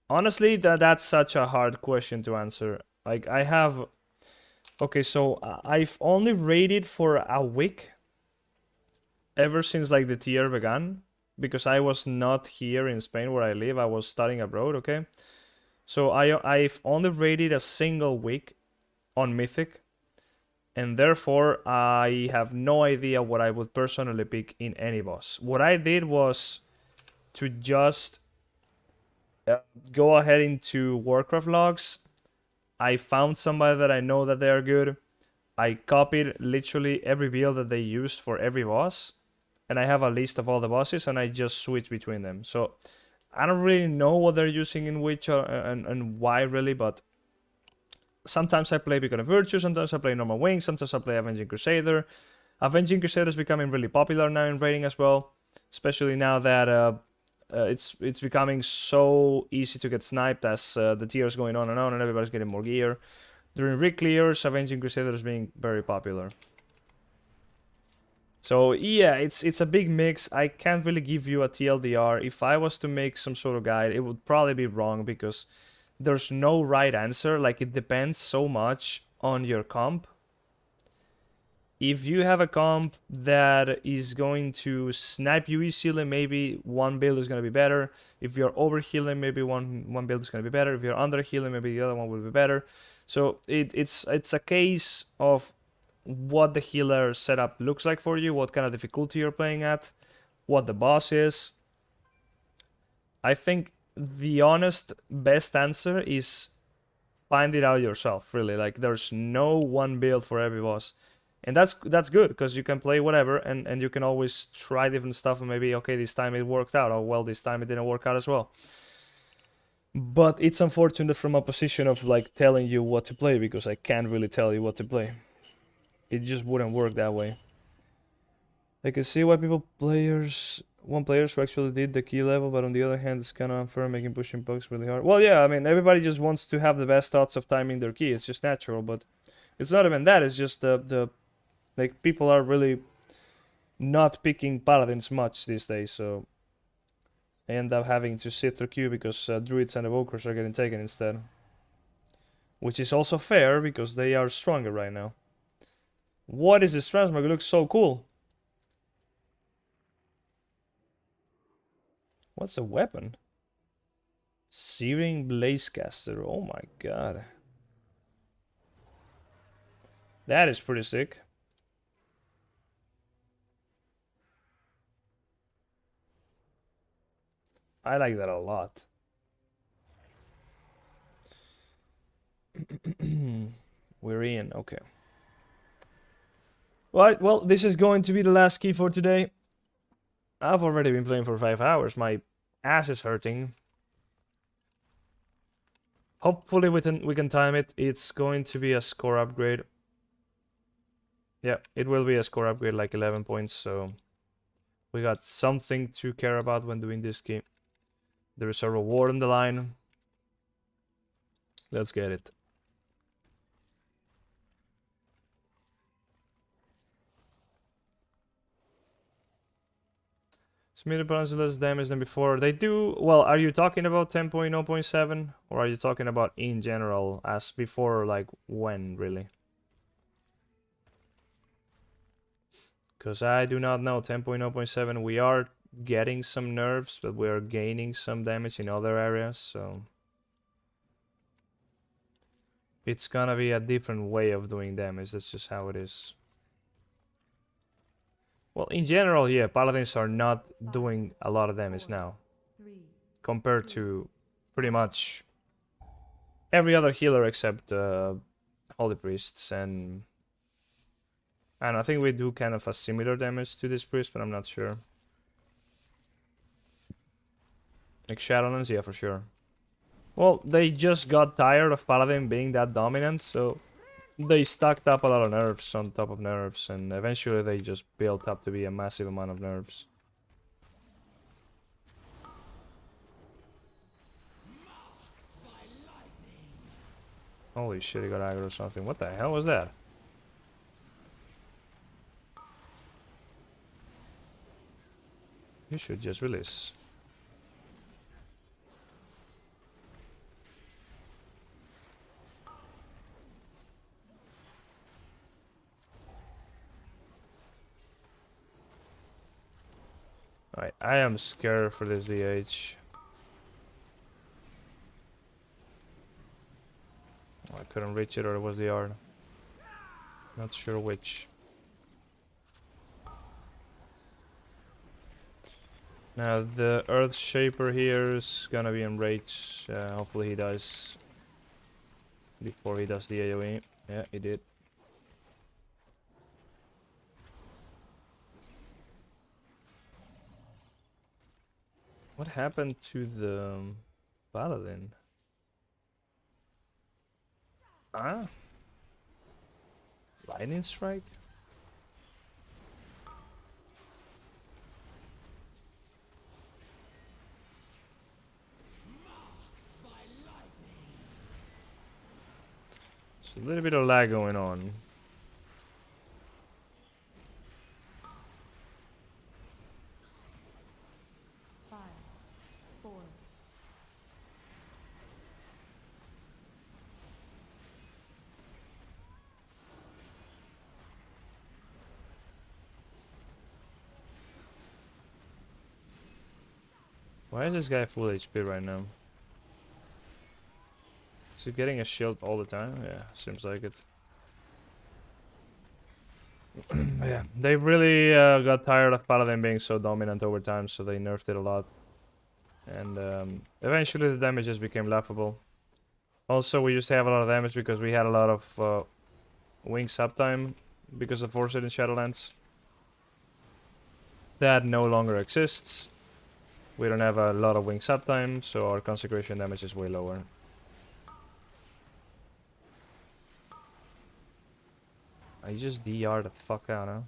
Honestly, that's such a hard question to answer. Like, I have... Okay, so I've only raided for a week ever since, like, the tier began. Because I was not here in Spain where I live. I was studying abroad, okay? So I've only raided a single week on Mythic. And therefore, I have no idea what I would personally pick in any boss. What I did was to just go ahead into Warcraft logs. I found somebody that I know that they are good. I copied literally every build that they used for every boss. And I have a list of all the bosses and I just switch between them. So I don't really know what they're using in which and why really, but sometimes I play Beacon of Virtue, sometimes I play Normal Wing, sometimes I play Avenging Crusader. Avenging Crusader is becoming really popular now in raiding as well, especially now that it's becoming so easy to get sniped as the tiers going on and everybody's getting more gear. During rig clears, Avenging Crusader is being very popular. So yeah, it's a big mix. I can't really give you a TLDR. If I was to make some sort of guide, it would probably be wrong because there's no right answer. Like, it depends so much on your comp. If you have a comp that is going to snipe you easily, maybe one build is going to be better. If you're over healing, maybe one build is going to be better. If you're under healing, maybe the other one will be better. So it's a case of what the healer setup looks like for you, what kind of difficulty you're playing at, what the boss is. I think the honest best answer is find it out yourself, really. Like, there's no one build for every boss. And that's good, because you can play whatever, and you can always try different stuff, and maybe, okay, this time it worked out, or well, this time it didn't work out as well. But it's unfortunate from a position of, like, telling you what to play, because I can't really tell you what to play. It just wouldn't work that way. I can see why players who actually did the key level, but on the other hand, it's kind of unfair making pushing bugs really hard. Well, yeah, I mean, everybody just wants to have the best odds of timing their key. It's just natural, but it's not even that. It's just like, people are really not picking paladins much these days, so I end up having to sit through queue because druids and evokers are getting taken instead. Which is also fair, because they are stronger right now. What is this transmog? It looks so cool. What's a weapon? Searing Blazecaster. Oh my god. That is pretty sick. I like that a lot. We're in, okay. Well, this is going to be the last key for today. I've already been playing for 5 hours. My ass is hurting. Hopefully we can time it. It's going to be a score upgrade. Yeah, it will be a score upgrade, like 11 points, so we got something to care about when doing this game. There is a reward on the line. Let's get it. Smith opponents do less damage than before. They do. Well, are you talking about 10.0.7? Or are you talking about in general, as before, like when, really? Because I do not know. 10.0.7, we are getting some nerfs, but we are gaining some damage in other areas, so it's gonna be a different way of doing damage. That's just how it is. Well, in general, yeah, paladins are not doing a lot of damage now, compared to pretty much every other healer except holy priests, and I think we do kind of a similar damage to this priest, but I'm not sure. Like Shadowlands, yeah, for sure. Well, they just got tired of Paladin being that dominant, so they stacked up a lot of nerfs on top of nerfs, and eventually they just built up to be a massive amount of nerfs. Holy shit, he got aggro or something. What the hell was that? You should just release. Alright, I am scared for this DH. Oh, I couldn't reach it, or it was the yard. Not sure which. Now the Earth Shaper here is gonna be in rage. Hopefully he dies before he does the AoE. Yeah, he did. What happened to the Paladin? Ah? Lightning Strike? There's a little bit of lag going on. Why is this guy full HP right now? Is he getting a shield all the time? Yeah, seems like it. Yeah, they really got tired of Paladin being so dominant over time, so they nerfed it a lot. And eventually the damage just became laughable. Also, we used to have a lot of damage because we had a lot of wings uptime because of Force in Shadowlands. That no longer exists. We don't have a lot of wings uptime, so our consecration damage is way lower. I just DR the fuck out, huh?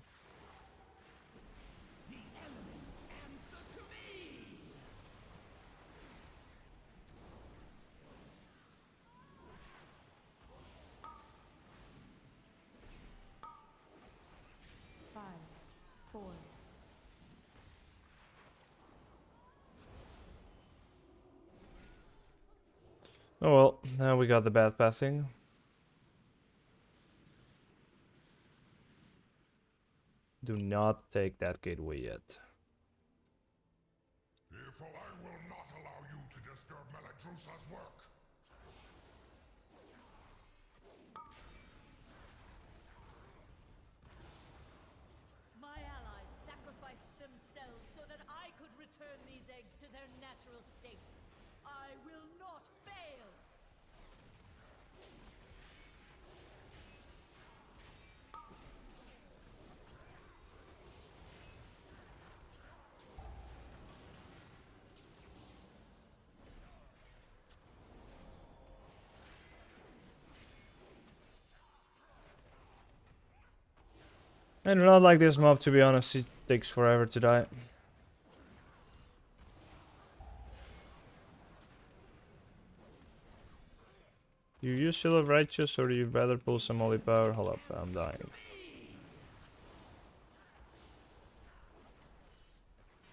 Oh well, now we got the bad pathing. Do not take that gateway yet. Therefore, I will not allow you to disturb Meladrusa's work. My allies sacrificed themselves so that I could return these eggs to their natural state. I will not fail. I do not like this mob, to be honest. It takes forever to die. You use Shield of Righteous, or do you rather pull some Holy Power? Hold up, I'm dying.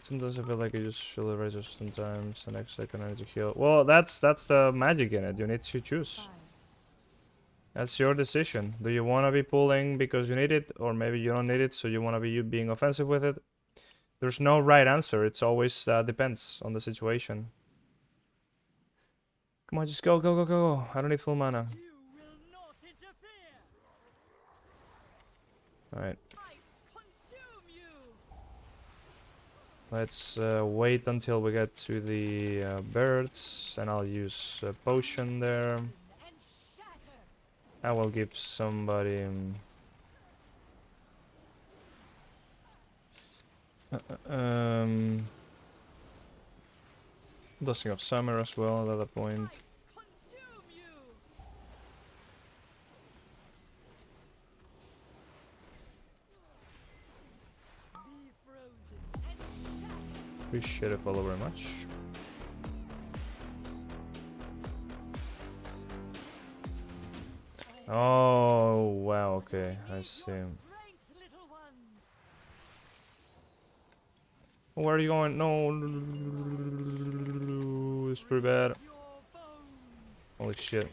Sometimes I feel like I use Shield of Righteous, sometimes the next second I need to heal. Well, that's the magic in it. You need to choose. That's your decision. Do you want to be pulling because you need it, or maybe you don't need it, so you want to be being offensive with it? There's no right answer. It's always depends on the situation. Come on, just go, go, go, go. I don't need full mana. Alright. Let's wait until we get to the birds, and I'll use a potion there. I will give somebody... Blessing of Summer as well at that point. Appreciate it, follow very much. Oh, wow, okay, I see. Where are you going? No, it's pretty bad. Holy shit.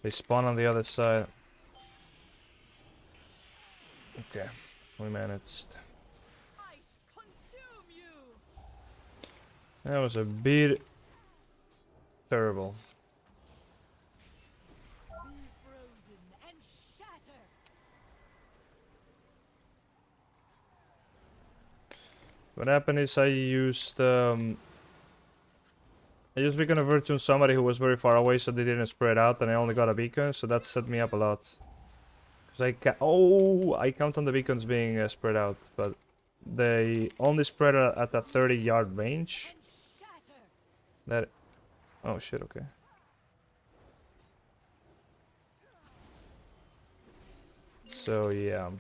They spawn on the other side. Okay, we managed. That was a bit terrible. What happened is I used Beacon of Virtue on somebody who was very far away, so they didn't spread out, and I only got a beacon, so that set me up a lot. Cause I count on the beacons being spread out, but they only spread at a 30-yard range. That, oh shit, okay. So yeah.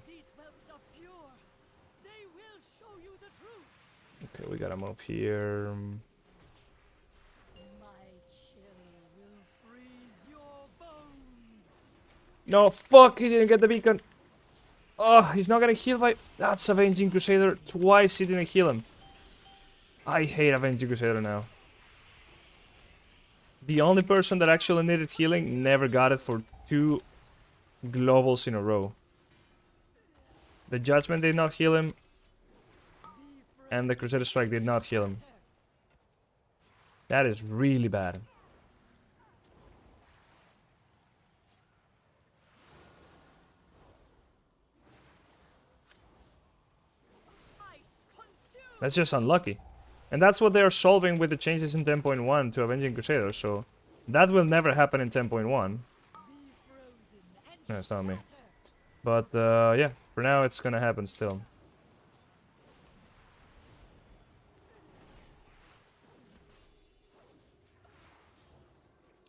Okay, we gotta move here. No, fuck, he didn't get the beacon. Oh, he's not gonna heal by... That's Avenging Crusader. Twice he didn't heal him. I hate Avenging Crusader now. The only person that actually needed healing never got it for 2 globals in a row. The Judgment did not heal him, and the Crusader Strike did not heal him. That is really bad. That's just unlucky. And that's what they are solving with the changes in 10.1 to Avenging Crusader, so that will never happen in 10.1. No, it's not me. But yeah, for now it's gonna happen still.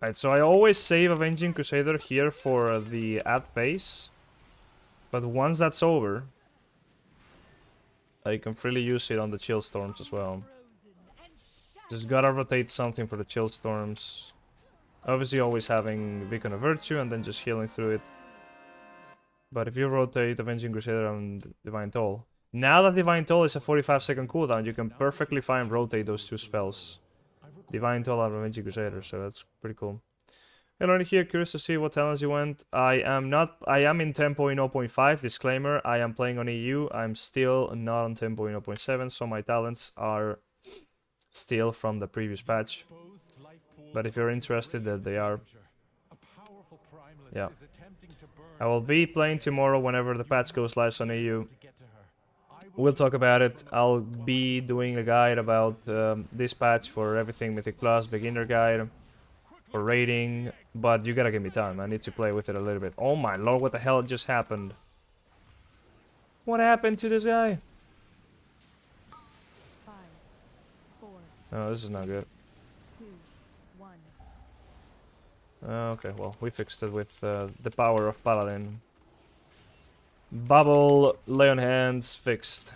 Alright, so I always save Avenging Crusader here for the ad phase. But once that's over, I can freely use it on the chill storms as well. Just gotta rotate something for the chill storms. Obviously always having Beacon of Virtue and then just healing through it. But if you rotate Avenging Crusader and Divine Toll, now that Divine Toll is a 45-second cooldown, you can perfectly fine rotate those two spells. Divine Toll and Avenging Crusader, so that's pretty cool. Hello here, curious to see what talents you went. I am in 10.0.5, disclaimer, I am playing on EU, I'm still not on 10.0.7, so my talents are still from the previous patch. But if you're interested, that they are. Yeah. I will be playing tomorrow whenever the patch goes live on EU. We'll talk about it. I'll be doing a guide about this patch for everything Mythic Plus, beginner guide, for raiding, but you gotta give me time. I need to play with it a little bit. Oh my lord, what the hell just happened? What happened to this guy? 5, 4, Oh, this is not good. 2, 1. Okay, well, we fixed it with the power of Paladin. Bubble, lay on hands, fixed.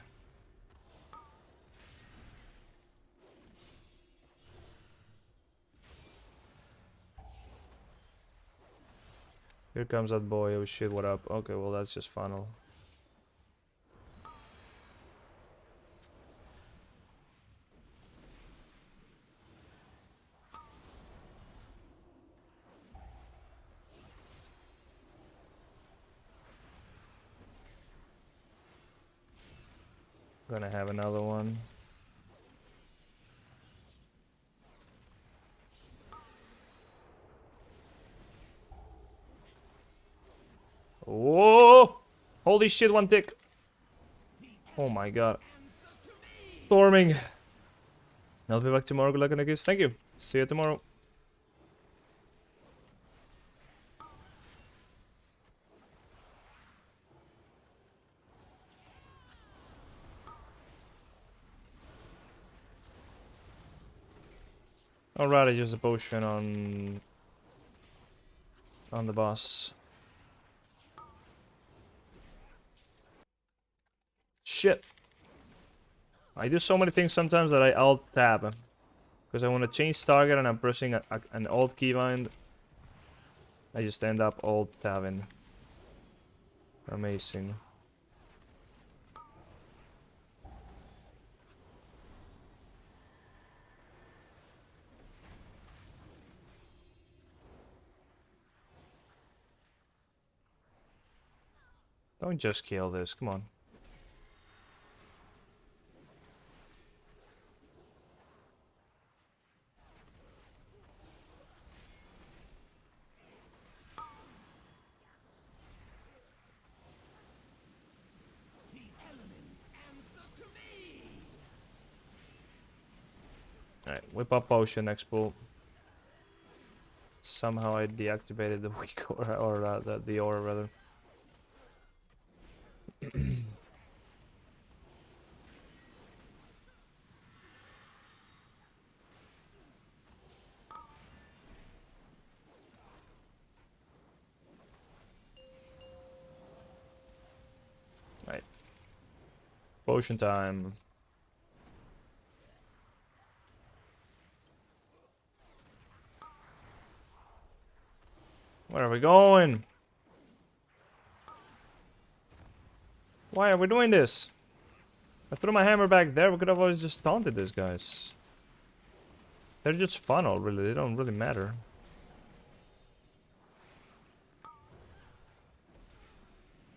Here comes that boy. Oh shit, what up? Okay, well, that's just funnel. Gonna have another one. Whoa! Holy shit, one tick! Oh my god. Storming! I'll be back tomorrow. Good luck on the kiss. Thank you. See you tomorrow. I'd rather use a potion on the boss. Shit. I do so many things sometimes that I alt tab. Because I want to change target and I'm pressing an alt keybind. I just end up alt tabbing. Amazing. Don't just kill this, come on. Alright, whip up potion next pull. Somehow I deactivated the weak aura, or the aura rather. Right. Potion time. Where are we going? Why are we doing this? I threw my hammer back there. We could have always just taunted these guys. They're just funnel, really. They don't really matter.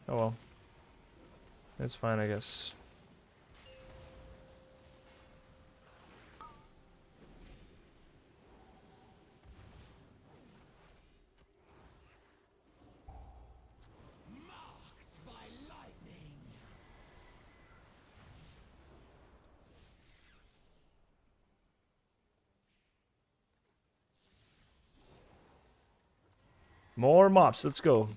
Oh well. It's fine, I guess. More mobs, let's go.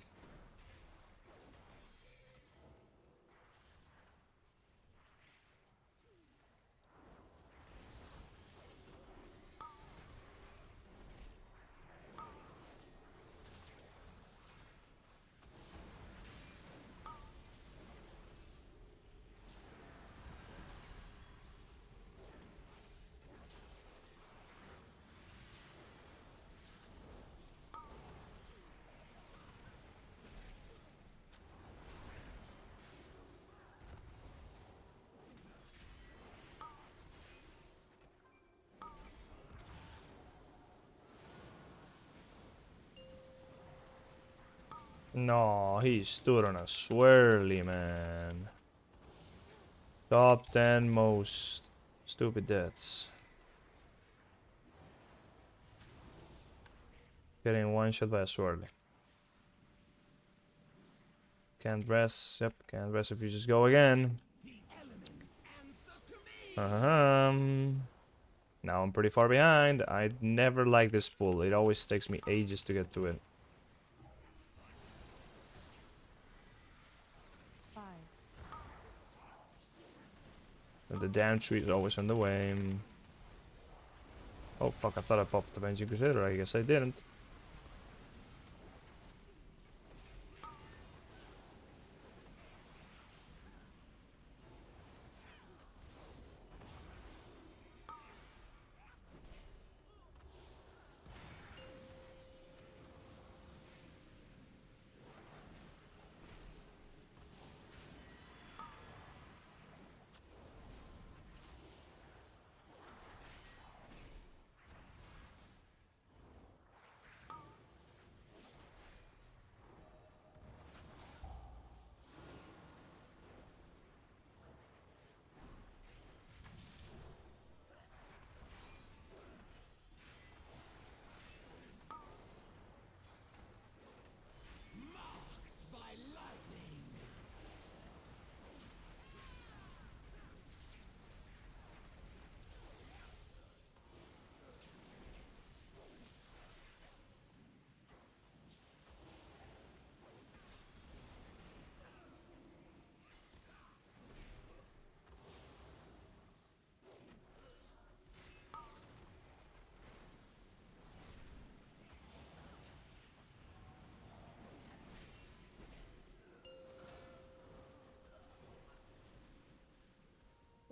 No, he stood on a swirly, man. Top 10 most stupid deaths. Getting one shot by a swirly. Can't rest. Yep, can't rest if you just go again. Now I'm pretty far behind. I never like this pull. It always takes me ages to get to it. 5, And the damn tree is always on the way. Oh fuck, I thought I popped the Avenging Crusader. I guess I didn't.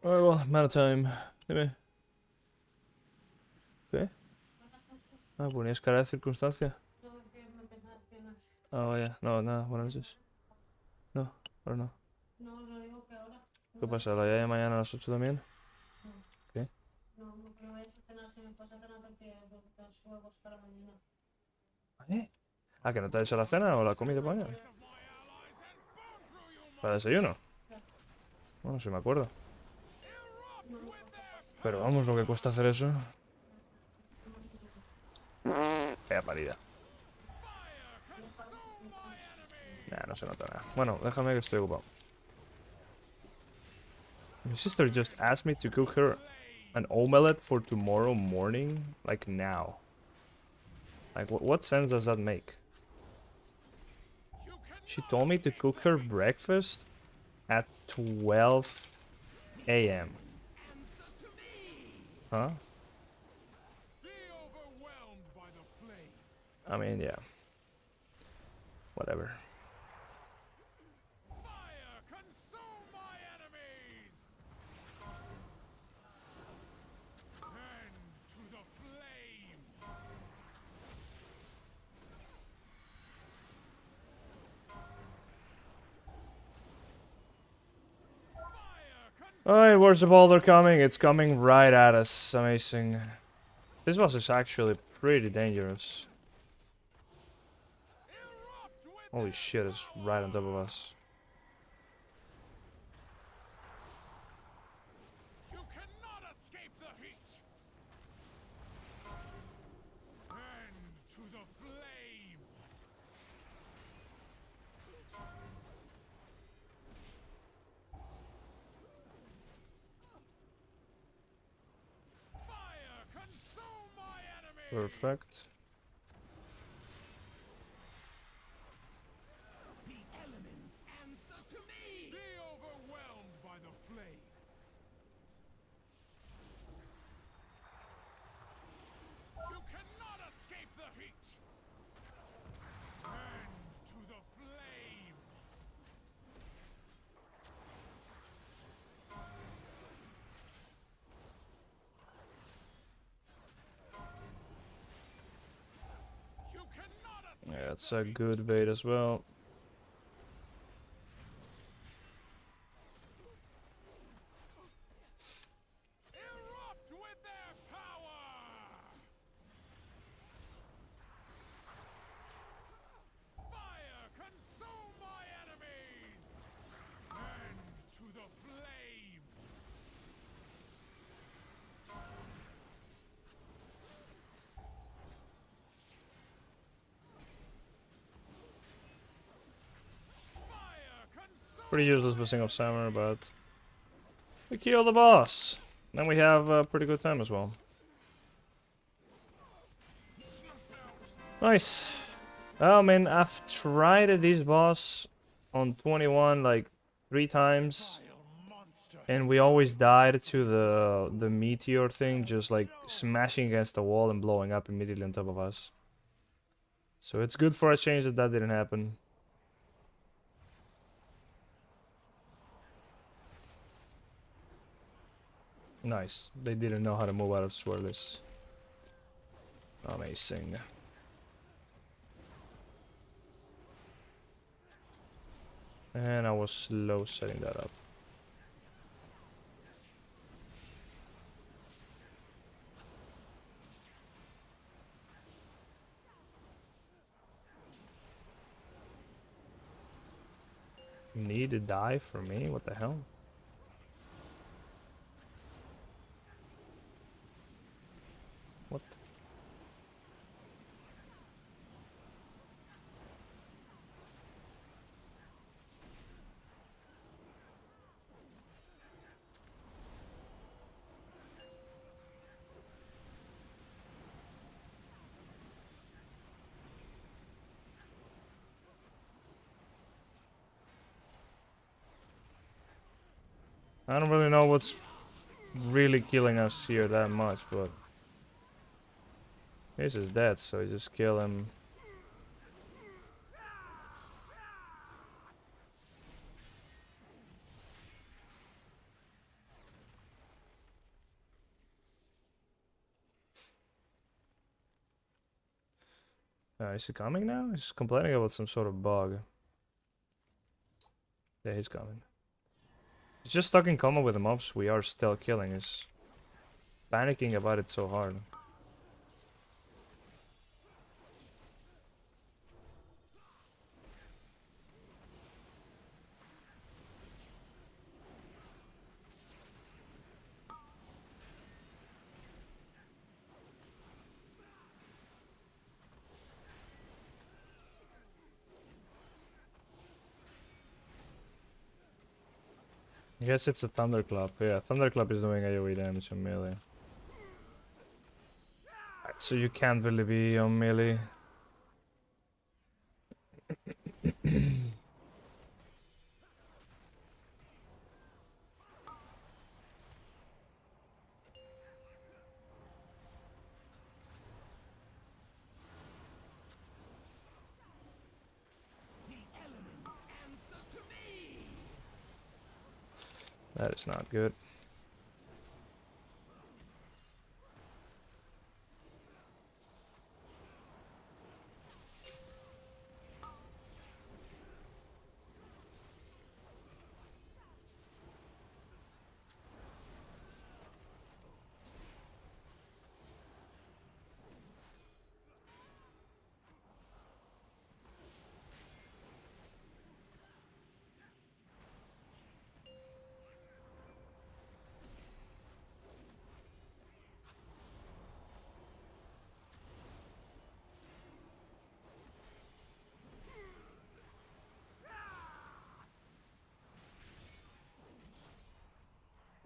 Alright, well, I'm out of time. Dime. ¿Qué? Ah, ponías cara de circunstancia. Ah, vaya. No, nada, buenas noches. No, ahora no. No, lo digo que ahora. ¿Qué pasa? ¿La de mañana a las 8 también? ¿Qué? No, no me vayas a cenar si me pasa tan tortilla de los huevos para mañana. ¿Eh? Ah, ¿que no te has hecho la cena o la comida para mañana? ¿Para desayuno? Bueno, si me acuerdo. Pero vamos, lo que cuesta hacer eso. Vaya parida. Nah, no se nota nada. Bueno, déjame que estoy ocupado. My sister just asked me to cook her an omelette for tomorrow morning, like now. Like, what sense does that make? She told me to cook her breakfast at 12 a.m. Huh? I mean, yeah. Whatever. Alright, where's the boulder coming? It's coming right at us. Amazing. This boss is actually pretty dangerous. Holy shit, it's right on top of us. Perfect. Yeah, it's a good bait as well. Erupt with their power! Fire, consume my enemies! Bend to the flame! Fire, consume Pretty useless missing of Summer, but we kill the boss. Then we have a pretty good time as well. Nice. Oh man, I've tried this boss on 21 like 3 times, and we always died to the meteor thing, just like smashing against the wall and blowing up immediately on top of us. So it's good for a change that didn't happen. Nice. They didn't know how to move out of Swirless. Amazing. And I was slow setting that up. Need to die for me? What the hell? What? I don't really know what's really killing us here that much, but this is dead, so you just kill him. Is he coming now? He's complaining about some sort of bug. Yeah, he's coming. He's just stuck in combo with the mobs we are still killing. He's panicking about it so hard. I guess it's a Thunderclap. Yeah, Thunderclap is doing AoE damage on melee. Right, so you can't really be on melee. That is not good.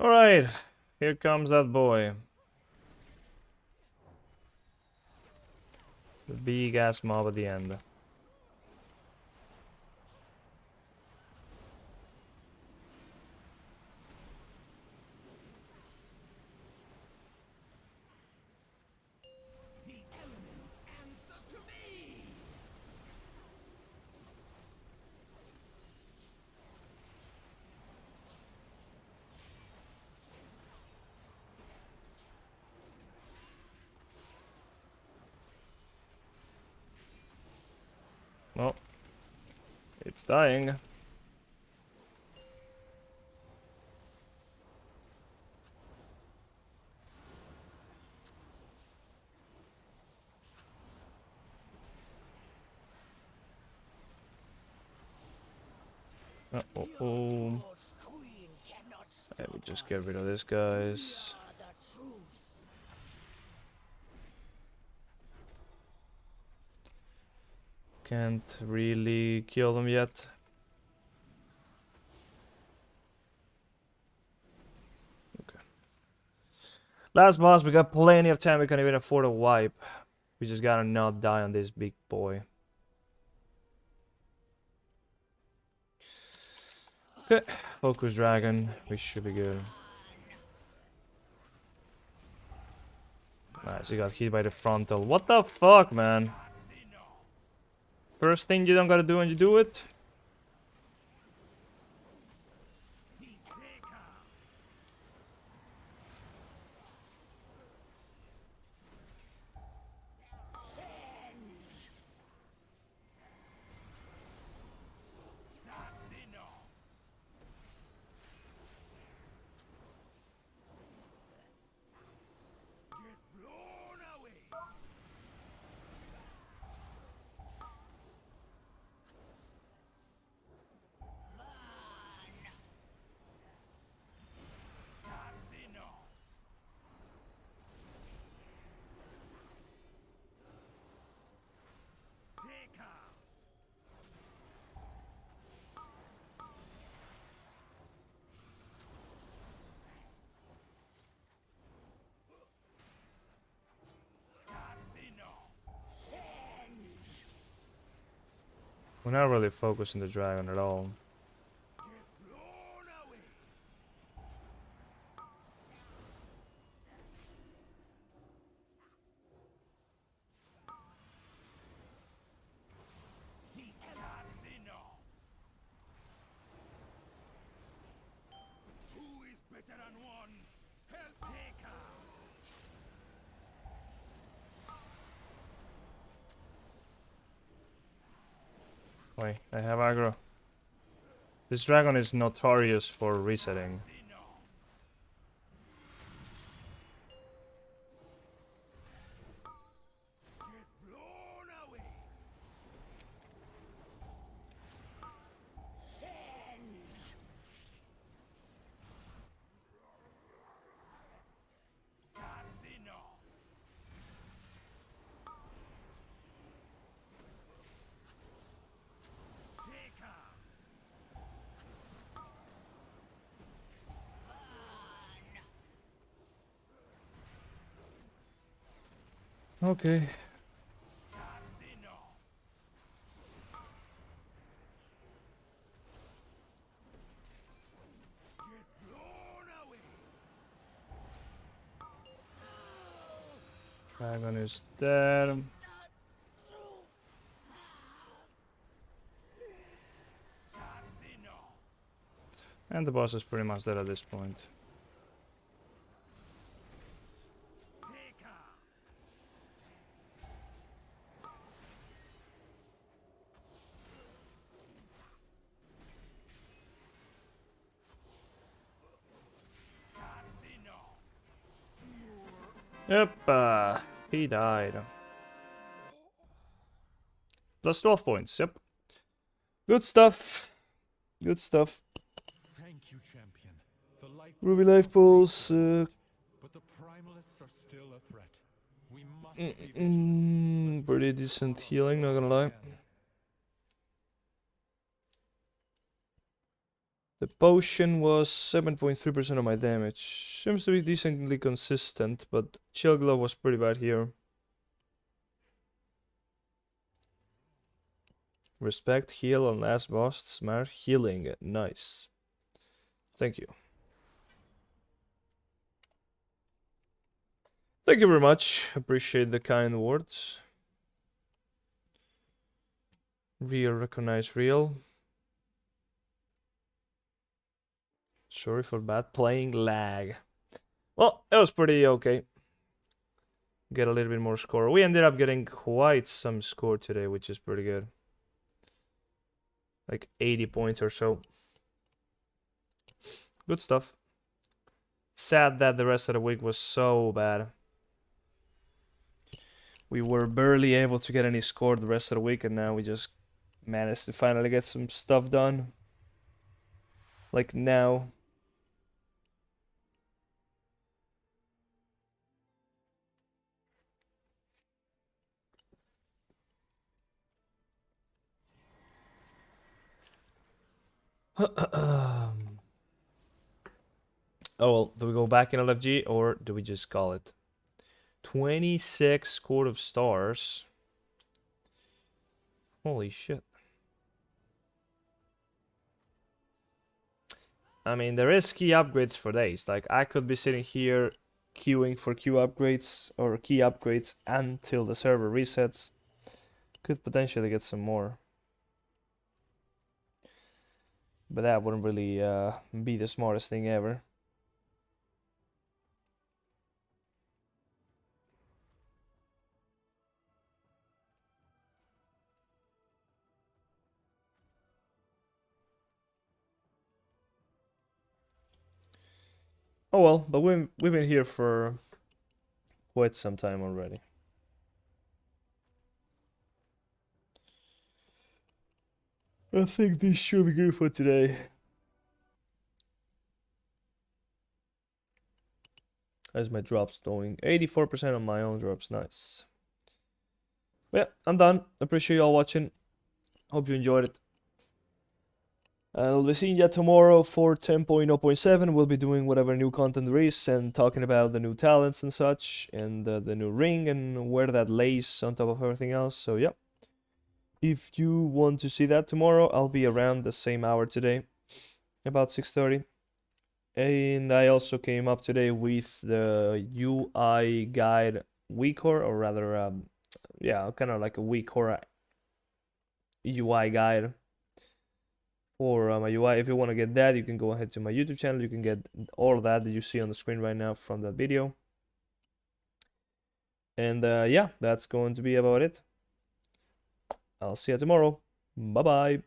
Alright, here comes that boy. The big ass mob at the end. It's dying. Uh-oh. Yeah, we just get rid of this, guys. Can't really kill them yet. Okay. Last boss, we got plenty of time. We can even afford a wipe. We just gotta not die on this big boy. Okay, focus dragon. We should be good. Nice, he got hit by the frontal. What the fuck, man? First thing you don't gotta do when you do it. We're not really focusing the dragon at all. Wait, I have aggro. This dragon is notorious for resetting. Okay. Dragon is dead. And the boss is pretty much dead at this point. Yep, he died. Plus 12 points, yep. Good stuff. Good stuff. Thank you, champion. The life Ruby life pulls. but the primalists are still a threat. We must Pretty decent healing, not gonna lie. The potion was 7.3% of my damage. Seems to be decently consistent, but Chill Glove was pretty bad here. Respect, heal on last boss, smart healing. Nice. Thank you. Thank you very much. Appreciate the kind words. Real, recognize real. Sorry for bad playing lag. Well, that was pretty okay. Get a little bit more score. We ended up getting quite some score today, which is pretty good. like 80 points or so. Good stuff. Sad that the rest of the week was so bad. We were barely able to get any score the rest of the week, and now we just managed to finally get some stuff done. Like now. Oh well, do we go back in LFG or do we just call it? 26 Court of Stars. Holy shit. I mean, there is key upgrades for days. Like, I could be sitting here queuing for key upgrades until the server resets. Could potentially get some more. But that wouldn't really be the smartest thing ever. Oh well, but we've been here for quite some time already. I think this should be good for today. As my drops going 84% on my own drops, nice. But yeah, I'm done. Appreciate y'all watching. Hope you enjoyed it. I'll be seeing you tomorrow for 10.0.7. We'll be doing whatever new content there is and talking about the new talents and such, and the new ring and where that lays on top of everything else. So yeah, if you want to see that tomorrow, I'll be around the same hour today, about 6:30. And I also came up today with the UI guide weekcore, or rather, yeah, kind of like a weekcore UI guide for my UI. If you want to get that, you can go ahead to my YouTube channel. You can get all of that you see on the screen right now from that video. And yeah, that's going to be about it. I'll see you tomorrow. Bye bye.